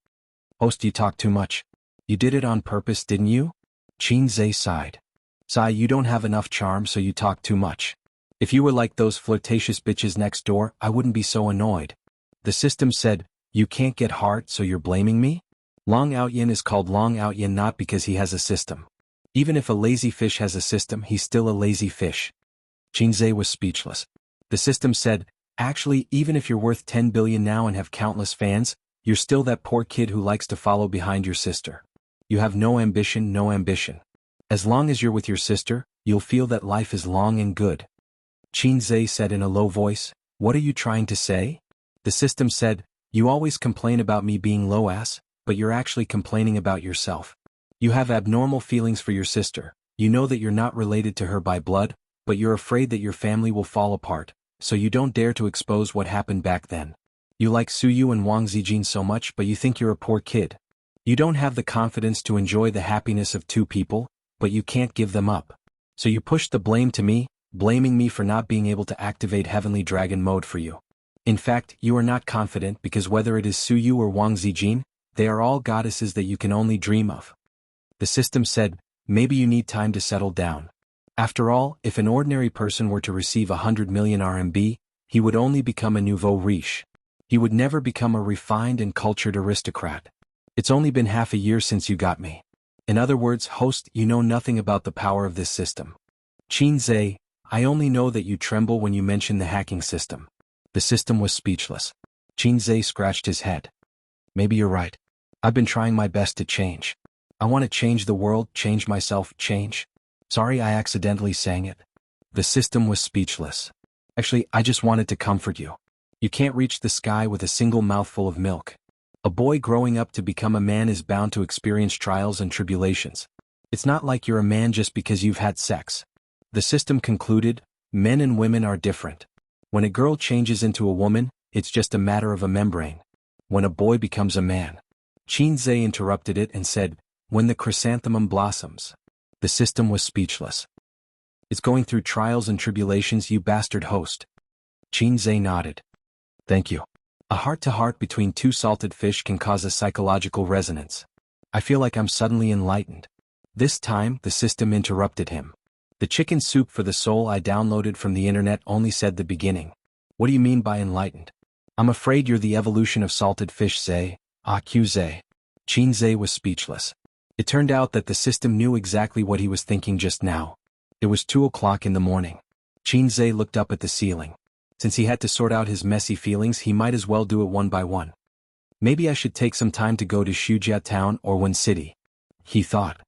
Host, you talk too much. You did it on purpose, didn't you? Qin Zhe sighed. Sigh, you don't have enough charm, so you talk too much. If you were like those flirtatious bitches next door, I wouldn't be so annoyed. The system said, you can't get hard, so you're blaming me? Long Outyin is called Long Outyin not because he has a system. Even if a lazy fish has a system, he's still a lazy fish. Qin Zhe was speechless. The system said, actually, even if you're worth 10 billion now and have countless fans, you're still that poor kid who likes to follow behind your sister. You have no ambition, no ambition. As long as you're with your sister, you'll feel that life is long and good. Qin Zhe said in a low voice, what are you trying to say? The system said, You always complain about me being low-ass, but you're actually complaining about yourself. You have abnormal feelings for your sister. You know that you're not related to her by blood, but you're afraid that your family will fall apart, so you don't dare to expose what happened back then. You like Suyu and Wang Zijin so much, but you think you're a poor kid. You don't have the confidence to enjoy the happiness of two people, but you can't give them up. So you push the blame to me, blaming me for not being able to activate Heavenly Dragon mode for you. In fact, you are not confident because whether it is Suyu or Wang Zijin, they are all goddesses that you can only dream of. The system said, maybe you need time to settle down. After all, if an ordinary person were to receive 100 million RMB, he would only become a nouveau riche. He would never become a refined and cultured aristocrat. It's only been half a year since you got me. In other words, host, you know nothing about the power of this system. Qin Zhe, I only know that you tremble when you mention the hacking system. The system was speechless. Qin Zhe scratched his head. Maybe you're right. I've been trying my best to change. I want to change the world, change myself, change. Sorry I accidentally sang it. The system was speechless. Actually, I just wanted to comfort you. You can't reach the sky with a single mouthful of milk. A boy growing up to become a man is bound to experience trials and tribulations. It's not like you're a man just because you've had sex. The system concluded, men and women are different. When a girl changes into a woman, it's just a matter of a membrane. When a boy becomes a man. Qin Zhe interrupted it and said, when the chrysanthemum blossoms. The system was speechless. It's going through trials and tribulations, you bastard host. Qin Zhe nodded. Thank you. A heart-to-heart between two salted fish can cause a psychological resonance. I feel like I'm suddenly enlightened. This time, the system interrupted him. The chicken soup for the soul I downloaded from the internet only said the beginning. What do you mean by enlightened? I'm afraid you're the evolution of salted fish, Zhe. Zhe. Qin Zhe was speechless. It turned out that the system knew exactly what he was thinking just now. It was 2 o'clock in the morning. Qin Zhe looked up at the ceiling. Since he had to sort out his messy feelings, he might as well do it one by one. Maybe I should take some time to go to Shujia town or Wen City, he thought.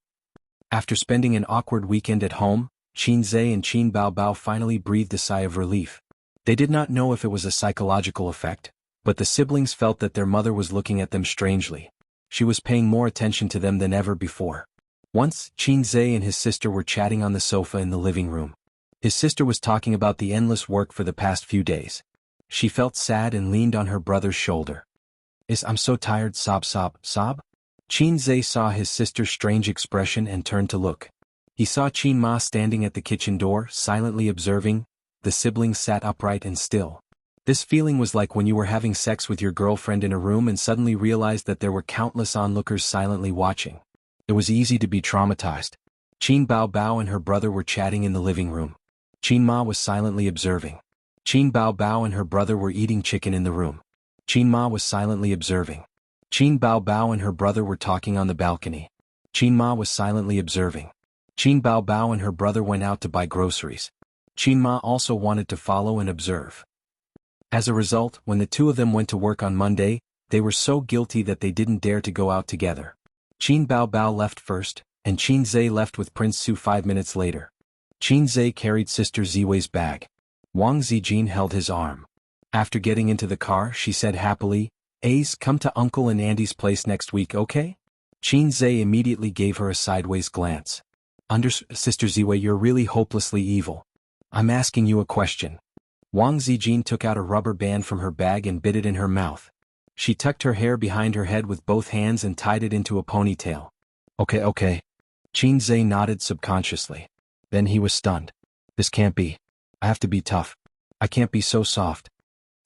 After spending an awkward weekend at home, Qin Zhe and Qin Baobao finally breathed a sigh of relief. They did not know if it was a psychological effect, but the siblings felt that their mother was looking at them strangely. She was paying more attention to them than ever before. Once, Qin Zhe and his sister were chatting on the sofa in the living room. His sister was talking about the endless work for the past few days. She felt sad and leaned on her brother's shoulder. I'm so tired, sob. Qin Zhe saw his sister's strange expression and turned to look. He saw Qin Ma standing at the kitchen door, silently observing. The siblings sat upright and still. This feeling was like when you were having sex with your girlfriend in a room and suddenly realized that there were countless onlookers silently watching. It was easy to be traumatized. Qin Baobao and her brother were chatting in the living room. Qin Ma was silently observing. Qin Baobao and her brother were eating chicken in the room. Qin Ma was silently observing. Qin Baobao and her brother were talking on the balcony. Qin Ma was silently observing. Qin Baobao and her brother went out to buy groceries. Qin Ma also wanted to follow and observe. As a result, when the two of them went to work on Monday, they were so guilty that they didn't dare to go out together. Qin Baobao left first, and Qin Zhe left with Prince Su 5 minutes later. Qin Zhe carried Sister Ziwei's bag. Wang Zijin held his arm. After getting into the car, she said happily, Ace, come to Uncle and Auntie's place next week, okay? Qin Zhe immediately gave her a sideways glance. Sister Ziwei, you're really hopelessly evil. I'm asking you a question. Wang Zijin took out a rubber band from her bag and bit it in her mouth. She tucked her hair behind her head with both hands and tied it into a ponytail. Okay. Qin Zhe nodded subconsciously. Then he was stunned. This can't be. I have to be tough. I can't be so soft.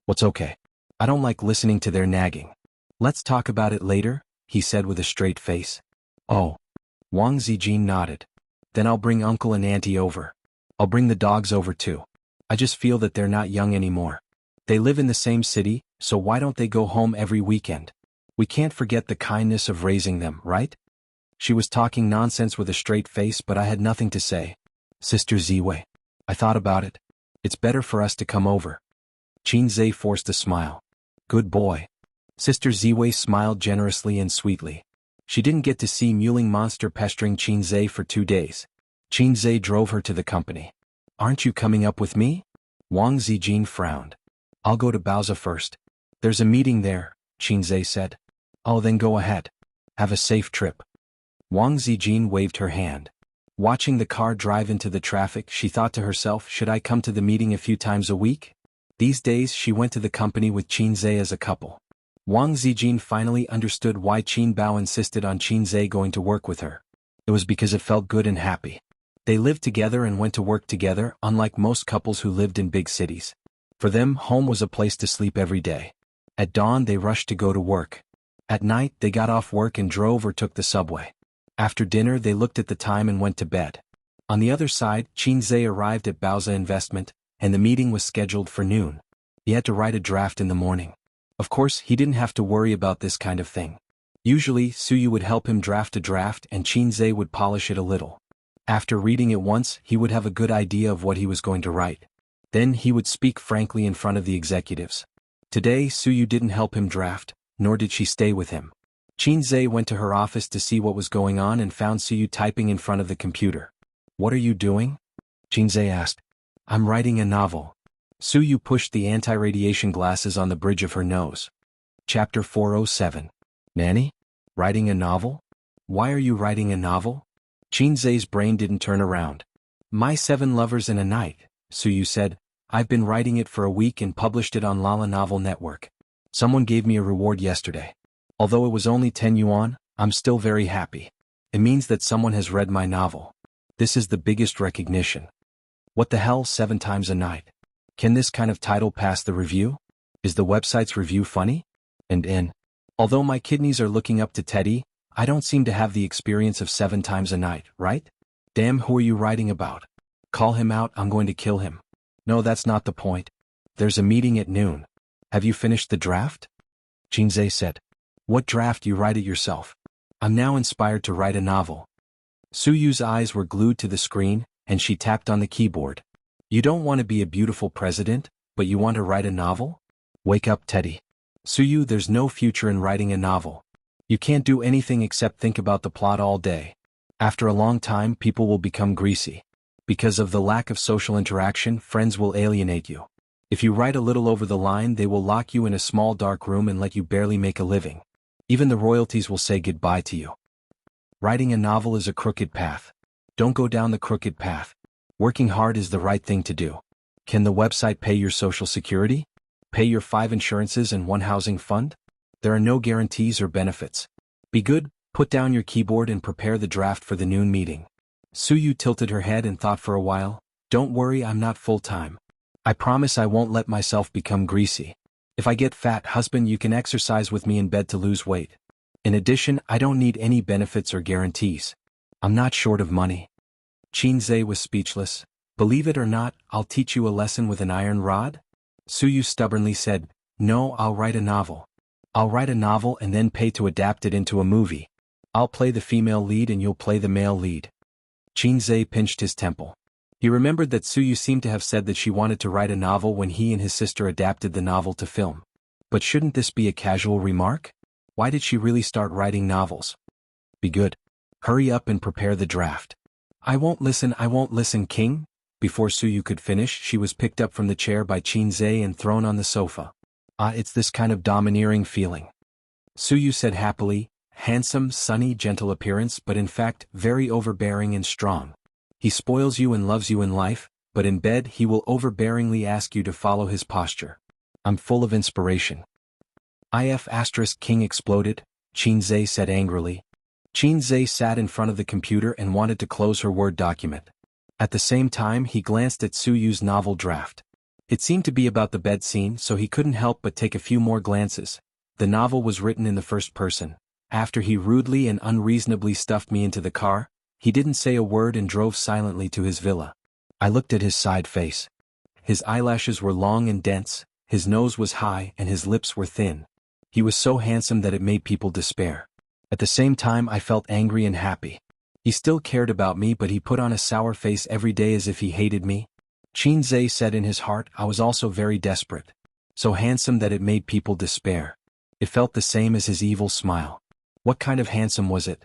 What's okay? I don't like listening to their nagging. Let's talk about it later, he said with a straight face. Oh. Wang Zijin nodded. Then I'll bring Uncle and Auntie over. I'll bring the dogs over too. I just feel that they're not young anymore. They live in the same city, so why don't they go home every weekend? We can't forget the kindness of raising them, right? She was talking nonsense with a straight face, but I had nothing to say. Sister Ziwei. I thought about it. It's better for us to come over. Qin Zhe forced a smile. Good boy. Sister Ziwei smiled generously and sweetly. She didn't get to see Mewling Monster pestering Qin Zhe for 2 days. Qin Zhe drove her to the company. Aren't you coming up with me? Wang Zijin frowned. I'll go to Baoza first. There's a meeting there, Qinzhe said. Oh, then go ahead. Have a safe trip. Wang Zijin waved her hand. Watching the car drive into the traffic, she thought to herself, should I come to the meeting a few times a week? These days she went to the company with Qinzhe as a couple. Wang Zijin finally understood why Qin Bao insisted on Qinzhe going to work with her. It was because it felt good and happy. They lived together and went to work together, unlike most couples who lived in big cities. For them, home was a place to sleep every day. At dawn they rushed to go to work. At night they got off work and drove or took the subway. After dinner they looked at the time and went to bed. On the other side, Qinzhe arrived at Baoza Investment, and the meeting was scheduled for noon. He had to write a draft in the morning. Of course, he didn't have to worry about this kind of thing. Usually, Suyu would help him draft a draft and Qinzhe would polish it a little. After reading it once, he would have a good idea of what he was going to write. Then he would speak frankly in front of the executives. Today, Suyu didn't help him draft, nor did she stay with him. Qinzhe went to her office to see what was going on and found Suyu typing in front of the computer. What are you doing? Qinzhe asked. I'm writing a novel. Suyu pushed the anti-radiation glasses on the bridge of her nose. Chapter 407. Nanny? Writing a novel? Why are you writing a novel? Qinzhe's brain didn't turn around. My 7 Lovers in a Night, Suyu said. I've been writing it for a week and published it on Lala Novel Network. Someone gave me a reward yesterday. Although it was only 10 yuan, I'm still very happy. It means that someone has read my novel. This is the biggest recognition. What the hell, 7 times a night? Can this kind of title pass the review? Is the website's review funny? And although my kidneys are looking up to Teddy, I don't seem to have the experience of 7 times a night, right? Damn, who are you writing about? Call him out, I'm going to kill him. No, that's not the point. There's a meeting at noon. Have you finished the draft? Qinzhe said. What draft? You write it yourself. I'm now inspired to write a novel. Suyu's eyes were glued to the screen, and she tapped on the keyboard. You don't want to be a beautiful president, but you want to write a novel? Wake up, Teddy. Suyu, there's no future in writing a novel. You can't do anything except think about the plot all day. After a long time, people will become greasy. Because of the lack of social interaction, friends will alienate you. If you write a little over the line, they will lock you in a small dark room and let you barely make a living. Even the royalties will say goodbye to you. Writing a novel is a crooked path. Don't go down the crooked path. Working hard is the right thing to do. Can the website pay your social security? Pay your 5 insurances and 1 housing fund? There are no guarantees or benefits. Be good, put down your keyboard and prepare the draft for the noon meeting. Suyu tilted her head and thought for a while. Don't worry, I'm not full-time. I promise I won't let myself become greasy. If I get fat, husband, you can exercise with me in bed to lose weight. In addition, I don't need any benefits or guarantees. I'm not short of money. Qinzhe was speechless. Believe it or not, I'll teach you a lesson with an iron rod? Suyu stubbornly said, no, I'll write a novel. I'll write a novel and then pay to adapt it into a movie. I'll play the female lead and you'll play the male lead. Qinzhe pinched his temple. He remembered that Suyu seemed to have said that she wanted to write a novel when he and his sister adapted the novel to film. But shouldn't this be a casual remark? Why did she really start writing novels? Be good. Hurry up and prepare the draft. I won't listen, King. Before Suyu could finish, she was picked up from the chair by Qinzhe and thrown on the sofa. It's this kind of domineering feeling. Suyu said happily, handsome, sunny, gentle appearance, but in fact, very overbearing and strong. He spoils you and loves you in life, but in bed he will overbearingly ask you to follow his posture. I'm full of inspiration. King exploded, Qinzhe said angrily. Qinzhe sat in front of the computer and wanted to close her Word document. At the same time, he glanced at Suyu's novel draft. It seemed to be about the bed scene, so he couldn't help but take a few more glances. The novel was written in the first person. After he rudely and unreasonably stuffed me into the car, he didn't say a word and drove silently to his villa. I looked at his side face. His eyelashes were long and dense, his nose was high and his lips were thin. He was so handsome that it made people despair. At the same time, I felt angry and happy. He still cared about me, but he put on a sour face every day as if he hated me. Qinzhe said in his heart, I was also very desperate. So handsome that it made people despair. It felt the same as his evil smile. What kind of handsome was it?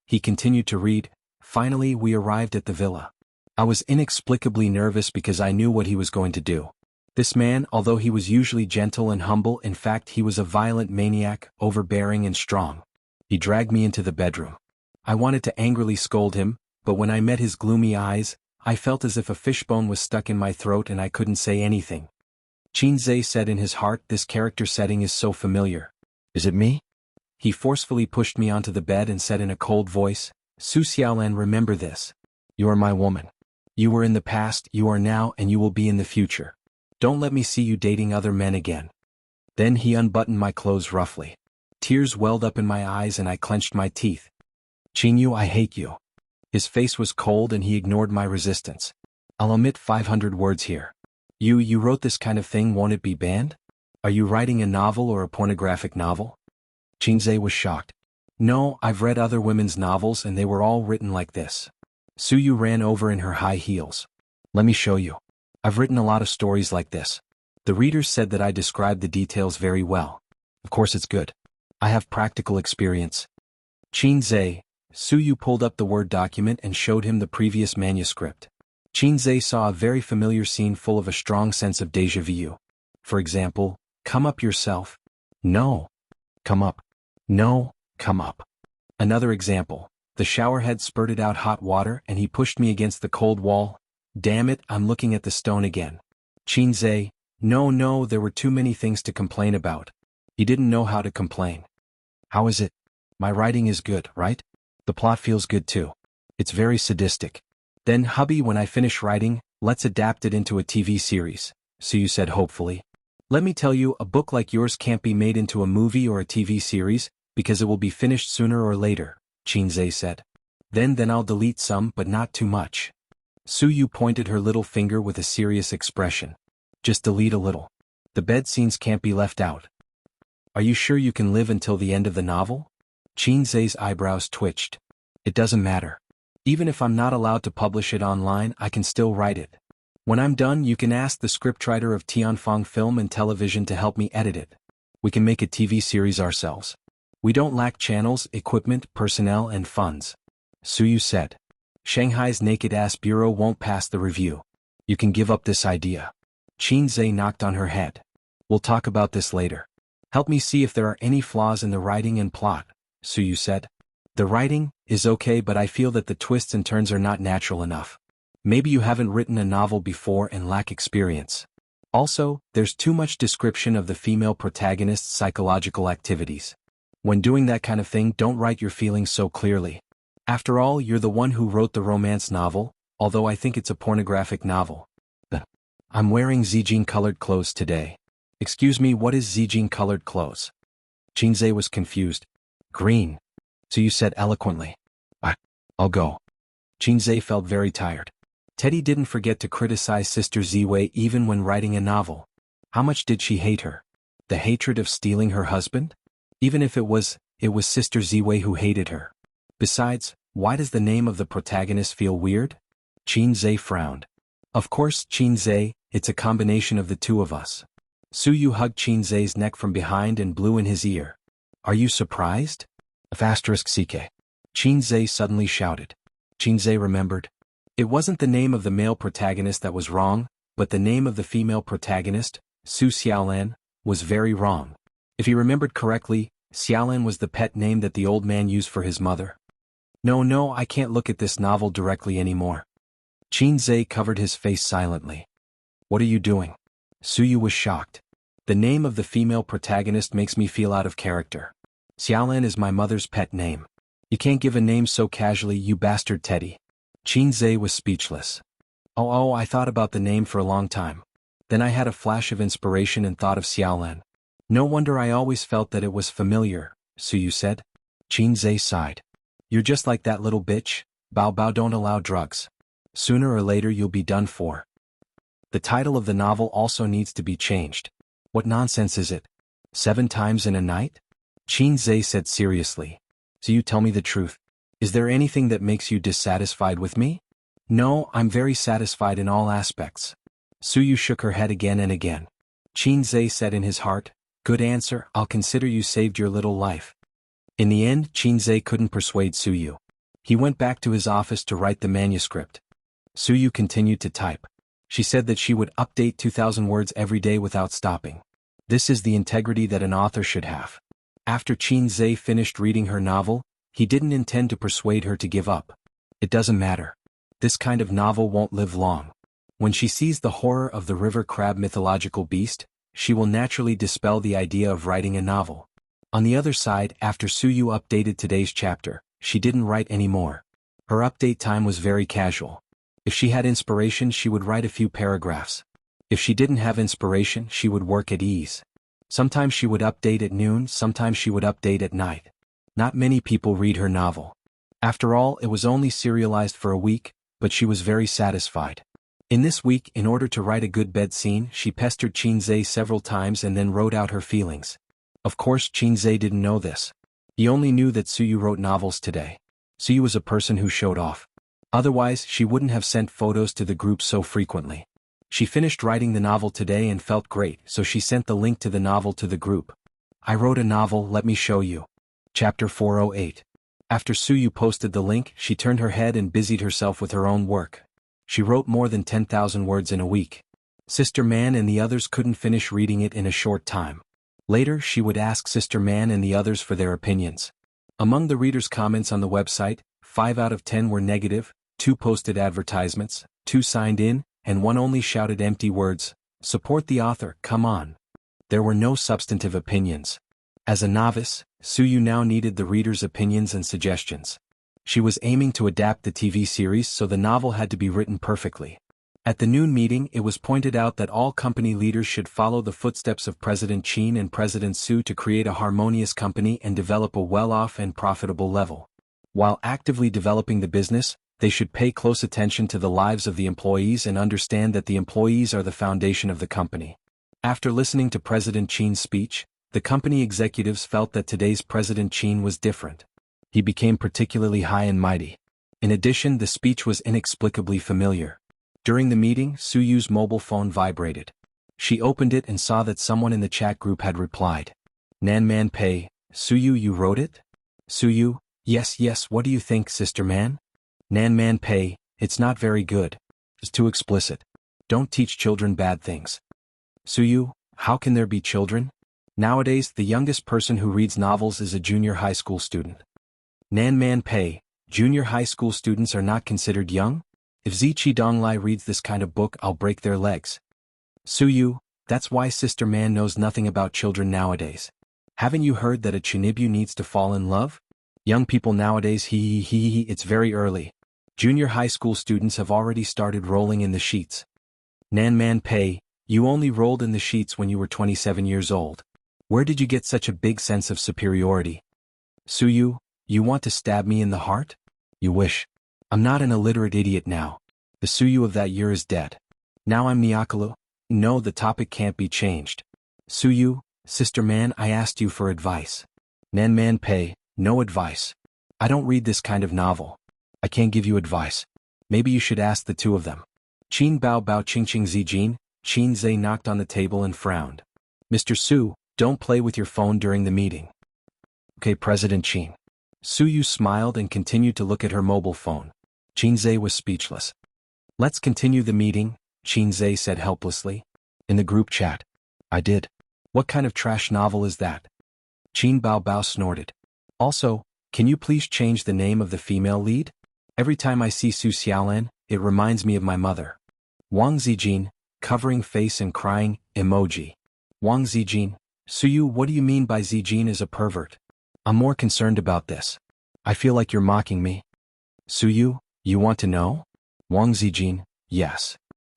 He continued to read. Finally, we arrived at the villa. I was inexplicably nervous because I knew what he was going to do. This man, although he was usually gentle and humble, in fact he was a violent maniac, overbearing and strong. He dragged me into the bedroom. I wanted to angrily scold him, but when I met his gloomy eyes, I felt as if a fishbone was stuck in my throat and I couldn't say anything. Qinzhe said in his heart, this character setting is so familiar. Is it me? He forcefully pushed me onto the bed and said in a cold voice, Su Xiaolan, remember this. You are my woman. You were in the past, you are now, and you will be in the future. Don't let me see you dating other men again. Then he unbuttoned my clothes roughly. Tears welled up in my eyes and I clenched my teeth. Qinyu, I hate you. His face was cold and he ignored my resistance. I'll omit 500 words here. You wrote this kind of thing, won't it be banned? Are you writing a novel or a pornographic novel? Qinzhe was shocked. No, I've read other women's novels and they were all written like this. Suyu ran over in her high heels. Let me show you. I've written a lot of stories like this. The readers said that I described the details very well. Of course it's good. I have practical experience. Qinzhe, Suyu pulled up the Word document and showed him the previous manuscript. Qinzhe saw a very familiar scene full of a strong sense of déjà vu. For example, come up yourself. No. Come up. No, come up. Another example, the showerhead spurted out hot water and he pushed me against the cold wall. Damn it, I'm looking at the stone again. Qinzhe, no, there were too many things to complain about. He didn't know how to complain. How is it? My writing is good, right? The plot feels good too. It's very sadistic. Then hubby, when I finish writing, let's adapt it into a TV series, Suyu said hopefully. Let me tell you, a book like yours can't be made into a movie or a TV series, because it will be finished sooner or later, Qinzhe said. Then I'll delete some, but not too much. Suyu pointed her little finger with a serious expression. Just delete a little. The bed scenes can't be left out. Are you sure you can live until the end of the novel? Qinzhe's eyebrows twitched. It doesn't matter. Even if I'm not allowed to publish it online, I can still write it. When I'm done, you can ask the scriptwriter of Tianfeng Film and Television to help me edit it. We can make a TV series ourselves. We don't lack channels, equipment, personnel, and funds. Suyu said. Shanghai's naked-ass bureau won't pass the review. You can give up this idea. Qinzhe knocked on her head. We'll talk about this later. Help me see if there are any flaws in the writing and plot, Suyu said. The writing is okay, but I feel that the twists and turns are not natural enough. Maybe you haven't written a novel before and lack experience. Also, there's too much description of the female protagonist's psychological activities. When doing that kind of thing, don't write your feelings so clearly. After all, you're the one who wrote the romance novel, although I think it's a pornographic novel. I'm wearing Zijin-colored clothes today. Excuse me, what is Zijin-colored clothes? Qinzhe was confused. Green. So you said eloquently. I'll go. Qinzhe felt very tired. Teddy didn't forget to criticize Sister Ziwei even when writing a novel. How much did she hate her? The hatred of stealing her husband? Even if it was Sister Ziwei who hated her. Besides, why does the name of the protagonist feel weird? Qinzhe frowned. Of course, Qinzhe, it's a combination of the two of us. Suyu hugged Qinzhe's neck from behind and blew in his ear. Are you surprised? *CK. Qinzhe suddenly shouted. Qinzhe remembered. It wasn't the name of the male protagonist that was wrong, but the name of the female protagonist, Su Xiaolan, was very wrong. If he remembered correctly, Xiaolan was the pet name that the old man used for his mother. No, I can't look at this novel directly anymore. Qinzhe covered his face silently. What are you doing? Suyu was shocked. The name of the female protagonist makes me feel out of character. Xiaolan is my mother's pet name. You can't give a name so casually, you bastard Teddy. Qinzhe was speechless. Oh, I thought about the name for a long time. Then I had a flash of inspiration and thought of Xiaolan. No wonder I always felt that it was familiar, Suyu said. Qinzhe sighed. You're just like that little bitch, Bao don't allow drugs. Sooner or later you'll be done for. The title of the novel also needs to be changed. What nonsense is it? 7 times in a night? Qinzhe said seriously. So you tell me the truth. Is there anything that makes you dissatisfied with me? No, I'm very satisfied in all aspects. Suyu shook her head again and again. Qinzhe said in his heart, good answer, I'll consider you saved your little life. In the end, Qinzhe couldn't persuade Suyu. He went back to his office to write the manuscript. Suyu continued to type. She said that she would update 2,000 words every day without stopping. This is the integrity that an author should have. After Qin Zhe finished reading her novel, he didn't intend to persuade her to give up. It doesn't matter. This kind of novel won't live long. When she sees the horror of the river crab mythological beast, she will naturally dispel the idea of writing a novel. On the other side, after Suyu updated today's chapter, she didn't write anymore. Her update time was very casual. If she had inspiration, she would write a few paragraphs. If she didn't have inspiration, she would work at ease. Sometimes she would update at noon, sometimes she would update at night. Not many people read her novel. After all, it was only serialized for a week, but she was very satisfied. In this week, in order to write a good bed scene, she pestered Qin Zhe several times and then wrote out her feelings. Of course, Qin Zhe didn't know this. He only knew that Suyu wrote novels today. Suyu was a person who showed off. Otherwise, she wouldn't have sent photos to the group so frequently. She finished writing the novel today and felt great, so she sent the link to the novel to the group. I wrote a novel, let me show you. Chapter 408. After Suyu posted the link, she turned her head and busied herself with her own work. She wrote more than 10,000 words in a week. Sister Man and the others couldn't finish reading it in a short time. Later, she would ask Sister Man and the others for their opinions. Among the readers' comments on the website, 5 out of 10 were negative, 2 posted advertisements, 2 signed in, and 1 only shouted empty words, "Support the author, come on." There were no substantive opinions. As a novice, Suyu now needed the readers' opinions and suggestions. She was aiming to adapt the TV series, so the novel had to be written perfectly. At the noon meeting, it was pointed out that all company leaders should follow the footsteps of President Qin and President Su to create a harmonious company and develop a well-off and profitable level. While actively developing the business, they should pay close attention to the lives of the employees and understand that the employees are the foundation of the company. After listening to President Qin's speech, the company executives felt that today's President Qin was different. He became particularly high and mighty. In addition, the speech was inexplicably familiar. During the meeting, Suyu's mobile phone vibrated. She opened it and saw that someone in the chat group had replied. Nan Man Pei, Suyu, you wrote it? Suyu, yes, what do you think, Sister Man? Nan Man Pei, it's not very good. It's too explicit. Don't teach children bad things. Suyu, how can there be children? Nowadays, the youngest person who reads novels is a junior high school student. Nan Man Pei, junior high school students are not considered young? If Ziqi Donglai reads this kind of book, I'll break their legs. Suyu, that's why Sister Man knows nothing about children nowadays. Haven't you heard that a Chinibu needs to fall in love? Young people nowadays, it's very early. Junior high school students have already started rolling in the sheets. Nan Man Pei, you only rolled in the sheets when you were 27 years old. Where did you get such a big sense of superiority? Suyu, you want to stab me in the heart? You wish. I'm not an illiterate idiot now. The Suyu of that year is dead. Now I'm Nyakalu. No, the topic can't be changed. Suyu, Sister Man, I asked you for advice. Nan Man Pei, no advice. I don't read this kind of novel. I can't give you advice. Maybe you should ask the two of them. Qin Bao Bao Ching Ching Zijin, Qin Zhe knocked on the table and frowned. Mr. Su, don't play with your phone during the meeting. Okay, President Qin. Suyu smiled and continued to look at her mobile phone. Qin Zhe was speechless. Let's continue the meeting, Qin Zhe said helplessly. In the group chat. I did. What kind of trash novel is that? Qin Bao Bao snorted. Also, can you please change the name of the female lead? Every time I see Su Xiaolan, it reminds me of my mother. Wang Zijin, covering face and crying, emoji. Wang Zijin, Suyu, what do you mean by Zijin is a pervert? I'm more concerned about this. I feel like you're mocking me. Suyu, you want to know? Wang Zijin, yes.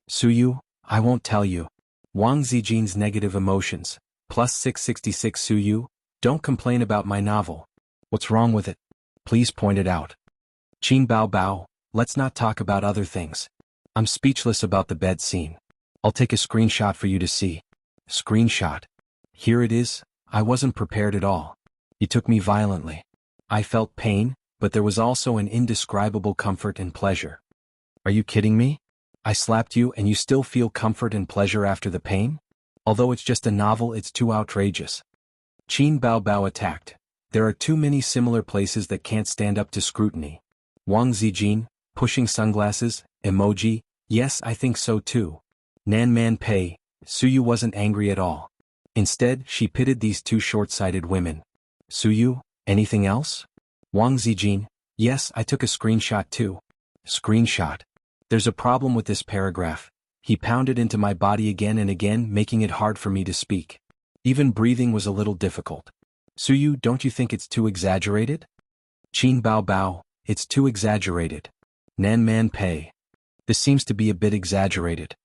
Suyu, I won't tell you. Wang Zijin's negative emotions, plus 666 Suyu, don't complain about my novel. What's wrong with it? Please point it out. Qin Bao Bao, let's not talk about other things. I'm speechless about the bed scene. I'll take a screenshot for you to see. Screenshot. Here it is. I wasn't prepared at all. He took me violently. I felt pain, but there was also an indescribable comfort and pleasure. Are you kidding me? I slapped you and you still feel comfort and pleasure after the pain? Although it's just a novel, it's too outrageous. Qin Bao Bao attacked. There are too many similar places that can't stand up to scrutiny. Wang Zijin, pushing sunglasses, emoji, yes, I think so too. Nan Man Pei, Suyu wasn't angry at all. Instead, she pitted these two short-sighted women. Suyu, anything else? Wang Zijin, yes, I took a screenshot too. Screenshot. There's a problem with this paragraph. He pounded into my body again and again, making it hard for me to speak. Even breathing was a little difficult. Suyu, don't you think it's too exaggerated? Qin Bao Bao, it's too exaggerated. Nan Man Pei. This seems to be a bit exaggerated.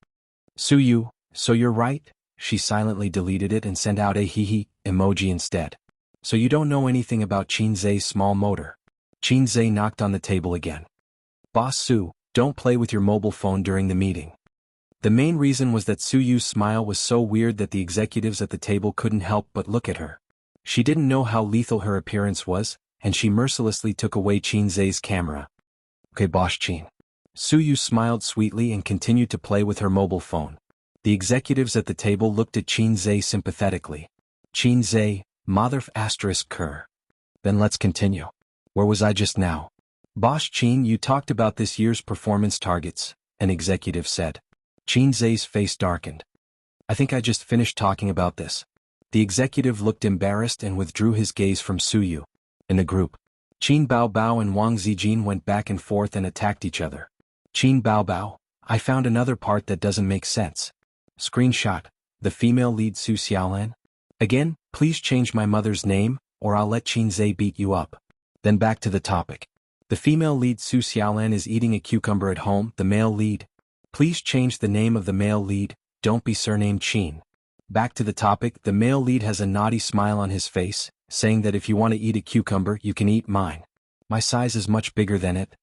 Suyu, so you're right? She silently deleted it and sent out a hee emoji instead. So you don't know anything about Qin Zhe's small motor. Qin Zhe knocked on the table again. Boss Su, don't play with your mobile phone during the meeting. The main reason was that Suyu's smile was so weird that the executives at the table couldn't help but look at her. She didn't know how lethal her appearance was, and she mercilessly took away Qin Zhe's camera. Okay, boss Qin. Suyu smiled sweetly and continued to play with her mobile phone. The executives at the table looked at Qin Zhe sympathetically. Qin Zhe, mother asterisk cur. Then let's continue. Where was I just now? Boss Qin, you talked about this year's performance targets, an executive said. Qin Zhe's face darkened. I think I just finished talking about this. The executive looked embarrassed and withdrew his gaze from Suyu. In the group, Qin Bao Bao and Wang Zijin went back and forth and attacked each other. Qin Bao Bao, I found another part that doesn't make sense. Screenshot, the female lead Su Xiaolan. Again, please change my mother's name, or I'll let Qin Zhe beat you up. Then back to the topic. The female lead Su Xiaolan is eating a cucumber at home, the male lead. Please change the name of the male lead, don't be surnamed Qin. Back to the topic, the male lead has a naughty smile on his face, saying that if you want to eat a cucumber, you can eat mine. My size is much bigger than it.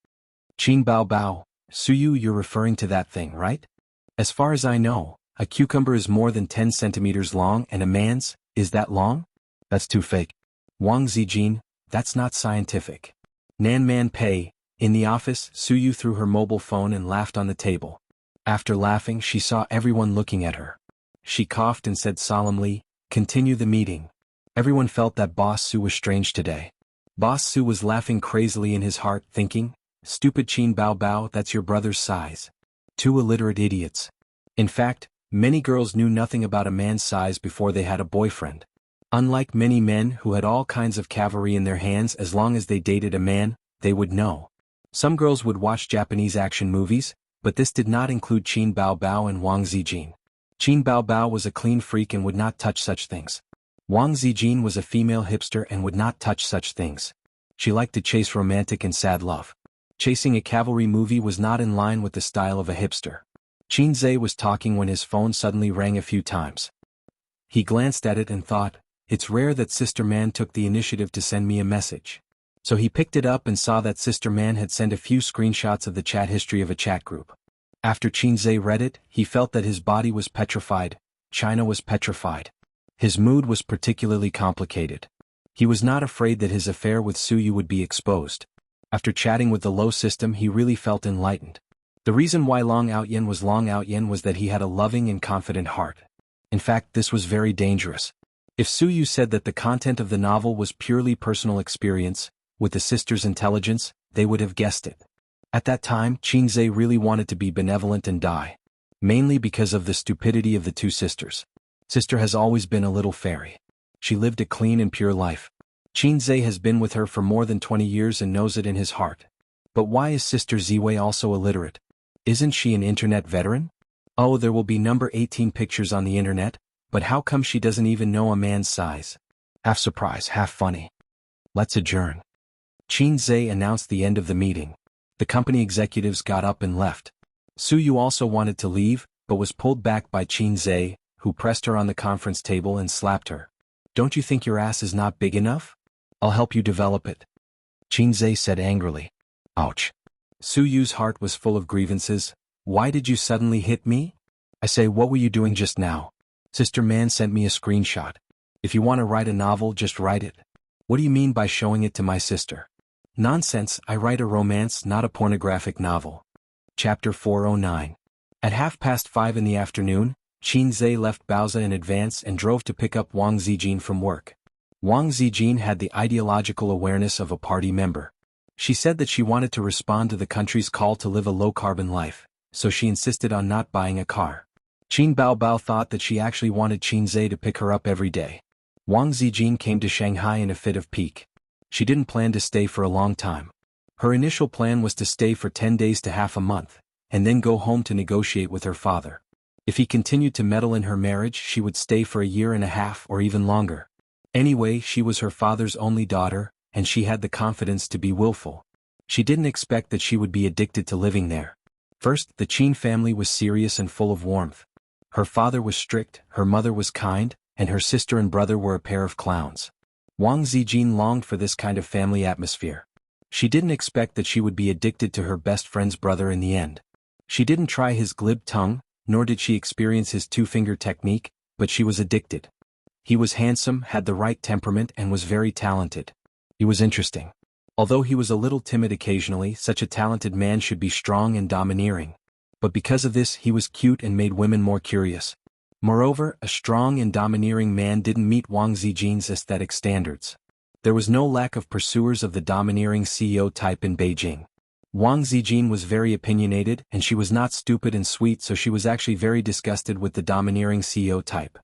Qin Bao Bao, Suyu, you're referring to that thing, right? As far as I know, a cucumber is more than 10 centimeters long and a man's, is that long? That's too fake. Wang Zijin, that's not scientific. Nan Man Pei, in the office, Suyu threw her mobile phone and laughed on the table. After laughing, she saw everyone looking at her. She coughed and said solemnly, continue the meeting. Everyone felt that Boss Su was strange today. Boss Su was laughing crazily in his heart, thinking, stupid Qin Bao Bao, that's your brother's size. Two illiterate idiots. In fact, many girls knew nothing about a man's size before they had a boyfriend. Unlike many men who had all kinds of cavalry in their hands, as long as they dated a man, they would know. Some girls would watch Japanese action movies, but this did not include Qin Bao Bao and Wang Zijin. Qin Bao Bao was a clean freak and would not touch such things. Wang Zijin was a female hipster and would not touch such things. She liked to chase romantic and sad love. Chasing a cavalry movie was not in line with the style of a hipster. Qin Zhe was talking when his phone suddenly rang a few times. He glanced at it and thought, it's rare that Sister Man took the initiative to send me a message. So he picked it up and saw that Sister Man had sent a few screenshots of the chat history of a chat group. After Qin Zhe read it, he felt that his body was petrified. China was petrified. His mood was particularly complicated. He was not afraid that his affair with Suyu would be exposed. After chatting with the Low system, he really felt enlightened. The reason why Long Outyen was that he had a loving and confident heart. In fact, this was very dangerous. If Suyu said that the content of the novel was purely personal experience, with the sister's intelligence, they would have guessed it. At that time, Qin Zhe really wanted to be benevolent and die. Mainly because of the stupidity of the two sisters. Sister has always been a little fairy. She lived a clean and pure life. Qin Zhe has been with her for more than 20 years and knows it in his heart. But why is Sister Ziwei also illiterate? Isn't she an internet veteran? Oh, there will be number 18 pictures on the internet, but how come she doesn't even know a man's size? Half surprise, half funny. Let's adjourn. Qin Zhe announced the end of the meeting. The company executives got up and left. Suyu also wanted to leave, but was pulled back by Qin Zhe, who pressed her on the conference table and slapped her. Don't you think your ass is not big enough? I'll help you develop it. Qin Zhe said angrily. Ouch. Suyu's heart was full of grievances. Why did you suddenly hit me? I say, what were you doing just now? Sister Man sent me a screenshot. If you want to write a novel, just write it. What do you mean by showing it to my sister? Nonsense, I write a romance, not a pornographic novel. Chapter 409. At 5:30 in the afternoon, Qin Zhe left Baozi in advance and drove to pick up Wang Zijin from work. Wang Zijin had the ideological awareness of a party member. She said that she wanted to respond to the country's call to live a low-carbon life, so she insisted on not buying a car. Qin Baobao thought that she actually wanted Qin Zhe to pick her up every day. Wang Zijin came to Shanghai in a fit of pique. She didn't plan to stay for a long time. Her initial plan was to stay for 10 days to half a month, and then go home to negotiate with her father. If he continued to meddle in her marriage, she would stay for a year and a half or even longer. Anyway, she was her father's only daughter, and she had the confidence to be willful. She didn't expect that she would be addicted to living there. First, the Qin family was serious and full of warmth. Her father was strict, her mother was kind, and her sister and brother were a pair of clowns. Wang Zijin longed for this kind of family atmosphere. She didn't expect that she would be addicted to her best friend's brother in the end. She didn't try his glib tongue, nor did she experience his two-finger technique, but she was addicted. He was handsome, had the right temperament, and was very talented. He was interesting. Although he was a little timid occasionally, such a talented man should be strong and domineering. But because of this, he was cute and made women more curious. Moreover, a strong and domineering man didn't meet Wang Zijin's aesthetic standards. There was no lack of pursuers of the domineering CEO type in Beijing. Wang Zijin was very opinionated, and she was not stupid and sweet, so she was actually very disgusted with the domineering CEO type.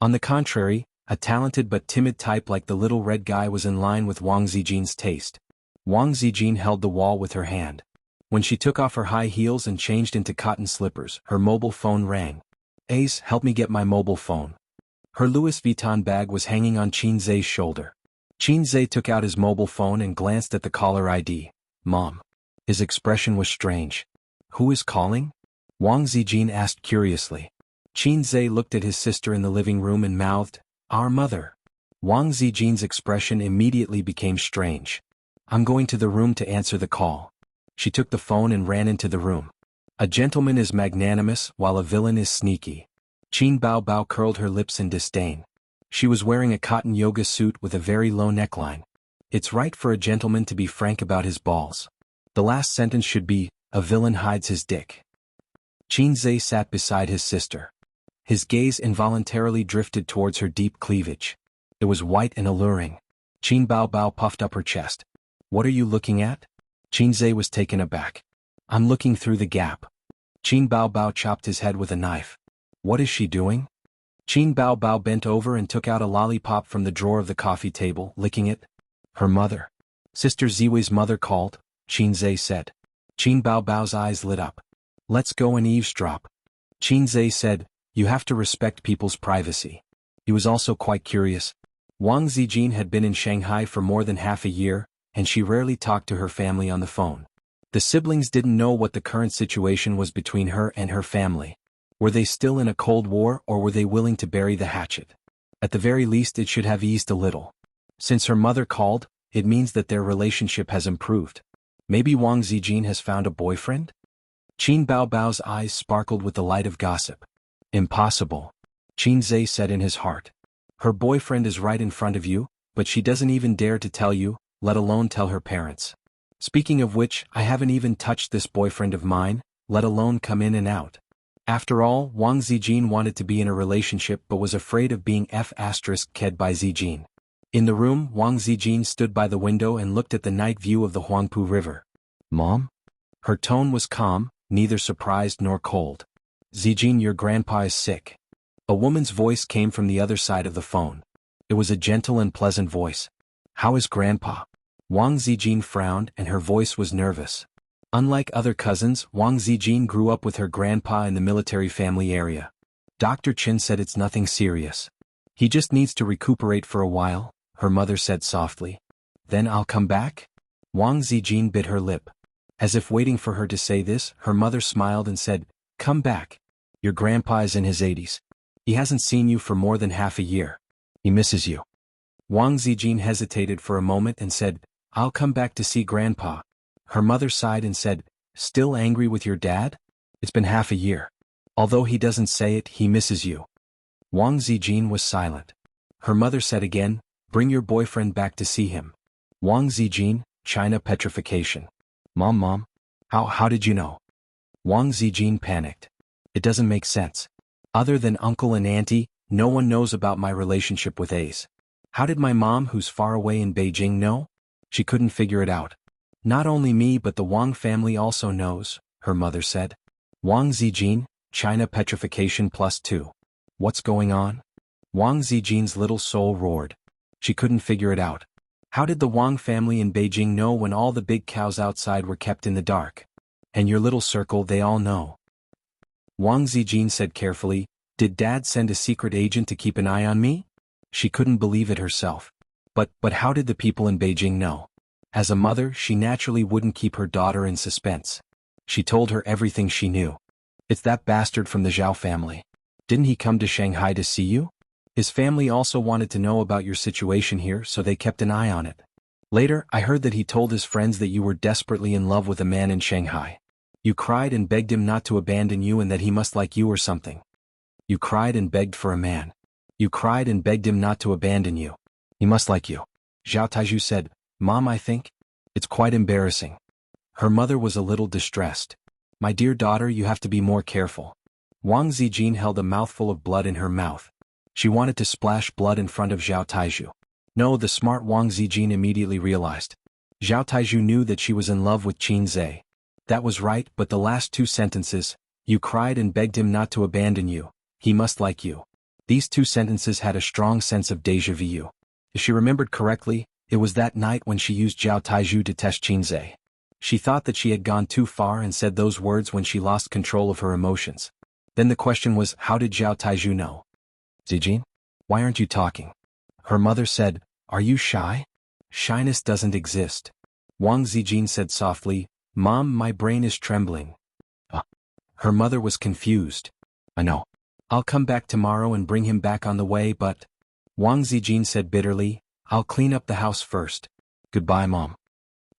On the contrary, a talented but timid type like the little red guy was in line with Wang Zijin's taste. Wang Zijin held the wall with her hand. When she took off her high heels and changed into cotton slippers, her mobile phone rang. Ace, help me get my mobile phone. Her Louis Vuitton bag was hanging on Qin Zhe's shoulder. Qin Zhe took out his mobile phone and glanced at the caller ID. Mom. His expression was strange. Who is calling? Wang Zijin asked curiously. Qin Zhe looked at his sister in the living room and mouthed, Our mother. Wang Zijin's expression immediately became strange. I'm going to the room to answer the call. She took the phone and ran into the room. A gentleman is magnanimous, while a villain is sneaky. Qin Baobao curled her lips in disdain. She was wearing a cotton yoga suit with a very low neckline. It's right for a gentleman to be frank about his balls. The last sentence should be, a villain hides his dick. Qin Zhe sat beside his sister. His gaze involuntarily drifted towards her deep cleavage. It was white and alluring. Qin Baobao puffed up her chest. What are you looking at? Qin Zhe was taken aback. I'm looking through the gap. Qin Baobao chopped his head with a knife. What is she doing? Qin Baobao bent over and took out a lollipop from the drawer of the coffee table, licking it. Her mother. Sister Ziwei's mother called, Qin Zhe said. Qin Baobao's eyes lit up. Let's go and eavesdrop. Qin Zhe said, You have to respect people's privacy. He was also quite curious. Wang Zijin had been in Shanghai for more than half a year, and she rarely talked to her family on the phone. The siblings didn't know what the current situation was between her and her family. Were they still in a cold war, or were they willing to bury the hatchet? At the very least, it should have eased a little. Since her mother called, it means that their relationship has improved. Maybe Wang Zijin has found a boyfriend? Qin Baobao's eyes sparkled with the light of gossip. Impossible. Qin Zhe said in his heart. Her boyfriend is right in front of you, but she doesn't even dare to tell you, let alone tell her parents. Speaking of which, I haven't even touched this boyfriend of mine, let alone come in and out. After all, Wang Zijin wanted to be in a relationship but was afraid of being f***ked by Zijin. In the room, Wang Zijin stood by the window and looked at the night view of the Huangpu River. Mom? Her tone was calm, neither surprised nor cold. Zijin, your grandpa is sick. A woman's voice came from the other side of the phone. It was a gentle and pleasant voice. How is grandpa? Wang Zijin frowned and her voice was nervous. Unlike other cousins, Wang Zijin grew up with her grandpa in the military family area. Dr. Chen said it's nothing serious. He just needs to recuperate for a while, her mother said softly. Then I'll come back? Wang Zijin bit her lip. As if waiting for her to say this, her mother smiled and said, Come back. Your grandpa is in his 80s. He hasn't seen you for more than half a year. He misses you. Wang Zijin hesitated for a moment and said, I'll come back to see grandpa. Her mother sighed and said, Still angry with your dad? It's been half a year. Although he doesn't say it, he misses you. Wang Zijin was silent. Her mother said again, Bring your boyfriend back to see him. Wang Zijin, China petrification. Mom, how did you know? Wang Zijin panicked. It doesn't make sense. Other than uncle and auntie, no one knows about my relationship with Ace. How did my mom, who's far away in Beijing, know? She couldn't figure it out. Not only me but the Wang family also knows, her mother said. Wang Zijin, China petrification +2. What's going on? Wang Zijin's little soul roared. She couldn't figure it out. How did the Wang family in Beijing know when all the big cows outside were kept in the dark? And your little circle, they all know. Wang Zijin said carefully, did Dad send a secret agent to keep an eye on me? She couldn't believe it herself. But how did the people in Beijing know? As a mother, she naturally wouldn't keep her daughter in suspense. She told her everything she knew. It's that bastard from the Zhao family. Didn't he come to Shanghai to see you? His family also wanted to know about your situation here, so they kept an eye on it. Later, I heard that he told his friends that you were desperately in love with a man in Shanghai. You cried and begged him not to abandon you and that he must like you or something. You cried and begged for a man. You cried and begged him not to abandon you. He must like you. Zhao Taizhu said, Mom, I think it's quite embarrassing. Her mother was a little distressed. My dear daughter, you have to be more careful. Wang Zijin held a mouthful of blood in her mouth. She wanted to splash blood in front of Zhao Taizhu. No, the smart Wang Zijin immediately realized. Zhao Taizhu knew that she was in love with Qin Zhe. That was right, but the last two sentences, you cried and begged him not to abandon you, he must like you. These two sentences had a strong sense of déjà vu. If she remembered correctly, it was that night when she used Zhao Taizhu to test Qin Zhe. She thought that she had gone too far and said those words when she lost control of her emotions. Then the question was, how did Zhao Taizhu know? Zijin? Why aren't you talking? Her mother said, are you shy? Shyness doesn't exist. Wang Zijin said softly, Mom, my brain is trembling. Her mother was confused. I know. I'll come back tomorrow and bring him back on the way, but... Wang Zijin said bitterly, I'll clean up the house first. Goodbye, Mom.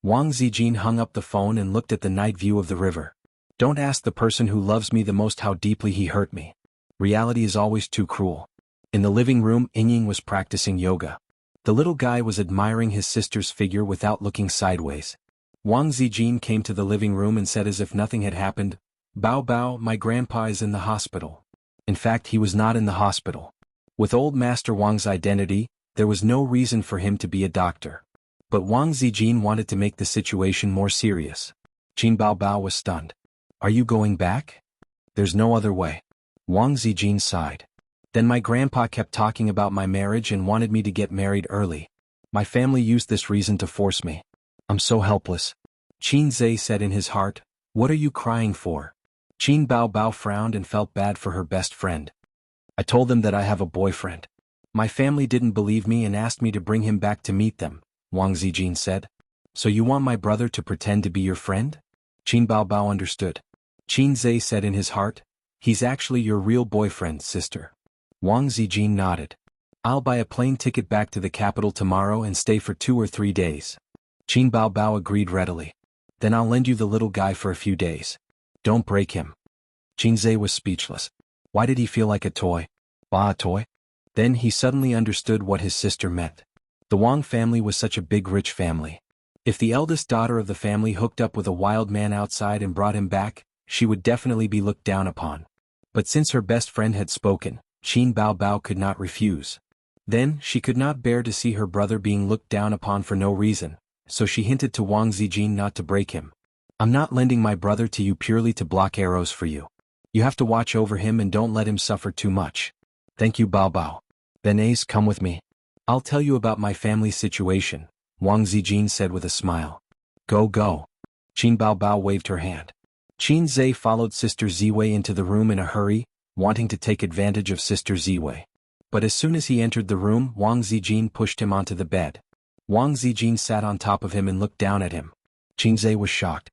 Wang Zijin hung up the phone and looked at the night view of the river. Don't ask the person who loves me the most how deeply he hurt me. Reality is always too cruel. In the living room, Ying was practicing yoga. The little guy was admiring his sister's figure without looking sideways. Wang Zijin came to the living room and said as if nothing had happened, Bao Bao, my grandpa is in the hospital. In fact, he was not in the hospital. With old Master Wang's identity, there was no reason for him to be a doctor. But Wang Zijin wanted to make the situation more serious. Qin Bao Bao was stunned. Are you going back? There's no other way. Wang Zijin sighed. Then my grandpa kept talking about my marriage and wanted me to get married early. My family used this reason to force me. I'm so helpless. Qin Zhe said in his heart, what are you crying for? Qin Bao Bao frowned and felt bad for her best friend. I told them that I have a boyfriend. My family didn't believe me and asked me to bring him back to meet them, Wang Zijin said. So you want my brother to pretend to be your friend? Qin Bao Bao understood. Qin Zhe said in his heart, he's actually your real boyfriend, sister. Wang Zijin nodded. I'll buy a plane ticket back to the capital tomorrow and stay for 2 or 3 days. Qin Bao Bao agreed readily. Then I'll lend you the little guy for a few days. Don't break him. Qin Zhe was speechless. Why did he feel like a toy? A toy? Then he suddenly understood what his sister meant. The Wang family was such a big rich family. If the eldest daughter of the family hooked up with a wild man outside and brought him back, she would definitely be looked down upon. But since her best friend had spoken, Qin Bao Bao could not refuse. Then, she could not bear to see her brother being looked down upon for no reason, so she hinted to Wang Zijin not to break him. I'm not lending my brother to you purely to block arrows for you. You have to watch over him and don't let him suffer too much. Thank you, Bao Bao. Then Ace, come with me. I'll tell you about my family's situation, Wang Zijin said with a smile. Go, go. Qin Bao Bao waved her hand. Qin Zhe followed Sister Ziwei into the room in a hurry, wanting to take advantage of Sister Ziwei. But as soon as he entered the room, Wang Zijin pushed him onto the bed. Wang Zijin sat on top of him and looked down at him. Qin Zhe was shocked.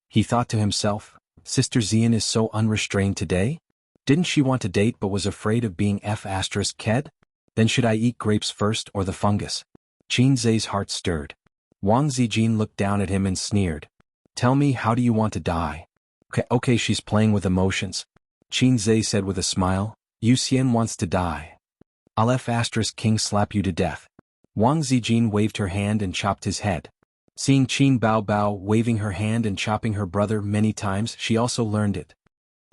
He thought to himself, Sister Zian is so unrestrained today? Didn't she want to date but was afraid of being F***ked? Then should I eat grapes first or the fungus? Qin Zhe's heart stirred. Wang Zijin looked down at him and sneered. Tell me, how do you want to die? Okay, she's playing with emotions. Qin Zhe said with a smile, Yu Xian wants to die. I'll F***king slap you to death. Wang Zijin waved her hand and chopped his head. Seeing Qin Bao Bao waving her hand and chopping her brother many times, she also learned it.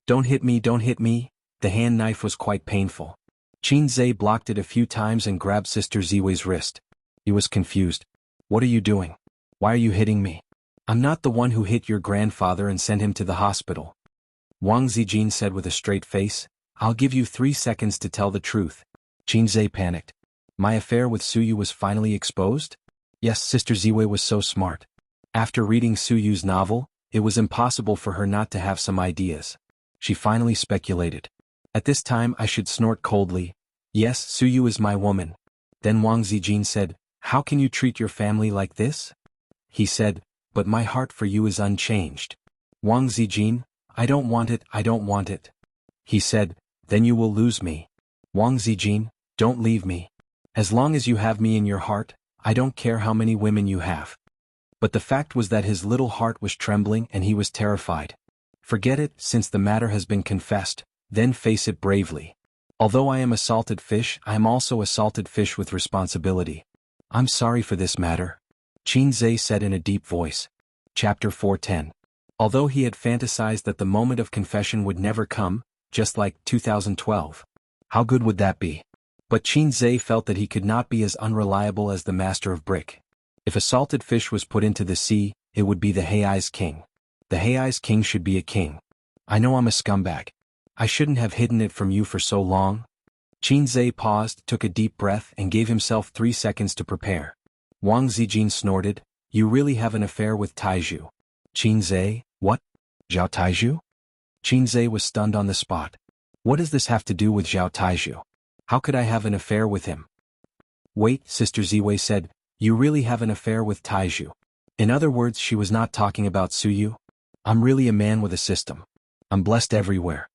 Don't hit me, don't hit me. The hand knife was quite painful. Qin Zhe blocked it a few times and grabbed Sister Ziwei's wrist. He was confused. What are you doing? Why are you hitting me? I'm not the one who hit your grandfather and sent him to the hospital. Wang Zijin said with a straight face. I'll give you 3 seconds to tell the truth. Qin Zhe panicked. My affair with Suyu was finally exposed? Yes, Sister Ziwei was so smart. After reading Suyu's novel, it was impossible for her not to have some ideas. She finally speculated. At this time I should snort coldly. Yes, Suyu is my woman. Then Wang Zijin said, how can you treat your family like this? He said, but my heart for you is unchanged. Wang Zijin, I don't want it, I don't want it. He said, then you will lose me. Wang Zijin, don't leave me. As long as you have me in your heart, I don't care how many women you have. But the fact was that his little heart was trembling and he was terrified. Forget it, since the matter has been confessed, then face it bravely. Although I am a salted fish, I am also a salted fish with responsibility. I'm sorry for this matter. Qin Zhe said in a deep voice. Chapter 410. Although he had fantasized that the moment of confession would never come, just like 2012. How good would that be? But Qin Zhe felt that he could not be as unreliable as the master of brick. If a salted fish was put into the sea, it would be the Hei's king. The Hei's king should be a king. I know I'm a scumbag. I shouldn't have hidden it from you for so long. Qin Zhe paused, took a deep breath and gave himself 3 seconds to prepare. Wang Zijin snorted, you really have an affair with Taiju. Qin Zhe, what? Zhao Taiju? Qin Zhe was stunned on the spot. What does this have to do with Zhao Taiju? How could I have an affair with him? Wait, Sister Ziwei said, you really have an affair with Taiju. In other words, she was not talking about Suyu. I'm really a man with a system. I'm blessed everywhere.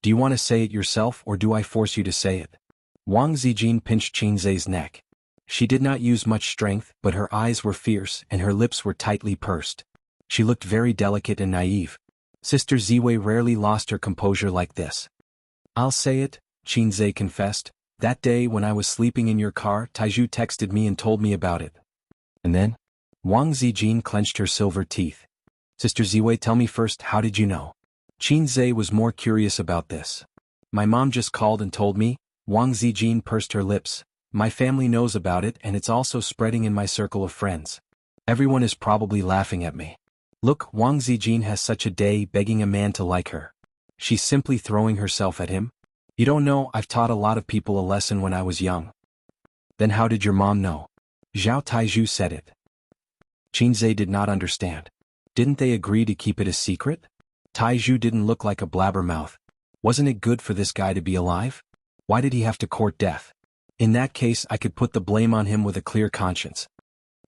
Do you want to say it yourself or do I force you to say it? Wang Zijin pinched Qin Zhe's neck. She did not use much strength, but her eyes were fierce and her lips were tightly pursed. She looked very delicate and naive. Sister Ziwei rarely lost her composure like this. I'll say it, Qin Zhe confessed. That day when I was sleeping in your car, Taiju texted me and told me about it. And then? Wang Zijin clenched her silver teeth. Sister Ziwei, tell me first, how did you know? Qin Zhe was more curious about this. My mom just called and told me. Wang Zijin pursed her lips. My family knows about it and it's also spreading in my circle of friends. Everyone is probably laughing at me. Look, Wang Zijin has such a day begging a man to like her. She's simply throwing herself at him. You don't know, I've taught a lot of people a lesson when I was young. Then how did your mom know? Zhao Taiju said it. Qin Zhe did not understand. Didn't they agree to keep it a secret? Taiju didn't look like a blabbermouth. Wasn't it good for this guy to be alive? Why did he have to court death? In that case, I could put the blame on him with a clear conscience.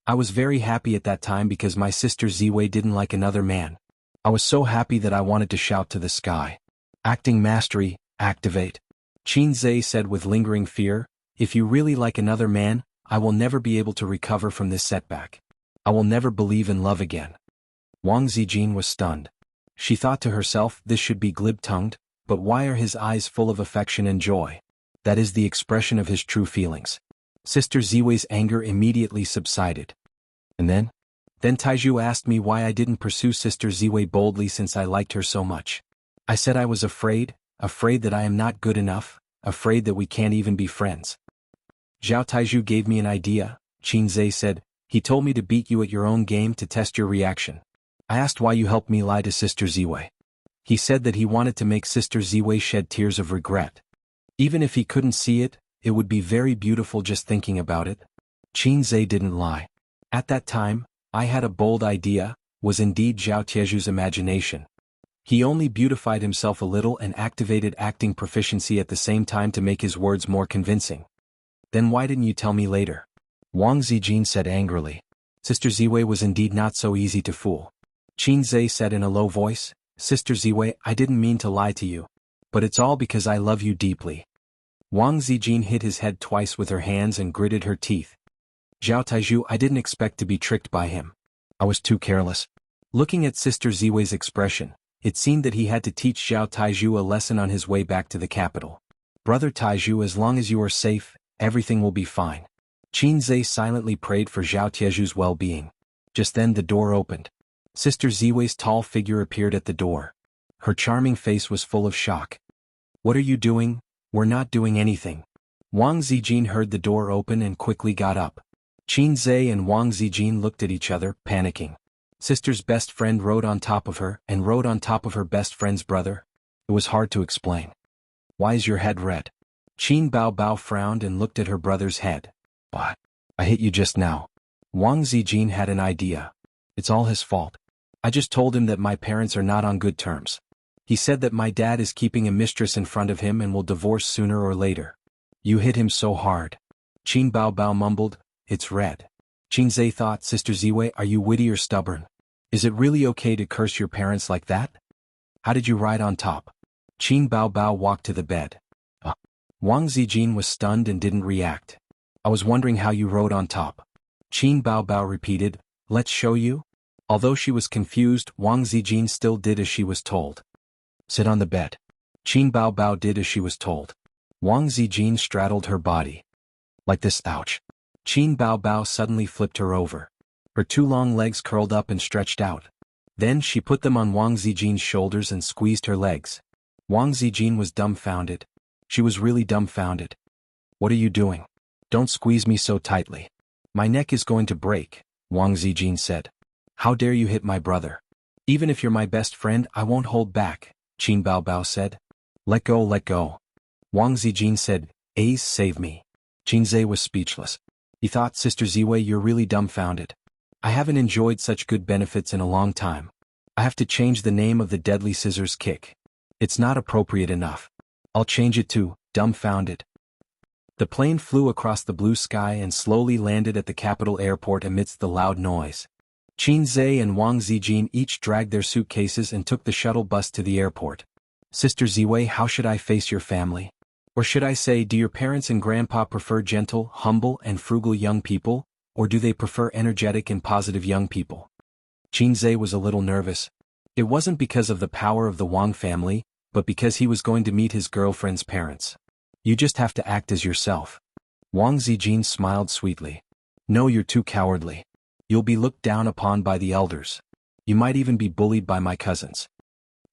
I was very happy at that time because my sister Ziwei didn't like another man. I was so happy that I wanted to shout to the sky. Acting mastery, activate. Qin Zhe said with lingering fear, if you really like another man, I will never be able to recover from this setback. I will never believe in love again. Wang Zijin was stunned. She thought to herself, this should be glib-tongued, but why are his eyes full of affection and joy? That is the expression of his true feelings. Sister Ziwei's anger immediately subsided. And then? Then Taiju asked me why I didn't pursue Sister Ziwei boldly since I liked her so much. I said I was afraid that I am not good enough, afraid that we can't even be friends. Zhao Taiju gave me an idea, Qin Zhe said. He told me to beat you at your own game to test your reaction. I asked why you helped me lie to Sister Ziwei. He said that he wanted to make Sister Ziwei shed tears of regret. Even if he couldn't see it, it would be very beautiful just thinking about it. Qin Zhe didn't lie. At that time, I had a bold idea, was indeed Zhao Tieju's imagination. He only beautified himself a little and activated acting proficiency at the same time to make his words more convincing. Then why didn't you tell me later? Wang Zijin said angrily. Sister Ziwei was indeed not so easy to fool. Qin Zhe said in a low voice, Sister Ziwei, I didn't mean to lie to you. But it's all because I love you deeply. Wang Zijin hit his head twice with her hands and gritted her teeth. Zhao Taiju, I didn't expect to be tricked by him. I was too careless. Looking at Sister Ziwei's expression, it seemed that he had to teach Zhao Taiju a lesson on his way back to the capital. Brother Taiju, as long as you are safe, everything will be fine. Qin Zhe silently prayed for Zhao Tieju's well-being. Just then the door opened. Sister Ziwei's tall figure appeared at the door. Her charming face was full of shock. What are you doing? We're not doing anything. Wang Zijin heard the door open and quickly got up. Qin Zhe and Wang Zijin looked at each other, panicking. Sister's best friend rode on top of her and rode on top of her best friend's brother. It was hard to explain. Why is your head red? Qin Bao Bao frowned and looked at her brother's head. What? I hit you just now. Wang Zijin had an idea. It's all his fault. I just told him that my parents are not on good terms. He said that my dad is keeping a mistress in front of him and will divorce sooner or later. You hit him so hard. Qin Bao Bao mumbled, it's red. Qin Zhe thought, Sister Ziwei, are you witty or stubborn? Is it really okay to curse your parents like that? How did you ride on top? Qin Bao Bao walked to the bed. Wang Zijin was stunned and didn't react. I was wondering how you rode on top. Qin Bao Bao repeated, let's show you? Although she was confused, Wang Zijin still did as she was told. Sit on the bed. Qin Bao Bao did as she was told. Wang Zijin straddled her body. Like this, ouch. Qin Bao Bao suddenly flipped her over. Her two long legs curled up and stretched out. Then she put them on Wang Zijin's shoulders and squeezed her legs. Wang Zijin was dumbfounded. She was really dumbfounded. What are you doing? Don't squeeze me so tightly. My neck is going to break, Wang Zijin said. How dare you hit my brother? Even if you're my best friend, I won't hold back, Qin Bao Bao said. Let go, let go. Wang Zijin said, Ace, save me. Qin Zhe was speechless. He thought, Sister Ziwei, you're really dumbfounded. I haven't enjoyed such good benefits in a long time. I have to change the name of the deadly scissors kick. It's not appropriate enough. I'll change it to, dumbfounded. The plane flew across the blue sky and slowly landed at the capital airport amidst the loud noise. Qin Zhe and Wang Zijin each dragged their suitcases and took the shuttle bus to the airport. Sister Ziwei, how should I face your family? Or should I say, do your parents and grandpa prefer gentle, humble, and frugal young people, or do they prefer energetic and positive young people? Qin Zhe was a little nervous. It wasn't because of the power of the Wang family, but because he was going to meet his girlfriend's parents. You just have to act as yourself. Wang Zijin smiled sweetly. No, you're too cowardly. You'll be looked down upon by the elders. You might even be bullied by my cousins.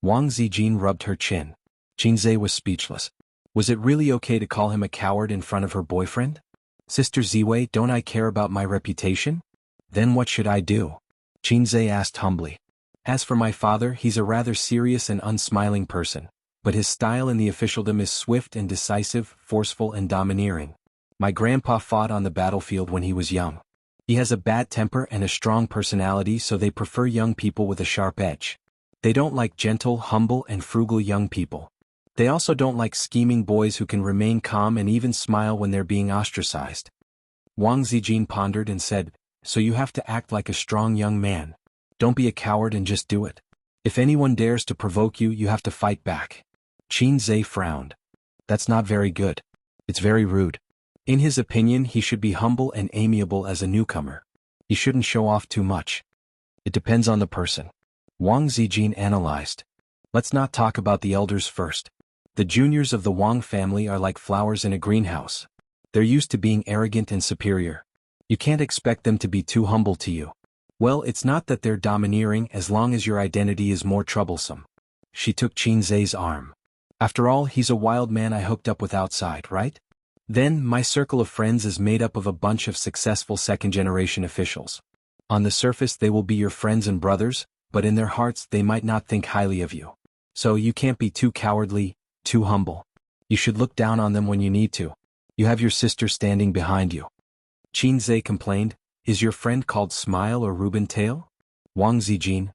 Wang Zijin rubbed her chin. Qin Zhe was speechless. Was it really okay to call him a coward in front of her boyfriend? Sister Ziwei, don't I care about my reputation? Then what should I do? Qin Zhe asked humbly. As for my father, he's a rather serious and unsmiling person, but his style in the officialdom is swift and decisive, forceful and domineering. My grandpa fought on the battlefield when he was young. He has a bad temper and a strong personality, so they prefer young people with a sharp edge. They don't like gentle, humble and frugal young people. They also don't like scheming boys who can remain calm and even smile when they're being ostracized. Wang Zijin pondered and said, so you have to act like a strong young man. Don't be a coward and just do it. If anyone dares to provoke you, you have to fight back. Qin Zhe frowned. That's not very good. It's very rude. In his opinion, he should be humble and amiable as a newcomer. He shouldn't show off too much. It depends on the person. Wang Zijin analyzed. Let's not talk about the elders first. The juniors of the Wang family are like flowers in a greenhouse. They're used to being arrogant and superior. You can't expect them to be too humble to you. Well, it's not that they're domineering as long as your identity is more troublesome. She took Qin Zhe's arm. After all, he's a wild man I hooked up with outside, right? Then, my circle of friends is made up of a bunch of successful second-generation officials. On the surface they will be your friends and brothers, but in their hearts they might not think highly of you. So you can't be too cowardly, too humble. You should look down on them when you need to. You have your sister standing behind you. Qin Zhe complained, is your friend called Smile or Reuben Tail? Wang Zijin,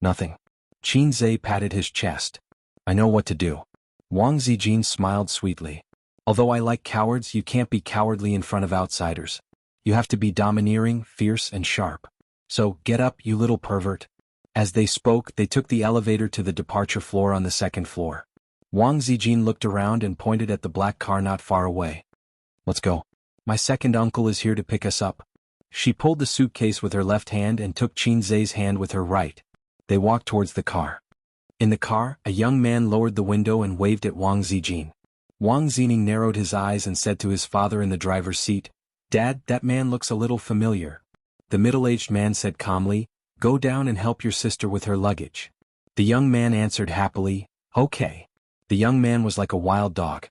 nothing. Qin Zhe patted his chest. I know what to do. Wang Zijin smiled sweetly. Although I like cowards, you can't be cowardly in front of outsiders. You have to be domineering, fierce and sharp. So, get up, you little pervert. As they spoke, they took the elevator to the departure floor on the second floor. Wang Zijin looked around and pointed at the black car not far away. Let's go. My second uncle is here to pick us up. She pulled the suitcase with her left hand and took Qin Zhe's hand with her right. They walked towards the car. In the car, a young man lowered the window and waved at Wang Zijin. Wang Zijin narrowed his eyes and said to his father in the driver's seat, Dad, that man looks a little familiar. The middle-aged man said calmly, Go down and help your sister with her luggage. The young man answered happily, Okay. The young man was like a wild dog.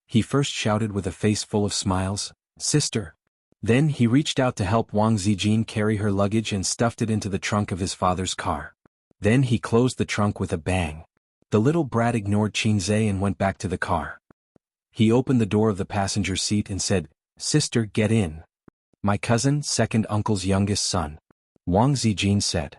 He first shouted with a face full of smiles, Sister. Then he reached out to help Wang Zijin carry her luggage and stuffed it into the trunk of his father's car. Then he closed the trunk with a bang. The little brat ignored Qinzhe and went back to the car. He opened the door of the passenger seat and said, "Sister, get in." "My cousin, second uncle's youngest son," Wang Zijin said.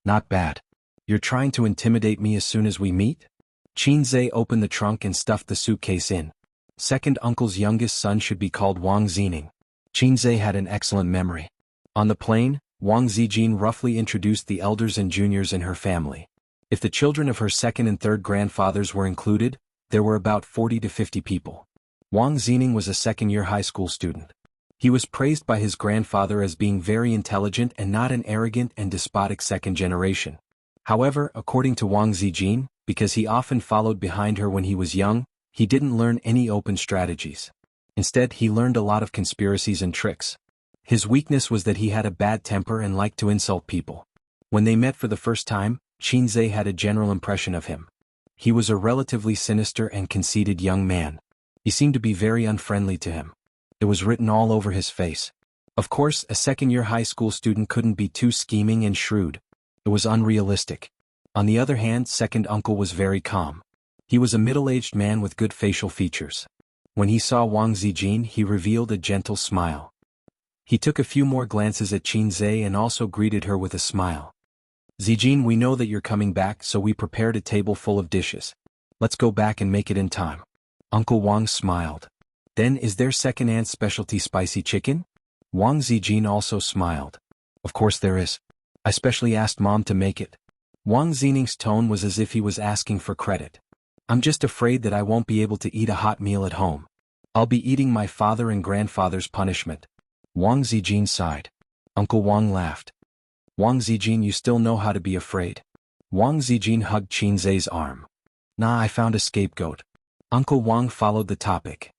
"Not bad. You're trying to intimidate me as soon as we meet?" Qinzhe opened the trunk and stuffed the suitcase in. Second uncle's youngest son should be called Wang Zining. Qinzhe had an excellent memory. On the plane, Wang Zijin roughly introduced the elders and juniors in her family. If the children of her second and third grandfathers were included, there were about 40 to 50 people. Wang Zining was a second-year high school student. He was praised by his grandfather as being very intelligent and not an arrogant and despotic second generation. However, according to Wang Zijin, because he often followed behind her when he was young, he didn't learn any open strategies. Instead, he learned a lot of conspiracies and tricks. His weakness was that he had a bad temper and liked to insult people. When they met for the first time, Qinzhe had a general impression of him. He was a relatively sinister and conceited young man. He seemed to be very unfriendly to him. It was written all over his face. Of course, a second-year high school student couldn't be too scheming and shrewd. It was unrealistic. On the other hand, second uncle was very calm. He was a middle-aged man with good facial features. When he saw Wang Zijin, he revealed a gentle smile. He took a few more glances at Qinzhe and also greeted her with a smile. "Zijin, we know that you're coming back, so we prepared a table full of dishes. Let's go back and make it in time." Uncle Wang smiled. "Then is there second aunt's specialty spicy chicken?" Wang Zijin also smiled. "Of course there is. I specially asked Mom to make it." Wang Zining's tone was as if he was asking for credit. "I'm just afraid that I won't be able to eat a hot meal at home. I'll be eating my father and grandfather's punishment." Wang Zijin sighed. Uncle Wang laughed. "Wang Zijin, you still know how to be afraid." Wang Zijin hugged Qinzhe's arm. "Nah, I found a scapegoat." Uncle Wang followed the topic.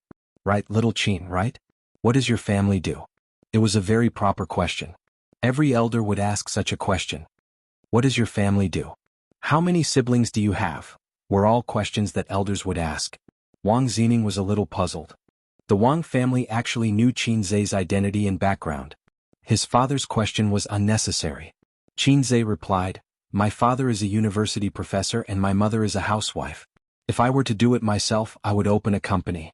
"Right, little Qin, right? What does your family do?" It was a very proper question. Every elder would ask such a question. "What does your family do? How many siblings do you have?" were all questions that elders would ask. Wang Zining was a little puzzled. The Wang family actually knew Qinzhe's identity and background. His father's question was unnecessary. Qinzhe replied, "My father is a university professor and my mother is a housewife. If I were to do it myself, I would open a company."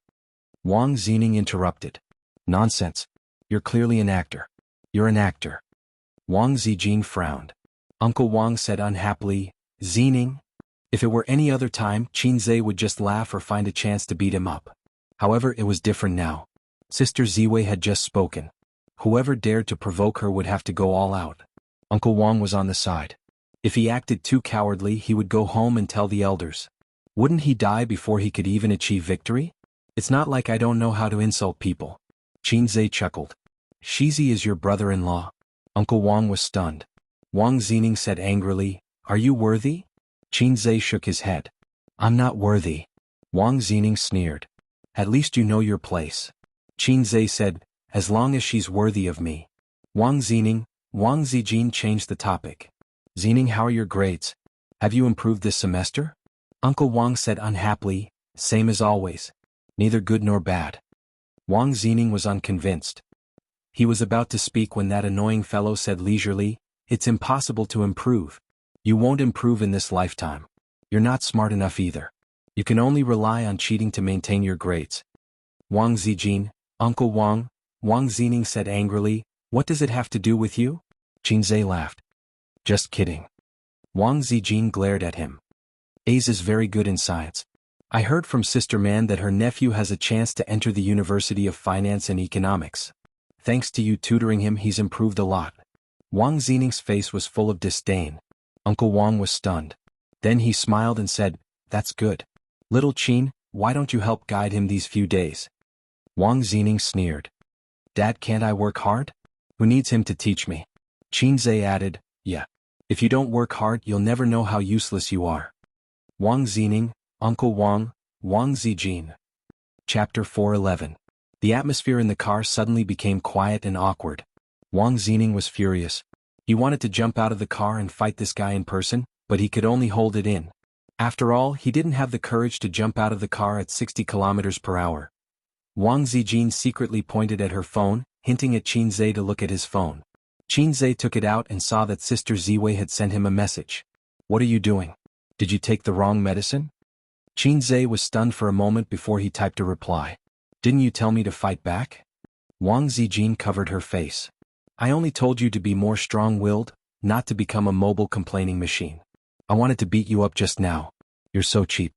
Wang Zining interrupted. "Nonsense. You're clearly an actor. You're an actor." Wang Zijin frowned. Uncle Wang said unhappily, "Zining?" If it were any other time, Qinzhe would just laugh or find a chance to beat him up. However, it was different now. Sister Ziwei had just spoken. Whoever dared to provoke her would have to go all out. Uncle Wang was on the side. If he acted too cowardly, he would go home and tell the elders. Wouldn't he die before he could even achieve victory? "It's not like I don't know how to insult people." Qinzhe chuckled. "Shizi is your brother-in-law." Uncle Wang was stunned. Wang Zining said angrily, "Are you worthy?" Qinzhe shook his head. "I'm not worthy." Wang Zining sneered. "At least you know your place." Qinzhe said, "As long as she's worthy of me." Wang Zijin changed the topic. "Zining, how are your grades? Have you improved this semester?" Uncle Wang said unhappily, "Same as always. Neither good nor bad." Wang Zining was unconvinced. He was about to speak when that annoying fellow said leisurely, "It's impossible to improve. You won't improve in this lifetime. You're not smart enough either. You can only rely on cheating to maintain your grades." Wang Zijin, "Uncle Wang," Wang Zining said angrily, "What does it have to do with you?" Qinzhe laughed. "Just kidding." Wang Zijin glared at him. "Ace is very good in science. I heard from Sister Man that her nephew has a chance to enter the University of Finance and Economics. Thanks to you tutoring him, he's improved a lot." Wang Zining's face was full of disdain. Uncle Wang was stunned. Then he smiled and said, "That's good. Little Qin, why don't you help guide him these few days?" Wang Zining sneered. "Dad, can't I work hard? Who needs him to teach me?" Qinzhe added, "Yeah. If you don't work hard, you'll never know how useless you are." Wang Zining, Uncle Wang, Wang Zijin. Chapter 411. The atmosphere in the car suddenly became quiet and awkward. Wang Zining was furious. He wanted to jump out of the car and fight this guy in person, but he could only hold it in. After all, he didn't have the courage to jump out of the car at 60 kilometers per hour. Wang Zijin secretly pointed at her phone, hinting at Qinzhe to look at his phone. Qinzhe took it out and saw that Sister Ziwei had sent him a message. "What are you doing? Did you take the wrong medicine?" Qinzhe was stunned for a moment before he typed a reply. "Didn't you tell me to fight back?" Wang Zijin covered her face. "I only told you to be more strong-willed, not to become a mobile complaining machine. I wanted to beat you up just now. You're so cheap."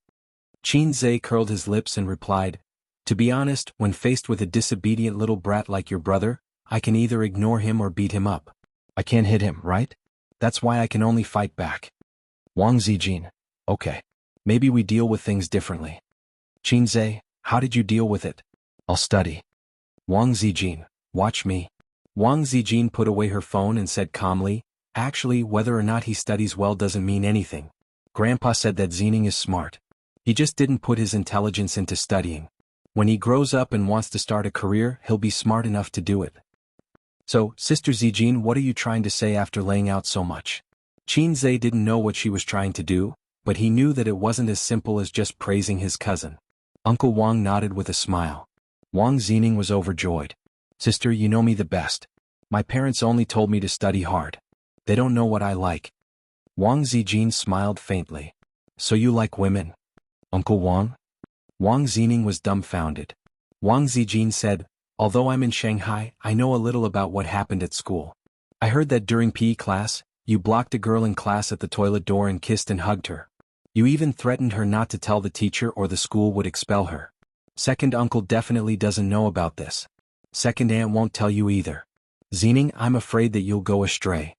Qinzhe curled his lips and replied, "To be honest, when faced with a disobedient little brat like your brother, I can either ignore him or beat him up. I can't hit him, right? That's why I can only fight back." Wang Zijin: "Okay. Maybe we deal with things differently." "Qinzhe, how did you deal with it?" "I'll study." Wang Zijin: "Watch me." Wang Zijin put away her phone and said calmly, "Actually, whether or not he studies well doesn't mean anything. Grandpa said that Zening is smart. He just didn't put his intelligence into studying. When he grows up and wants to start a career, he'll be smart enough to do it." "So, Sister Zijin, what are you trying to say after laying out so much?" Qinzhe didn't know what she was trying to do, but he knew that it wasn't as simple as just praising his cousin. Uncle Wang nodded with a smile. Wang Zening was overjoyed. "Sister, you know me the best. My parents only told me to study hard. They don't know what I like." Wang Zijin smiled faintly. "So you like women, Uncle Wang?" Wang Zening was dumbfounded. Wang Zijin said, "Although I'm in Shanghai, I know a little about what happened at school. I heard that during PE class, you blocked a girl in class at the toilet door and kissed and hugged her. You even threatened her not to tell the teacher or the school would expel her. Second uncle definitely doesn't know about this. Second aunt won't tell you either. Zening, I'm afraid that you'll go astray."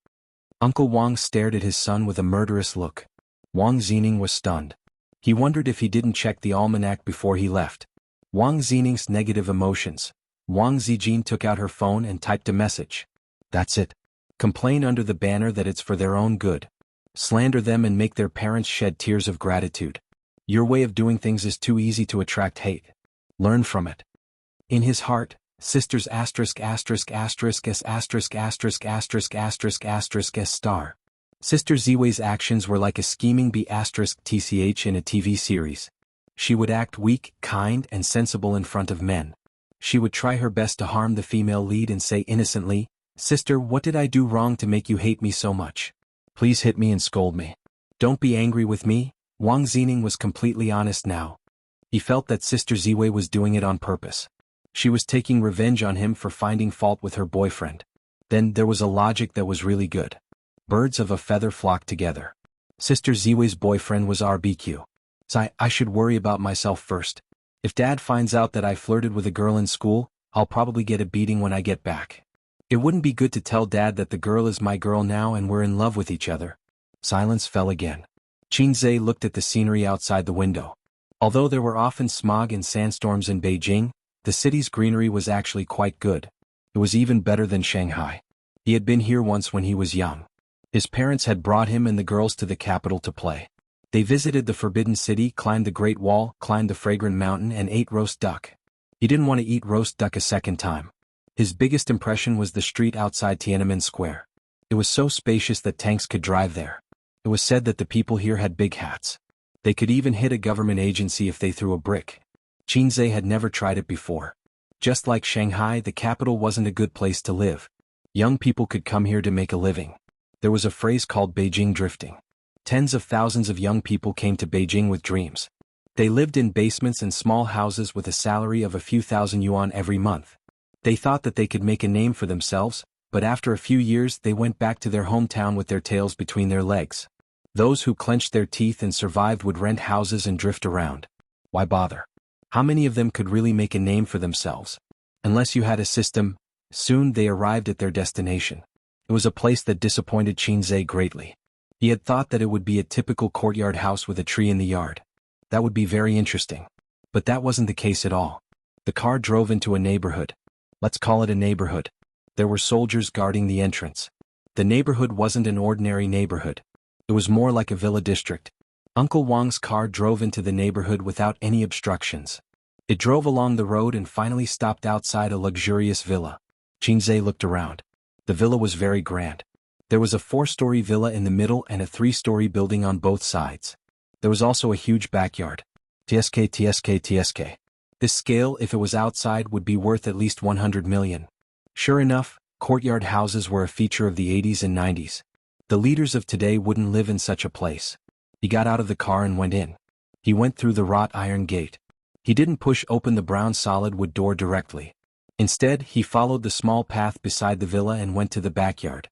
Uncle Wang stared at his son with a murderous look. Wang Zening was stunned. He wondered if he didn't check the almanac before he left. Wang Zening's negative emotions. Wang Zijin took out her phone and typed a message. "That's it. Complain under the banner that it's for their own good. Slander them and make their parents shed tears of gratitude. Your way of doing things is too easy to attract hate. Learn from it." In his heart, Sisters asterisk asterisk asterisk s asterisk asterisk asterisk asterisk asterisk s star. Sister Ziwei's actions were like a scheming B asterisk tch in a TV series. She would act weak, kind, and sensible in front of men. She would try her best to harm the female lead and say innocently, "Sister, what did I do wrong to make you hate me so much? Please hit me and scold me. Don't be angry with me." Wang Zening was completely honest now. He felt that Sister Ziwei was doing it on purpose. She was taking revenge on him for finding fault with her boyfriend. Then there was a logic that was really good. Birds of a feather flock together. Sister Ziwei's boyfriend was RBQ. So I should worry about myself first. If Dad finds out that I flirted with a girl in school, I'll probably get a beating when I get back. It wouldn't be good to tell Dad that the girl is my girl now and we're in love with each other. Silence fell again. Qinzhe looked at the scenery outside the window. Although there were often smog and sandstorms in Beijing, the city's greenery was actually quite good. It was even better than Shanghai. He had been here once when he was young. His parents had brought him and the girls to the capital to play. They visited the Forbidden City, climbed the Great Wall, climbed the Fragrant Mountain, and ate roast duck. He didn't want to eat roast duck a second time. His biggest impression was the street outside Tiananmen Square. It was so spacious that tanks could drive there. It was said that the people here had big hats. They could even hit a government agency if they threw a brick. Qinzhe had never tried it before. Just like Shanghai, the capital wasn't a good place to live. Young people could come here to make a living. There was a phrase called Beijing drifting. Tens of thousands of young people came to Beijing with dreams. They lived in basements and small houses with a salary of a few thousand yuan every month. They thought that they could make a name for themselves, but after a few years they went back to their hometown with their tails between their legs. Those who clenched their teeth and survived would rent houses and drift around. Why bother? How many of them could really make a name for themselves? Unless you had a system. Soon they arrived at their destination. It was a place that disappointed Qinzhe greatly. He had thought that it would be a typical courtyard house with a tree in the yard. That would be very interesting. But that wasn't the case at all. The car drove into a neighborhood. Let's call it a neighborhood. There were soldiers guarding the entrance. The neighborhood wasn't an ordinary neighborhood. It was more like a villa district. Uncle Wang's car drove into the neighborhood without any obstructions. It drove along the road and finally stopped outside a luxurious villa. Qinzhe looked around. The villa was very grand. There was a 4-story villa in the middle and a 3-story building on both sides. There was also a huge backyard. TSK. This scale, if it was outside, would be worth at least 100 million. Sure enough, courtyard houses were a feature of the 80s and 90s. The leaders of today wouldn't live in such a place. He got out of the car and went in. He went through the wrought iron gate. He didn't push open the brown solid wood door directly. Instead, he followed the small path beside the villa and went to the backyard.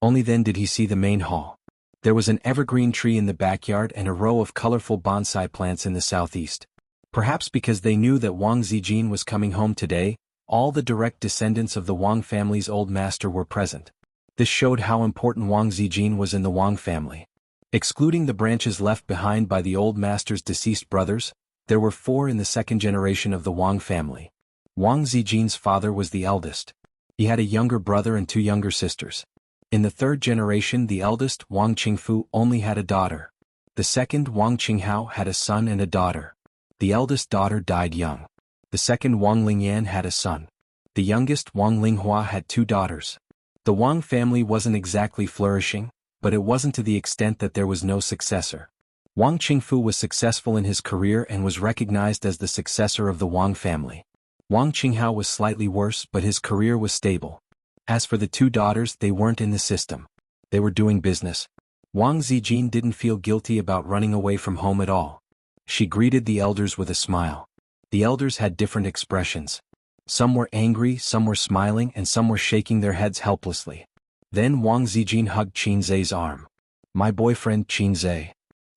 Only then did he see the main hall. There was an evergreen tree in the backyard and a row of colorful bonsai plants in the southeast. Perhaps because they knew that Wang Zijin was coming home today, all the direct descendants of the Wang family's old master were present. This showed how important Wang Zijin was in the Wang family. Excluding the branches left behind by the old master's deceased brothers, there were 4 in the second generation of the Wang family. Wang Zijin's father was the eldest. He had a younger brother and 2 younger sisters. In the third generation, the eldest, Wang Qingfu, only had a daughter. The second, Wang Qinghao, had a son and a daughter. The eldest daughter died young. The second, Wang Lingyan, had a son. The youngest, Wang Linghua, had 2 daughters. The Wang family wasn't exactly flourishing, but it wasn't to the extent that there was no successor. Wang Qingfu was successful in his career and was recognized as the successor of the Wang family. Wang Qinghao was slightly worse, but his career was stable. As for the 2 daughters, they weren't in the system. They were doing business. Wang Zijin didn't feel guilty about running away from home at all. She greeted the elders with a smile. The elders had different expressions. Some were angry, some were smiling, and some were shaking their heads helplessly. Then Wang Zijin hugged Qinzai's arm. "My boyfriend Qinzai."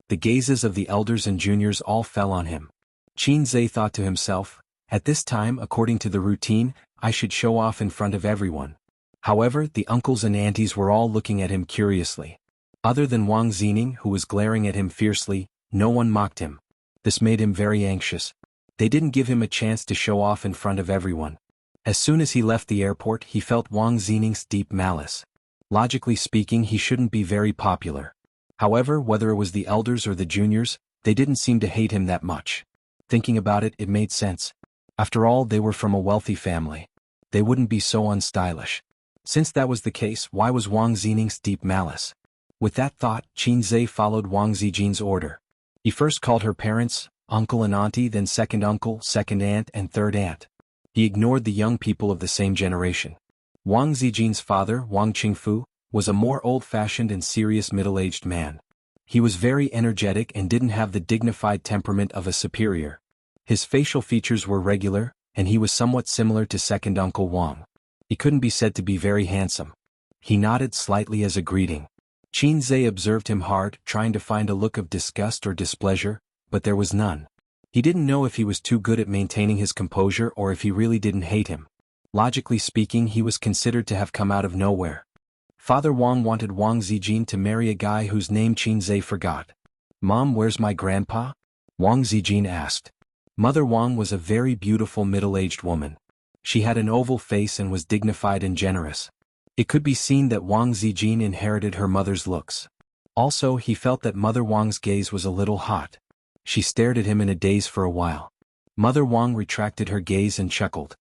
The gazes of the elders and juniors all fell on him. Qinzai thought to himself, "At this time, according to the routine, I should show off in front of everyone." However, the uncles and aunties were all looking at him curiously. Other than Wang Zining, who was glaring at him fiercely, no one mocked him. This made him very anxious. They didn't give him a chance to show off in front of everyone. As soon as he left the airport, he felt Wang Zining's deep malice. Logically speaking, he shouldn't be very popular. However, whether it was the elders or the juniors, they didn't seem to hate him that much. Thinking about it, it made sense. After all, they were from a wealthy family. They wouldn't be so unstylish. Since that was the case, why was Wang Zining's deep malice? With that thought, Qinzai followed Wang Zijin's order. He first called her parents, uncle and auntie, then second uncle, second aunt, and third aunt. He ignored the young people of the same generation. Wang Zijin's father, Wang Qingfu, was a more old-fashioned and serious middle-aged man. He was very energetic and didn't have the dignified temperament of a superior. His facial features were regular, and he was somewhat similar to second uncle Wang. He couldn't be said to be very handsome. He nodded slightly as a greeting. Qinzai observed him hard, trying to find a look of disgust or displeasure, but there was none. He didn't know if he was too good at maintaining his composure or if he really didn't hate him. Logically speaking, he was considered to have come out of nowhere. Father Wang wanted Wang Zijin to marry a guy whose name Qinzai forgot. "Mom, where's my grandpa?" Wang Zijin asked. Mother Wang was a very beautiful middle-aged woman. She had an oval face and was dignified and generous. It could be seen that Wang Zijin inherited her mother's looks. Also, he felt that Mother Wang's gaze was a little hot. She stared at him in a daze for a while. Mother Wang retracted her gaze and chuckled.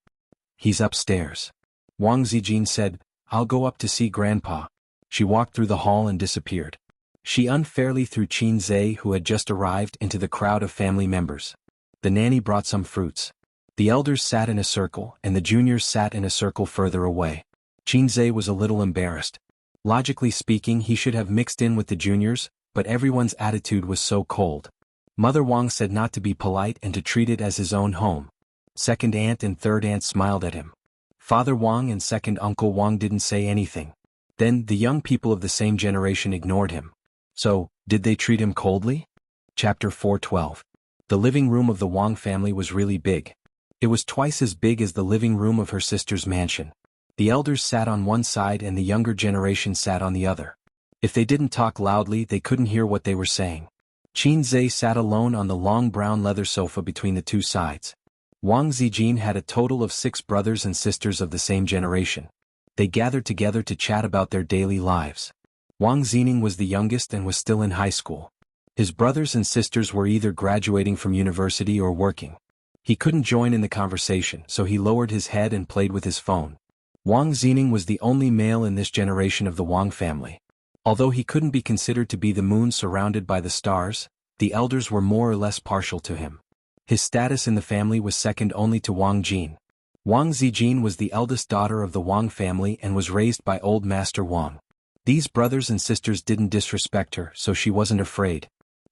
"He's upstairs." Wang Zijin said, "I'll go up to see Grandpa." She walked through the hall and disappeared. She unfairly threw Qinzai, who had just arrived, into the crowd of family members. The nanny brought some fruits. The elders sat in a circle, and the juniors sat in a circle further away. Qinzai was a little embarrassed. Logically speaking, he should have mixed in with the juniors, but everyone's attitude was so cold. Mother Wang said not to be polite and to treat it as his own home. Second aunt and third aunt smiled at him. Father Wang and second uncle Wang didn't say anything. Then, the young people of the same generation ignored him. So, did they treat him coldly? Chapter 4:12. The living room of the Wang family was really big. It was twice as big as the living room of her sister's mansion. The elders sat on one side and the younger generation sat on the other. If they didn't talk loudly, they couldn't hear what they were saying. Qinzai sat alone on the long brown leather sofa between the 2 sides. Wang Zijin had a total of 6 brothers and sisters of the same generation. They gathered together to chat about their daily lives. Wang Zining was the youngest and was still in high school. His brothers and sisters were either graduating from university or working. He couldn't join in the conversation, so he lowered his head and played with his phone. Wang Zining was the only male in this generation of the Wang family. Although he couldn't be considered to be the moon surrounded by the stars, the elders were more or less partial to him. His status in the family was second only to Wang Jin. Wang Zijin was the eldest daughter of the Wang family and was raised by old Master Wang. These brothers and sisters didn't disrespect her, so she wasn't afraid.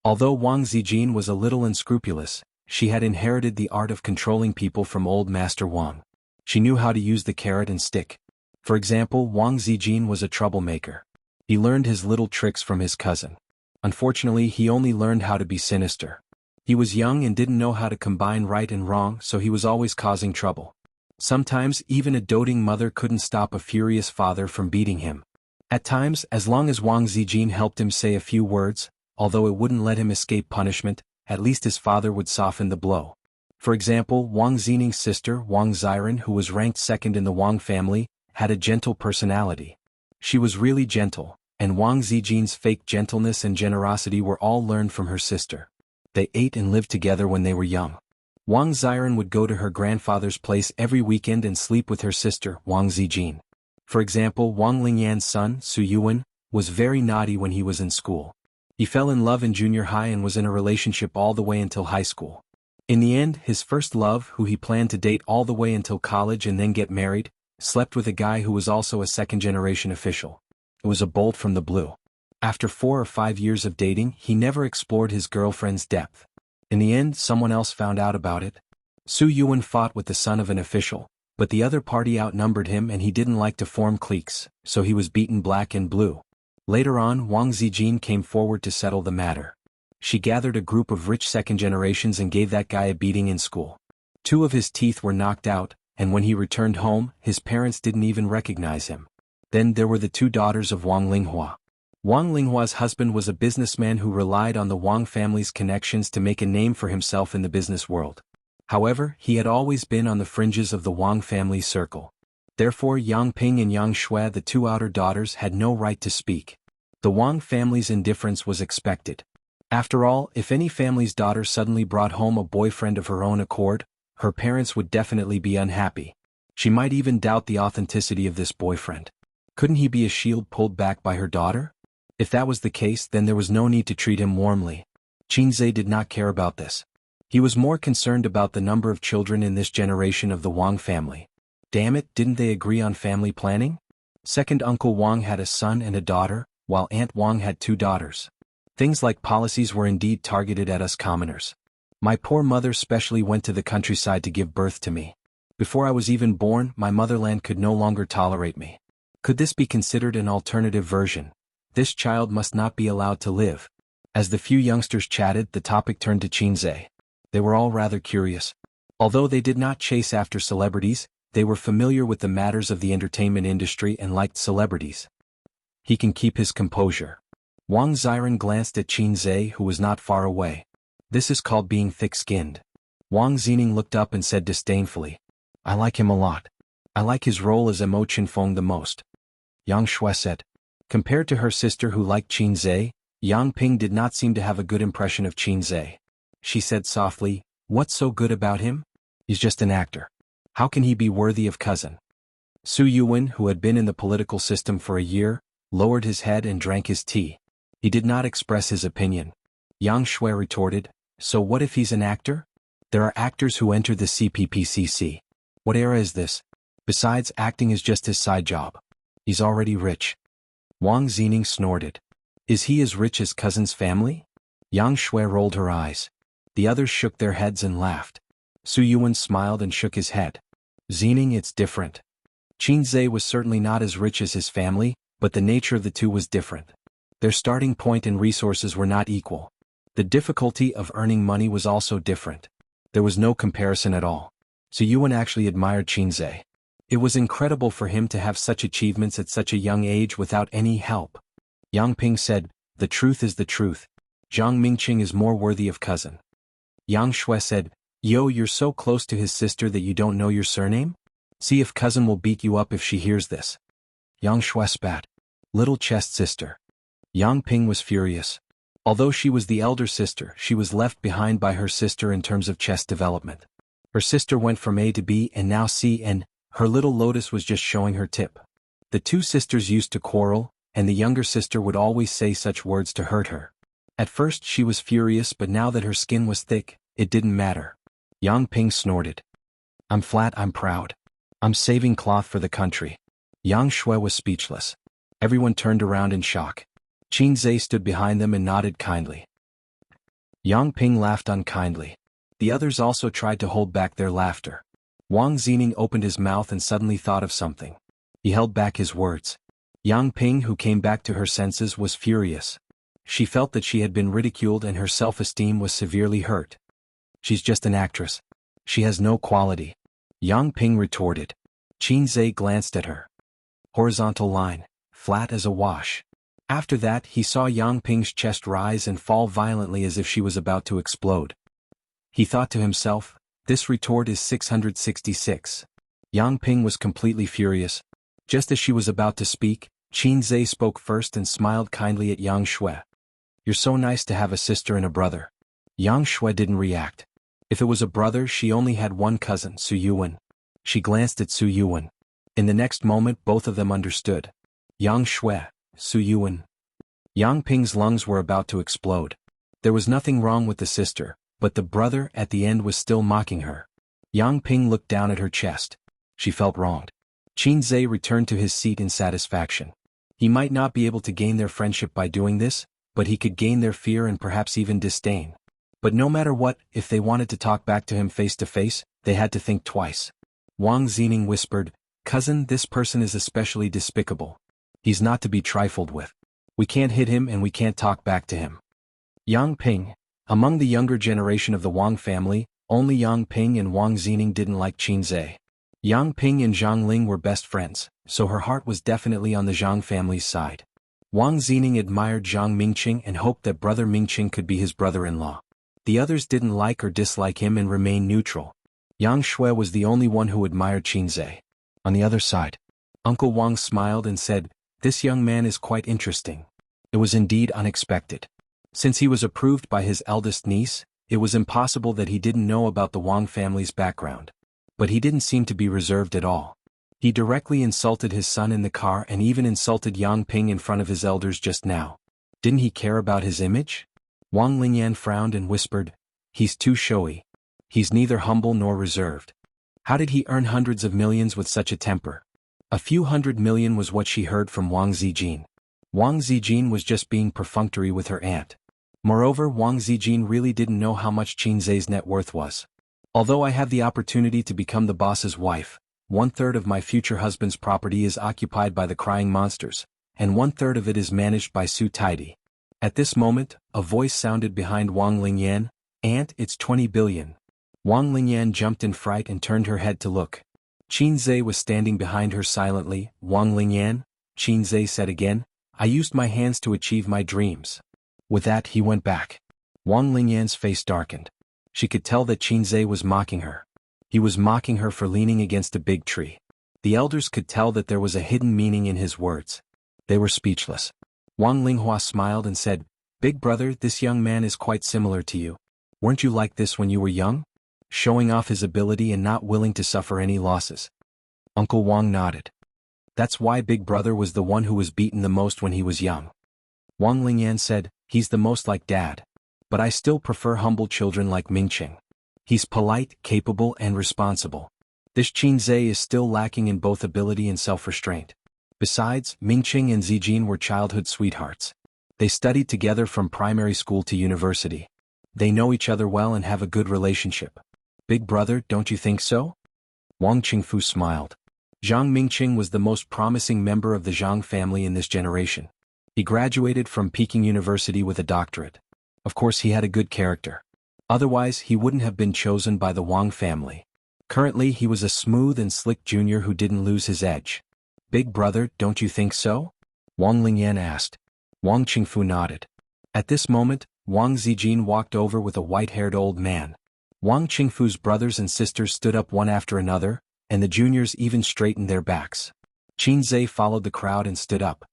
Although Wang Zijin was a little unscrupulous, she had inherited the art of controlling people from old Master Wang. She knew how to use the carrot and stick. For example, Wang Zijin was a troublemaker. He learned his little tricks from his cousin. Unfortunately, he only learned how to be sinister. He was young and didn't know how to combine right and wrong, so he was always causing trouble. Sometimes, even a doting mother couldn't stop a furious father from beating him. At times, as long as Wang Zijin helped him say a few words, although it wouldn't let him escape punishment, at least his father would soften the blow. For example, Wang Xining's sister, Wang Ziren, who was ranked second in the Wang family, had a gentle personality. She was really gentle, and Wang Zijin's fake gentleness and generosity were all learned from her sister. They ate and lived together when they were young. Wang Ziren would go to her grandfather's place every weekend and sleep with her sister, Wang Zijin. For example, Wang Lingyan's son, Su Yuan, was very naughty when he was in school. He fell in love in junior high and was in a relationship all the way until high school. In the end, his first love, who he planned to date all the way until college and then get married, slept with a guy who was also a second-generation official. It was a bolt from the blue. After 4 or 5 years of dating, he never explored his girlfriend's depth. In the end, someone else found out about it. Su Yuan fought with the son of an official, but the other party outnumbered him and he didn't like to form cliques, so he was beaten black and blue. Later on, Wang Zijin came forward to settle the matter. She gathered a group of rich second generations and gave that guy a beating in school. 2 of his teeth were knocked out, and when he returned home, his parents didn't even recognize him. Then there were the 2 daughters of Wang Linghua. Wang Linghua's husband was a businessman who relied on the Wang family's connections to make a name for himself in the business world. However, he had always been on the fringes of the Wang family circle. Therefore, Yang Ping and Yang Shui, the 2 outer daughters, had no right to speak. The Wang family's indifference was expected. After all, if any family's daughter suddenly brought home a boyfriend of her own accord, her parents would definitely be unhappy. She might even doubt the authenticity of this boyfriend. Couldn't he be a shield pulled back by her daughter? If that was the case, then there was no need to treat him warmly. Qinzhe did not care about this. He was more concerned about the number of children in this generation of the Wang family. Damn it, didn't they agree on family planning? Second Uncle Wang had a son and a daughter, while Aunt Wang had 2 daughters. Things like policies were indeed targeted at us commoners. My poor mother specially went to the countryside to give birth to me. Before I was even born, my motherland could no longer tolerate me. Could this be considered an alternative version? This child must not be allowed to live. As the few youngsters chatted, the topic turned to Qinzhe. They were all rather curious. Although they did not chase after celebrities, they were familiar with the matters of the entertainment industry and liked celebrities. He can keep his composure. Wang Ziren glanced at Qinzhe, who was not far away. This is called being thick-skinned. Wang Zining looked up and said disdainfully, I like him a lot. I like his role as Mo Qinfeng the most. Yang Shui said. Compared to her sister who liked Qinzhe, Yang Ping did not seem to have a good impression of Qinzhe. She said softly, What's so good about him? He's just an actor. How can he be worthy of cousin? Su Yuan, who had been in the political system for a year, lowered his head and drank his tea. He did not express his opinion. Yang Shui retorted, So what if he's an actor? There are actors who enter the CPPCC. What era is this? Besides, acting is just his side job. He's already rich. Wang Zining snorted. Is he as rich as cousin's family? Yang Shui rolled her eyes. The others shook their heads and laughed. Su Yuan smiled and shook his head. Zining, it's different. Qinzhe was certainly not as rich as his family, but the nature of the 2 was different. Their starting point and resources were not equal. The difficulty of earning money was also different. There was no comparison at all. Su Yuan actually admired Qinzhe. It was incredible for him to have such achievements at such a young age without any help. Yang Ping said, The truth is the truth. Zhang Mingqing is more worthy of cousin. Yang Shui said, Yo, you're so close to his sister that you don't know your surname? See if cousin will beat you up if she hears this. Yang Shui spat. Little chest sister. Yang Ping was furious. Although she was the elder sister, she was left behind by her sister in terms of chest development. Her sister went from A to B and now C, and her little lotus was just showing her tip. The 2 sisters used to quarrel, and the younger sister would always say such words to hurt her. At first she was furious, but now that her skin was thick, it didn't matter. Yang Ping snorted. I'm flat, I'm proud. I'm saving cloth for the country. Yang Shui was speechless. Everyone turned around in shock. Qin Zhe stood behind them and nodded kindly. Yang Ping laughed unkindly. The others also tried to hold back their laughter. Wang Zining opened his mouth and suddenly thought of something. He held back his words. Yang Ping, who came back to her senses, was furious. She felt that she had been ridiculed and her self-esteem was severely hurt. She's just an actress. She has no quality. Yang Ping retorted. Qin Zhe glanced at her. Horizontal line, flat as a wash. After that, he saw Yang Ping's chest rise and fall violently as if she was about to explode. He thought to himself, this retort is 666. Yang Ping was completely furious. Just as she was about to speak, Qin Zhe spoke first and smiled kindly at Yang Shui. You're so nice to have a sister and a brother. Yang Shui didn't react. If it was a brother, she only had one cousin, Su Yuan. She glanced at Su Yuan. In the next moment, both of them understood. Yang Shui, Su Yuan. Yang Ping's lungs were about to explode. There was nothing wrong with the sister, but the brother at the end was still mocking her. Yang Ping looked down at her chest. She felt wronged. Qin Zhe returned to his seat in satisfaction. He might not be able to gain their friendship by doing this, but he could gain their fear and perhaps even disdain. But no matter what, if they wanted to talk back to him face to face, they had to think twice. Wang Zining whispered, Cousin, this person is especially despicable. He's not to be trifled with. We can't hit him and we can't talk back to him. Yang Ping. Among the younger generation of the Wang family, only Yang Ping and Wang Zining didn't like Qin Zhe. Yang Ping and Zhang Ling were best friends, so her heart was definitely on the Zhang family's side. Wang Zining admired Zhang Mingqing and hoped that brother Mingqing could be his brother-in-law. The others didn't like or dislike him and remained neutral. Yang Shui was the only one who admired Qin Zhe. On the other side, Uncle Wang smiled and said, This young man is quite interesting. It was indeed unexpected. Since he was approved by his eldest niece, it was impossible that he didn't know about the Wang family's background. But he didn't seem to be reserved at all. He directly insulted his son in the car and even insulted Yang Ping in front of his elders just now. Didn't he care about his image? Wang Lingyan frowned and whispered, He's too showy. He's neither humble nor reserved. How did he earn hundreds of millions with such a temper? A few 100 million was what she heard from Wang Zijin. Wang Zijin was just being perfunctory with her aunt. Moreover, Wang Zijin really didn't know how much Qin Zhe's net worth was. Although I have the opportunity to become the boss's wife, 1/3 of my future husband's property is occupied by the crying monsters, and 1/3 of it is managed by Su Taidi. At this moment, a voice sounded behind Wang Lingyan, Aunt, it's 20 billion. Wang Lingyan jumped in fright and turned her head to look. Qin Zhe was standing behind her silently. Wang Lingyan, Qin Zhe said again, I used my hands to achieve my dreams. With that, he went back. Wang Lingyan's face darkened. She could tell that Qin Zhe was mocking her. He was mocking her for leaning against a big tree. The elders could tell that there was a hidden meaning in his words. They were speechless. Wang Linghua smiled and said, Big brother, this young man is quite similar to you. Weren't you like this when you were young? Showing off his ability and not willing to suffer any losses. Uncle Wang nodded. That's why Big Brother was the one who was beaten the most when he was young. Wang Lingyan said, He's the most like Dad. But I still prefer humble children like Mingqing. He's polite, capable, and responsible. This Qin Zhe is still lacking in both ability and self-restraint. Besides, Mingqing and Zijin were childhood sweethearts. They studied together from primary school to university. They know each other well and have a good relationship. Big brother, don't you think so? Wang Qingfu smiled. Zhang Mingqing was the most promising member of the Zhang family in this generation. He graduated from Peking University with a doctorate. Of course, he had a good character. Otherwise, he wouldn't have been chosen by the Wang family. Currently, he was a smooth and slick junior who didn't lose his edge. Big brother, don't you think so? Wang Lingyan asked. Wang Qingfu nodded. At this moment, Wang Zijin walked over with a white-haired old man. Wang Qingfu's brothers and sisters stood up one after another, and the juniors even straightened their backs. Qin Zhe followed the crowd and stood up.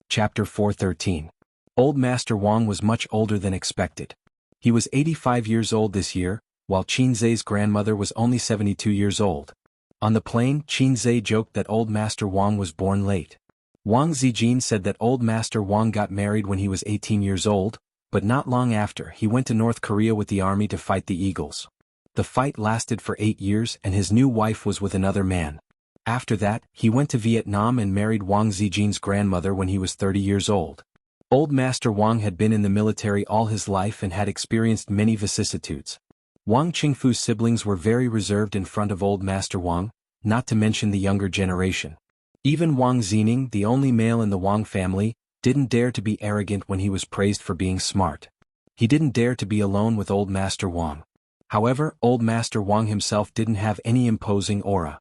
Chapter 413. Old Master Wang was much older than expected. He was 85 years old this year, while Qin Zhe's grandmother was only 72 years old. On the plane, Qin Zhe joked that Old Master Wang was born late. Wang Zijin said that Old Master Wang got married when he was 18 years old, but not long after he went to North Korea with the army to fight the Eagles. The fight lasted for 8 years and his new wife was with another man. After that, he went to Vietnam and married Wang Zijin's grandmother when he was 30 years old. Old Master Wang had been in the military all his life and had experienced many vicissitudes. Wang Qingfu's siblings were very reserved in front of Old Master Wang, not to mention the younger generation. Even Wang Zining, the only male in the Wang family, didn't dare to be arrogant when he was praised for being smart. He didn't dare to be alone with Old Master Wang. However, Old Master Wang himself didn't have any imposing aura.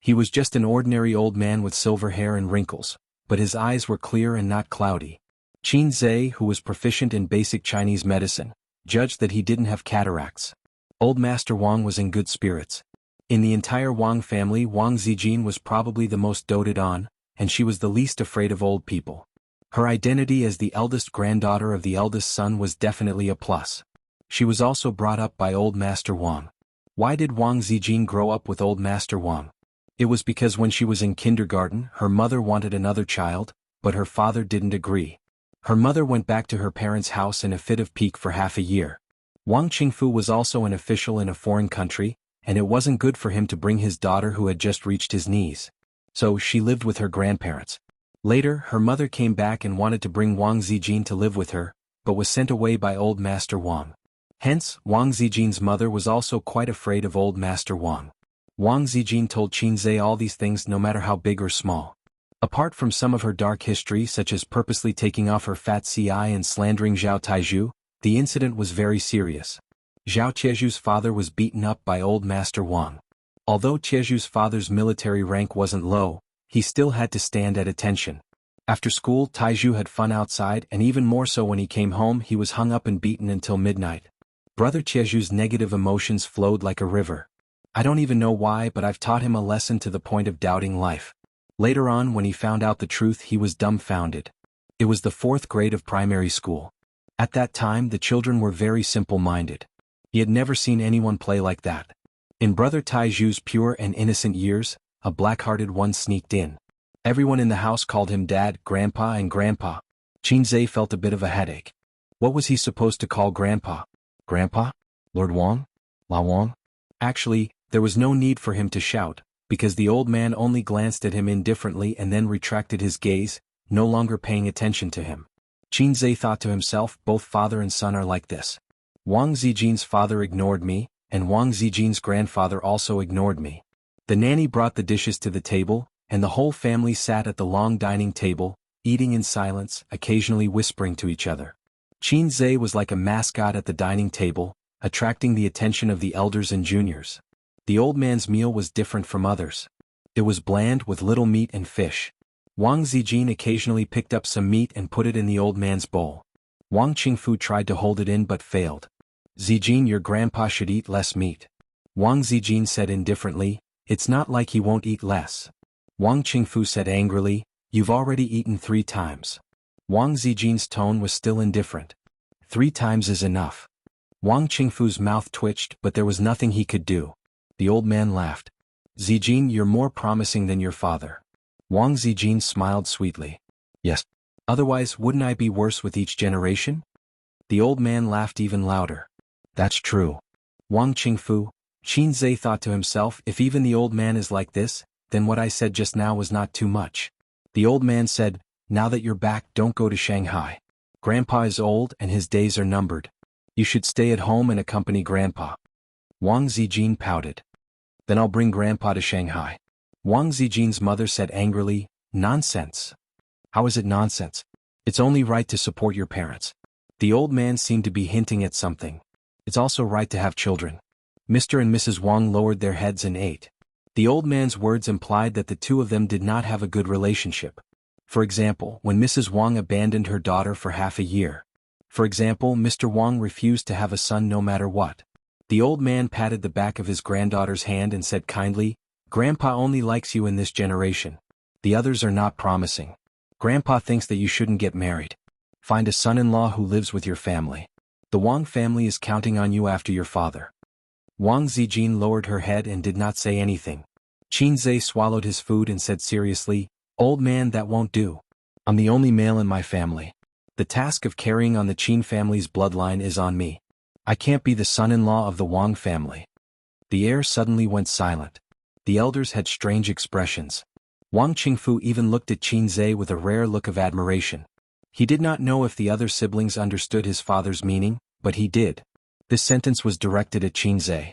He was just an ordinary old man with silver hair and wrinkles, but his eyes were clear and not cloudy. Qin Zhe, who was proficient in basic Chinese medicine, judged that he didn't have cataracts. Old Master Wang was in good spirits. In the entire Wang family, Wang Zijin was probably the most doted on, and she was the least afraid of old people. Her identity as the eldest granddaughter of the eldest son was definitely a plus. She was also brought up by Old Master Wang. Why did Wang Zijin grow up with Old Master Wang? It was because when she was in kindergarten, her mother wanted another child, but her father didn't agree. Her mother went back to her parents' house in a fit of pique for half a year. Wang Qingfu was also an official in a foreign country, and it wasn't good for him to bring his daughter who had just reached his knees. So she lived with her grandparents. Later, her mother came back and wanted to bring Wang Zijin to live with her, but was sent away by Old Master Wang. Hence, Wang Zijin's mother was also quite afraid of Old Master Wang. Wang Zijin told Qin Zhe all these things no matter how big or small. Apart from some of her dark history such as purposely taking off her fat CI and slandering Zhao Taizhu, the incident was very serious. Zhao Tieju's father was beaten up by Old Master Wang. Although Tieju's father's military rank wasn't low, he still had to stand at attention. After school, Taizhu had fun outside, and even more so when he came home, he was hung up and beaten until midnight. Brother Tieju's negative emotions flowed like a river. I don't even know why, but I've taught him a lesson to the point of doubting life. Later on, when he found out the truth, he was dumbfounded. It was the 4th grade of primary school. At that time, the children were very simple-minded. He had never seen anyone play like that. In Brother Taiju's pure and innocent years, a black-hearted one sneaked in. Everyone in the house called him Dad, Grandpa, and Grandpa. Qin Zhe felt a bit of a headache. What was he supposed to call Grandpa? Grandpa? Lord Wang? La Wang? Actually, there was no need for him to shout, because the old man only glanced at him indifferently and then retracted his gaze, no longer paying attention to him. Qin Zhe thought to himself, both father and son are like this. Wang Zijin's father ignored me, and Wang Zijin's grandfather also ignored me. The nanny brought the dishes to the table, and the whole family sat at the long dining table, eating in silence, occasionally whispering to each other. Qin Zhe was like a mascot at the dining table, attracting the attention of the elders and juniors. The old man's meal was different from others. It was bland with little meat and fish. Wang Zijin occasionally picked up some meat and put it in the old man's bowl. Wang Qingfu tried to hold it in but failed. Zijin, your grandpa should eat less meat. Wang Zijin said indifferently, it's not like he won't eat less. Wang Qingfu said angrily, you've already eaten 3 times. Wang Zijin's tone was still indifferent. 3 times is enough. Wang Qingfu's mouth twitched, but there was nothing he could do. The old man laughed. Zijin, you're more promising than your father. Wang Zijin smiled sweetly. Yes. Otherwise, wouldn't I be worse with each generation? The old man laughed even louder. That's true. Wang Qingfu, Qin Zhe thought to himself, if even the old man is like this, then what I said just now was not too much. The old man said, now that you're back, don't go to Shanghai. Grandpa is old and his days are numbered. You should stay at home and accompany Grandpa. Wang Zijin pouted. Then I'll bring Grandpa to Shanghai. Wang Zijin's mother said angrily, nonsense. How is it nonsense? It's only right to support your parents. The old man seemed to be hinting at something. It's also right to have children. Mr. and Mrs. Wang lowered their heads and ate. The old man's words implied that the two of them did not have a good relationship. For example, when Mrs. Wang abandoned her daughter for half a year. For example, Mr. Wang refused to have a son no matter what. The old man patted the back of his granddaughter's hand and said kindly, Grandpa only likes you in this generation. The others are not promising. Grandpa thinks that you shouldn't get married. Find a son-in-law who lives with your family. The Wang family is counting on you after your father. Wang Zijin lowered her head and did not say anything. Qin Zhe swallowed his food and said seriously, old man, that won't do. I'm the only male in my family. The task of carrying on the Qin family's bloodline is on me. I can't be the son-in-law of the Wang family. The air suddenly went silent. The elders had strange expressions. Wang Qingfu even looked at Qin Zhe with a rare look of admiration. He did not know if the other siblings understood his father's meaning, but he did. This sentence was directed at Qin Zhe.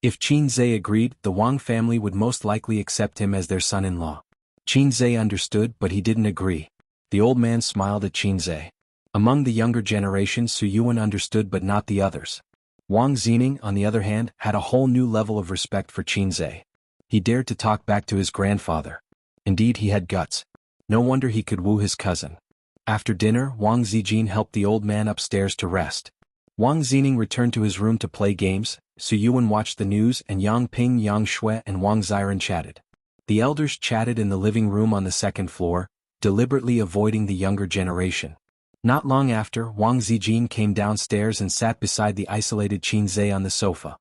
If Qin Zhe agreed, the Wang family would most likely accept him as their son-in-law. Qin Zhe understood, but he didn't agree. The old man smiled at Qin Zhe. Among the younger generation, Su Yuan understood but not the others. Wang Zining, on the other hand, had a whole new level of respect for Qin Zhe. He dared to talk back to his grandfather. Indeed, he had guts. No wonder he could woo his cousin. After dinner, Wang Zijin helped the old man upstairs to rest. Wang Zining returned to his room to play games. Su Yuan watched the news, and Yang Ping, Yang Shui, and Wang Ziren chatted. The elders chatted in the living room on the second floor, deliberately avoiding the younger generation. Not long after, Wang Zijin came downstairs and sat beside the isolated Qin Zhe on the sofa.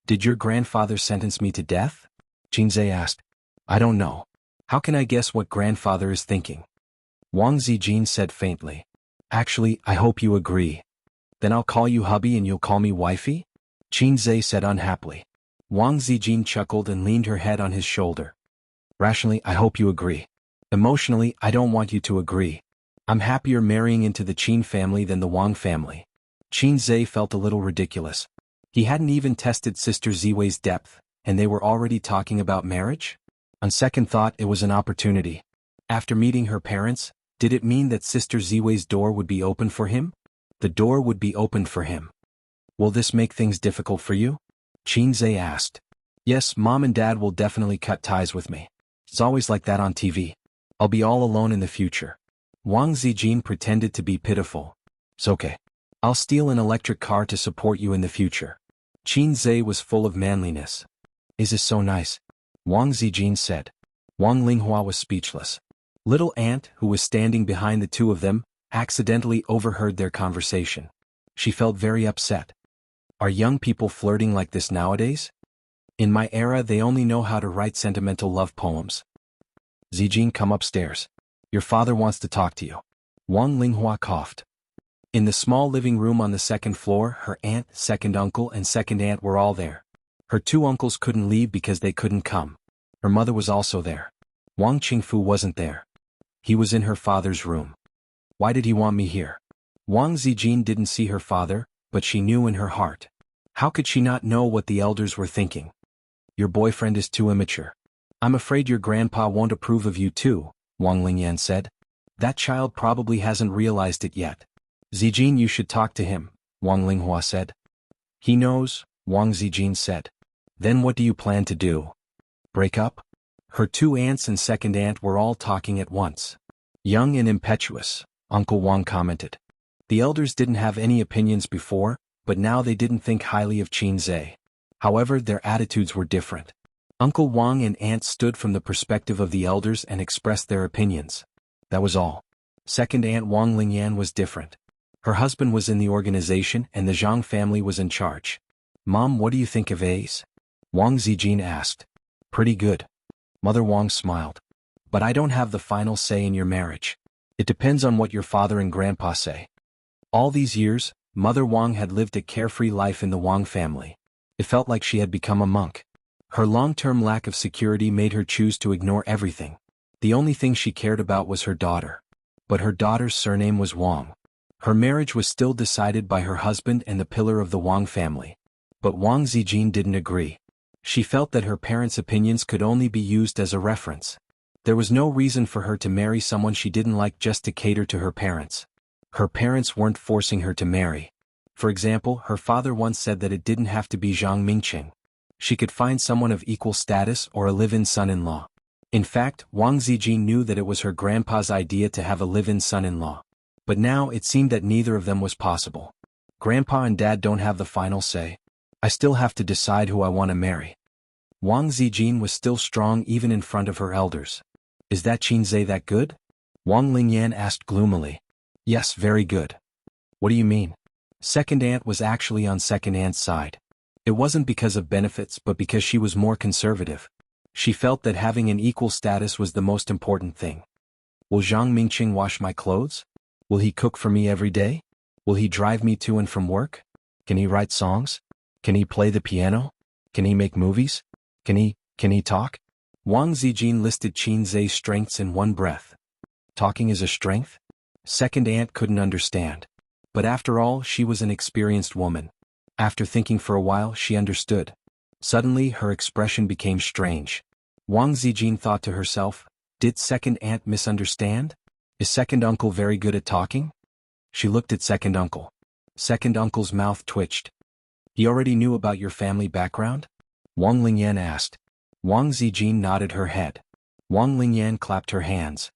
"Did your grandfather sentence me to death?" Qin Zhe asked. "I don't know. How can I guess what grandfather is thinking?" Wang Zijin said faintly. "Actually, I hope you agree. Then I'll call you hubby and you'll call me wifey?" Qin Zhe said unhappily. Wang Zijin chuckled and leaned her head on his shoulder. "Rationally, I hope you agree. Emotionally, I don't want you to agree. I'm happier marrying into the Qin family than the Wang family." Qin Zhe felt a little ridiculous. He hadn't even tested Sister Ziwei's depth, and they were already talking about marriage? On second thought, it was an opportunity. After meeting her parents, did it mean that Sister Ziwei's door would be open for him? The door would be opened for him. "Will this make things difficult for you?" Qin Zhe asked. "Yes, Mom and Dad will definitely cut ties with me. It's always like that on TV. I'll be all alone in the future." Wang Zijin pretended to be pitiful. "It's okay. I'll steal an electric car to support you in the future." Qin Zhe was full of manliness. "Is this so nice?" Wang Zijin said. Wang Linghua was speechless. Little Aunt, who was standing behind the two of them, accidentally overheard their conversation. She felt very upset. Are young people flirting like this nowadays? In my era, they only know how to write sentimental love poems. "Zijin, come upstairs. Your father wants to talk to you." Wang Linghua coughed. In the small living room on the second floor, her aunt, second uncle, and second aunt were all there. Her two uncles couldn't leave because they couldn't come. Her mother was also there. Wang Qingfu wasn't there. He was in her father's room. Why did he want me here? Wang Zijin didn't see her father, but she knew in her heart. How could she not know what the elders were thinking? "Your boyfriend is too immature. I'm afraid your grandpa won't approve of you too," Wang Lingyan said. "That child probably hasn't realized it yet." "Zijin, you should talk to him," Wang Linghua said. "He knows," Wang Zijin said. "Then what do you plan to do? Break up?" Her two aunts and second aunt were all talking at once. "Young and impetuous," Uncle Wang commented. The elders didn't have any opinions before, but now they didn't think highly of Qin Zhe. However, their attitudes were different. Uncle Wang and aunt stood from the perspective of the elders and expressed their opinions. That was all. Second aunt Wang Lingyan was different. Her husband was in the organization and the Zhang family was in charge. "Mom, what do you think of Ace?" Wang Zijin asked. "Pretty good." Mother Wang smiled. "But I don't have the final say in your marriage. It depends on what your father and grandpa say." All these years, Mother Wang had lived a carefree life in the Wang family. It felt like she had become a monk. Her long-term lack of security made her choose to ignore everything. The only thing she cared about was her daughter. But her daughter's surname was Wang. Her marriage was still decided by her husband and the pillar of the Wang family. But Wang Zijin didn't agree. She felt that her parents' opinions could only be used as a reference. There was no reason for her to marry someone she didn't like just to cater to her parents. Her parents weren't forcing her to marry. For example, her father once said that it didn't have to be Zhang Mingqing. She could find someone of equal status or a live-in son-in-law. In fact, Wang Zijin knew that it was her grandpa's idea to have a live-in son-in-law. But now it seemed that neither of them was possible. "Grandpa and Dad don't have the final say. I still have to decide who I want to marry." Wang Zijin was still strong even in front of her elders. "Is that Qin Zhe that good?" Wang Lingyan asked gloomily. "Yes, very good." "What do you mean?" Second aunt was actually on second aunt's side. It wasn't because of benefits but because she was more conservative. She felt that having an equal status was the most important thing. "Will Zhang Mingqing wash my clothes? Will he cook for me every day? Will he drive me to and from work? Can he write songs? Can he play the piano? Can he make movies? Can he talk?" Wang Zijin listed Qin Zhe's strengths in one breath. Talking is a strength? Second aunt couldn't understand. But after all, she was an experienced woman. After thinking for a while, she understood. Suddenly, her expression became strange. Wang Zijin thought to herself, did second aunt misunderstand? Is second uncle very good at talking? She looked at second uncle. Second uncle's mouth twitched. He already knew about your family background? Wang Lingyan asked. Wang Zijin nodded her head. Wang Lingyan clapped her hands.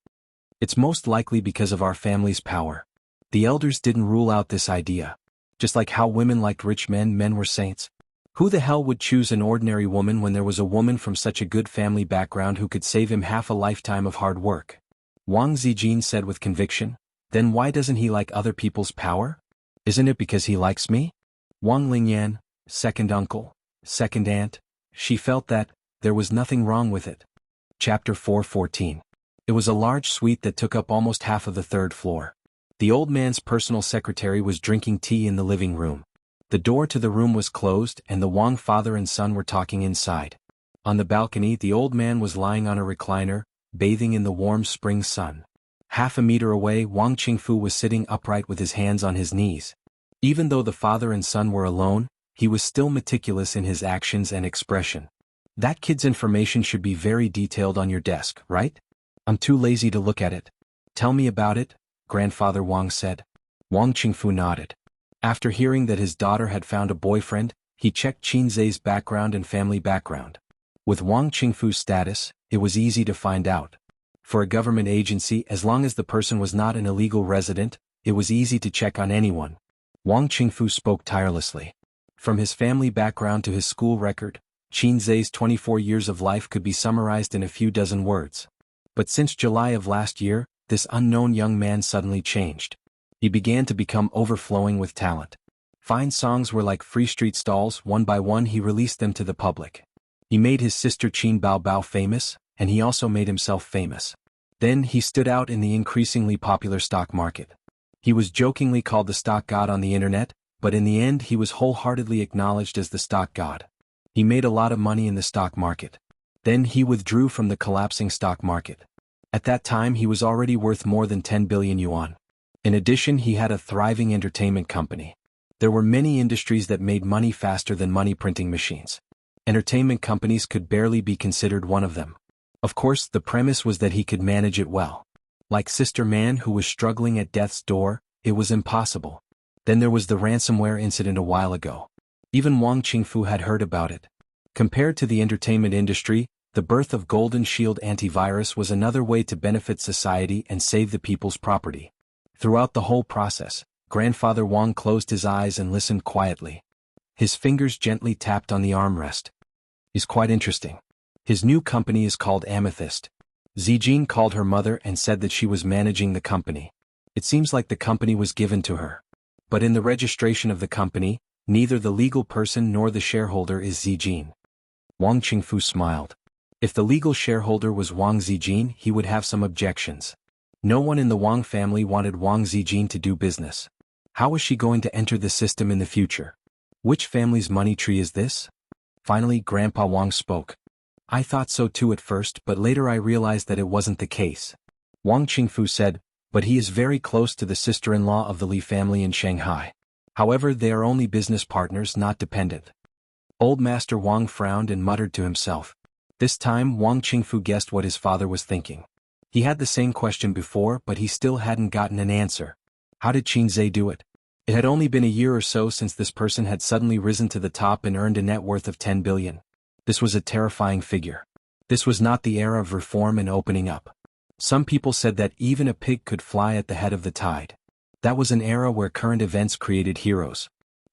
It's most likely because of our family's power. The elders didn't rule out this idea. Just like how women liked rich men, men were saints. Who the hell would choose an ordinary woman when there was a woman from such a good family background who could save him half a lifetime of hard work? Wang Zijin said with conviction. Then why doesn't he like other people's power? Isn't it because he likes me? Wang Lingyan, second uncle, second aunt, she felt that there was nothing wrong with it. Chapter 4:14. It was a large suite that took up almost half of the third floor. The old man's personal secretary was drinking tea in the living room. The door to the room was closed and the Wang father and son were talking inside. On the balcony, the old man was lying on a recliner, bathing in the warm spring sun. Half a meter away, Wang Qingfu was sitting upright with his hands on his knees. Even though the father and son were alone, he was still meticulous in his actions and expression. That kid's information should be very detailed on your desk, right? I'm too lazy to look at it. Tell me about it, Grandfather Wang said. Wang Qingfu nodded. After hearing that his daughter had found a boyfriend, he checked Qin Zhe's background and family background. With Wang Qingfu's status, it was easy to find out. For a government agency, as long as the person was not an illegal resident, it was easy to check on anyone. Wang Qingfu spoke tirelessly. From his family background to his school record, Qin Zhe's 24 years of life could be summarized in a few dozen words. But since July of last year, this unknown young man suddenly changed. He began to become overflowing with talent. Fine songs were like free street stalls. One by one he released them to the public. He made his sister Qin Baobao famous, and he also made himself famous. Then he stood out in the increasingly popular stock market. He was jokingly called the stock god on the internet, but in the end he was wholeheartedly acknowledged as the stock god. He made a lot of money in the stock market. Then he withdrew from the collapsing stock market. At that time he was already worth more than 10 billion yuan. In addition, he had a thriving entertainment company. There were many industries that made money faster than money printing machines. Entertainment companies could barely be considered one of them. Of course, the premise was that he could manage it well. Like Sister Man who was struggling at death's door, it was impossible. Then there was the ransomware incident a while ago. Even Wang Qingfu had heard about it. Compared to the entertainment industry, the birth of Golden Shield antivirus was another way to benefit society and save the people's property. Throughout the whole process, Grandfather Wang closed his eyes and listened quietly. His fingers gently tapped on the armrest. It's quite interesting. His new company is called Amethyst. Zijin called her mother and said that she was managing the company. It seems like the company was given to her. But in the registration of the company, neither the legal person nor the shareholder is Zijin. Wang Qingfu smiled. If the legal shareholder was Wang Zijin, he would have some objections. No one in the Wang family wanted Wang Zijin to do business. How was she going to enter the system in the future? Which family's money tree is this? Finally, Grandpa Wang spoke. I thought so too at first, but later I realized that it wasn't the case. Wang Qingfu said, but he is very close to the sister-in-law of the Li family in Shanghai. However, they are only business partners, not dependent. Old Master Wang frowned and muttered to himself. This time, Wang Qingfu guessed what his father was thinking. He had the same question before, but he still hadn't gotten an answer. How did Qin Zhe do it? It had only been a year or so since this person had suddenly risen to the top and earned a net worth of 10 billion. This was a terrifying figure. This was not the era of reform and opening up. Some people said that even a pig could fly at the head of the tide. That was an era where current events created heroes.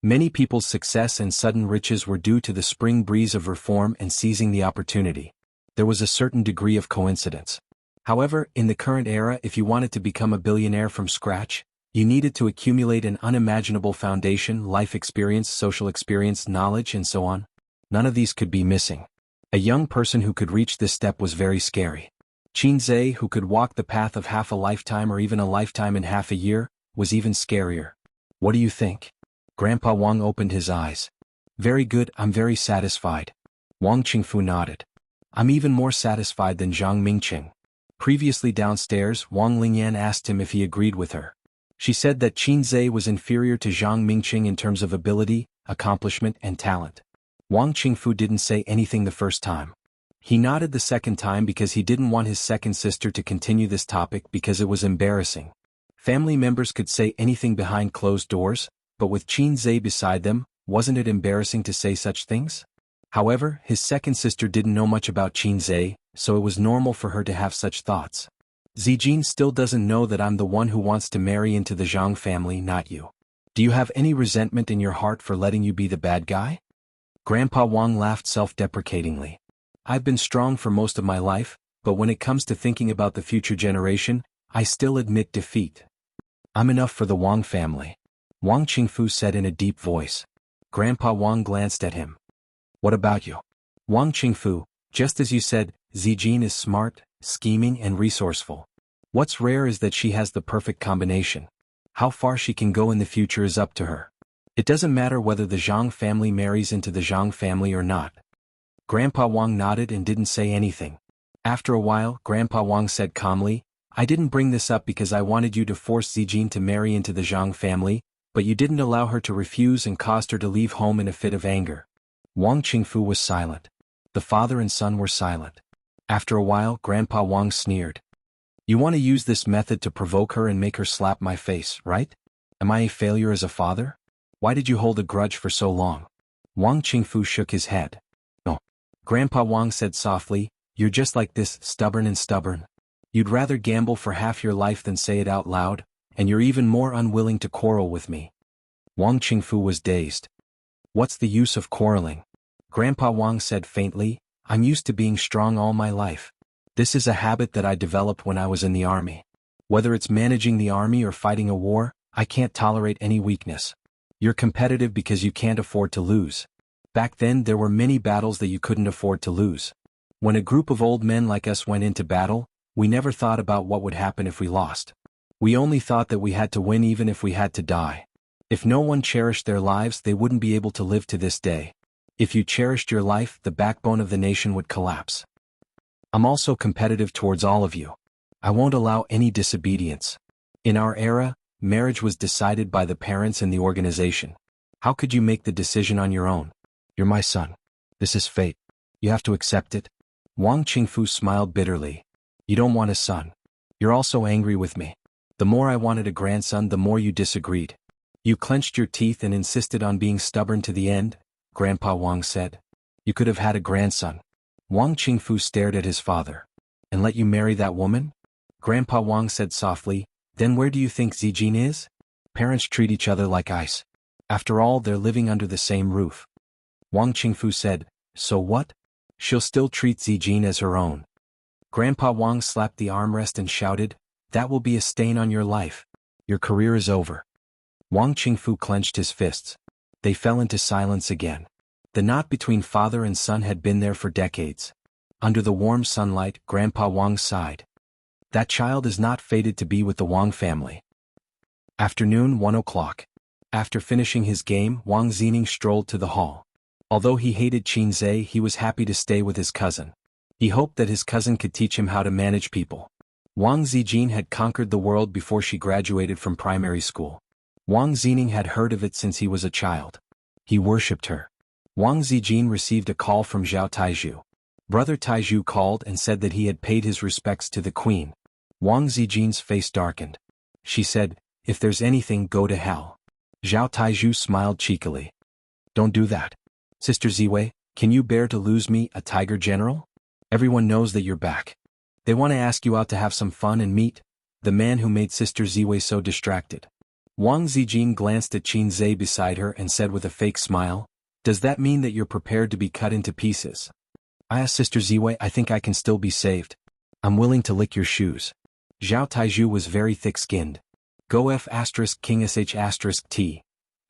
Many people's success and sudden riches were due to the spring breeze of reform and seizing the opportunity. There was a certain degree of coincidence. However, in the current era, if you wanted to become a billionaire from scratch, you needed to accumulate an unimaginable foundation, life experience, social experience, knowledge, and so on. None of these could be missing. A young person who could reach this step was very scary. Qin Zhe, who could walk the path of half a lifetime or even a lifetime in half a year, was even scarier. What do you think? Grandpa Wang opened his eyes. Very good, I'm very satisfied. Wang Qingfu nodded. I'm even more satisfied than Zhang Mingqing. Previously downstairs, Wang Lingyan asked him if he agreed with her. She said that Qin Zhe was inferior to Zhang Mingqing in terms of ability, accomplishment, and talent. Wang Qingfu didn't say anything the first time. He nodded the second time because he didn't want his second sister to continue this topic because it was embarrassing. Family members could say anything behind closed doors, but with Qin Zhe beside them, wasn't it embarrassing to say such things? However, his second sister didn't know much about Qin Zhe, so it was normal for her to have such thoughts. Zijin still doesn't know that I'm the one who wants to marry into the Zhang family, not you. Do you have any resentment in your heart for letting you be the bad guy? Grandpa Wang laughed self-deprecatingly. I've been strong for most of my life, but when it comes to thinking about the future generation, I still admit defeat. I'm enough for the Wang family. Wang Qingfu said in a deep voice. Grandpa Wang glanced at him. What about you? Wang Qingfu, just as you said, Zijin is smart, scheming and resourceful. What's rare is that she has the perfect combination. How far she can go in the future is up to her. It doesn't matter whether the Zhang family marries into the Zhang family or not. Grandpa Wang nodded and didn't say anything. After a while, Grandpa Wang said calmly, I didn't bring this up because I wanted you to force Zijin to marry into the Zhang family, but you didn't allow her to refuse and caused her to leave home in a fit of anger. Wang Qingfu was silent. The father and son were silent. After a while, Grandpa Wang sneered. You want to use this method to provoke her and make her slap my face, right? Am I a failure as a father? Why did you hold a grudge for so long? Wang Qingfu shook his head. No. Grandpa Wang said softly, you're just like this, stubborn and stubborn. You'd rather gamble for half your life than say it out loud, and you're even more unwilling to quarrel with me. Wang Qingfu was dazed. What's the use of quarreling? Grandpa Wang said faintly, I'm used to being strong all my life. This is a habit that I developed when I was in the army. Whether it's managing the army or fighting a war, I can't tolerate any weakness. You're competitive because you can't afford to lose. Back then there were many battles that you couldn't afford to lose. When a group of old men like us went into battle, we never thought about what would happen if we lost. We only thought that we had to win even if we had to die. If no one cherished their lives, they wouldn't be able to live to this day. If you cherished your life, the backbone of the nation would collapse. I'm also competitive towards all of you. I won't allow any disobedience. In our era, marriage was decided by the parents and the organization. How could you make the decision on your own? You're my son. This is fate. You have to accept it. Wang Qingfu smiled bitterly. You don't want a son. You're also angry with me. The more I wanted a grandson, the more you disagreed. You clenched your teeth and insisted on being stubborn to the end, Grandpa Wang said. You could have had a grandson. Wang Qingfu stared at his father. And let you marry that woman? Grandpa Wang said softly, then where do you think Zijin is? Parents treat each other like ice. After all, they're living under the same roof. Wang Qingfu said, so what? She'll still treat Zijin as her own. Grandpa Wang slapped the armrest and shouted, that will be a stain on your life. Your career is over. Wang Qingfu clenched his fists. They fell into silence again. The knot between father and son had been there for decades. Under the warm sunlight, Grandpa Wang sighed. That child is not fated to be with the Wang family. Afternoon, 1 o'clock. After finishing his game, Wang Zining strolled to the hall. Although he hated Qin Zhe, he was happy to stay with his cousin. He hoped that his cousin could teach him how to manage people. Wang Zijin had conquered the world before she graduated from primary school. Wang Zining had heard of it since he was a child. He worshipped her. Wang Zijin received a call from Zhao Taizhu. Brother Taizhu called and said that he had paid his respects to the queen. Wang Zijin's face darkened. She said, if there's anything, go to hell. Zhao Taizhu smiled cheekily. Don't do that. Sister Ziwei, can you bear to lose me, a tiger general? Everyone knows that you're back. They want to ask you out to have some fun and meet the man who made Sister Ziwei so distracted. Wang Zijin glanced at Qin Zhe beside her and said with a fake smile, does that mean that you're prepared to be cut into pieces? I asked Sister Ziwei, I think I can still be saved. I'm willing to lick your shoes. Zhao Taizhu was very thick-skinned. Go F *King sh *T.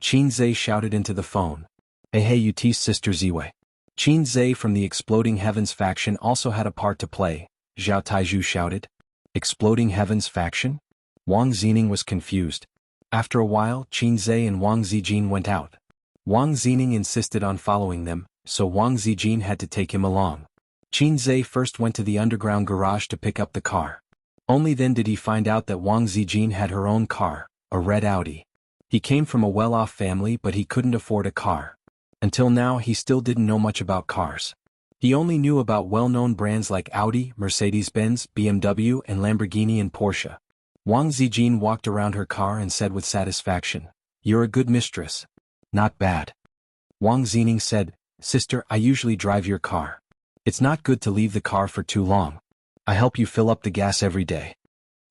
Qin Zhe shouted into the phone. Hey you tease Sister Ziwei. Qin Zhe from the Exploding Heavens faction also had a part to play, Zhao Taizhu shouted. Exploding Heavens faction? Wang Zining was confused. After a while, Qin Zhe and Wang Zijin went out. Wang Zining insisted on following them, so Wang Zijin had to take him along. Qin Zhe first went to the underground garage to pick up the car. Only then did he find out that Wang Zijin had her own car, a red Audi. He came from a well-off family but he couldn't afford a car. Until now he still didn't know much about cars. He only knew about well-known brands like Audi, Mercedes-Benz, BMW and Lamborghini and Porsche. Wang Zijin walked around her car and said with satisfaction, "You're a good mistress." "Not bad." Wang Zining said, "Sister, I usually drive your car. It's not good to leave the car for too long. I help you fill up the gas every day."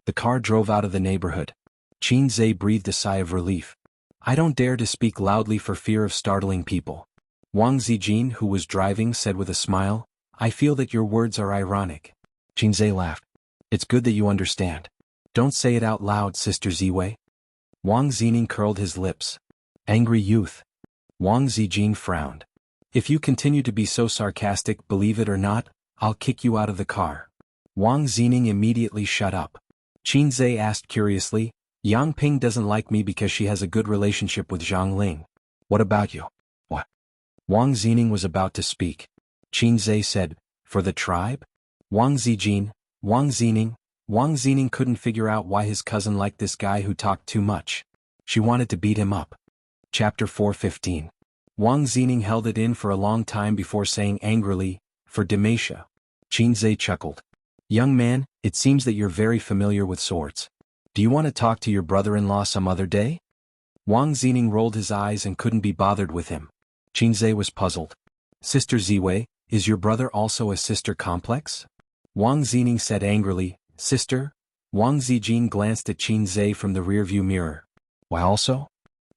The car drove out of the neighborhood. Qin Zhe breathed a sigh of relief. "I don't dare to speak loudly for fear of startling people." Wang Zijin, who was driving, said with a smile, "I feel that your words are ironic." Qin Zhe laughed. "It's good that you understand. Don't say it out loud, Sister Ziwei." Wang Zining curled his lips. "Angry youth." Wang Zijin frowned. "If you continue to be so sarcastic, believe it or not, I'll kick you out of the car." Wang Zining immediately shut up. Qin Zhe asked curiously, "Yang Ping doesn't like me because she has a good relationship with Zhang Ling. What about you?" "What?" Wang Zining was about to speak. Qin Zhe said, "For the tribe?" Wang Zining couldn't figure out why his cousin liked this guy who talked too much. She wanted to beat him up. Chapter 4:15. Wang Zining held it in for a long time before saying angrily, "For Demacia." Qin Zhe chuckled. "Young man, it seems that you're very familiar with swords. Do you want to talk to your brother-in-law some other day?" Wang Zining rolled his eyes and couldn't be bothered with him. Qin Zhe was puzzled. "Sister Ziwei, is your brother also a sister complex?" Wang Zining said angrily, "Sister?" Wang Zijin glanced at Qin Zhe from the rearview mirror. "Why also?"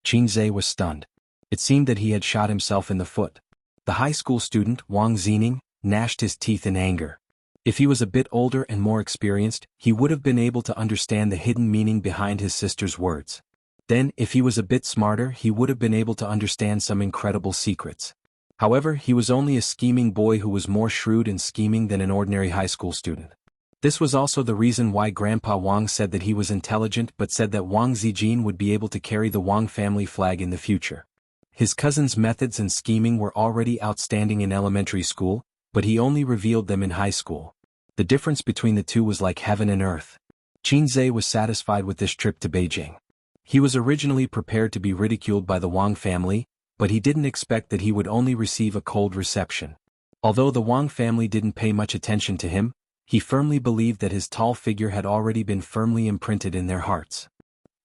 Qin Zhe was stunned. It seemed that he had shot himself in the foot. The high school student, Wang Zining, gnashed his teeth in anger. If he was a bit older and more experienced, he would have been able to understand the hidden meaning behind his sister's words. Then, if he was a bit smarter, he would have been able to understand some incredible secrets. However, he was only a scheming boy who was more shrewd and scheming than an ordinary high school student. This was also the reason why Grandpa Wang said that he was intelligent but said that Wang Zijin would be able to carry the Wang family flag in the future. His cousin's methods and scheming were already outstanding in elementary school, but he only revealed them in high school. The difference between the two was like heaven and earth. Qin Zhe was satisfied with this trip to Beijing. He was originally prepared to be ridiculed by the Wang family, but he didn't expect that he would only receive a cold reception. Although the Wang family didn't pay much attention to him, he firmly believed that his tall figure had already been firmly imprinted in their hearts.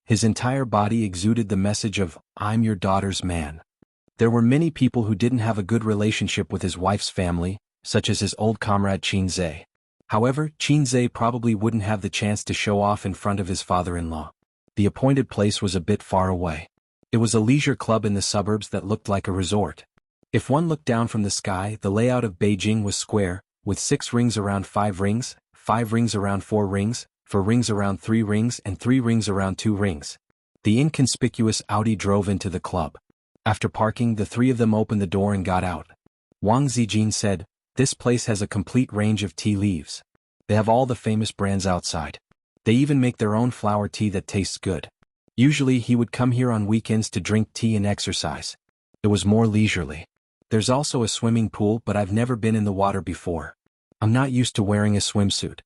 His entire body exuded the message of, "I'm your daughter's man." There were many people who didn't have a good relationship with his wife's family, such as his old comrade Qin Zhe. However, Qin Zhe probably wouldn't have the chance to show off in front of his father-in-law. The appointed place was a bit far away. It was a leisure club in the suburbs that looked like a resort. If one looked down from the sky, the layout of Beijing was square, with 6 rings around 5 rings, 5 rings around 4 rings, 4 rings around 3 rings and 3 rings around 2 rings. The inconspicuous Audi drove into the club. After parking, the three of them opened the door and got out. Wang Zijin said, "This place has a complete range of tea leaves. They have all the famous brands outside. They even make their own flower tea that tastes good." Usually he would come here on weekends to drink tea and exercise. It was more leisurely. "There's also a swimming pool, but I've never been in the water before. I'm not used to wearing a swimsuit."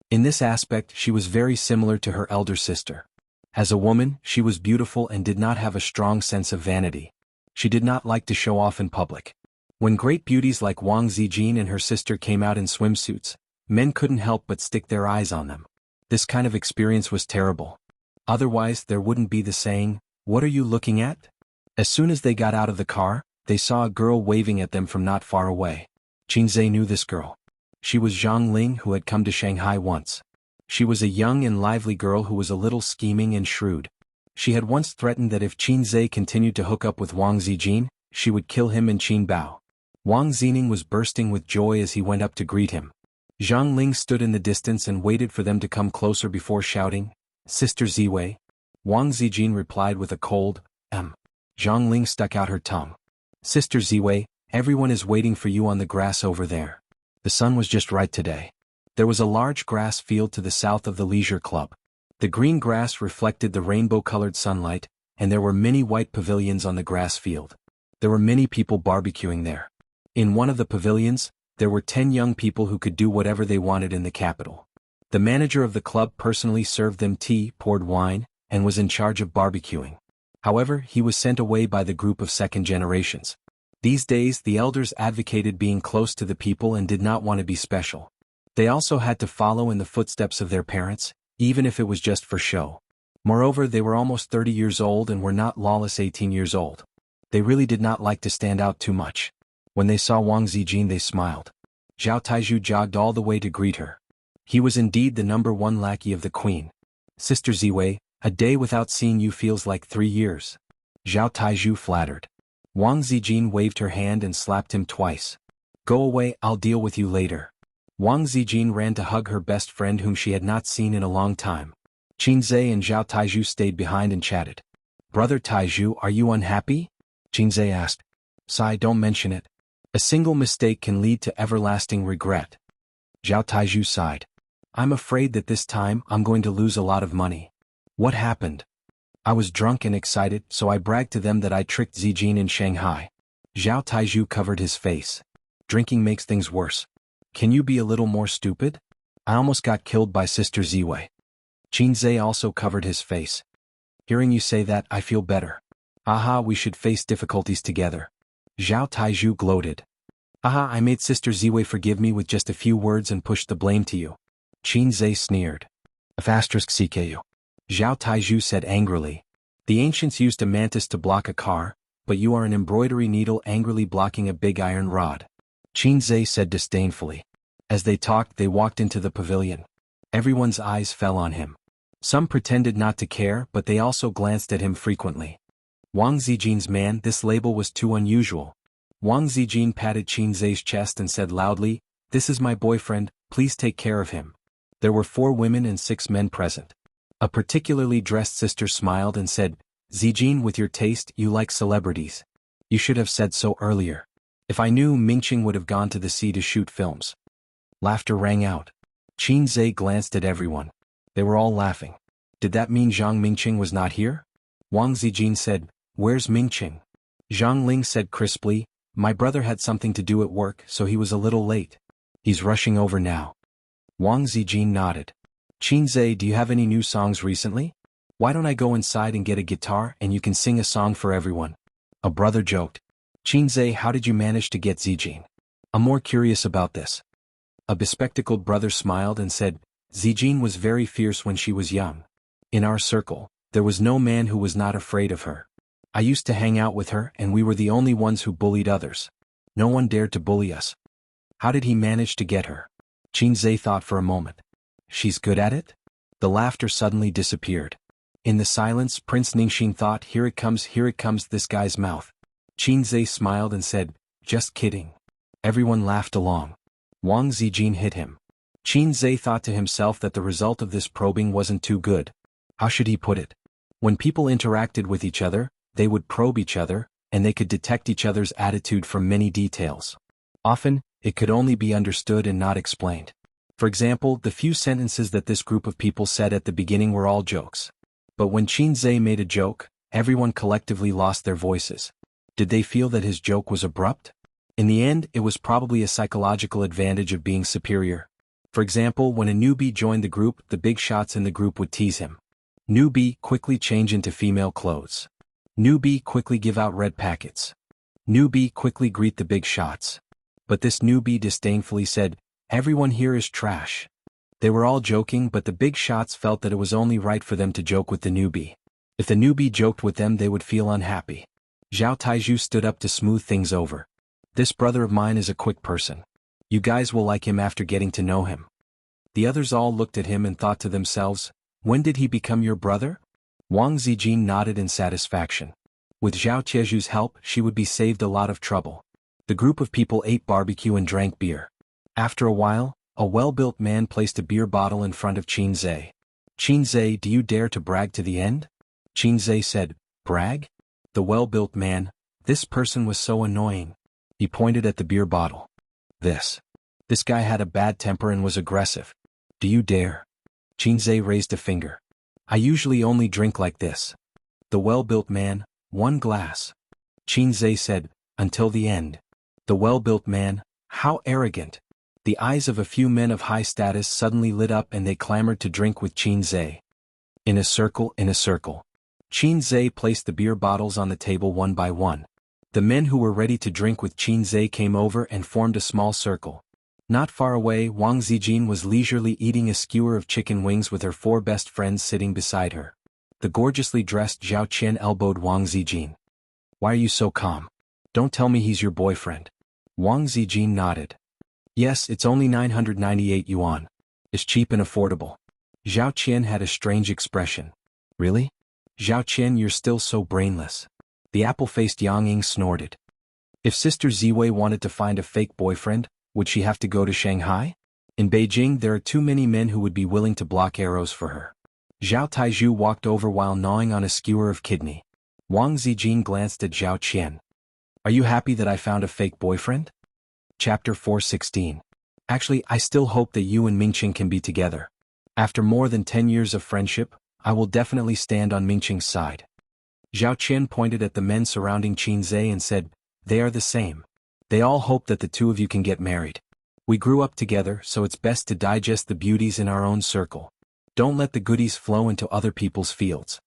In this aspect, she was very similar to her elder sister. As a woman, she was beautiful and did not have a strong sense of vanity. She did not like to show off in public. When great beauties like Wang Zijin and her sister came out in swimsuits, men couldn't help but stick their eyes on them. This kind of experience was terrible. Otherwise, there wouldn't be the saying, "What are you looking at?" As soon as they got out of the car, they saw a girl waving at them from not far away. Qin Zhe knew this girl. She was Zhang Ling, who had come to Shanghai once. She was a young and lively girl who was a little scheming and shrewd. She had once threatened that if Qin Zhe continued to hook up with Wang Zijin, she would kill him and Qin Bao. Wang Zining was bursting with joy as he went up to greet him. Zhang Ling stood in the distance and waited for them to come closer before shouting, "Sister Ziwei." Wang Zijin replied with a cold, Zhang Ling stuck out her tongue. "Sister Ziwei, everyone is waiting for you on the grass over there. The sun was just right today." There was a large grass field to the south of the leisure club. The green grass reflected the rainbow-colored sunlight, and there were many white pavilions on the grass field. There were many people barbecuing there. In one of the pavilions, There were 10 young people who could do whatever they wanted in the capital. The manager of the club personally served them tea, poured wine, and was in charge of barbecuing. However, he was sent away by the group of second generations. These days, the elders advocated being close to the people and did not want to be special. They also had to follow in the footsteps of their parents, even if it was just for show. Moreover, they were almost 30 years old and were not lawless 18 years old. They really did not like to stand out too much. When they saw Wang Zijin, they smiled. Zhao Taizhu jogged all the way to greet her. He was indeed the #1 lackey of the queen. Sister Ziwei, a day without seeing you feels like 3 years. Zhao Taizhu flattered. Wang Zijin waved her hand and slapped him twice. Go away, I'll deal with you later. Wang Zijin ran to hug her best friend whom she had not seen in a long time. Qinzhe and Zhao Taizhu stayed behind and chatted. Brother Taizhu, are you unhappy? Qinzhe asked. Sigh, don't mention it. A single mistake can lead to everlasting regret. Zhao Taizhu sighed. I'm afraid that this time I'm going to lose a lot of money. What happened? I was drunk and excited, so I bragged to them that I tricked Zijin in Shanghai. Zhao Taizhu covered his face. Drinking makes things worse. Can you be a little more stupid? I almost got killed by Sister Ziwei. Qinzhe also covered his face. Hearing you say that, I feel better. Aha, we should face difficulties together. Zhao Taizhu gloated. Aha, I made Sister Ziwei forgive me with just a few words and pushed the blame to you. Qinzhe sneered. *CKU. Zhao Taizhu said angrily. The ancients used a mantis to block a car, but you are an embroidery needle angrily blocking a big iron rod. Qinzhe said disdainfully. As they talked, they walked into the pavilion. Everyone's eyes fell on him. Some pretended not to care, but they also glanced at him frequently. Wang Zijin's man, this label was too unusual. Wang Zijin patted Qinzhe's chest and said loudly, This is my boyfriend, please take care of him. There were 4 women and 6 men present. A particularly dressed sister smiled and said, Zijin, with your taste, you like celebrities. You should have said so earlier. If I knew, Mingqing would have gone to the sea to shoot films. Laughter rang out. Qinzhe glanced at everyone. They were all laughing. Did that mean Zhang Mingqing was not here? Wang Zijin said, Where's Mingqing? Zhang Ling said crisply, My brother had something to do at work, so he was a little late. He's rushing over now. Wang Zijin nodded. Qinzhe, do you have any new songs recently? Why don't I go inside and get a guitar and you can sing a song for everyone? A brother joked. Qinzhe, how did you manage to get Zijin? I'm more curious about this. A bespectacled brother smiled and said, Zijin was very fierce when she was young. In our circle, there was no man who was not afraid of her. I used to hang out with her and we were the only ones who bullied others. No one dared to bully us. How did he manage to get her? Qinzhe thought for a moment. She's good at it? The laughter suddenly disappeared. In the silence, Prince Ningxing thought, here it comes, this guy's mouth. Qinzhe smiled and said, Just kidding. Everyone laughed along. Wang Zijin hit him. Qinzhe thought to himself that the result of this probing wasn't too good. How should he put it? When people interacted with each other, they would probe each other, and they could detect each other's attitude from many details. Often, it could only be understood and not explained. For example, the few sentences that this group of people said at the beginning were all jokes. But when Qinzhe made a joke, everyone collectively lost their voices. Did they feel that his joke was abrupt? In the end, it was probably a psychological advantage of being superior. For example, when a newbie joined the group, the big shots in the group would tease him. Newbie, quickly change into female clothes. Newbie, quickly give out red packets. Newbie, quickly greet the big shots. But this newbie disdainfully said, Everyone here is trash. They were all joking, but the big shots felt that it was only right for them to joke with the newbie. If the newbie joked with them, they would feel unhappy. Zhao Taizhu stood up to smooth things over. This brother of mine is a quick person. You guys will like him after getting to know him. The others all looked at him and thought to themselves, When did he become your brother? Wang Zijin nodded in satisfaction. With Zhao Tieju's help, she would be saved a lot of trouble. The group of people ate barbecue and drank beer. After a while, a well-built man placed a beer bottle in front of Qinzhe. Qinzhe, do you dare to brag to the end? Qinzhe said, Brag? The well-built man, this person was so annoying. He pointed at the beer bottle. This guy had a bad temper and was aggressive. Do you dare? Qinzhe raised a finger. I usually only drink like this. The well-built man, 1 glass. Qinzhe said, Until the end. The well-built man, How arrogant. The eyes of a few men of high status suddenly lit up and they clamored to drink with Qin Zhe. In a circle, in a circle. Qin Zhe placed the beer bottles on the table one by one. The men who were ready to drink with Qin Zhe came over and formed a small circle. Not far away, Wang Zijin was leisurely eating a skewer of chicken wings with her 4 best friends sitting beside her. The gorgeously dressed Zhao Qian elbowed Wang Zijin. Why are you so calm? Don't tell me he's your boyfriend. Wang Zijin nodded. Yes, it's only 998 yuan. It's cheap and affordable. Zhao Qian had a strange expression. Really? Zhao Qian, you're still so brainless. The apple-faced Yang Ying snorted. If Sister Ziwei wanted to find a fake boyfriend, would she have to go to Shanghai? In Beijing there are too many men who would be willing to block arrows for her. Zhao Taizhu walked over while gnawing on a skewer of kidney. Wang Zijin glanced at Zhao Qian. Are you happy that I found a fake boyfriend? Chapter 416. Actually, I still hope that you and Mingqing can be together. After more than 10 years of friendship, I will definitely stand on Mingqing's side. Zhao Qian pointed at the men surrounding Qin Zhe and said, they are the same. They all hope that the two of you can get married. We grew up together, so it's best to digest the beauties in our own circle. Don't let the goodies flow into other people's fields.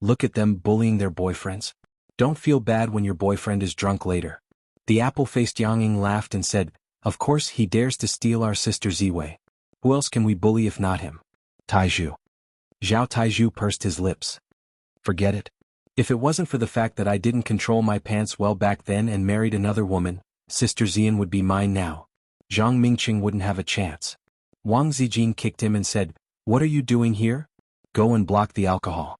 Look at them bullying their boyfriends. Don't feel bad when your boyfriend is drunk later. The apple-faced Yang Ying laughed and said, of course he dares to steal our sister Ziwei. Who else can we bully if not him? Taizhu. Zhao Taizhu pursed his lips. Forget it. If it wasn't for the fact that I didn't control my pants well back then and married another woman, Sister Xian would be mine now. Zhang Mingqing wouldn't have a chance. Wang Zijin kicked him and said, what are you doing here? Go and block the alcohol.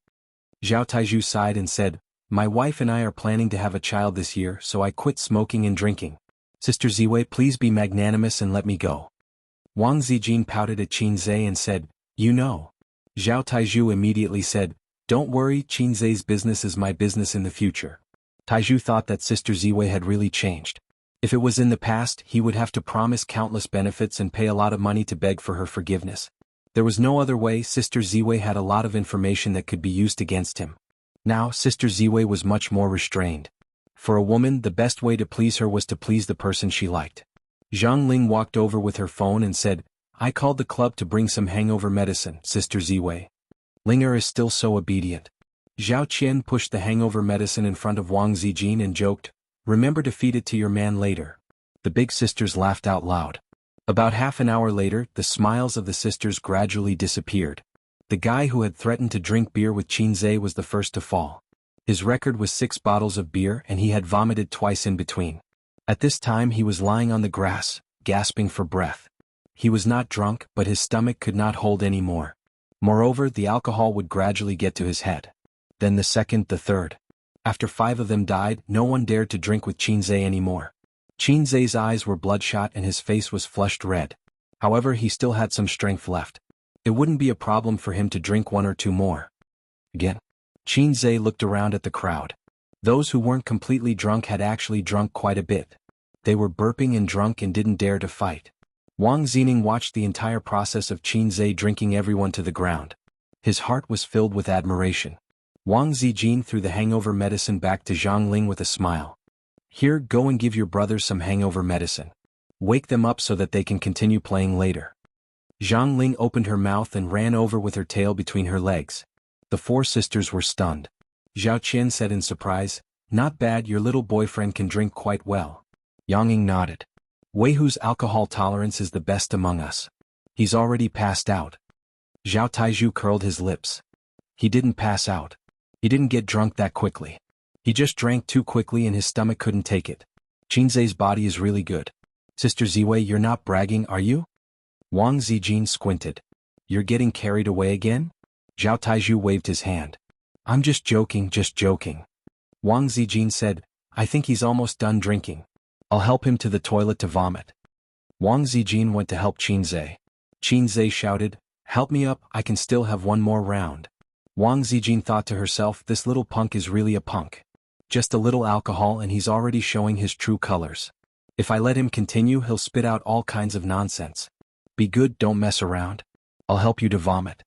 Zhao Taizhu sighed and said, my wife and I are planning to have a child this year, so I quit smoking and drinking. Sister Ziwei, please be magnanimous and let me go. Wang Zijin pouted at Qin Zhe and said, you know. Zhao Taizhu immediately said, don't worry, Qin Zhe's business is my business in the future. Taizhu thought that Sister Ziwei had really changed. If it was in the past, he would have to promise countless benefits and pay a lot of money to beg for her forgiveness. There was no other way. Sister Ziwei had a lot of information that could be used against him. Now, Sister Ziwei was much more restrained. For a woman, the best way to please her was to please the person she liked. Zhang Ling walked over with her phone and said, I called the club to bring some hangover medicine, Sister Ziwei. Linger is still so obedient. Zhao Qian pushed the hangover medicine in front of Wang Zijin and joked, remember to feed it to your man later. The big sisters laughed out loud. About half an hour later, the smiles of the sisters gradually disappeared. The guy who had threatened to drink beer with Qin Zhe was the first to fall. His record was 6 bottles of beer and he had vomited twice in between. At this time he was lying on the grass, gasping for breath. He was not drunk, but his stomach could not hold any more. Moreover, the alcohol would gradually get to his head. Then the second, the third. After 5 of them died, no one dared to drink with Qin Zhe anymore. Qin Zhe's eyes were bloodshot and his face was flushed red. However, he still had some strength left. It wouldn't be a problem for him to drink 1 or 2 more. Again. Qin Zhe looked around at the crowd. Those who weren't completely drunk had actually drunk quite a bit. They were burping and drunk and didn't dare to fight. Wang Zining watched the entire process of Qin Zhe drinking everyone to the ground. His heart was filled with admiration. Wang Zijin threw the hangover medicine back to Zhang Ling with a smile. Here, go and give your brothers some hangover medicine. Wake them up so that they can continue playing later. Zhang Ling opened her mouth and ran over with her tail between her legs. The 4 sisters were stunned. Zhao Qian said in surprise, not bad, your little boyfriend can drink quite well. Yang Ying nodded. Wei Hu's alcohol tolerance is the best among us. He's already passed out. Zhao Taizhu curled his lips. He didn't pass out. He didn't get drunk that quickly. He just drank too quickly and his stomach couldn't take it. Qin Zhe's body is really good. Sister Ziwei, you're not bragging, are you? Wang Zijin squinted. You're getting carried away again? Zhao Taizhu waved his hand. I'm just joking, just joking. Wang Zijin said, I think he's almost done drinking. I'll help him to the toilet to vomit. Wang Zijin went to help Qin Zhe. Qin Zhe shouted, help me up, I can still have 1 more round. Wang Zijin thought to herself, this little punk is really a punk. Just a little alcohol and he's already showing his true colors. If I let him continue, he'll spit out all kinds of nonsense. Be good, don't mess around. I'll help you to vomit.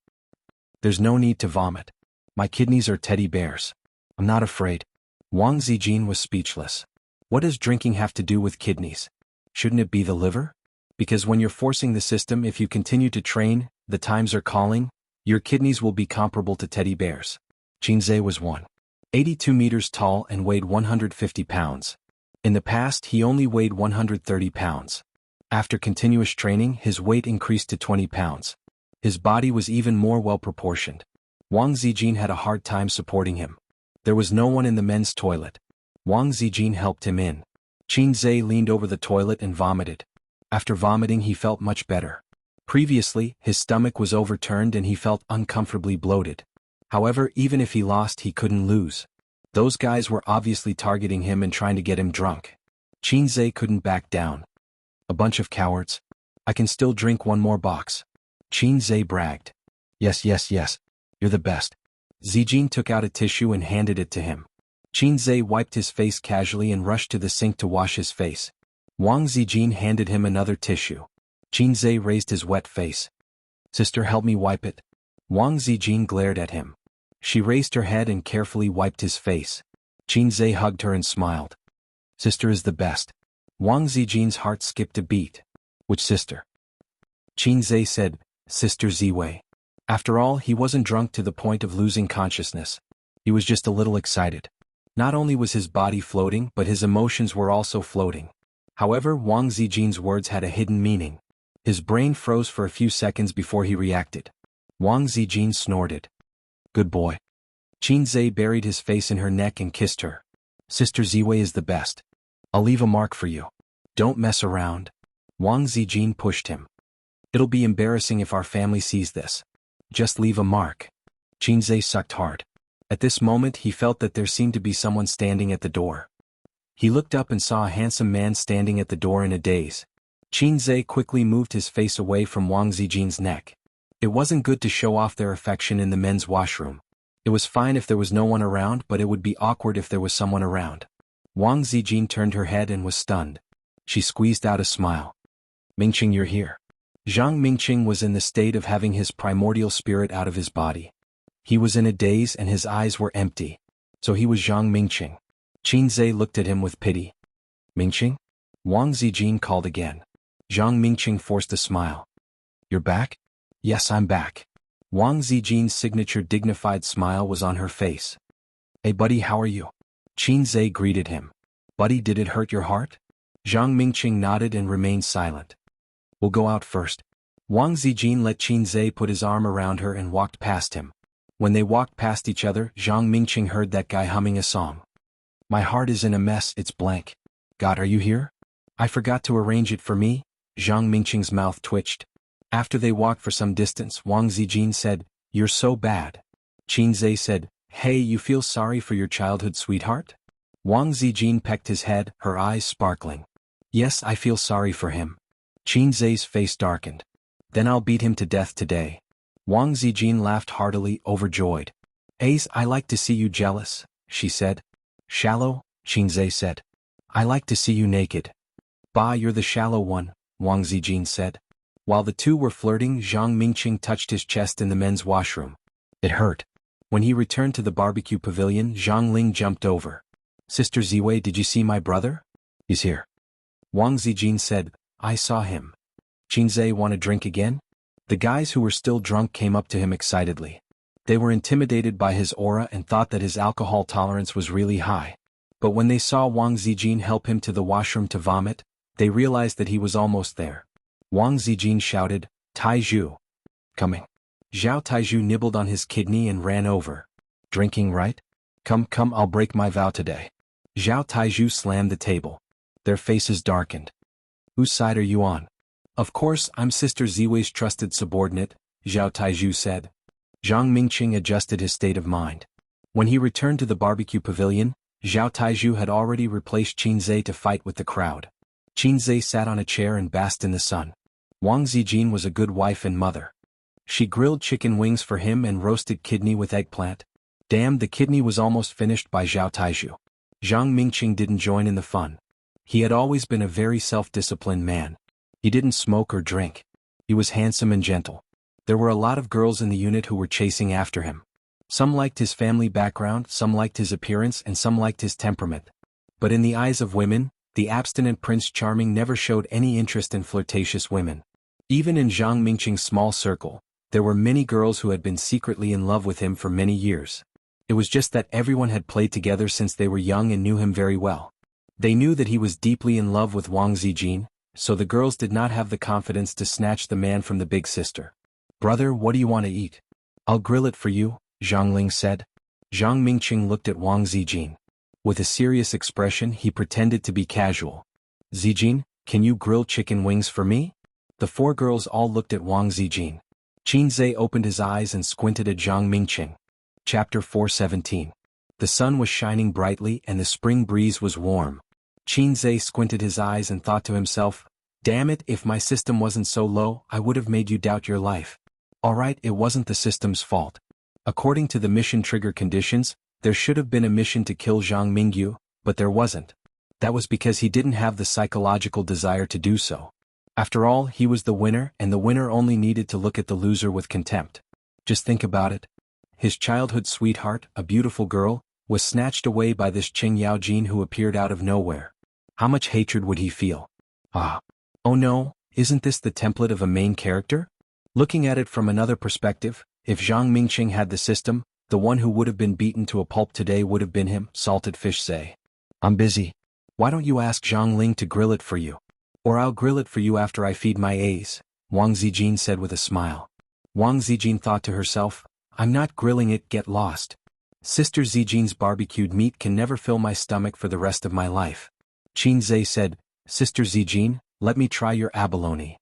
There's no need to vomit. My kidneys are teddy bears. I'm not afraid. Wang Zijin was speechless. What does drinking have to do with kidneys? Shouldn't it be the liver? Because when you're forcing the system, if you continue to train, the times are calling, your kidneys will be comparable to teddy bears. Qinze was 182 meters tall and weighed 150 pounds. In the past, he only weighed 130 pounds. After continuous training, his weight increased to 20 pounds. His body was even more well-proportioned. Wang Zijin had a hard time supporting him. There was no one in the men's toilet. Wang Zijin helped him in. Qinze leaned over the toilet and vomited. After vomiting, he felt much better. Previously, his stomach was overturned and he felt uncomfortably bloated. However, even if he lost, he couldn't lose. Those guys were obviously targeting him and trying to get him drunk. Qinze couldn't back down. A bunch of cowards. I can still drink one more box. Qinze bragged. Yes, yes, yes. You're the best. Zijin took out a tissue and handed it to him. Qinze wiped his face casually and rushed to the sink to wash his face. Wang Zijin handed him another tissue. Qinze raised his wet face. Sister, help me wipe it. Wang Zijin glared at him. She raised her head and carefully wiped his face. Qinze hugged her and smiled. Sister is the best. Wang Zijin's heart skipped a beat. Which sister? Qinze said, Sister Ziwei. After all, he wasn't drunk to the point of losing consciousness. He was just a little excited. Not only was his body floating, but his emotions were also floating. However, Wang Zijin's words had a hidden meaning. His brain froze for a few seconds before he reacted. Wang Zijin snorted. Good boy. Qinze buried his face in her neck and kissed her. Sister Ziwei is the best. I'll leave a mark for you. Don't mess around. Wang Zijin pushed him. It'll be embarrassing if our family sees this. Just leave a mark. Qinze sucked hard. At this moment he felt that there seemed to be someone standing at the door. He looked up and saw a handsome man standing at the door in a daze. Qinze quickly moved his face away from Wang Zijin's neck. It wasn't good to show off their affection in the men's washroom. It was fine if there was no one around, but it would be awkward if there was someone around. Wang Zijin turned her head and was stunned. She squeezed out a smile. Mingqing, you're here. Zhang Mingqing was in the state of having his primordial spirit out of his body. He was in a daze and his eyes were empty. So he was Zhang Mingqing. Qinze looked at him with pity. Mingqing? Wang Zijin called again. Zhang Mingqing forced a smile. You're back? Yes, I'm back. Wang Zijin's signature dignified smile was on her face. Hey buddy, how are you? Qinze greeted him. Buddy, did it hurt your heart? Zhang Mingqing nodded and remained silent. We'll go out first. Wang Zijin let Qinze put his arm around her and walked past him. When they walked past each other, Zhang Mingqing heard that guy humming a song. My heart is in a mess, it's blank. God, are you here? I forgot to arrange it for me. Zhang Mingqing's mouth twitched. After they walked for some distance, Wang Zijin said, You're so bad. Qinze said, Hey, you feel sorry for your childhood sweetheart? Wang Zijin pecked his head, her eyes sparkling. Yes, I feel sorry for him. Qinze's face darkened. Then I'll beat him to death today. Wang Zijin laughed heartily, overjoyed. Ace, I like to see you jealous, she said. Shallow, Qinze said. I like to see you naked. Bah, you're the shallow one, Wang Zijin said. While the two were flirting, Zhang Mingqing touched his chest in the men's washroom. It hurt. When he returned to the barbecue pavilion, Zhang Ling jumped over. Sister Ziwei, did you see my brother? He's here. Wang Zijin said, I saw him. Qinze, want a drink again? The guys who were still drunk came up to him excitedly. They were intimidated by his aura and thought that his alcohol tolerance was really high. But when they saw Wang Zijin help him to the washroom to vomit, they realized that he was almost there. Wang Zijin shouted, Taizhu. Coming. Zhao Taizhu nibbled on his kidney and ran over. Drinking, right? Come, I'll break my vow today. Zhao Taizhu slammed the table. Their faces darkened. Whose side are you on? Of course, I'm Sister Ziwei's trusted subordinate, Zhao Taizhu said. Zhang Mingqing adjusted his state of mind. When he returned to the barbecue pavilion, Zhao Taizhu had already replaced Qinze to fight with the crowd. Qinze sat on a chair and basked in the sun. Wang Zijin was a good wife and mother. She grilled chicken wings for him and roasted kidney with eggplant. Damn, the kidney was almost finished by Zhao Taizhu. Zhang Mingqing didn't join in the fun. He had always been a very self-disciplined man. He didn't smoke or drink. He was handsome and gentle. There were a lot of girls in the unit who were chasing after him. Some liked his family background, some liked his appearance, and some liked his temperament. But in the eyes of women, the abstinent Prince Charming never showed any interest in flirtatious women. Even in Zhang Mingqing's small circle, there were many girls who had been secretly in love with him for many years. It was just that everyone had played together since they were young and knew him very well. They knew that he was deeply in love with Wang Zijin, so the girls did not have the confidence to snatch the man from the big sister. "Brother, what do you want to eat?" "I'll grill it for you," Zhang Ling said. Zhang Mingqing looked at Wang Zijin. With a serious expression, he pretended to be casual. "Zijin, can you grill chicken wings for me?" The four girls all looked at Wang Zijin. Qin Zhe opened his eyes and squinted at Zhang Mingqing. Chapter 417. The sun was shining brightly and the spring breeze was warm. Qin Zhe squinted his eyes and thought to himself, "Damn it, if my system wasn't so low, I would have made you doubt your life." Alright, it wasn't the system's fault. According to the mission trigger conditions, there should have been a mission to kill Zhang Mingyu, but there wasn't. That was because he didn't have the psychological desire to do so. After all, he was the winner, and the winner only needed to look at the loser with contempt. Just think about it. His childhood sweetheart, a beautiful girl, was snatched away by this Qing Yaojin who appeared out of nowhere. How much hatred would he feel? Oh no, isn't this the template of a main character? Looking at it from another perspective, if Zhang Mingqing had the system, the one who would have been beaten to a pulp today would have been him. Salted fish say. "I'm busy. Why don't you ask Zhang Ling to grill it for you? Or I'll grill it for you after I feed my A's," Wang Zijin said with a smile. Wang Zijin thought to herself, "I'm not grilling it, get lost. Sister Zijin's barbecued meat can never fill my stomach for the rest of my life." Qin Zhe said, "Sister Zijin, let me try your abalone.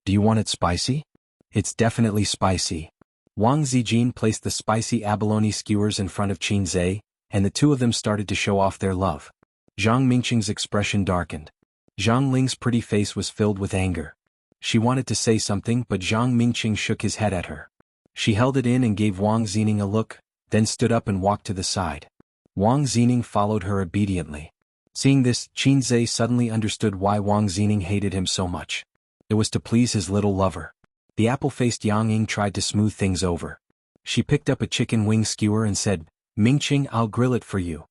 Do you want it spicy?" "It's definitely spicy." Wang Zijin placed the spicy abalone skewers in front of Qin Zhe, and the two of them started to show off their love. Zhang Mingqing's expression darkened. Zhang Ling's pretty face was filled with anger. She wanted to say something, but Zhang Mingqing shook his head at her. She held it in and gave Wang Zining a look, then stood up and walked to the side. Wang Zining followed her obediently. Seeing this, Qin Zhe suddenly understood why Wang Zining hated him so much. It was to please his little lover. The apple-faced Yang Ying tried to smooth things over. She picked up a chicken wing skewer and said, "Mingqing, I'll grill it for you."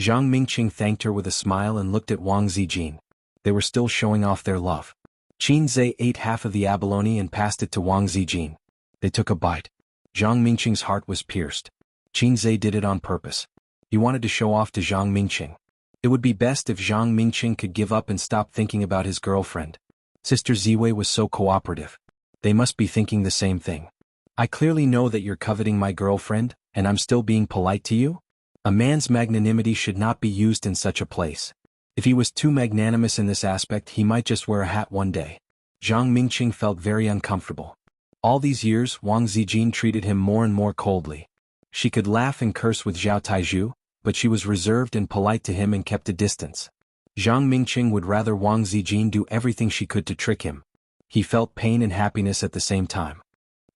Zhang Mingqing thanked her with a smile and looked at Wang Zijin. They were still showing off their love. Qin Zhe ate half of the abalone and passed it to Wang Zijin. They took a bite. Zhang Mingqing's heart was pierced. Qin Zhe did it on purpose. He wanted to show off to Zhang Mingqing. It would be best if Zhang Mingqing could give up and stop thinking about his girlfriend. Sister Ziwei was so cooperative. They must be thinking the same thing. "I clearly know that you're coveting my girlfriend, and I'm still being polite to you?" A man's magnanimity should not be used in such a place. If he was too magnanimous in this aspect, he might just wear a hat one day. Zhang Mingqing felt very uncomfortable. All these years, Wang Zijin treated him more and more coldly. She could laugh and curse with Zhao Taizhu, but she was reserved and polite to him and kept a distance. Zhang Mingqing would rather Wang Zijin do everything she could to trick him. He felt pain and happiness at the same time.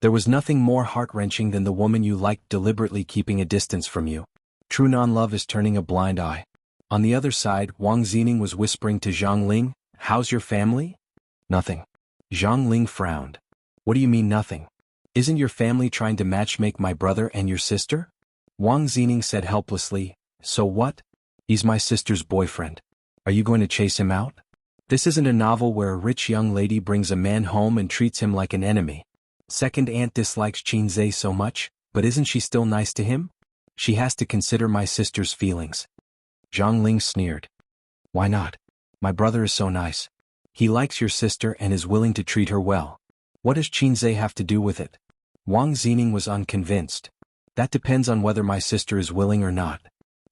There was nothing more heart-wrenching than the woman you liked deliberately keeping a distance from you. True non-love is turning a blind eye. On the other side, Wang Zining was whispering to Zhang Ling, "How's your family?" "Nothing." Zhang Ling frowned. "What do you mean nothing? Isn't your family trying to matchmake my brother and your sister?" Wang Zining said helplessly, "So what? He's my sister's boyfriend. Are you going to chase him out? This isn't a novel where a rich young lady brings a man home and treats him like an enemy. Second aunt dislikes Qin Zhe so much, but isn't she still nice to him? She has to consider my sister's feelings." Zhang Ling sneered. "Why not? My brother is so nice. He likes your sister and is willing to treat her well. What does Qin Zhe have to do with it?" Wang Zining was unconvinced. "That depends on whether my sister is willing or not."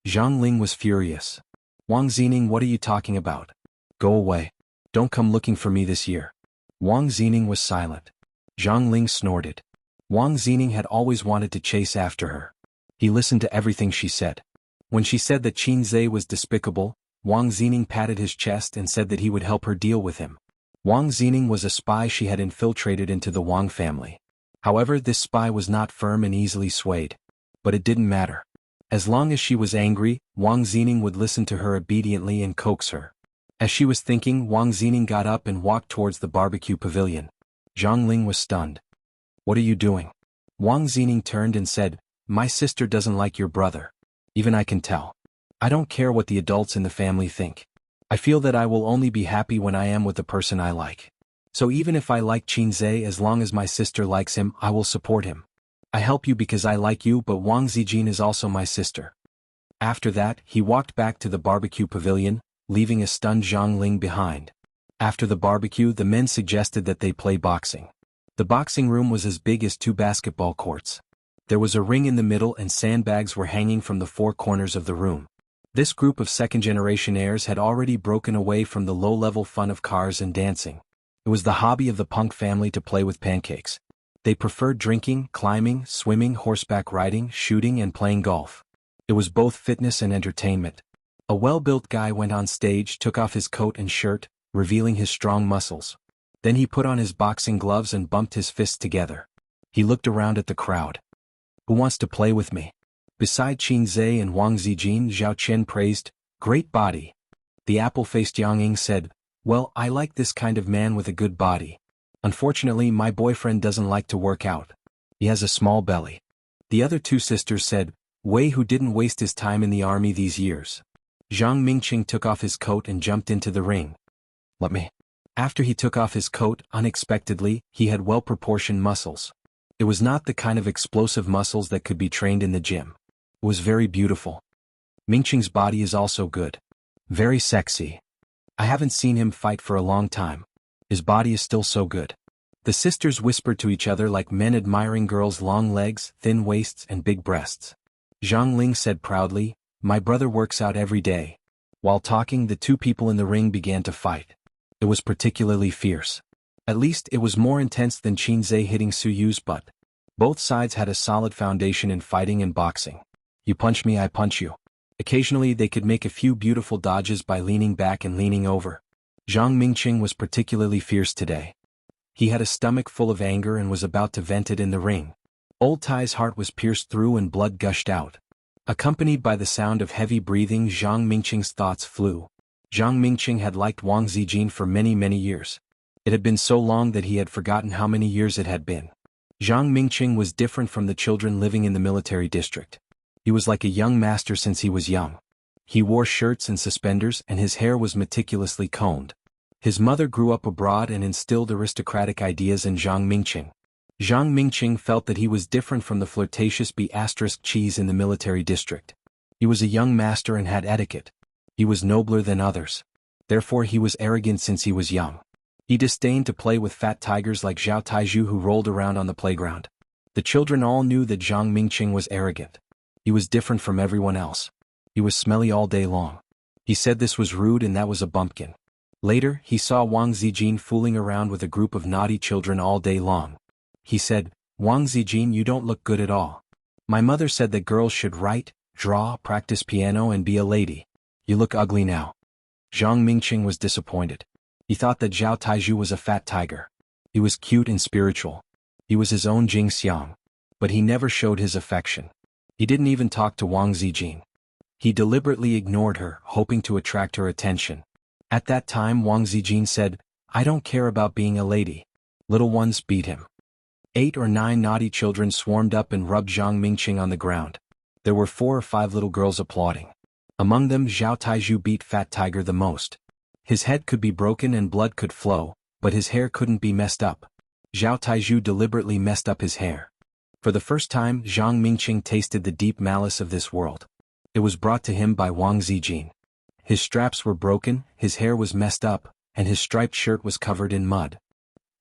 Zhang Ling was furious. "Wang Zining, what are you talking about? Go away. Don't come looking for me this year." Wang Zining was silent. Zhang Ling snorted. Wang Zining had always wanted to chase after her. He listened to everything she said. When she said that Qin Zhe was despicable, Wang Zining patted his chest and said that he would help her deal with him. Wang Zining was a spy she had infiltrated into the Wang family. However, this spy was not firm and easily swayed. But it didn't matter. As long as she was angry, Wang Zining would listen to her obediently and coax her. As she was thinking, Wang Zining got up and walked towards the barbecue pavilion. Zhang Ling was stunned. "What are you doing?" Wang Zining turned and said, "My sister doesn't like your brother. Even I can tell. I don't care what the adults in the family think. I feel that I will only be happy when I am with the person I like. So even if I like Qinzhe, as long as my sister likes him, I will support him. I help you because I like you, but Wang Zijin is also my sister. After that, he walked back to the barbecue pavilion, leaving a stunned Zhang Ling behind. After the barbecue, the men suggested that they play boxing. The boxing room was as big as 2 basketball courts. There was a ring in the middle and sandbags were hanging from the 4 corners of the room. This group of second-generation heirs had already broken away from the low-level fun of cars and dancing. It was the hobby of the Punk family to play with pancakes. They preferred drinking, climbing, swimming, horseback riding, shooting, and playing golf. It was both fitness and entertainment. A well-built guy went on stage, took off his coat and shirt, revealing his strong muscles. Then he put on his boxing gloves and bumped his fists together. He looked around at the crowd. Who wants to play with me? Beside Qinzhe and Wang Zijin, Zhao Qian praised, "Great body." The apple-faced Yang Ying said, "Well, I like this kind of man with a good body. Unfortunately, my boyfriend doesn't like to work out. He has a small belly." The other 2 sisters said, "Wei who didn't waste his time in the army these years." Zhang Mingqing took off his coat and jumped into the ring. "Let me." After he took off his coat, unexpectedly, he had well-proportioned muscles. It was not the kind of explosive muscles that could be trained in the gym. It was very beautiful. Mingqing's body is also good. Very sexy. I haven't seen him fight for a long time. His body is still so good. The sisters whispered to each other like men admiring girls' long legs, thin waists, and big breasts. Zhang Ling said proudly, "My brother works out every day." While talking, the 2 people in the ring began to fight. It was particularly fierce. At least it was more intense than Qinzhe hitting Su Yu's butt. Both sides had a solid foundation in fighting and boxing. You punch me, I punch you. Occasionally they could make a few beautiful dodges by leaning back and leaning over. Zhang Mingqing was particularly fierce today. He had a stomach full of anger and was about to vent it in the ring. Old Tai's heart was pierced through and blood gushed out. Accompanied by the sound of heavy breathing, Zhang Mingqing's thoughts flew. Zhang Mingqing had liked Wang Zijin for many years. It had been so long that he had forgotten how many years it had been. Zhang Mingqing was different from the children living in the military district. He was like a young master since he was young. He wore shirts and suspenders and his hair was meticulously combed. His mother grew up abroad and instilled aristocratic ideas in Zhang Mingqing. Zhang Mingqing felt that he was different from the flirtatious B***cheese in the military district. He was a young master and had etiquette. He was nobler than others. Therefore he was arrogant since he was young. He disdained to play with fat tigers like Zhao Taizhu who rolled around on the playground. The children all knew that Zhang Mingqing was arrogant. He was different from everyone else. He was smelly all day long. He said this was rude and that was a bumpkin. Later, he saw Wang Zijin fooling around with a group of naughty children all day long. He said, "Wang Zijin, you don't look good at all. My mother said that girls should write, draw, practice piano and be a lady. You look ugly now." Zhang Mingqing was disappointed. He thought that Zhao Taizhu was a fat tiger. He was cute and spiritual. He was his own Jing Xiang. But he never showed his affection. He didn't even talk to Wang Zijin. He deliberately ignored her, hoping to attract her attention. At that time Wang Zijin said, "I don't care about being a lady. Little ones, beat him." 8 or 9 naughty children swarmed up and rubbed Zhang Mingqing on the ground. There were 4 or 5 little girls applauding. Among them Zhao Taizhu beat Fat Tiger the most. His head could be broken and blood could flow, but his hair couldn't be messed up. Zhao Taizhu deliberately messed up his hair. For the first time Zhang Mingqing tasted the deep malice of this world. It was brought to him by Wang Zijin. His straps were broken, his hair was messed up, and his striped shirt was covered in mud.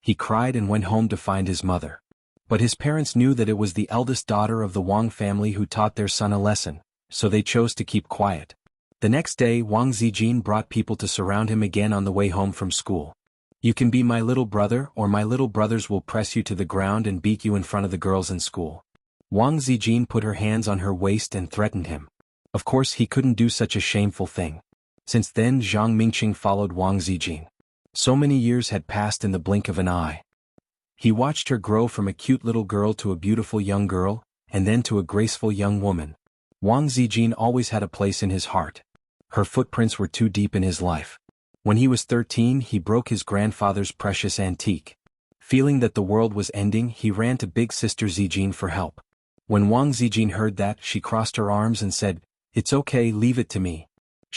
He cried and went home to find his mother. But his parents knew that it was the eldest daughter of the Wang family who taught their son a lesson, so they chose to keep quiet. The next day Wang Zijin brought people to surround him again on the way home from school. "You can be my little brother or my little brothers will press you to the ground and beat you in front of the girls in school." Wang Zijin put her hands on her waist and threatened him. Of course he couldn't do such a shameful thing. Since then Zhang Mingqing followed Wang Zijin. So many years had passed in the blink of an eye. He watched her grow from a cute little girl to a beautiful young girl, and then to a graceful young woman. Wang Zijin always had a place in his heart. Her footprints were too deep in his life. When he was 13 he broke his grandfather's precious antique. Feeling that the world was ending he ran to big sister Zijin for help. When Wang Zijin heard that she crossed her arms and said, "It's okay, leave it to me."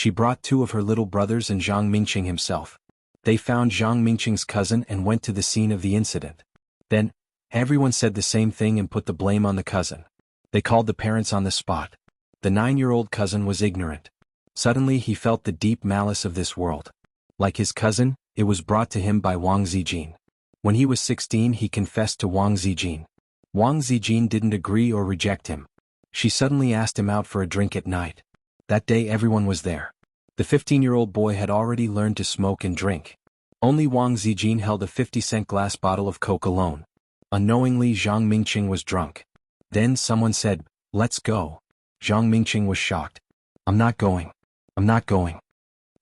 She brought two of her little brothers and Zhang Mingqing himself. They found Zhang Mingqing's cousin and went to the scene of the incident. Then, everyone said the same thing and put the blame on the cousin. They called the parents on the spot. The 9-year-old cousin was ignorant. Suddenly he felt the deep malice of this world. Like his cousin, it was brought to him by Wang Zijin. When he was 16 he confessed to Wang Zijin. Wang Zijin didn't agree or reject him. She suddenly asked him out for a drink at night. That day everyone was there. The 15-year-old boy had already learned to smoke and drink. Only Wang Zijin held a 50-cent glass bottle of Coke alone. Unknowingly Zhang Mingqing was drunk. Then someone said, "Let's go." Zhang Mingqing was shocked. "I'm not going. I'm not going."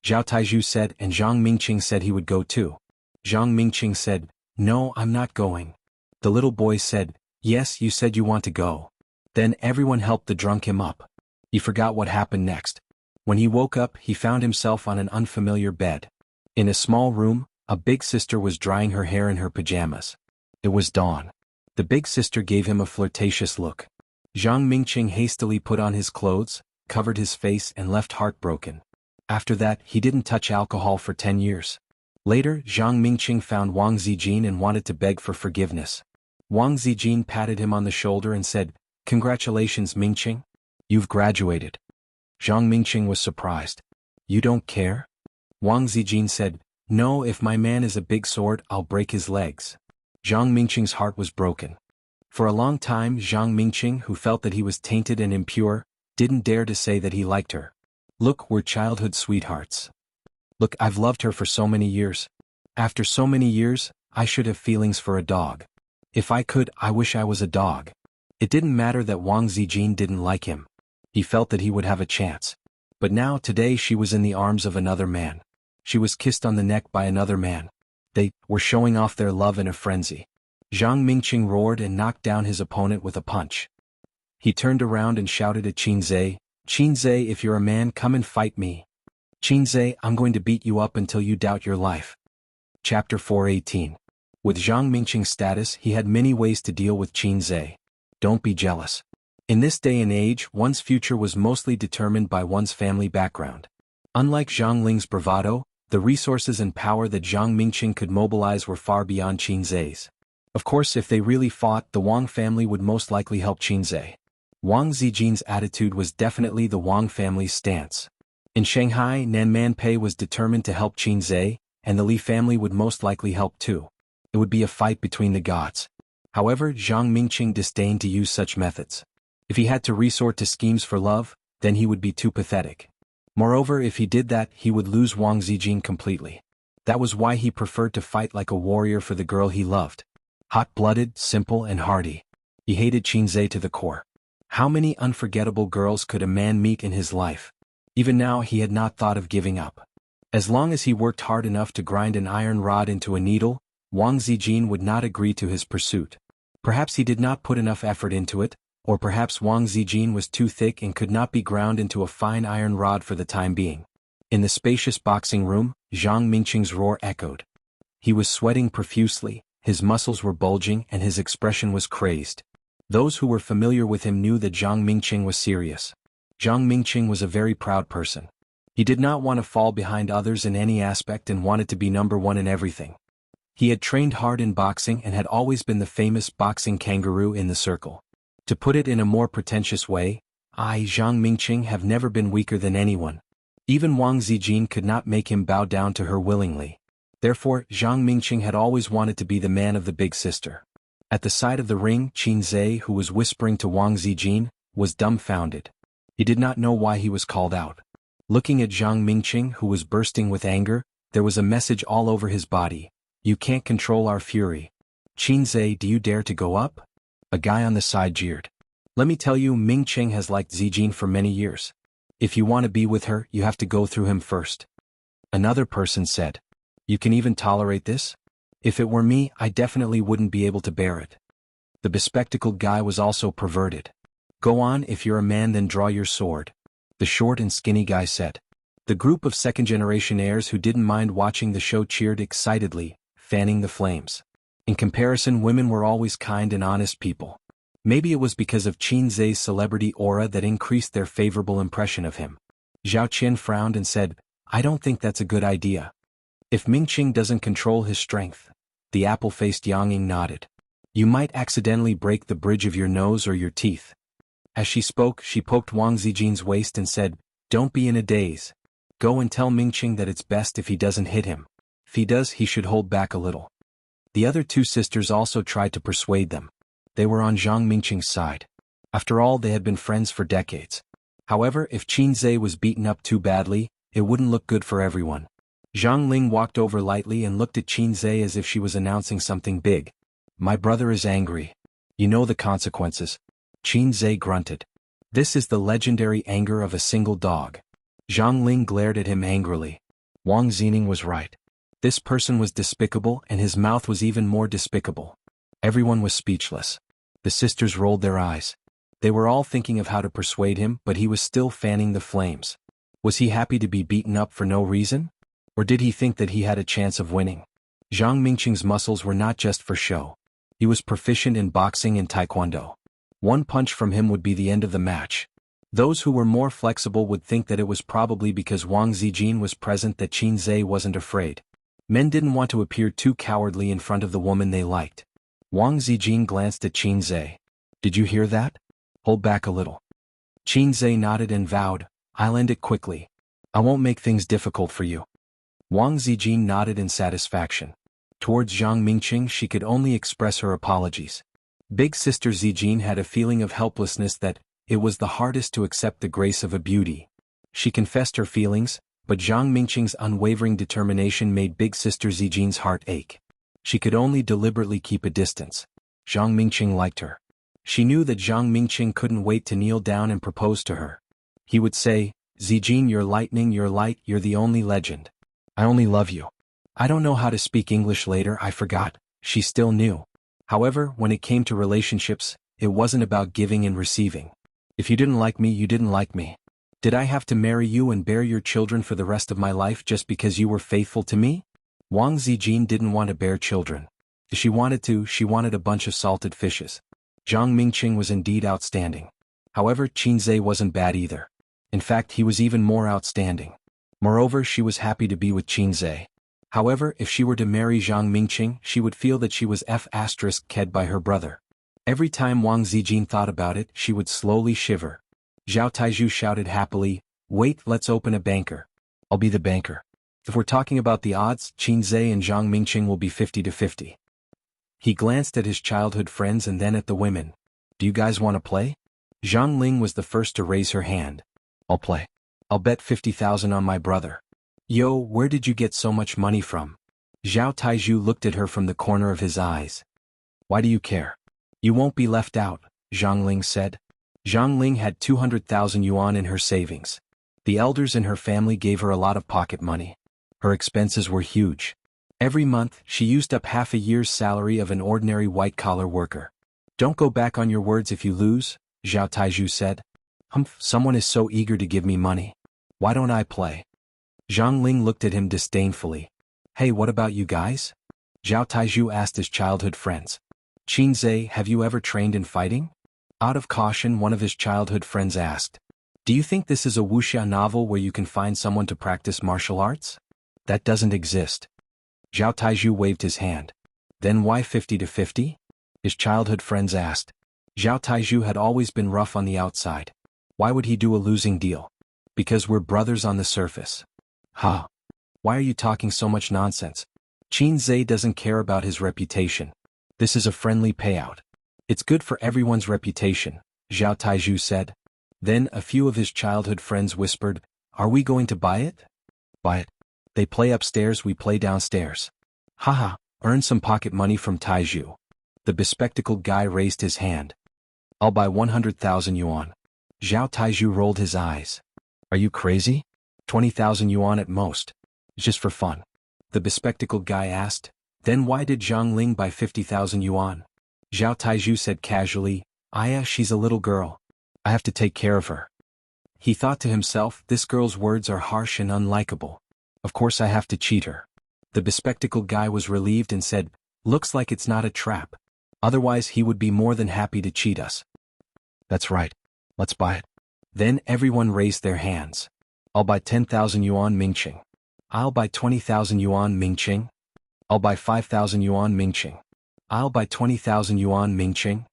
Zhao Taizhu said, and Zhang Mingqing said he would go too. Zhang Mingqing said, "No, I'm not going." The little boy said, "Yes, you said you want to go." Then everyone helped the drunk him up. He forgot what happened next. When he woke up, he found himself on an unfamiliar bed. In a small room, a big sister was drying her hair in her pajamas. It was dawn. The big sister gave him a flirtatious look. Zhang Mingqing hastily put on his clothes, covered his face and left heartbroken. After that, he didn't touch alcohol for 10 years. Later, Zhang Mingqing found Wang Zijin and wanted to beg for forgiveness. Wang Zijin patted him on the shoulder and said, "Congratulations, Mingqing. You've graduated." Zhang Mingqing was surprised. "You don't care?" Wang Zijin said, "No, if my man is a big sword, I'll break his legs." Zhang Mingqing's heart was broken. For a long time Zhang Mingqing, who felt that he was tainted and impure, didn't dare to say that he liked her. "Look, we're childhood sweethearts. Look, I've loved her for so many years. After so many years, I should have feelings for a dog. If I could, I wish I was a dog." It didn't matter that Wang Zijin didn't like him. He felt that he would have a chance. But now today she was in the arms of another man. She was kissed on the neck by another man. They were showing off their love in a frenzy. Zhang Mingqing roared and knocked down his opponent with a punch. He turned around and shouted at Qinzhe, "Qinzhe, if you're a man, come and fight me. Qinzhe, I'm going to beat you up until you doubt your life." Chapter 418. With Zhang Mingqing's status, he had many ways to deal with Qinzhe. Don't be jealous. In this day and age, one's future was mostly determined by one's family background. Unlike Zhang Ling's bravado, the resources and power that Zhang Mingqing could mobilize were far beyond Qinzhe's. Of course, if they really fought, the Wang family would most likely help Qinzhe. Wang Zijin's attitude was definitely the Wang family's stance. In Shanghai, Nan Manpei was determined to help Qinzhe, and the Li family would most likely help too. It would be a fight between the gods. However, Zhang Mingqing disdained to use such methods. If he had to resort to schemes for love, then he would be too pathetic. Moreover, if he did that, he would lose Wang Zijin completely. That was why he preferred to fight like a warrior for the girl he loved. Hot-blooded, simple and hardy. He hated Qinzhe to the core. How many unforgettable girls could a man meet in his life? Even now he had not thought of giving up. As long as he worked hard enough to grind an iron rod into a needle, Wang Zijin would not agree to his pursuit. Perhaps he did not put enough effort into it, or perhaps Wang Zijin was too thick and could not be ground into a fine iron rod for the time being. In the spacious boxing room, Zhang Mingqing's roar echoed. He was sweating profusely, his muscles were bulging and his expression was crazed. Those who were familiar with him knew that Zhang Mingqing was serious. Zhang Mingqing was a very proud person. He did not want to fall behind others in any aspect and wanted to be number one in everything. He had trained hard in boxing and had always been the famous boxing kangaroo in the circle. To put it in a more pretentious way, I, Zhang Mingqing, have never been weaker than anyone. Even Wang Zijin could not make him bow down to her willingly. Therefore, Zhang Mingqing had always wanted to be the man of the big sister. At the side of the ring, Qinzhe, who was whispering to Wang Zijin, was dumbfounded. He did not know why he was called out. Looking at Zhang Mingqing, who was bursting with anger, there was a message all over his body. You can't control our fury. Qinzhe, do you dare to go up? A guy on the side jeered. Let me tell you, Mingqing has liked Zijin for many years. If you want to be with her, you have to go through him first. Another person said. You can even tolerate this? If it were me, I definitely wouldn't be able to bear it. The bespectacled guy was also perverted. Go on, if you're a man, then draw your sword. The short and skinny guy said. The group of second-generation heirs who didn't mind watching the show cheered excitedly, fanning the flames. In comparison, women were always kind and honest people. Maybe it was because of Qinzhe's celebrity aura that increased their favorable impression of him. Zhao Qian frowned and said, I don't think that's a good idea. If Mingqing doesn't control his strength. The apple-faced Yang Ying nodded. You might accidentally break the bridge of your nose or your teeth. As she spoke, she poked Wang Zijin's waist and said, Don't be in a daze. Go and tell Mingqing that it's best if he doesn't hit him. If he does, he should hold back a little. The other two sisters also tried to persuade them. They were on Zhang Mingqing's side. After all, they had been friends for decades. However, if Qin Zhe was beaten up too badly, it wouldn't look good for everyone. Zhang Ling walked over lightly and looked at Qin Zhe as if she was announcing something big. My brother is angry. You know the consequences. Qin Zhe grunted. This is the legendary anger of a single dog. Zhang Ling glared at him angrily. Wang Zining was right. This person was despicable and his mouth was even more despicable. Everyone was speechless. The sisters rolled their eyes. They were all thinking of how to persuade him, but he was still fanning the flames. Was he happy to be beaten up for no reason? Or did he think that he had a chance of winning? Zhang Mingqing's muscles were not just for show. He was proficient in boxing and taekwondo. One punch from him would be the end of the match. Those who were more flexible would think that it was probably because Wang Zijin was present that Qin Zhe wasn't afraid. Men didn't want to appear too cowardly in front of the woman they liked. Wang Zijin glanced at Qin Zhe. Did you hear that? Hold back a little. Qin Zhe nodded and vowed, I'll end it quickly. I won't make things difficult for you. Wang Zijin nodded in satisfaction. Towards Zhang Mingqing she could only express her apologies. Big sister Zijin had a feeling of helplessness that it was the hardest to accept the grace of a beauty. She confessed her feelings, but Zhang Mingqing's unwavering determination made big sister Zijin's heart ache. She could only deliberately keep a distance. Zhang Mingqing liked her. She knew that Zhang Mingqing couldn't wait to kneel down and propose to her. He would say, Zijin, you're lightning, you're light, you're the only legend. I only love you. I don't know how to speak English later, I forgot. She still knew. However, when it came to relationships, it wasn't about giving and receiving. If you didn't like me, you didn't like me. Did I have to marry you and bear your children for the rest of my life just because you were faithful to me? Wang Zijin didn't want to bear children. If she wanted to, she wanted a bunch of salted fishes. Zhang Mingqing was indeed outstanding. However, Qin Zhe wasn't bad either. In fact, he was even more outstanding. Moreover, she was happy to be with Qin Zhe. However, if she were to marry Zhang Mingqing, she would feel that she was f***ed by her brother. Every time Wang Zijin thought about it, she would slowly shiver. Zhao Taizhu shouted happily, Wait, let's open a banker. I'll be the banker. If we're talking about the odds, Qin Zhe and Zhang Mingqing will be 50-50. He glanced at his childhood friends and then at the women. Do you guys want to play? Zhang Ling was the first to raise her hand. I'll play. I'll bet 50,000 on my brother. Yo, where did you get so much money from? Zhao Taizhu looked at her from the corner of his eyes. Why do you care? You won't be left out, Zhang Ling said. Zhang Ling had 200,000 yuan in her savings. The elders in her family gave her a lot of pocket money. Her expenses were huge. Every month, she used up half a year's salary of an ordinary white-collar worker. Don't go back on your words if you lose, Zhao Taizhu said. Humph, someone is so eager to give me money. Why don't I play? Zhang Ling looked at him disdainfully. Hey, what about you guys? Zhao Taizhu asked his childhood friends. Qin Zhe, have you ever trained in fighting? Out of caution, one of his childhood friends asked. Do you think this is a wuxia novel where you can find someone to practice martial arts? That doesn't exist. Zhao Taizhu waved his hand. Then why 50-50? His childhood friends asked. Zhao Taizhu had always been rough on the outside. Why would he do a losing deal? Because we're brothers on the surface. Ha! Why are you talking so much nonsense? Qin Zhe doesn't care about his reputation. This is a friendly payout. It's good for everyone's reputation, Zhao Taizhu said. Then a few of his childhood friends whispered, Are we going to buy it? Buy it. They play upstairs, we play downstairs. Haha, earn some pocket money from Taizhu. The bespectacled guy raised his hand. I'll buy 100,000 yuan. Zhao Taizhu rolled his eyes. Are you crazy? 20,000 yuan at most. It's just for fun. The bespectacled guy asked. Then why did Zhang Ling buy 50,000 yuan? Zhao Taizhu said casually, she's a little girl. I have to take care of her. He thought to himself, this girl's words are harsh and unlikable. Of course I have to cheat her. The bespectacled guy was relieved and said, Looks like it's not a trap. Otherwise he would be more than happy to cheat us. That's right. Let's buy it. Then everyone raised their hands. I'll buy 10,000 yuan Mingqing. I'll buy 20,000 yuan Mingqing. I'll buy 5,000 yuan Mingqing. I'll buy 20,000 yuan Mingqing.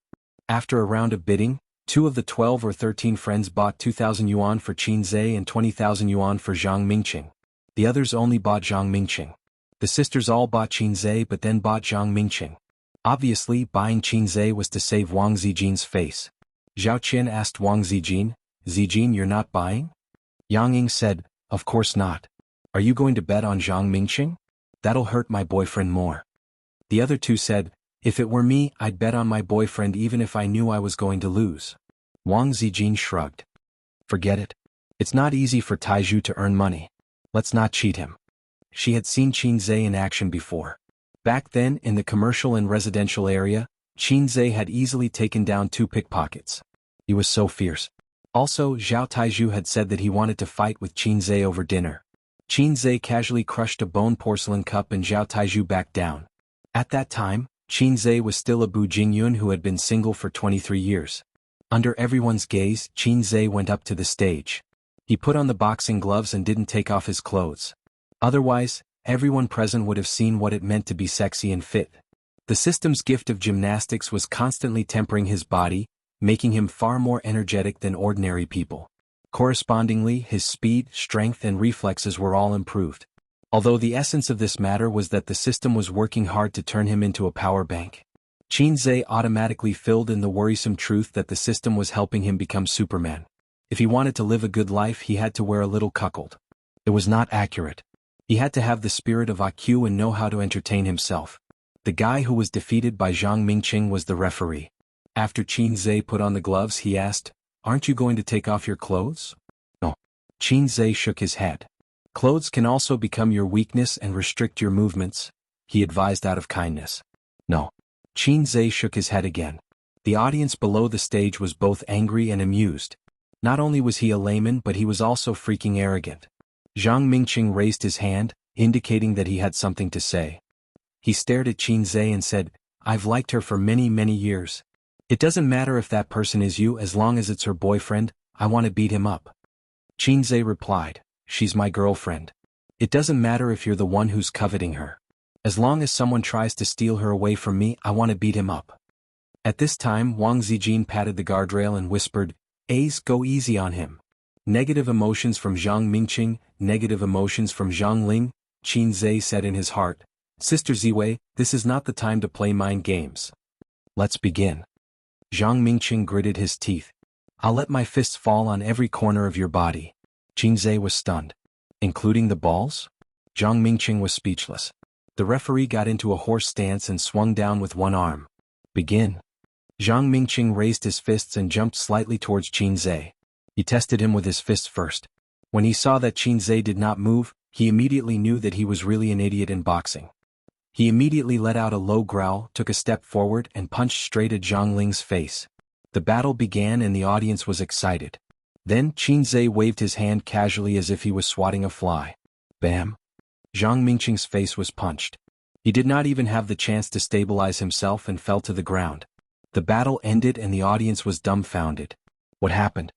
After a round of bidding, 2 of the 12 or 13 friends bought 2,000 yuan for Qin Zhe and 20,000 yuan for Zhang Mingqing. The others only bought Zhang Mingqing. The sisters all bought Qin Zhe but then bought Zhang Mingqing. Obviously, buying Qin Zhe was to save Wang Zijin's face. Zhao Qian asked Wang Zijin, "Zijin, you're not buying?" Yang Ying said, "Of course not. Are you going to bet on Zhang Mingqing? That'll hurt my boyfriend more." The other two said, "If it were me, I'd bet on my boyfriend even if I knew I was going to lose." Wang Zijin shrugged. "Forget it. It's not easy for Taizhu to earn money. Let's not cheat him." She had seen Qin Zhe in action before. Back then, in the commercial and residential area, Qin Zhe had easily taken down 2 pickpockets. He was so fierce. Also, Zhao Taizhu had said that he wanted to fight with Qin Zhe over dinner. Qin Zhe casually crushed a bone porcelain cup and Zhao Taizhu backed down. At that time, Qin Zhe was still a Bu Jingyun who had been single for 23 years. Under everyone's gaze, Qin Zhe went up to the stage. He put on the boxing gloves and didn't take off his clothes. Otherwise, everyone present would have seen what it meant to be sexy and fit. The system's gift of gymnastics was constantly tempering his body, making him far more energetic than ordinary people. Correspondingly, his speed, strength and reflexes were all improved. Although the essence of this matter was that the system was working hard to turn him into a power bank. Qin Zhe automatically filled in the worrisome truth that the system was helping him become Superman. If he wanted to live a good life, he had to wear a little cuckold. It was not accurate. He had to have the spirit of IQ and know how to entertain himself. The guy who was defeated by Zhang Mingqing was the referee. After Qin Zhe put on the gloves, he asked, "Aren't you going to take off your clothes?" "No." Qin Zhe shook his head. "Clothes can also become your weakness and restrict your movements," he advised out of kindness. "No." Qin Zhe shook his head again. The audience below the stage was both angry and amused. Not only was he a layman, but he was also freaking arrogant. Zhang Mingqing raised his hand, indicating that he had something to say. He stared at Qin Zhe and said, "I've liked her for many, many years. It doesn't matter if that person is you as long as it's her boyfriend. I want to beat him up." Qin Zhe replied, "She's my girlfriend. It doesn't matter if you're the one who's coveting her. As long as someone tries to steal her away from me, I want to beat him up." At this time, Wang Zijin patted the guardrail and whispered, "Ace, go easy on him." Negative emotions from Zhang Mingqing, negative emotions from Zhang Ling, Qin Zhe said in his heart, "Sister Ziwei, this is not the time to play mind games. Let's begin." Zhang Mingqing gritted his teeth. "I'll let my fists fall on every corner of your body." Qin Zhe was stunned. "Including the balls?" Zhang Mingqing was speechless. The referee got into a horse stance and swung down with one arm. "Begin." Zhang Mingqing raised his fists and jumped slightly towards Qin Zhe. He tested him with his fists first. When he saw that Qin Zhe did not move, he immediately knew that he was really an idiot in boxing. He immediately let out a low growl, took a step forward and punched straight at Zhang Ling's face. The battle began and the audience was excited. Then Qin Zhe waved his hand casually as if he was swatting a fly. Bam! Zhang Mingqing's face was punched. He did not even have the chance to stabilize himself and fell to the ground. The battle ended and the audience was dumbfounded. What happened?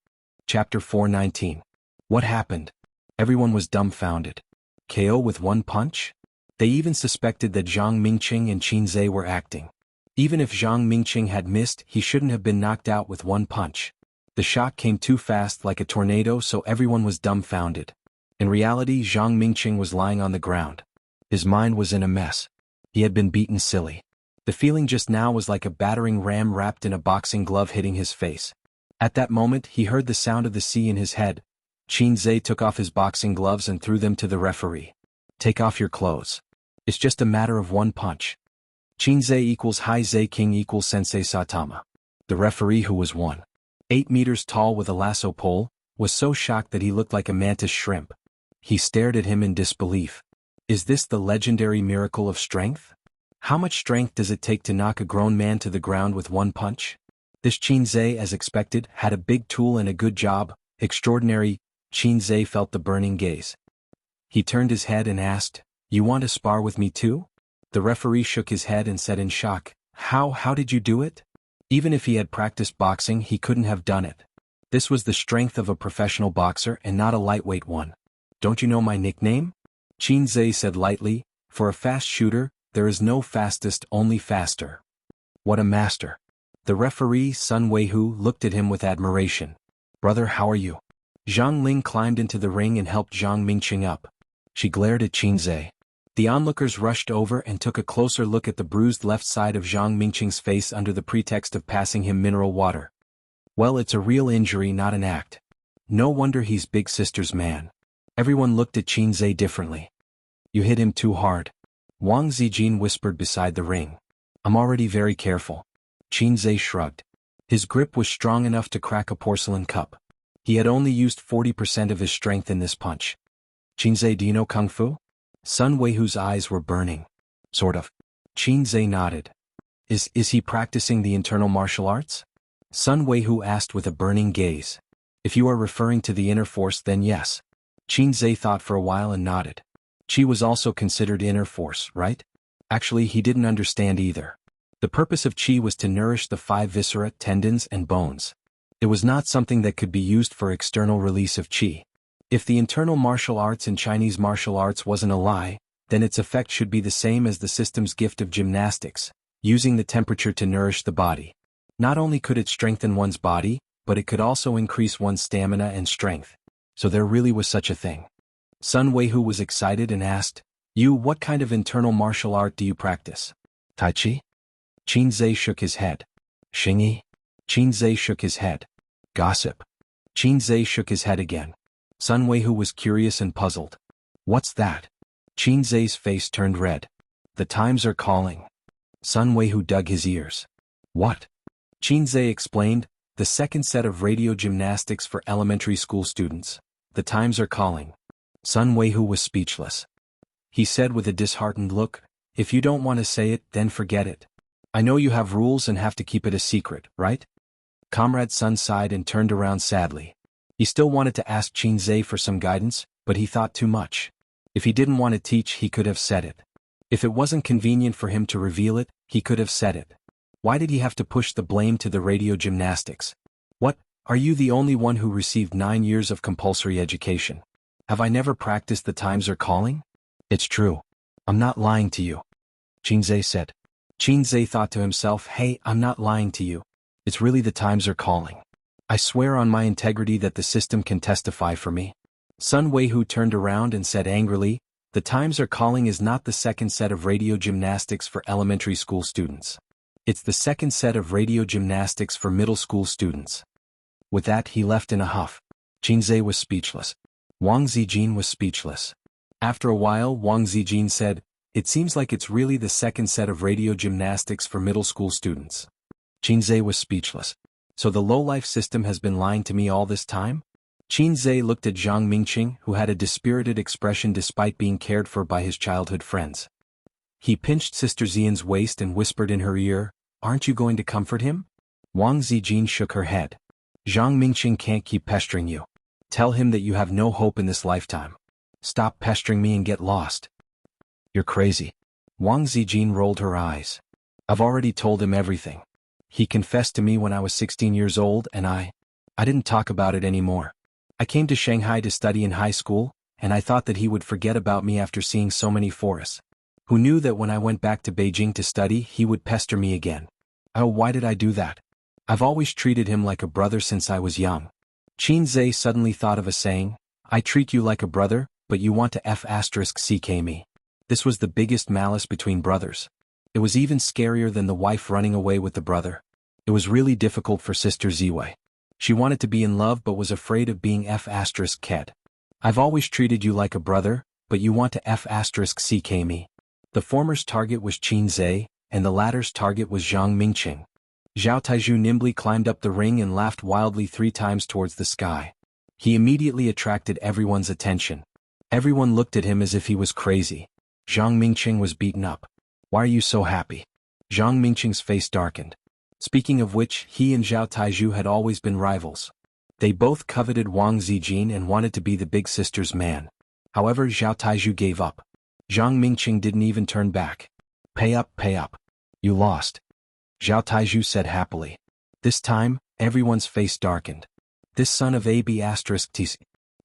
Chapter 419. What happened? Everyone was dumbfounded. KO with one punch? They even suspected that Zhang Mingqing and Qin Zhe were acting. Even if Zhang Mingqing had missed, he shouldn't have been knocked out with one punch. The shock came too fast like a tornado, so everyone was dumbfounded. In reality, Zhang Mingqing was lying on the ground. His mind was in a mess. He had been beaten silly. The feeling just now was like a battering ram wrapped in a boxing glove hitting his face. At that moment, he heard the sound of the sea in his head. Qin Zhe took off his boxing gloves and threw them to the referee. "Take off your clothes. It's just a matter of one punch." Qin Zhe equals Hai Zhe King equals Sensei Satama. The referee, who was 1.8 meters tall with a lasso pole, was so shocked that he looked like a mantis shrimp. He stared at him in disbelief. Is this the legendary miracle of strength? How much strength does it take to knock a grown man to the ground with one punch? This Qin Zhe, as expected, had a big tool and a good job. Extraordinary. Qin Zhe felt the burning gaze. He turned his head and asked, "You want to spar with me too?" The referee shook his head and said in shock, How did you do it?" Even if he had practiced boxing, he couldn't have done it. This was the strength of a professional boxer and not a lightweight one. Don't you know my nickname? Qin Zhe said lightly, for a fast shooter, there is no fastest, only faster. What a master. The referee, Sun Weihu, looked at him with admiration. Brother, how are you? Zhang Ling climbed into the ring and helped Zhang Mingqing up. She glared at Qin Zhe. The onlookers rushed over and took a closer look at the bruised left side of Zhang Mingqing's face under the pretext of passing him mineral water. Well, it's a real injury, not an act. No wonder he's Big Sister's man. Everyone looked at Qin Zhe differently. You hit him too hard. Wang Zijin whispered beside the ring. I'm already very careful. Qin Zhe shrugged. His grip was strong enough to crack a porcelain cup. He had only used 40% of his strength in this punch. Qin Zhe, do you know Kung Fu? Sun Weihu's eyes were burning. Sort of. Qin Zhe nodded. Is he practicing the internal martial arts? Sun Weihu asked with a burning gaze. If you are referring to the inner force, then yes. Qin Zhe thought for a while and nodded. Qi was also considered inner force, right? Actually, he didn't understand either. The purpose of Qi was to nourish the 5 viscera, tendons, and bones. It was not something that could be used for external release of Qi. If the internal martial arts in Chinese martial arts wasn't a lie, then its effect should be the same as the system's gift of gymnastics, using the temperature to nourish the body. Not only could it strengthen one's body, but it could also increase one's stamina and strength. So there really was such a thing. Sun Weihu was excited and asked, what kind of internal martial art do you practice? Tai Chi? Qin Zhe shook his head. Xingyi? Qin Zhe shook his head. Gossip? Qin Zhe shook his head again. Sun Weihu was curious and puzzled. What's that? Qin Zhe's face turned red. The times are calling. Sun Weihu dug his ears. What? Qin Zhe explained, the second set of radio gymnastics for elementary school students. The times are calling. Sun Weihu was speechless. He said with a disheartened look, if you don't want to say it, then forget it. I know you have rules and have to keep it a secret, right? Comrade Sun sighed and turned around sadly. He still wanted to ask Qin Zhe for some guidance, but he thought too much. If he didn't want to teach, he could have said it. If it wasn't convenient for him to reveal it, he could have said it. Why did he have to push the blame to the radio gymnastics? What, are you the only one who received 9 years of compulsory education? Have I never practiced the times are calling? It's true. I'm not lying to you. Qin Zhe said. Qin Zhe thought to himself, hey, I'm not lying to you. It's really the times are calling. I swear on my integrity that the system can testify for me. Sun Weihu turned around and said angrily, the times are calling is not the second set of radio gymnastics for elementary school students. It's the second set of radio gymnastics for middle school students. With that, he left in a huff. Qin Zhe was speechless. Wang Zijin was speechless. After a while, Wang Zijin said, it seems like it's really the second set of radio gymnastics for middle school students. Qin Zhe was speechless. So the low-life system has been lying to me all this time? Qin Zhe looked at Zhang Mingqing, who had a dispirited expression despite being cared for by his childhood friends. He pinched Sister Xian's waist and whispered in her ear, aren't you going to comfort him? Wang Zijin shook her head. Zhang Mingqing can't keep pestering you. Tell him that you have no hope in this lifetime. Stop pestering me and get lost. You're crazy. Wang Zijin rolled her eyes. I've already told him everything. He confessed to me when I was 16 years old and I didn't talk about it anymore. I came to Shanghai to study in high school, and I thought that he would forget about me after seeing so many forests. Who knew that when I went back to Beijing to study, he would pester me again? Oh, why did I do that? I've always treated him like a brother since I was young. Qin Zhe suddenly thought of a saying, I treat you like a brother, but you want to *ck me. This was the biggest malice between brothers. It was even scarier than the wife running away with the brother. It was really difficult for Sister Ziwei. She wanted to be in love but was afraid of being *ked. I've always treated you like a brother, but you want to *ck me. The former's target was Qin Zhe, and the latter's target was Zhang Mingqing. Zhao Taizhu nimbly climbed up the ring and laughed wildly 3 times towards the sky. He immediately attracted everyone's attention. Everyone looked at him as if he was crazy. Zhang Mingqing was beaten up. Why are you so happy? Zhang Mingqing's face darkened. Speaking of which, he and Zhao Taizhu had always been rivals. They both coveted Wang Zijin and wanted to be the big sister's man. However, Zhao Taizhu gave up. Zhang Mingqing didn't even turn back. Pay up, pay up. You lost. Zhao Taizhu said happily. This time, everyone's face darkened. This son of AB asterisk TC.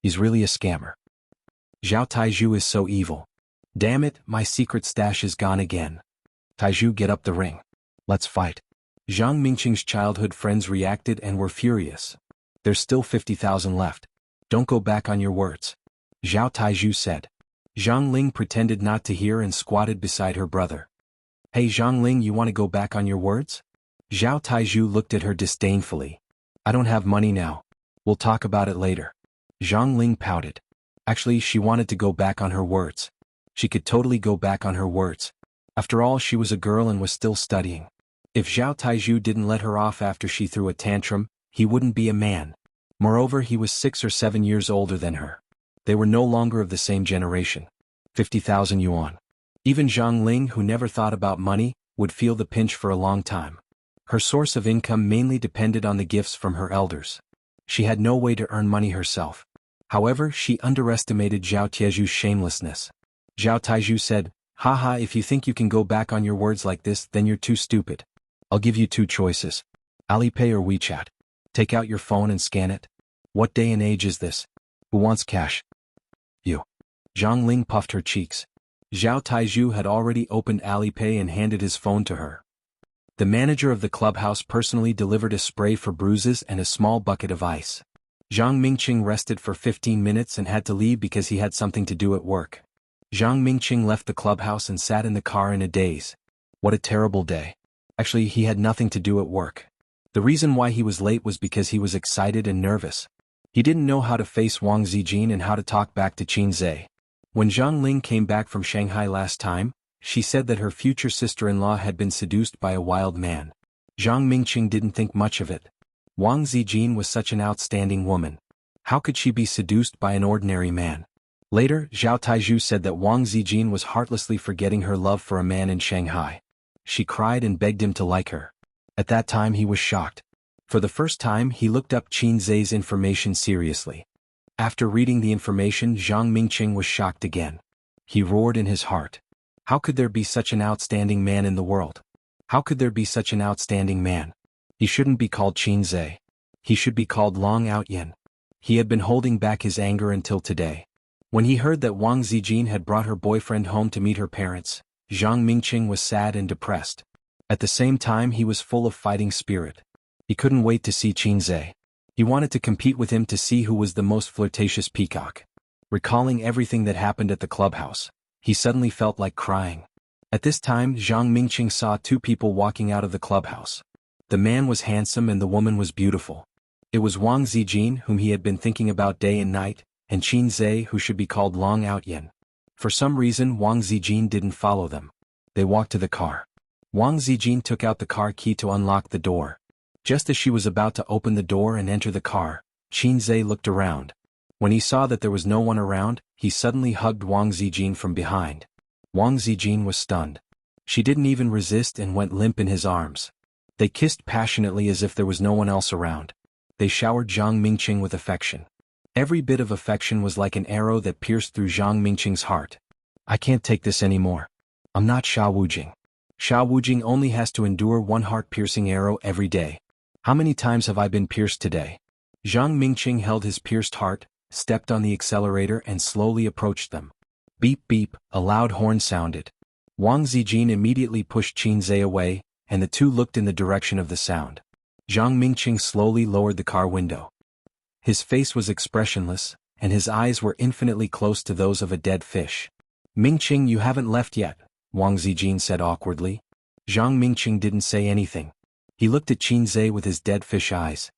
He's really a scammer. Zhao Taizhu is so evil. Damn it, my secret stash is gone again. Taizhu, get up the ring. Let's fight. Zhang Mingqing's childhood friends reacted and were furious. There's still 50,000 left. Don't go back on your words. Zhao Taizhu said. Zhang Ling pretended not to hear and squatted beside her brother. Hey Zhang Ling, you want to go back on your words? Zhao Taizhu looked at her disdainfully. I don't have money now. We'll talk about it later. Zhang Ling pouted. Actually, she wanted to go back on her words. She could totally go back on her words. After all, she was a girl and was still studying. If Zhao Taizhu didn't let her off after she threw a tantrum, he wouldn't be a man. Moreover, he was 6 or 7 years older than her. They were no longer of the same generation. 50,000 yuan. Even Zhang Ling, who never thought about money, would feel the pinch for a long time. Her source of income mainly depended on the gifts from her elders. She had no way to earn money herself. However, she underestimated Zhao Taizhu's shamelessness. Zhao Taizhu said, Haha, if you think you can go back on your words like this, then you're too stupid. I'll give you 2 choices. Alipay or WeChat. Take out your phone and scan it. What day and age is this? Who wants cash? You. Zhang Ling puffed her cheeks. Zhao Taizhu had already opened Alipay and handed his phone to her. The manager of the clubhouse personally delivered a spray for bruises and a small bucket of ice. Zhang Mingqing rested for 15 minutes and had to leave because he had something to do at work. Zhang Mingqing left the clubhouse and sat in the car in a daze. What a terrible day. Actually, he had nothing to do at work. The reason why he was late was because he was excited and nervous. He didn't know how to face Wang Zijin and how to talk back to Qin Zhe. When Zhang Ling came back from Shanghai last time, she said that her future sister-in-law had been seduced by a wild man. Zhang Mingqing didn't think much of it. Wang Zijin was such an outstanding woman. How could she be seduced by an ordinary man? Later, Zhao Taizhu said that Wang Zijin was heartlessly forgetting her love for a man in Shanghai. She cried and begged him to like her. At that time he was shocked. For the first time he looked up Qin Zhe's information seriously. After reading the information, Zhang Mingqing was shocked again. He roared in his heart. How could there be such an outstanding man in the world? How could there be such an outstanding man? He shouldn't be called Qin Zhe. He should be called Long Outyen. He had been holding back his anger until today. When he heard that Wang Zijin had brought her boyfriend home to meet her parents, Zhang Mingqing was sad and depressed. At the same time he was full of fighting spirit. He couldn't wait to see Qin Zhe. He wanted to compete with him to see who was the most flirtatious peacock. Recalling everything that happened at the clubhouse, he suddenly felt like crying. At this time Zhang Mingqing saw 2 people walking out of the clubhouse. The man was handsome and the woman was beautiful. It was Wang Zijin, whom he had been thinking about day and night, and Qin Zhe, who should be called Long Outyen. For some reason Wang Zijin didn't follow them. They walked to the car. Wang Zijin took out the car key to unlock the door. Just as she was about to open the door and enter the car, Qin Zhe looked around. When he saw that there was no one around, he suddenly hugged Wang Zijin from behind. Wang Zijin was stunned. She didn't even resist and went limp in his arms. They kissed passionately as if there was no one else around. They showered Zhang Mingqing with affection. Every bit of affection was like an arrow that pierced through Zhang Mingqing's heart. I can't take this anymore. I'm not Sha Wujing. Sha Wujing only has to endure 1 heart-piercing arrow every day. How many times have I been pierced today? Zhang Mingqing held his pierced heart, stepped on the accelerator and slowly approached them. Beep beep, a loud horn sounded. Wang Zijin immediately pushed Qin Zhe away, and the 2 looked in the direction of the sound. Zhang Mingqing slowly lowered the car window. His face was expressionless, and his eyes were infinitely close to those of a dead fish. Mingqing, you haven't left yet, Wang Zijin said awkwardly. Zhang Mingqing didn't say anything. He looked at Qin Zhe with his dead fish eyes.